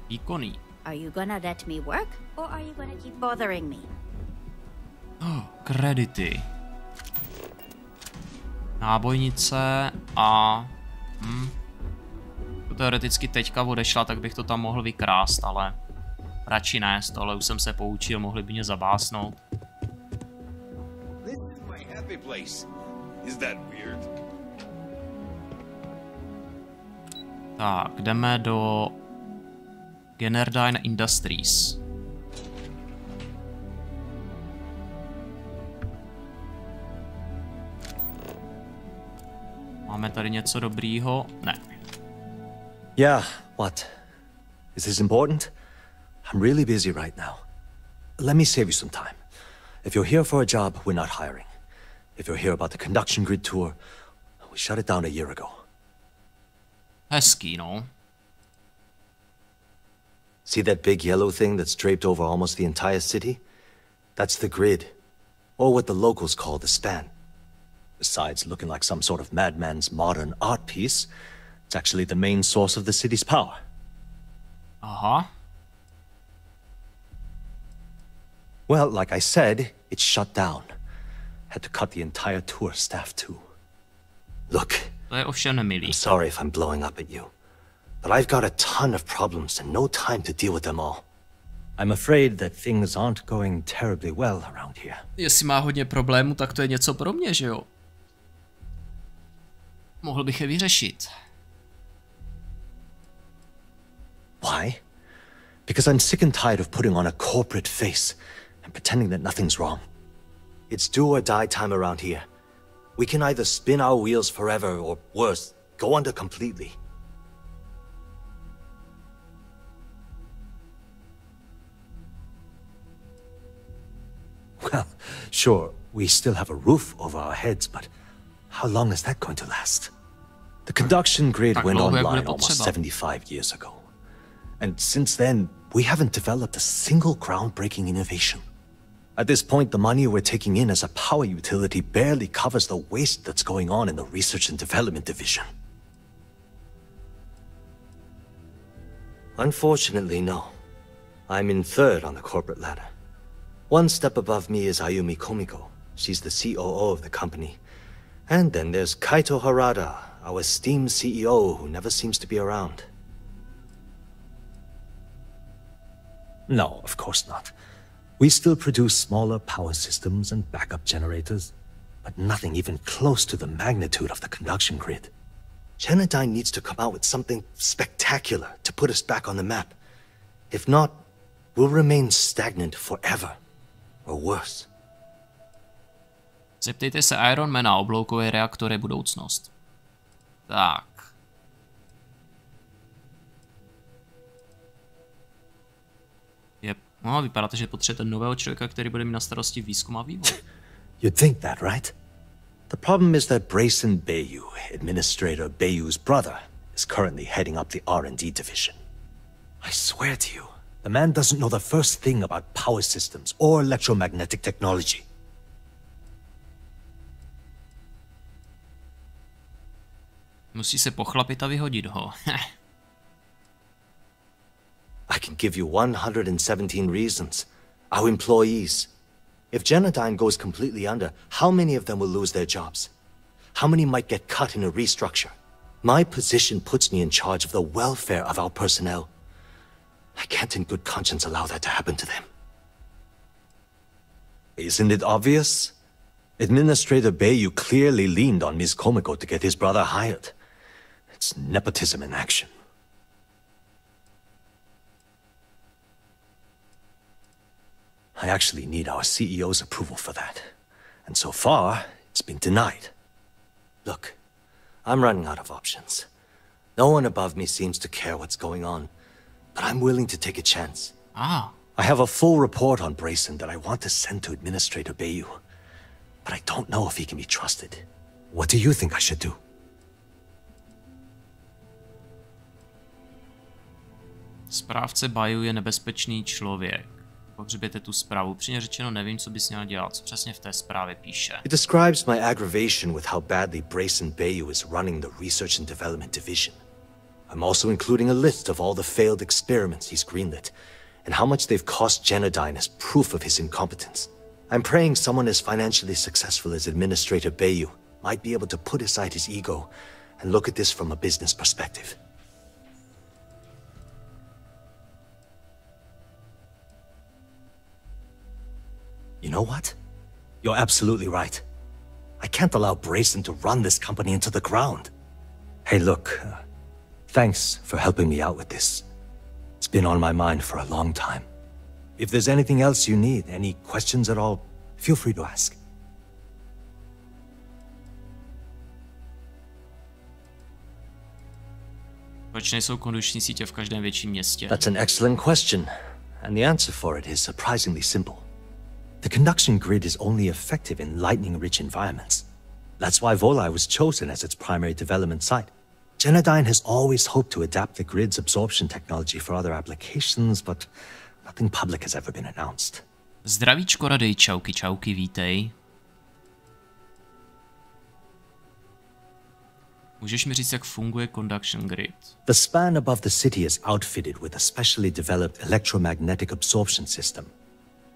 Výkonný. Are you gonna let me work, or are you gonna keep bothering me? Kredity. Nábojnice a... Teoreticky teďka odešla, tak bych to tam mohl vykrást, ale... Radši ne, z tohle už jsem se poučil, mohli by mě zabásnout. Tak, jdeme do Generdyne Industries. Máme tady něco dobrýho? Ne. Yeah, what? Is this important? I'm really busy right now. Let me save you some time. If you're here for a job, we're not hiring. if you're here about the conduction grid tour, we shut it down a year ago. Hezký, no. See that big yellow thing that's draped over almost the entire city? That's the grid, or what the locals call the span. Besides looking like some sort of madman's modern art piece, it's actually the main source of the city's power. Aha. Well, like I said, it's shut down. Had to cut the entire tour staff too. Look, I'm sorry if I'm blowing up at you, but I've got a ton of problems and no time to deal with them all. I'm afraid that things aren't going terribly well around here. Jestli má hodně problémů, tak to je něco pro mě, že jo? Mohl bych je vyřešit. Why? Because I'm sick and tired of putting on a corporate face and pretending that nothing's wrong. It's do or die time around here. We can either spin our wheels forever or worse, go under completely. Well, sure, we still have a roof over our heads, but how long is that going to last? The conduction grid went online almost 75 years ago. And since then, we haven't developed a single groundbreaking innovation. At this point, the money we're taking in as a power utility barely covers the waste that's going on in the research and development division. Unfortunately, no. I'm in third on the corporate ladder. One step above me is Ayumi Komiko. She's the COO of the company. And then there's Kaito Harada, our esteemed CEO who never seems to be around. No, of course not. We still produce smaller power systems and backup generators, but nothing even close to the magnitude of the conduction grid. Genodyne needs to come out with something spectacular to put us back on the map. If not, we'll remain stagnant forever, or worse. Zeptejte se Ironmana, obloukové reaktory budoucnost. Tak. No, vypadá to, že potřebujete nového člověka, který bude mít na starosti výzkum a vývoj. You'd think that, right? The problem is that Brayson Bayu, Administrator Bayu's brother, is currently heading up the R&D division. I swear to you, the man doesn't know the first thing about power systems or electromagnetic technology. Musí se pochlapit a vyhodit ho. I can give you 117 reasons. Our employees. If Genodyne goes completely under, how many of them will lose their jobs? How many might get cut in a restructure? My position puts me in charge of the welfare of our personnel. I can't in good conscience allow that to happen to them. Isn't it obvious? Administrator Bayu clearly leaned on Ms. Komiko to get his brother hired. It's nepotism in action. I actually need our CEO's approval for that. And so far, it's been denied. Look, I'm running out of options. No one above me seems to care what's going on, but I'm willing to take a chance. I have a full report on Brayson that I want to send to Administrator Bayu, but I don't know if he can be trusted. What do you think I should do? Správce Bayu je nebezpečný člověk. Pohřběte tu zprávu. Upřímně řečeno nevím, co bys měl dělat, co přesně v té zprávě píše. It describes my aggravation with how badly Brayson Bayu is running the research and development division. I'm also including a list of all the failed experiments he's greenlit, and how much they've cost Genodyne as proof of his incompetence. I'm praying someone as financially successful as Administrator Bayu might be able to put aside his ego and look at this from a business perspective. You know what? You're absolutely right. I can't allow Brayson to run this company into the ground. Hey, look, thanks for helping me out with this. It's been on my mind for a long time. If there's anything else you need, any questions at all, feel free to ask. Proč nejsou konduční sítě v každém větším městě? That's an excellent question, and the answer for it is surprisingly simple. The conduction grid is only effective in lightning-rich environments. That's why Volai was chosen as its primary development site. Genodyne has always hoped to adapt the grid's absorption technology for other applications, but nothing public has ever been announced. Zdravíčko, radej, čauky, čauky, vítej. Můžeš mi říct, jak funguje conduction grid? The span above the city is outfitted with a specially developed electromagnetic absorption system.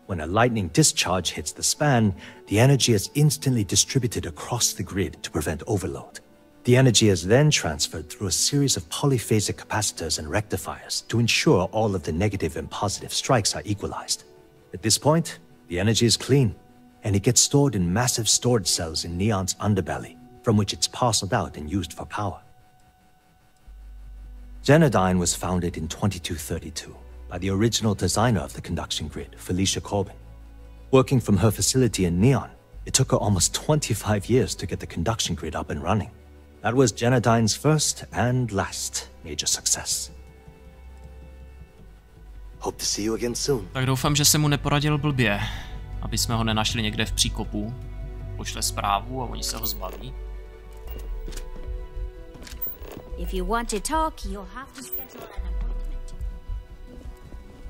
When a lightning discharge hits the span, the energy is instantly distributed across the grid to prevent overload. The energy is then transferred through a series of polyphasic capacitors and rectifiers to ensure all of the negative and positive strikes are equalized. At this point, the energy is clean, and it gets stored in massive storage cells in Neon's underbelly, from which it's parceled out and used for power. Genodyne was founded in 2232 by the original designer of the conduction grid, Felicia Corbin. Working from her facility in Neon, it took her almost 25 years to get the conduction grid up and running. That was Genodyne's first and last major success. Hope to see you again soon. Tak doufám, že jsem mu neporadil blbě, aby jsme ho nenašli někde v příkopu. Pošle zprávu a oni se ho zbaví. If you want to talk, you'll have to schedule an appointment.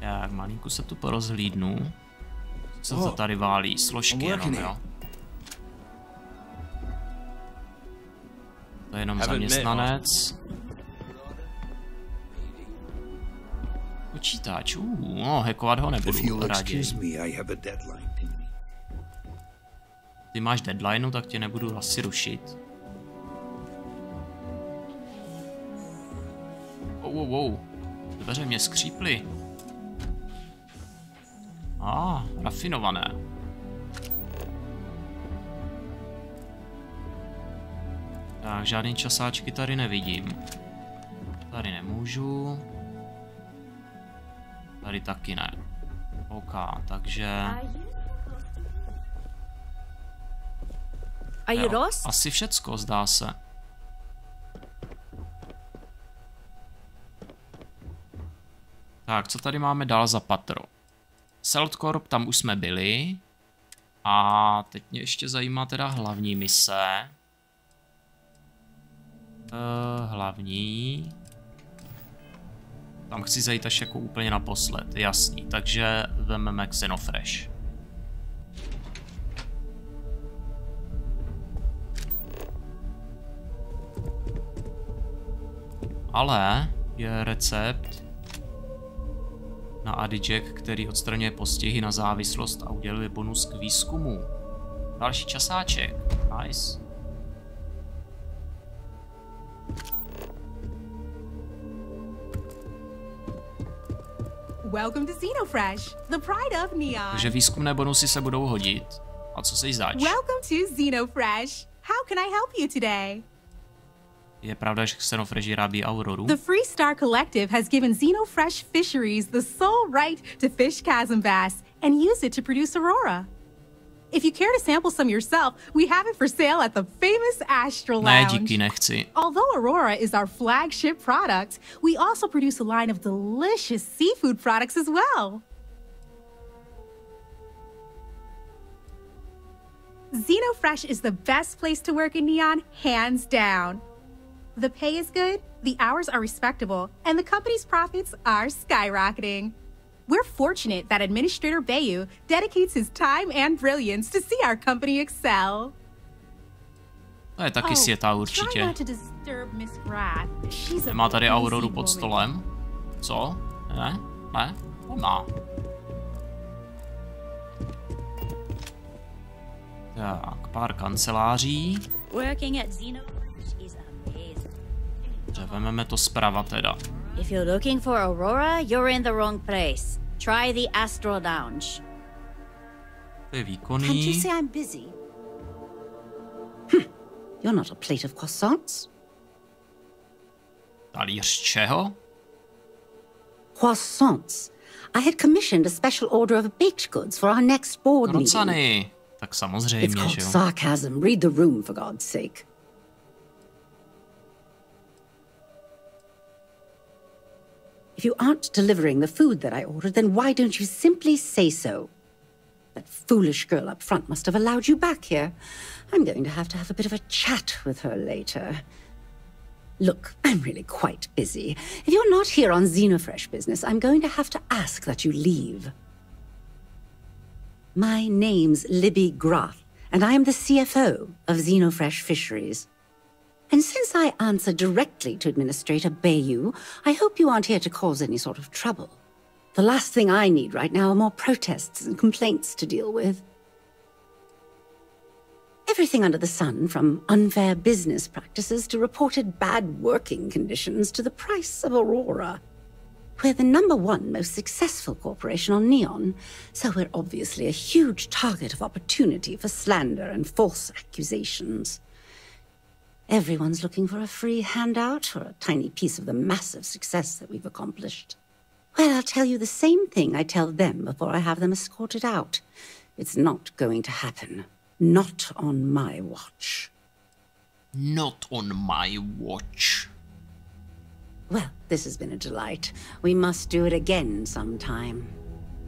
Jak malinku se tu porozhlídnu. Co to tady válí? Složky jenom, jo? To je jenom zaměstnanec. Počítač, no, hackovat ho nebudu raději. Ty máš deadlineu, tak tě nebudu asi rušit. Wow. Dveře mě skříply. Rafinované. Tak, žádný časáčky tady nevidím. Tady nemůžu. Tady taky ne. OK, takže... Asi všecko, zdá se. Tak, co tady máme dál za patro? Celtcorp, tam už jsme byli. A teď mě ještě zajímá teda hlavní mise. Hlavní. Tam chci zajít až jako úplně naposled, jasný. Takže vememe Xenofresh. Ale je recept na Adijack, který odstraňuje postihy na závislost a uděluje bonus k výzkumu. Další časáček. Nice. Welcome to Xenofresh, the pride of Neon. Takže výzkumné bonusy se budou hodit. A co seš zač? Welcome to Xenofresh. How can I help you today? Je pravda, že Xenofresh vyrábí Auroru? The Free Star Collective has given Xenofresh Fisheries the sole right to fish chasm bass and use it to produce Aurora. If you care to sample some yourself, we have it for sale at the famous Astral Lounge. Ne, díky, nechci. Although Aurora is our flagship product, we also produce a line of delicious seafood products as well. Xenofresh is the best place to work in Neon, hands down. The pay is good, the hours are respectable, and the company's profits are skyrocketing. We're fortunate that Administrator Bayu dedicates his time and brilliance to see our company excel. To je taky světá určitě. Má tady Auroru pod stolem? Co? Ne? Ne? Nemá. Tak, pár kanceláří. Vememe to zprava teda. If you're looking for Aurora, you're in the wrong place. Try the Astral Lounge. To je výkonný. Can't you say I'm busy? You're not a plate of croissants. Talíř čeho? Croissants. I had commissioned a special order of baked goods for our next board meeting. Krocany. Tak samozřejmě, It's called že jo. sarcasm. Read the room, for God's sake. If you aren't delivering the food that I ordered, then why don't you simply say so? That foolish girl up front must have allowed you back here. I'm going to have a bit of a chat with her later. Look, I'm really quite busy. If you're not here on Xenofresh business, I'm going to have to ask that you leave. My name's Libby Groth, and I am the CFO of Xenofresh Fisheries. And since I answer directly to Administrator Bayou, I hope you aren't here to cause any sort of trouble. The last thing I need right now are more protests and complaints to deal with. Everything under the sun, from unfair business practices to reported bad working conditions to the price of Aurora. We're the #1 most successful corporation on Neon, so we're obviously a huge target of opportunity for slander and false accusations. Everyone's looking for a free handout or a tiny piece of the massive success that we've accomplished. Well, I'll tell you the same thing I tell them before I have them escorted out. It's not going to happen. Not on my watch. Not on my watch. Well, this has been a delight. We must do it again sometime.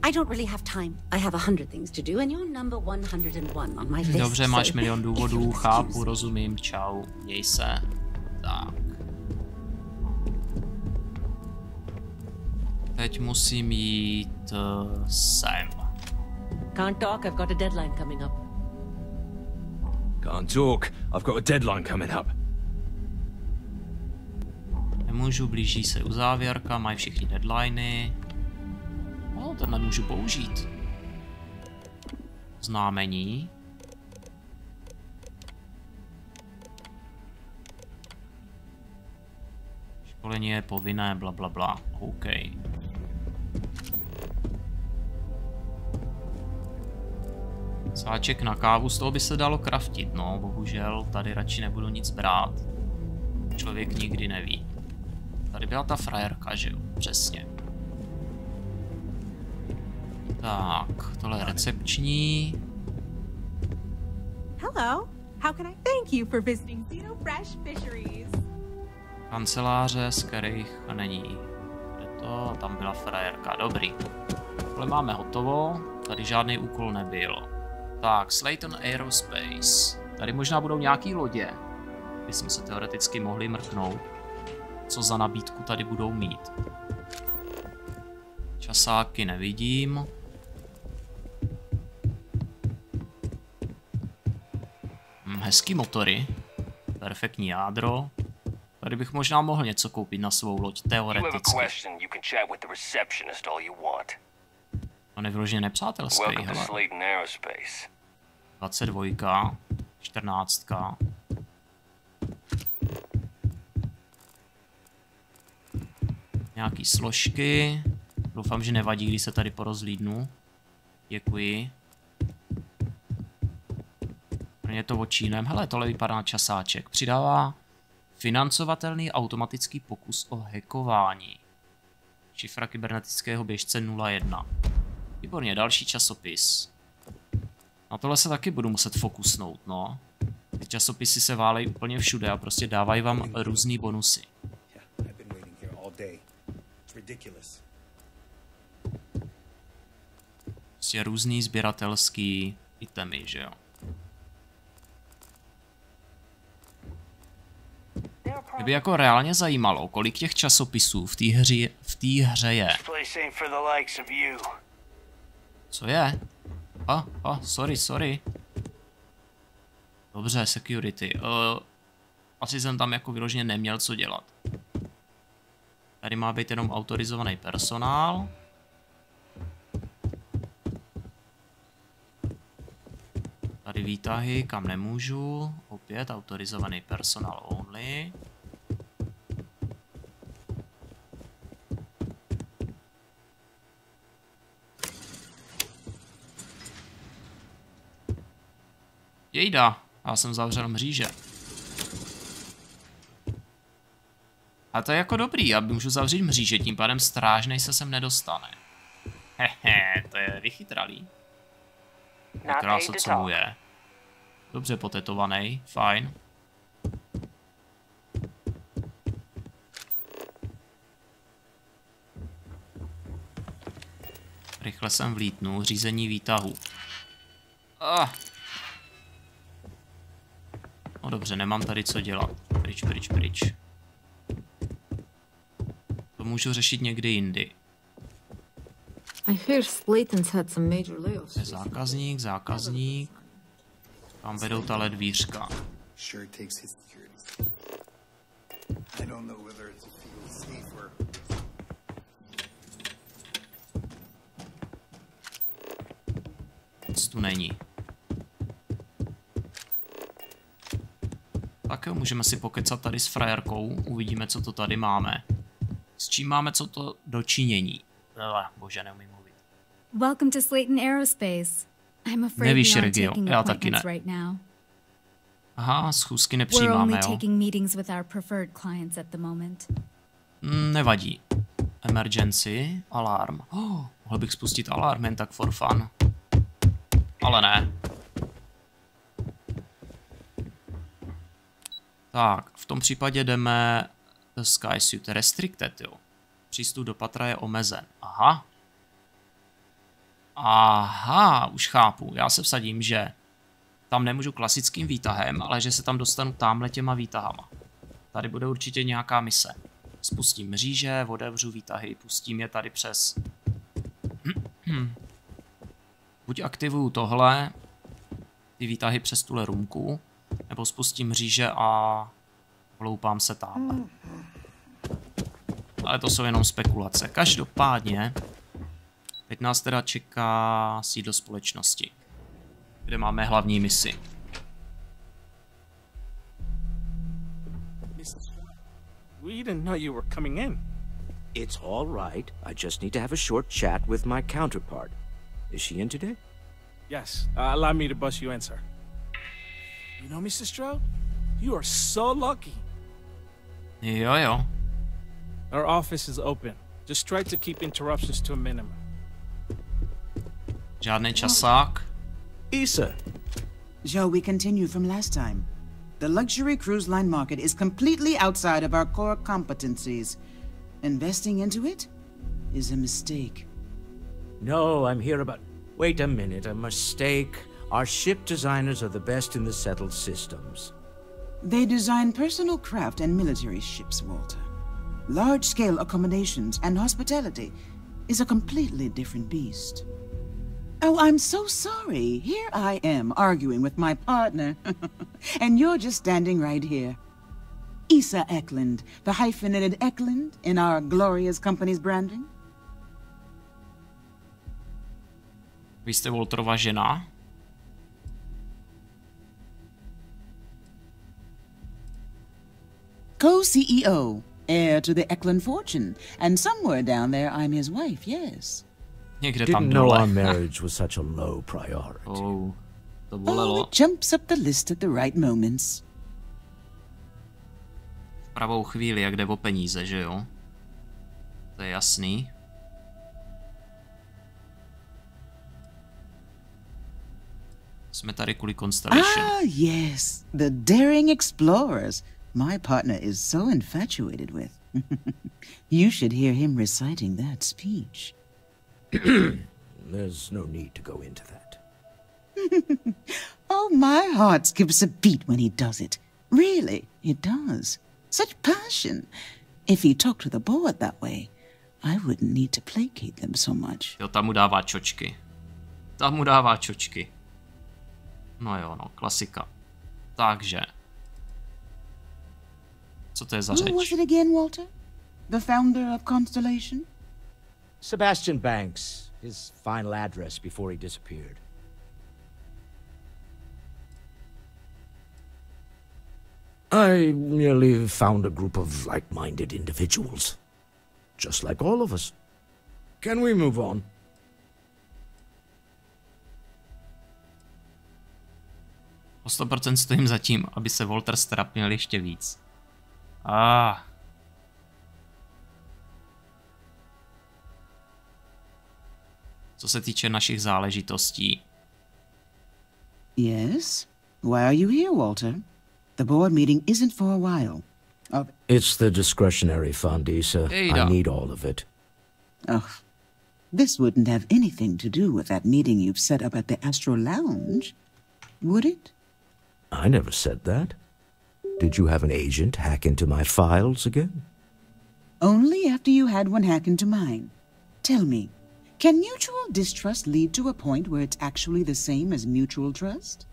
I don't really have time. I have 100 things to do and you're number 101 on my list. Dobře, máš milion důvodů, chápu, rozumím, čau, měj se. Tak. Teď musím jít sem. Can't talk, I've got a deadline coming up. Can't talk, I've got a deadline coming up. Nemůžu, blíží se uzávěrka, mají všichni deadliny. No, tenhle můžu použít. Známení. Školení je povinné, blablabla. OK. Sáček na kávu, z toho by se dalo craftit, no, bohužel tady radši nebudu nic brát. Člověk nikdy neví. Tady byla ta frajerka, že jo? Přesně. Tak, tohle je recepční. Hello, how can I thank you for visiting Xenofresh Fisheries? Kanceláře, z kterých není. Kde to? Tam byla frajerka, dobrý. Tohle máme hotovo, tady žádný úkol nebyl. Tak, Slayton Aerospace. Tady možná budou nějaký lodě. Bychom se teoreticky mohli mrknout. Co za nabídku tady budou mít. Časáky nevidím. Hezký motory. Perfektní jádro. Tady bych možná mohl něco koupit na svou loď, teoreticky. On je vyloženě nepřátelský, hele. 22, 14. Nějaký složky. Doufám, že nevadí, když se tady porozhlídnu. Děkuji. Mě to očínem. Hele, tohle vypadá na časáček. Přidává financovatelný automatický pokus o hackování. Šifra kybernetického běžce 01. Výborně, další časopis. Na tohle se taky budu muset fokusnout, no. Ty časopisy se válejí úplně všude a prostě dávají vám různý bonusy. Prostě různý sběratelský itemy, že jo. Mě by jako reálně zajímalo, kolik těch časopisů v té hře je. Co je? Sorry. Dobře, security. Asi jsem tam jako vyloženě neměl co dělat. Tady má být jenom autorizovaný personál. Tady výtahy, kam nemůžu. Opět autorizovaný personál only. Jejda, já jsem zavřel mříže. A to je jako dobrý, já můžu zavřít mříže, tím pádem strážnej se sem nedostane. Hehe, to je vychytralý. Krása, co mu je. Dobře potetovaný, fajn. Rychle jsem vlítnu, řízení výtahu. No dobře, nemám tady co dělat. Pryč. To můžu řešit někdy jindy. I hear Slayton's had some major layoffs. Zákazník. Tam vedou tahle dvířka. Nic tu není. Tak jo, můžeme si pokecat tady s frajerkou. Uvidíme, co to tady máme. S čím máme co to dočinění. Bože, neumím mluvit. Welcome to Slayton Aerospace. I'm afraid we aren't taking appointments right now. Aha, schůzky We're nepřijímáme, only jo. taking meetings with our preferred clients at the moment. Nevadí. Emergency, alarm. Mohl bych spustit alarm jen tak for fun. Ale ne. Tak, v tom případě jdeme The Sky Suit Restricted, jo. Přístup do patra je omezen. Aha, už chápu. Já se vsadím, že tam nemůžu klasickým výtahem, ale že se tam dostanu támhle těma výtahama. Tady bude určitě nějaká mise. Spustím mříže, otevřu výtahy, pustím je tady přes... Buď aktivuju tohle, ty výtahy přes tuhle rumku, nebo spustím mříže a vloupám se tamhle. Ale to jsou jenom spekulace. Každopádně, teď nás teda čeká sídlo společnosti, kde máme hlavní misi. We didn't know you were coming in. It's all right. I just need to have a short chat with my counterpart. Is she in today? Yes. Allow me to bust you in, sir. You know, Mr. Stroud? You are so lucky. Jo. Our office is open. Just try to keep interruptions to a minimum. Žádný časák. Issa. Shall we continue from last time? The luxury cruise line market is completely outside of our core competencies. Investing into it is a mistake. No, I'm here about... Wait a minute, a mistake? Our ship designers are the best in the settled systems. They design personal craft and military ships, Walter. Large-scale accommodations and hospitality is a completely different beast. Oh, I'm so sorry. Here I am arguing with my partner. And you're just standing right here. Issa Eklund, the hyphenated Eklund in our glorious company's branding. Vy jste Walterova žena? Co-CEO, heir to the Eklund fortune, and somewhere down there I'm his wife, yes. Někde tam Didn't know dole. our marriage was such a low priority. To Oh, bolelo. it jumps up the list at the right moments. V pravou chvíli, jak jde o peníze, že jo? To je jasný. Jsme tady kvůli Constellation. Ah, yes, the daring explorers. My partner is so infatuated with. You should hear him reciting that speech. There's no need to go into that. Oh, my heart skips a beat when he does it. Really, it does. Such passion. If he talked to the board that way, I wouldn't need to placate them so much. Jo, tam mu dává čočky. Tam mu dává čočky. No jo, no, klasika. Takže. Co to je za řeč? Who was it again, Walter? The founder of Constellation? Sebastian Banks, his final address before he disappeared. I merely found a group of like-minded individuals. Just like all of us. Can we move on? O 100% stojím za tím, aby se Walter strapnil ještě víc. Co se týče našich záležitostí. Yes? Why are you here, Walter? The board meeting isn't for a while. It's the discretionary fund, Issa. I need all of it. Oh, This wouldn't have anything to do with that meeting you've set up at the Astro Lounge, would it? I never said that. Did you have an agent hack into my files again? Only after you had one hack into mine. Tell me, can mutual distrust lead to a point where it's actually the same as mutual trust?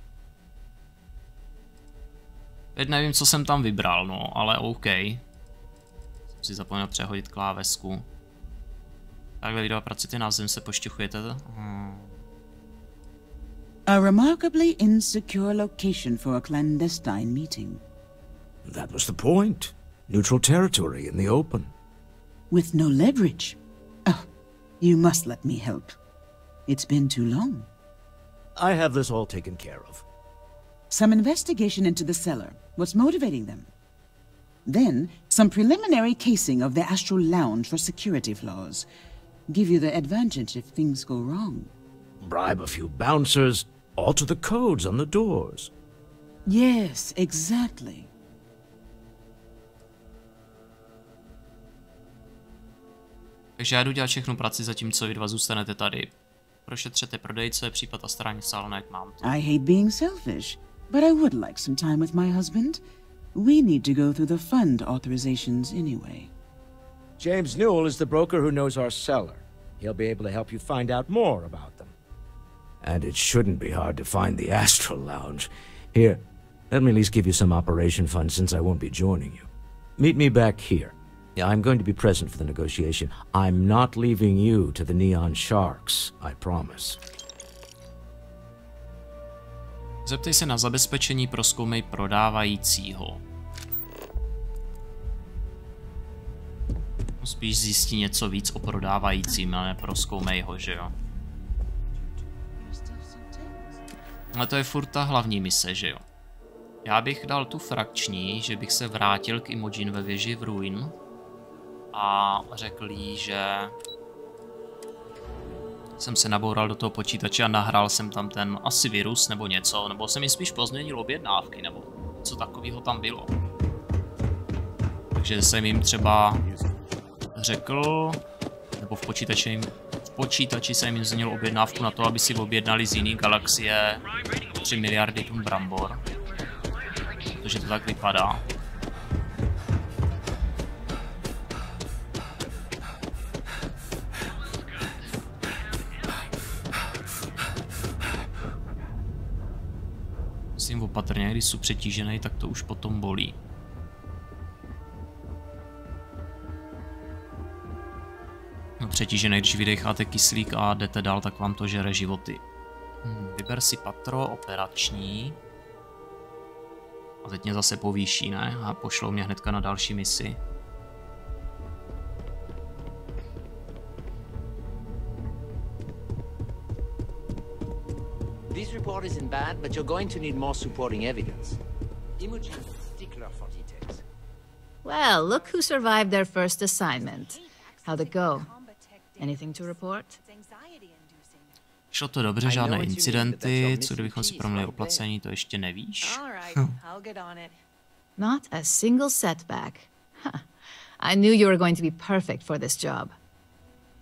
Teď nevím, co jsem tam vybral, no, ale OK. Jsem si zapomněl přehodit klávesku. Takhle video pracujete, názvem se pošťuchujete. A remarkably insecure location for a clandestine meeting. That was the point. Neutral territory in the open. With no leverage. Oh, you must let me help. It's been too long. I have this all taken care of. Some investigation into the seller. What's motivating them? Then, some preliminary casing of the Astral Lounge for security flaws. Give you the advantage if things go wrong. Bribe a few bouncers, alter the codes on the doors. Yes, exactly. Takže já jdu dělat všechnu práci, zatímco vy dva zůstanete tady. Prošetřete prodejce, případ a starání sále, jak mám to. I hate being selfish, but I would like some time with my husband. We need to go through the fund authorizations anyway. James Newell is the broker who knows our seller. He'll be able to help you find out more about them. And it shouldn't be hard to find the Astral Lounge. Here, let me at least give you some operation funds since I won't be joining you. Meet me back here. I'm going to be present for the negotiation. I'm not leaving you to the Neon Sharks, I promise. Zeptej se na zabezpečení, prozkoumej prodávajícího. Spíš zjistí něco víc o prodávajícím, ale prozkoumej ho, že jo? Ale to je furt ta hlavní mise, že jo? Já bych dal tu frakční, že bych se vrátil k Imogen ve věži v Ruin a řekl jí, že jsem se naboural do toho počítače a nahrál jsem tam ten asi virus nebo něco, nebo jsem jim spíš pozměnil objednávky, nebo co takového tam bylo. Takže jsem jim třeba řekl, nebo v počítači jsem jim změnil objednávku na to, aby si objednali z jiné galaxie 3 miliardy tun brambor. Protože to tak vypadá. Musím opatrně, když jsou přetížený, tak to už potom bolí. No, přetížený, když vydecháte kyslík a jdete dál, tak vám to žere životy. Vyber si patro operační. A teď mě zase povýší, ne? A pošlou mě hnedka na další misi. This report isn't bad, but you're going to need more supporting evidence. Imogen is a stickler for details. Well, look who survived their first assignment. How'd it go? Anything to report? Šlo to dobře, žádné incidenty, co kdybychom si promluvili o placení, to ještě nevíš. Not a single setback. Huh. I knew you were going to be perfect for this job.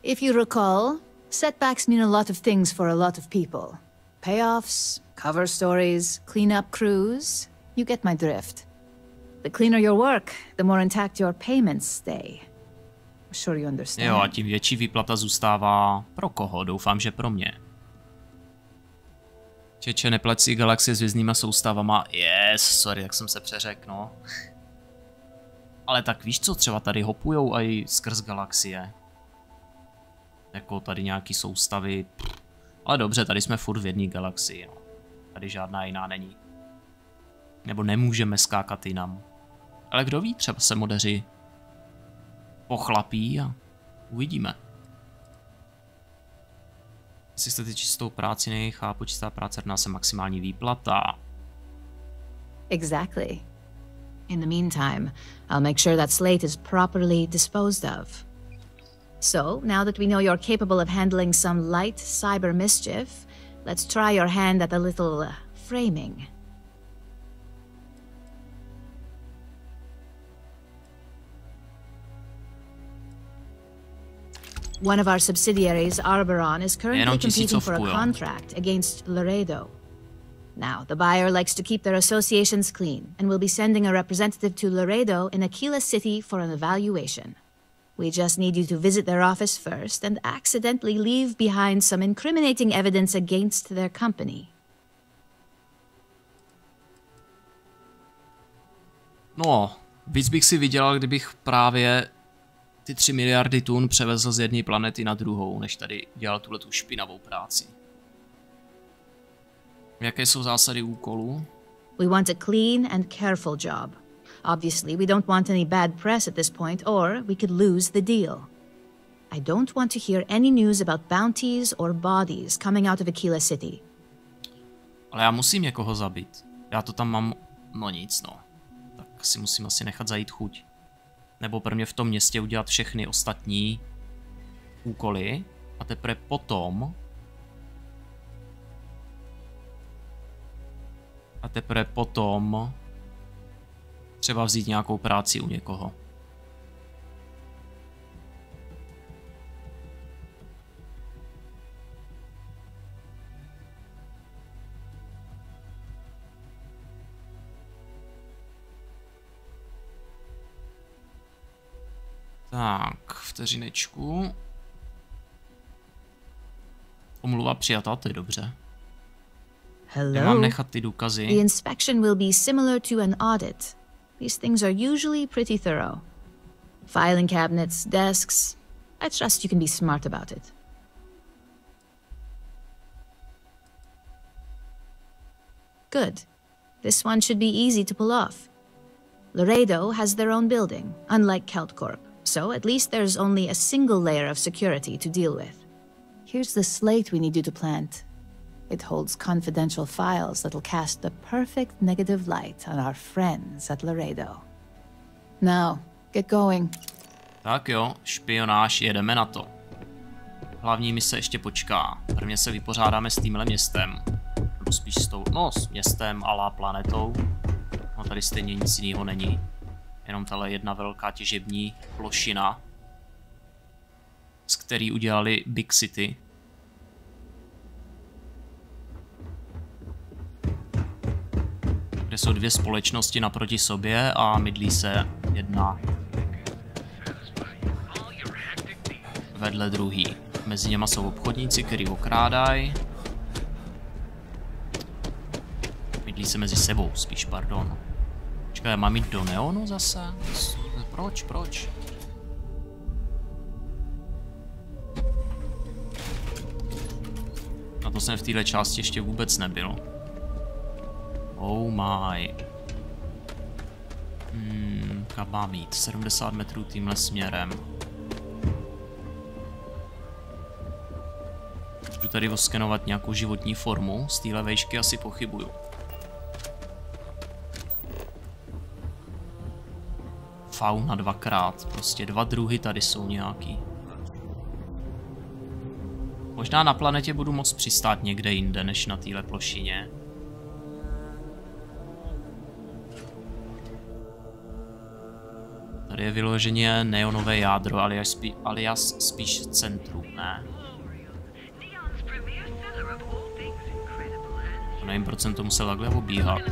If you recall, setbacks mean a lot of things for a lot of people. Payoffs, cover stories, cleanup crews. You get my drift. The cleaner your work, the more intact your payments stay. I'm sure you understand. Jo, a tím větší výplata zůstává pro koho? Doufám, že pro mě. Čeče, neplať si galaxie s hvězdnýma soustavama. Yes, sorry, tak jsem se přeřekl, no. Ale tak víš co, třeba tady hopujou i skrz galaxie. Jako tady nějaký soustavy. Ale dobře, tady jsme furt v jedné galaxii, no. Tady žádná jiná není. Nebo nemůžeme skákat jinam. Ale kdo ví, třeba se modeři pochlapí a uvidíme. Jestli chcete čistou práci, nechápu, čistá práce rovná se maximální výplata. Exactly. In the meantime, I'll make sure that Slate is properly disposed of. So, now that we know you're capable of handling some light cyber mischief, let's try your hand at a little framing. One of our subsidiaries, Arboron, is currently competing for a contract against Laredo. Now, the buyer likes to keep their associations clean and will be sending a representative to Laredo in Aquila City for an evaluation. We just need you to visit their office first and accidentally leave behind some incriminating evidence against their company. No, víc bych si vydělal, kdybych právě ty 3 miliardy tun převezl z jedné planety na druhou, než tady dělal tuhletu špinavou práci. Jaké jsou zásady úkolu? We want a clean and careful job. Obviously, we don't want any bad press at this point, or we could lose the deal. I don't want to hear any news about bounties or bodies coming out of Aquila City. Ale já musím někoho zabít. Já to tam mám... No nic, no. Tak si musím asi nechat zajít chuť. Nebo prvně v tom městě udělat všechny ostatní úkoly a teprve potom... třeba vzít nějakou práci u někoho. Tak, vteřinečku. Omluva přijatá, to je dobře. Hello. The inspection will be similar to an audit. These things are usually pretty thorough. Filing cabinets, desks. I trust you can be smart about it. Good. This one should be easy to pull off. Laredo has their own building, unlike Keltcorp, so at least there's only a single layer of security to deal with. Here's the slate we need you to plant. It holds confidential files that'll cast the perfect negative light on our friends at Laredo. Now, get going. Tak jo, špionáž, jedeme na to. Hlavní mise ještě počká. Prvně se vypořádáme s tímhle městem. Nebo spíš s městem a la planetou. No tady stejně nic jiného není. Jenom tahle jedna velká těžební plošina, z který udělali Big City. Kde jsou dvě společnosti naproti sobě a mydlí se jedna vedle druhý. Mezi něma jsou obchodníci, kteří okrádají. Mydlí se mezi sebou, spíš, pardon. Počkej, mám jít do neonu zase? Proč? Na to jsem v téhle části ještě vůbec nebyl. Oh my. Kam mám jít? 70 metrů tímhle směrem. Můžu tady oskenovat nějakou životní formu. Z téhle vejšky asi pochybuju. Fauna dvakrát. Prostě dva druhy tady jsou nějaký. Možná na planetě budu moct přistát někde jinde, než na téhle plošině. Tady je vyloženě neonové jádro, alias spíš centrum, ne? Nevím, proč jsem to musel takhle obíhat.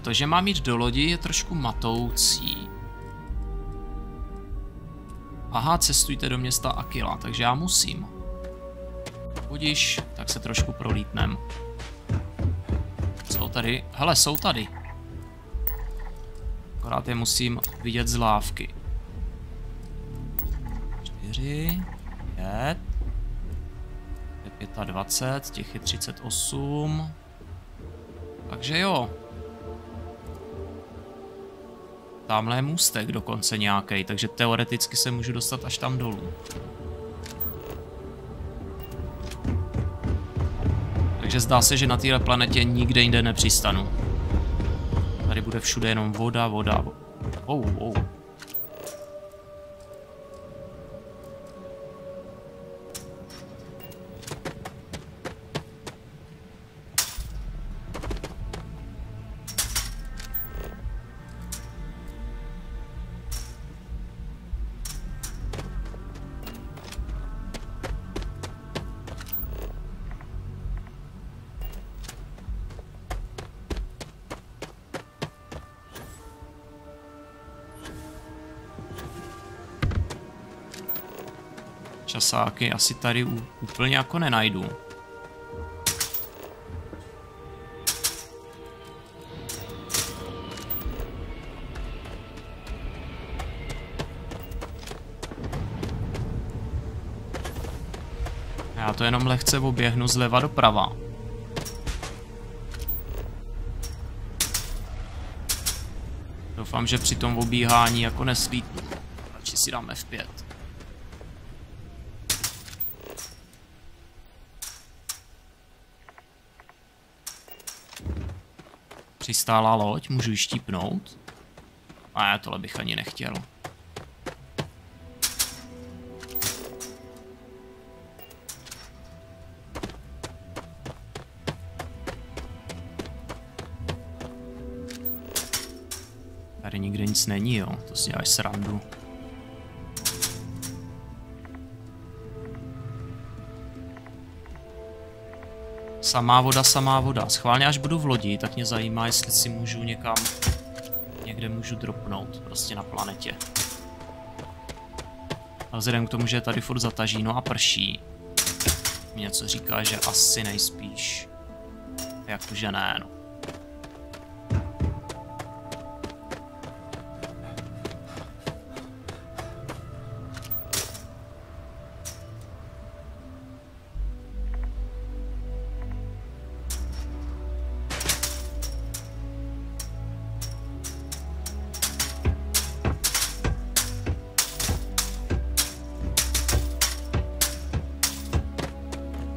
To, že mám jít do lodi, je trošku matoucí. Aha, cestujte do města Aquila, takže já musím. Budiš, tak se trošku prolítnem. Jsou tady? Hele, jsou tady. Akorát je musím vidět z lávky. 4, 5, 25, těch je 38. Takže jo. Tamhle je můstek dokonce nějaký, takže teoreticky se můžu dostat až tam dolů. Takže zdá se, že na téhle planetě nikde jinde nepřistanu. Tady bude všude jenom voda. Časáky asi tady úplně jako nenajdu. Já to jenom lehce oběhnu zleva doprava. Doufám, že při tom obíhání jako neslítnu. Radši si dám F5. Přistálá loď, můžu ji štípnout? Ne, tohle bych ani nechtěl. Tady nikde nic není, jo, to si děláš srandu. Samá voda, samá voda. Schválně, až budu v lodi, tak mě zajímá, jestli si můžu někam... Někde můžu dropnout, prostě na planetě. A vzhledem k tomu, že je tady furt zatažíno a prší, mi něco říká, že asi nejspíš. Jakože ne, no.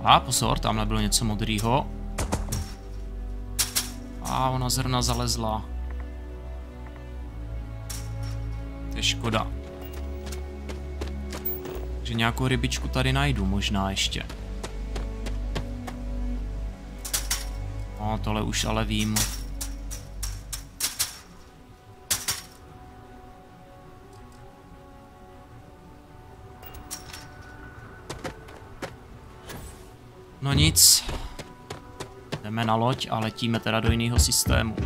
A pozor, tamhle bylo něco modrýho. A ona zrovna zalezla. To je škoda. Že nějakou rybičku tady najdu, možná ještě. No, tohle už ale vím. No nic. Jdeme na loď a letíme teda do jiného systému.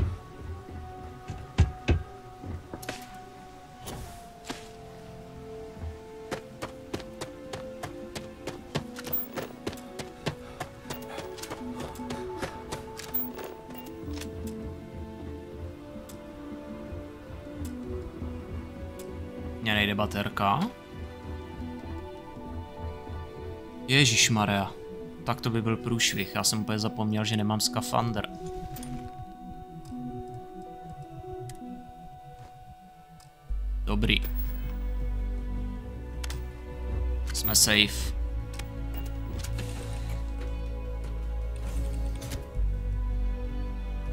Mně nejde baterka. Ježišmarja. Tak to by byl průšvih, já jsem úplně zapomněl, že nemám skafandr. Dobrý. Jsme safe.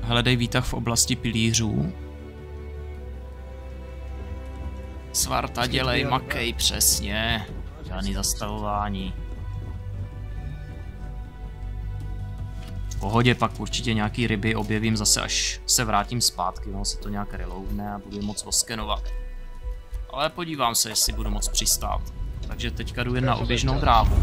Hledej výtah v oblasti pilířů. Svarta, dělej, makej, přesně. Žádný zastavování. V pohodě, pak určitě nějaký ryby objevím zase, až se vrátím zpátky, no se to nějak reloadne a budu je moc oskenovat. Ale podívám se, jestli budu moc přistát. Takže teďka jdu jen na oběžnou dráhu.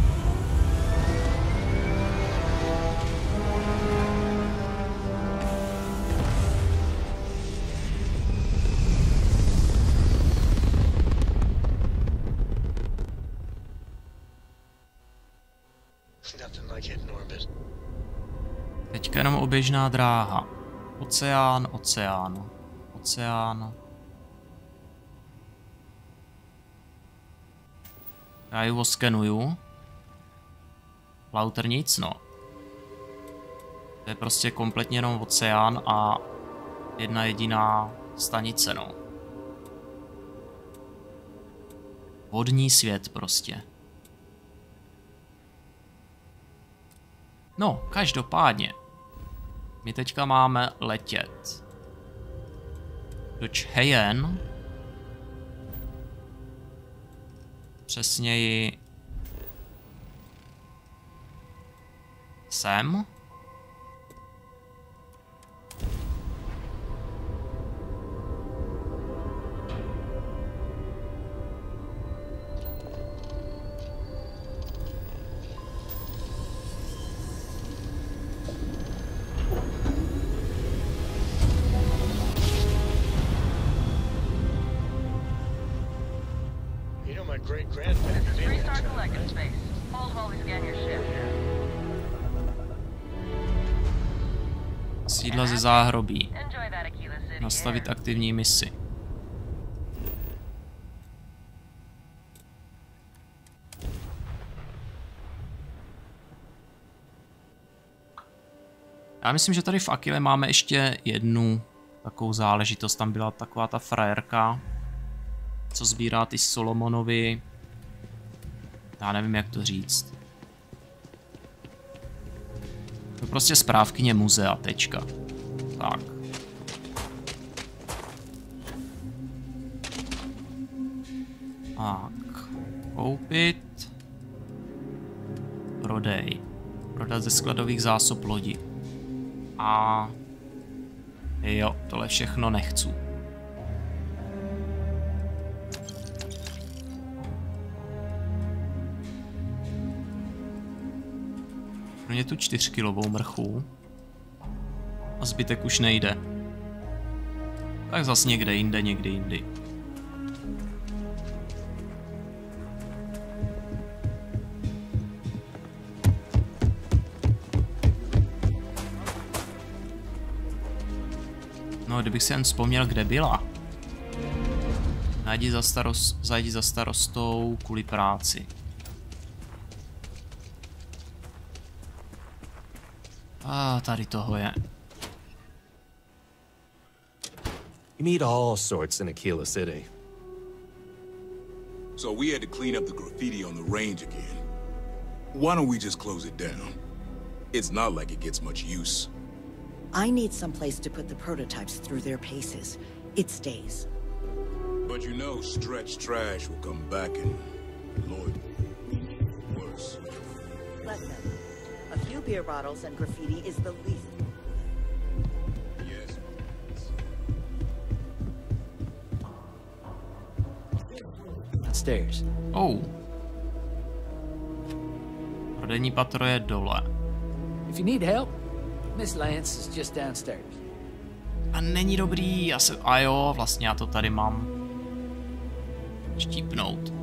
Teďka jenom oběžná dráha. Oceán, oceán, oceán. Já ji oskenuju. Lauter nic, no. To je prostě kompletně jenom oceán a jedna jediná stanice, no. Vodní svět prostě. No, každopádně. My teďka máme letět do Cheyenne. Přesněji sem. Sídla ze záhrobí. Nastavit aktivní misi. Já myslím, že tady v Achille máme ještě jednu takovou záležitost. Tam byla taková ta frajerka, co sbírá ty Solomonovy. Já nevím, jak to říct. To prostě správkyně muzea, tečka. Tak. Tak. Koupit. Prodej. Prodat ze skladových zásob lodi. A jo, tohle všechno nechci. Pro mě tu 4kilovou mrchu. A zbytek už nejde. Tak zas někde jinde, někdy jindy. No, kdybych si jen vzpomněl, kde byla. Zajdi za starostou kvůli práci. A tady toho je. You meet all sorts in Aquila City. So we had to clean up the graffiti on the range again. Why don't we just close it down? It's not like it gets much use. I need some place to put the prototypes through their paces. It stays. But you know, stretched trash will come back and Lord, worse. Let them. A few beer bottles and graffiti is the least. Yes. Stairs. Oh. Prodejní patro je dole. If you need help, Miss Lance is just downstairs. A není dobrý, a jo, vlastně já to tady mám. Štípnout.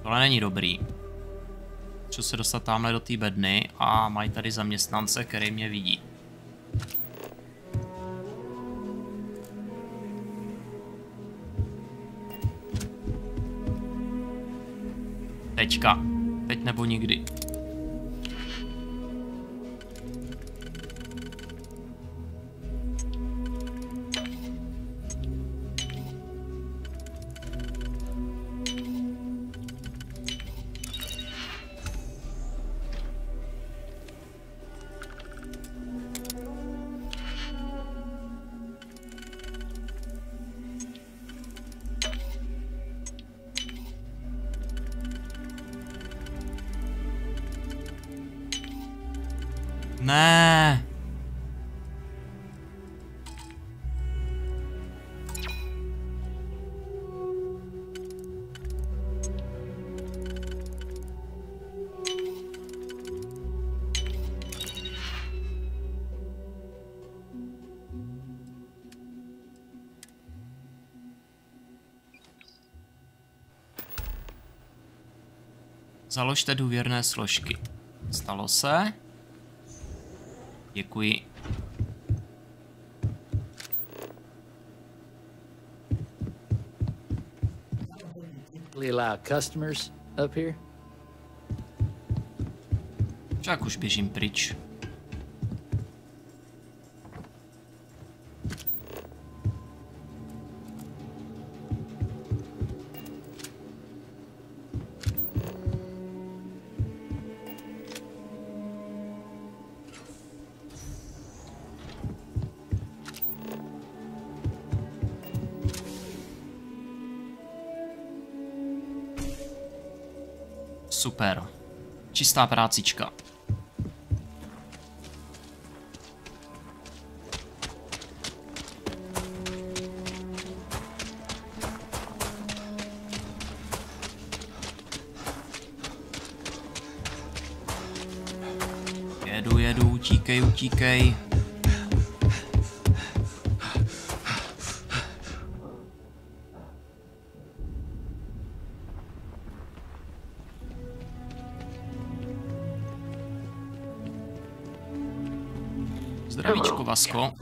Tohle není dobrý. Chci se dostat tamhle do té bedny a mají tady zaměstnance, který mě vidí. Teďka. Teď nebo nikdy. Ne. Založte důvěrné složky. Stalo se? Děkuji. We allow customers up here? Však už běžím pryč. Super. Čistá prácička. Jedu, utíkej. Zdravíčko, Vasko.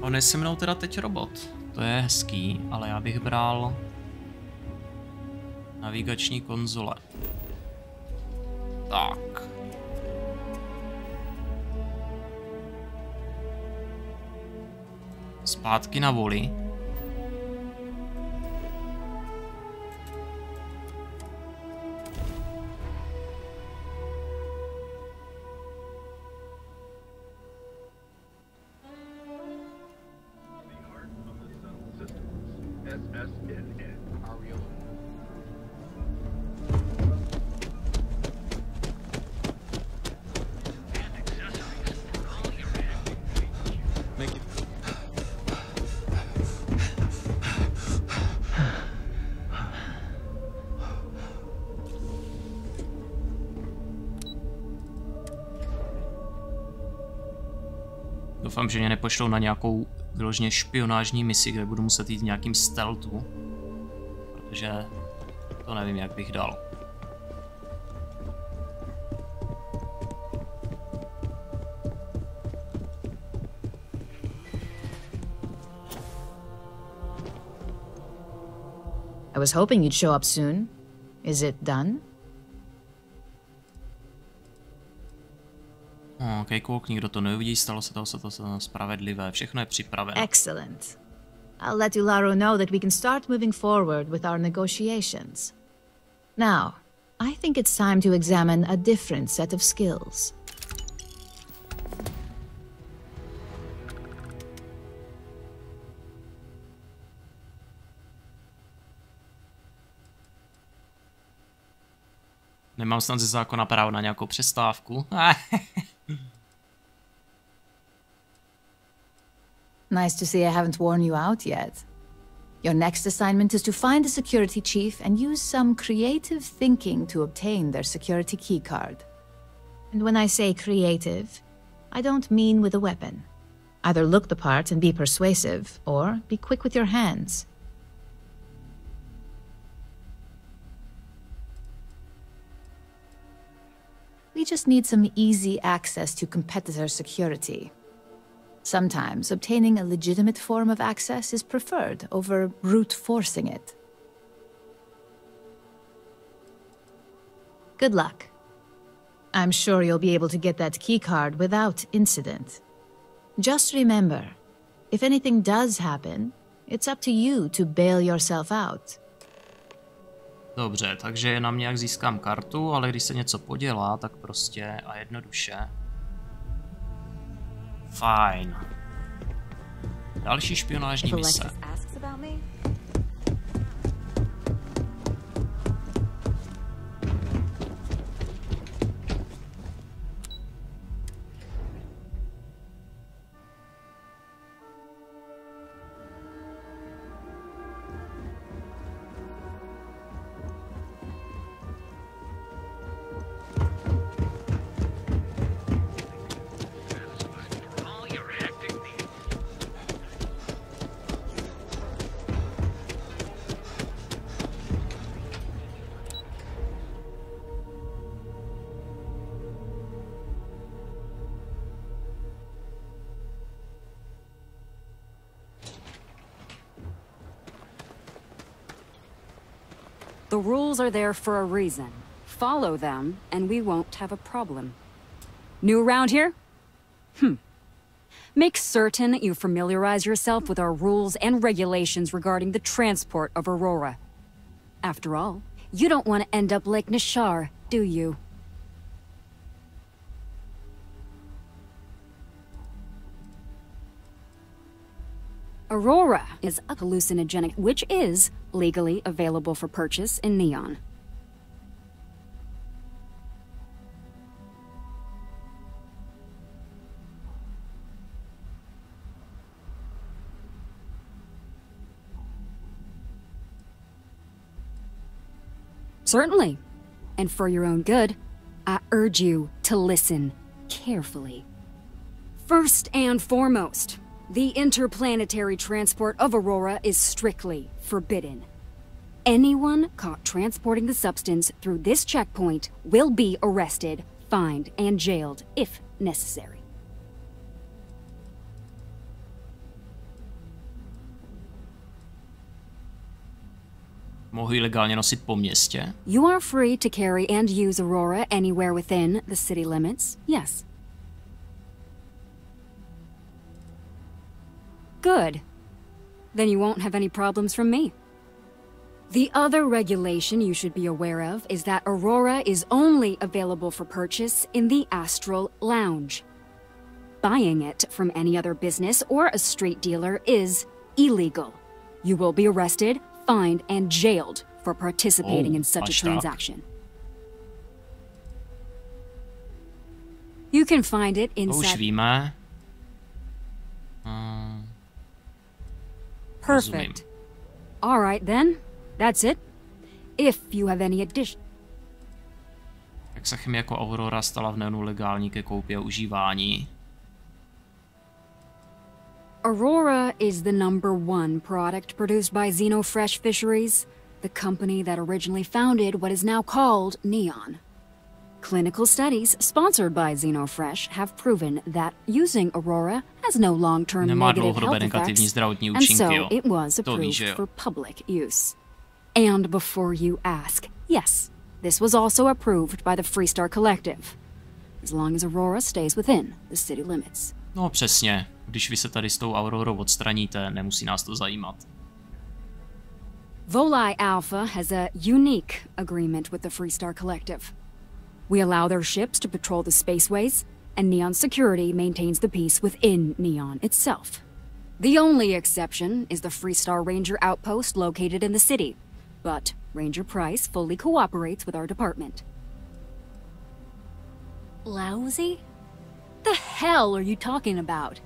On je se mnou teda teď robot. To je hezký, ale já bych bral navigační konzole. Tak. Zpátky na voli. Doufám, že mě nepošlou na nějakou vyloženě špionážní misi, kde budu muset jít v nějakým stealthu, protože to nevím, jak bych dal. I was hoping you'd show up soon. Is it done? OK, kouk, nikdo to neuvidí, stalo se to spravedlivé, všechno je připraveno. Excellent. I'll let Ularo know that we can start moving forward with our negotiations. Now, I think it's time to examine a different set of skills. Nemám snad ze zákona právo na nějakou přestávku. Nice to see I haven't worn you out yet. Your next assignment is to find the security chief and use some creative thinking to obtain their security keycard. And when I say creative, I don't mean with a weapon. Either look the part and be persuasive, or be quick with your hands. We just need some easy access to competitor security. Sometimes obtaining a legitimate form of access is preferred over brute forcing it. Good luck. I'm sure you'll be able to get that keycard without incident. Just remember, if anything does happen, it's up to you to bail yourself out. Dobře, takže je na mě, jak získám kartu, ale když se něco podělá, tak prostě a jednoduše. Fajn. Další špionážní mise. The rules are there for a reason. Follow them, and we won't have a problem. New around here? Make certain you familiarize yourself with our rules and regulations regarding the transport of Aurora. After all, you don't want to end up like Nishar, do you? Aurora is a hallucinogenic, which is legally available for purchase in Neon. Certainly. And for your own good, I urge you to listen carefully. First and foremost, the interplanetary transport of Aurora is strictly forbidden. Anyone caught transporting the substance through this checkpoint will be arrested, fined, and jailed if necessary. Mohu ji legálně nosit po městě? You are free to carry and use Aurora anywhere within the city limits, yes. Good. Then you won't have any problems from me. The other regulation you should be aware of is that Aurora is only available for purchase in the Astral Lounge. Buying it from any other business or a street dealer is illegal. You will be arrested, fined, and jailed for participating in such a transaction. You can find it inside... Už víme. Perfect. All right then. That's it. If you have any addition... Jak se chemie jako Aurora stala v Neonu legální ke koupě a užívání? Aurora is the #1 product produced by Xenofresh Fisheries, the company that originally founded what is now called Neon. Clinical studies sponsored by Xenofresh have proven that using Aurora has no long-term negative health effects, and so it was approved for public use. And before you ask, yes, this was also approved by the Freestar Collective, as long as Aurora stays within the city limits. No přesně, když vy se tady s tou Aurorou odstraníte, nemusí nás to zajímat. Volii Alpha has a unique agreement with the Freestar Collective. We allow their ships to patrol the spaceways, and Neon Security maintains the peace within Neon itself. The only exception is the Freestar Ranger outpost located in the city, but Ranger Price fully cooperates with our department. Lousy? The hell are you talking about?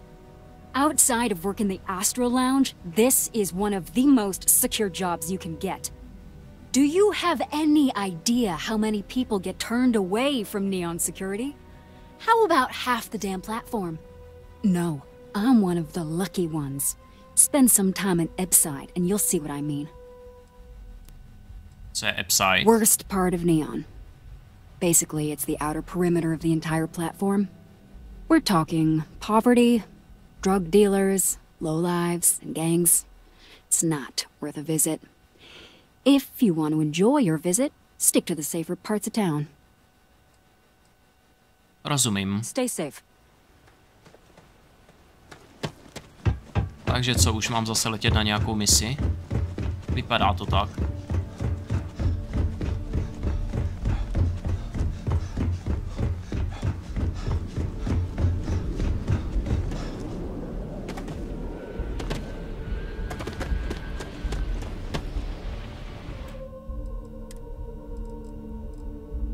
Outside of work in the Astral Lounge, this is one of the most secure jobs you can get. Do you have any idea how many people get turned away from Neon Security? How about half the damn platform? No, I'm one of the lucky ones. Spend some time in Epside and you'll see what I mean. So Epside. Worst part of Neon. Basically, it's the outer perimeter of the entire platform. We're talking poverty, drug dealers, lowlives, and gangs. It's not worth a visit. If you want to enjoy your visit, stick to the safer parts of town. Rozumím. Stay safe. Takže co, už mám zase letět na nějakou misi? Vypadá to tak.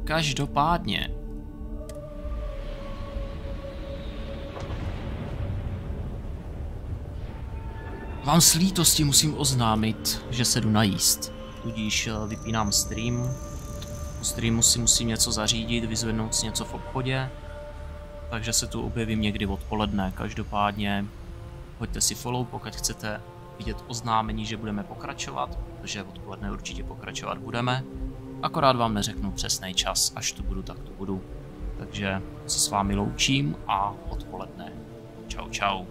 Každopádně. Vám s lítostí musím oznámit, že se jdu najíst. Tudíž vypínám stream. Po streamu si musím něco zařídit, vyzvednout si něco v obchodě. Takže se tu objevím někdy odpoledne. Každopádně hoďte si follow, pokud chcete vidět oznámení, že budeme pokračovat, protože odpoledne určitě pokračovat budeme. Akorát vám neřeknu přesný čas, až tu budu, tak tu budu. Takže se s vámi loučím a odpoledne. Čau, čau.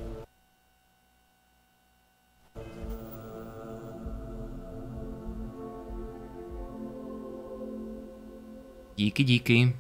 Díky, díky.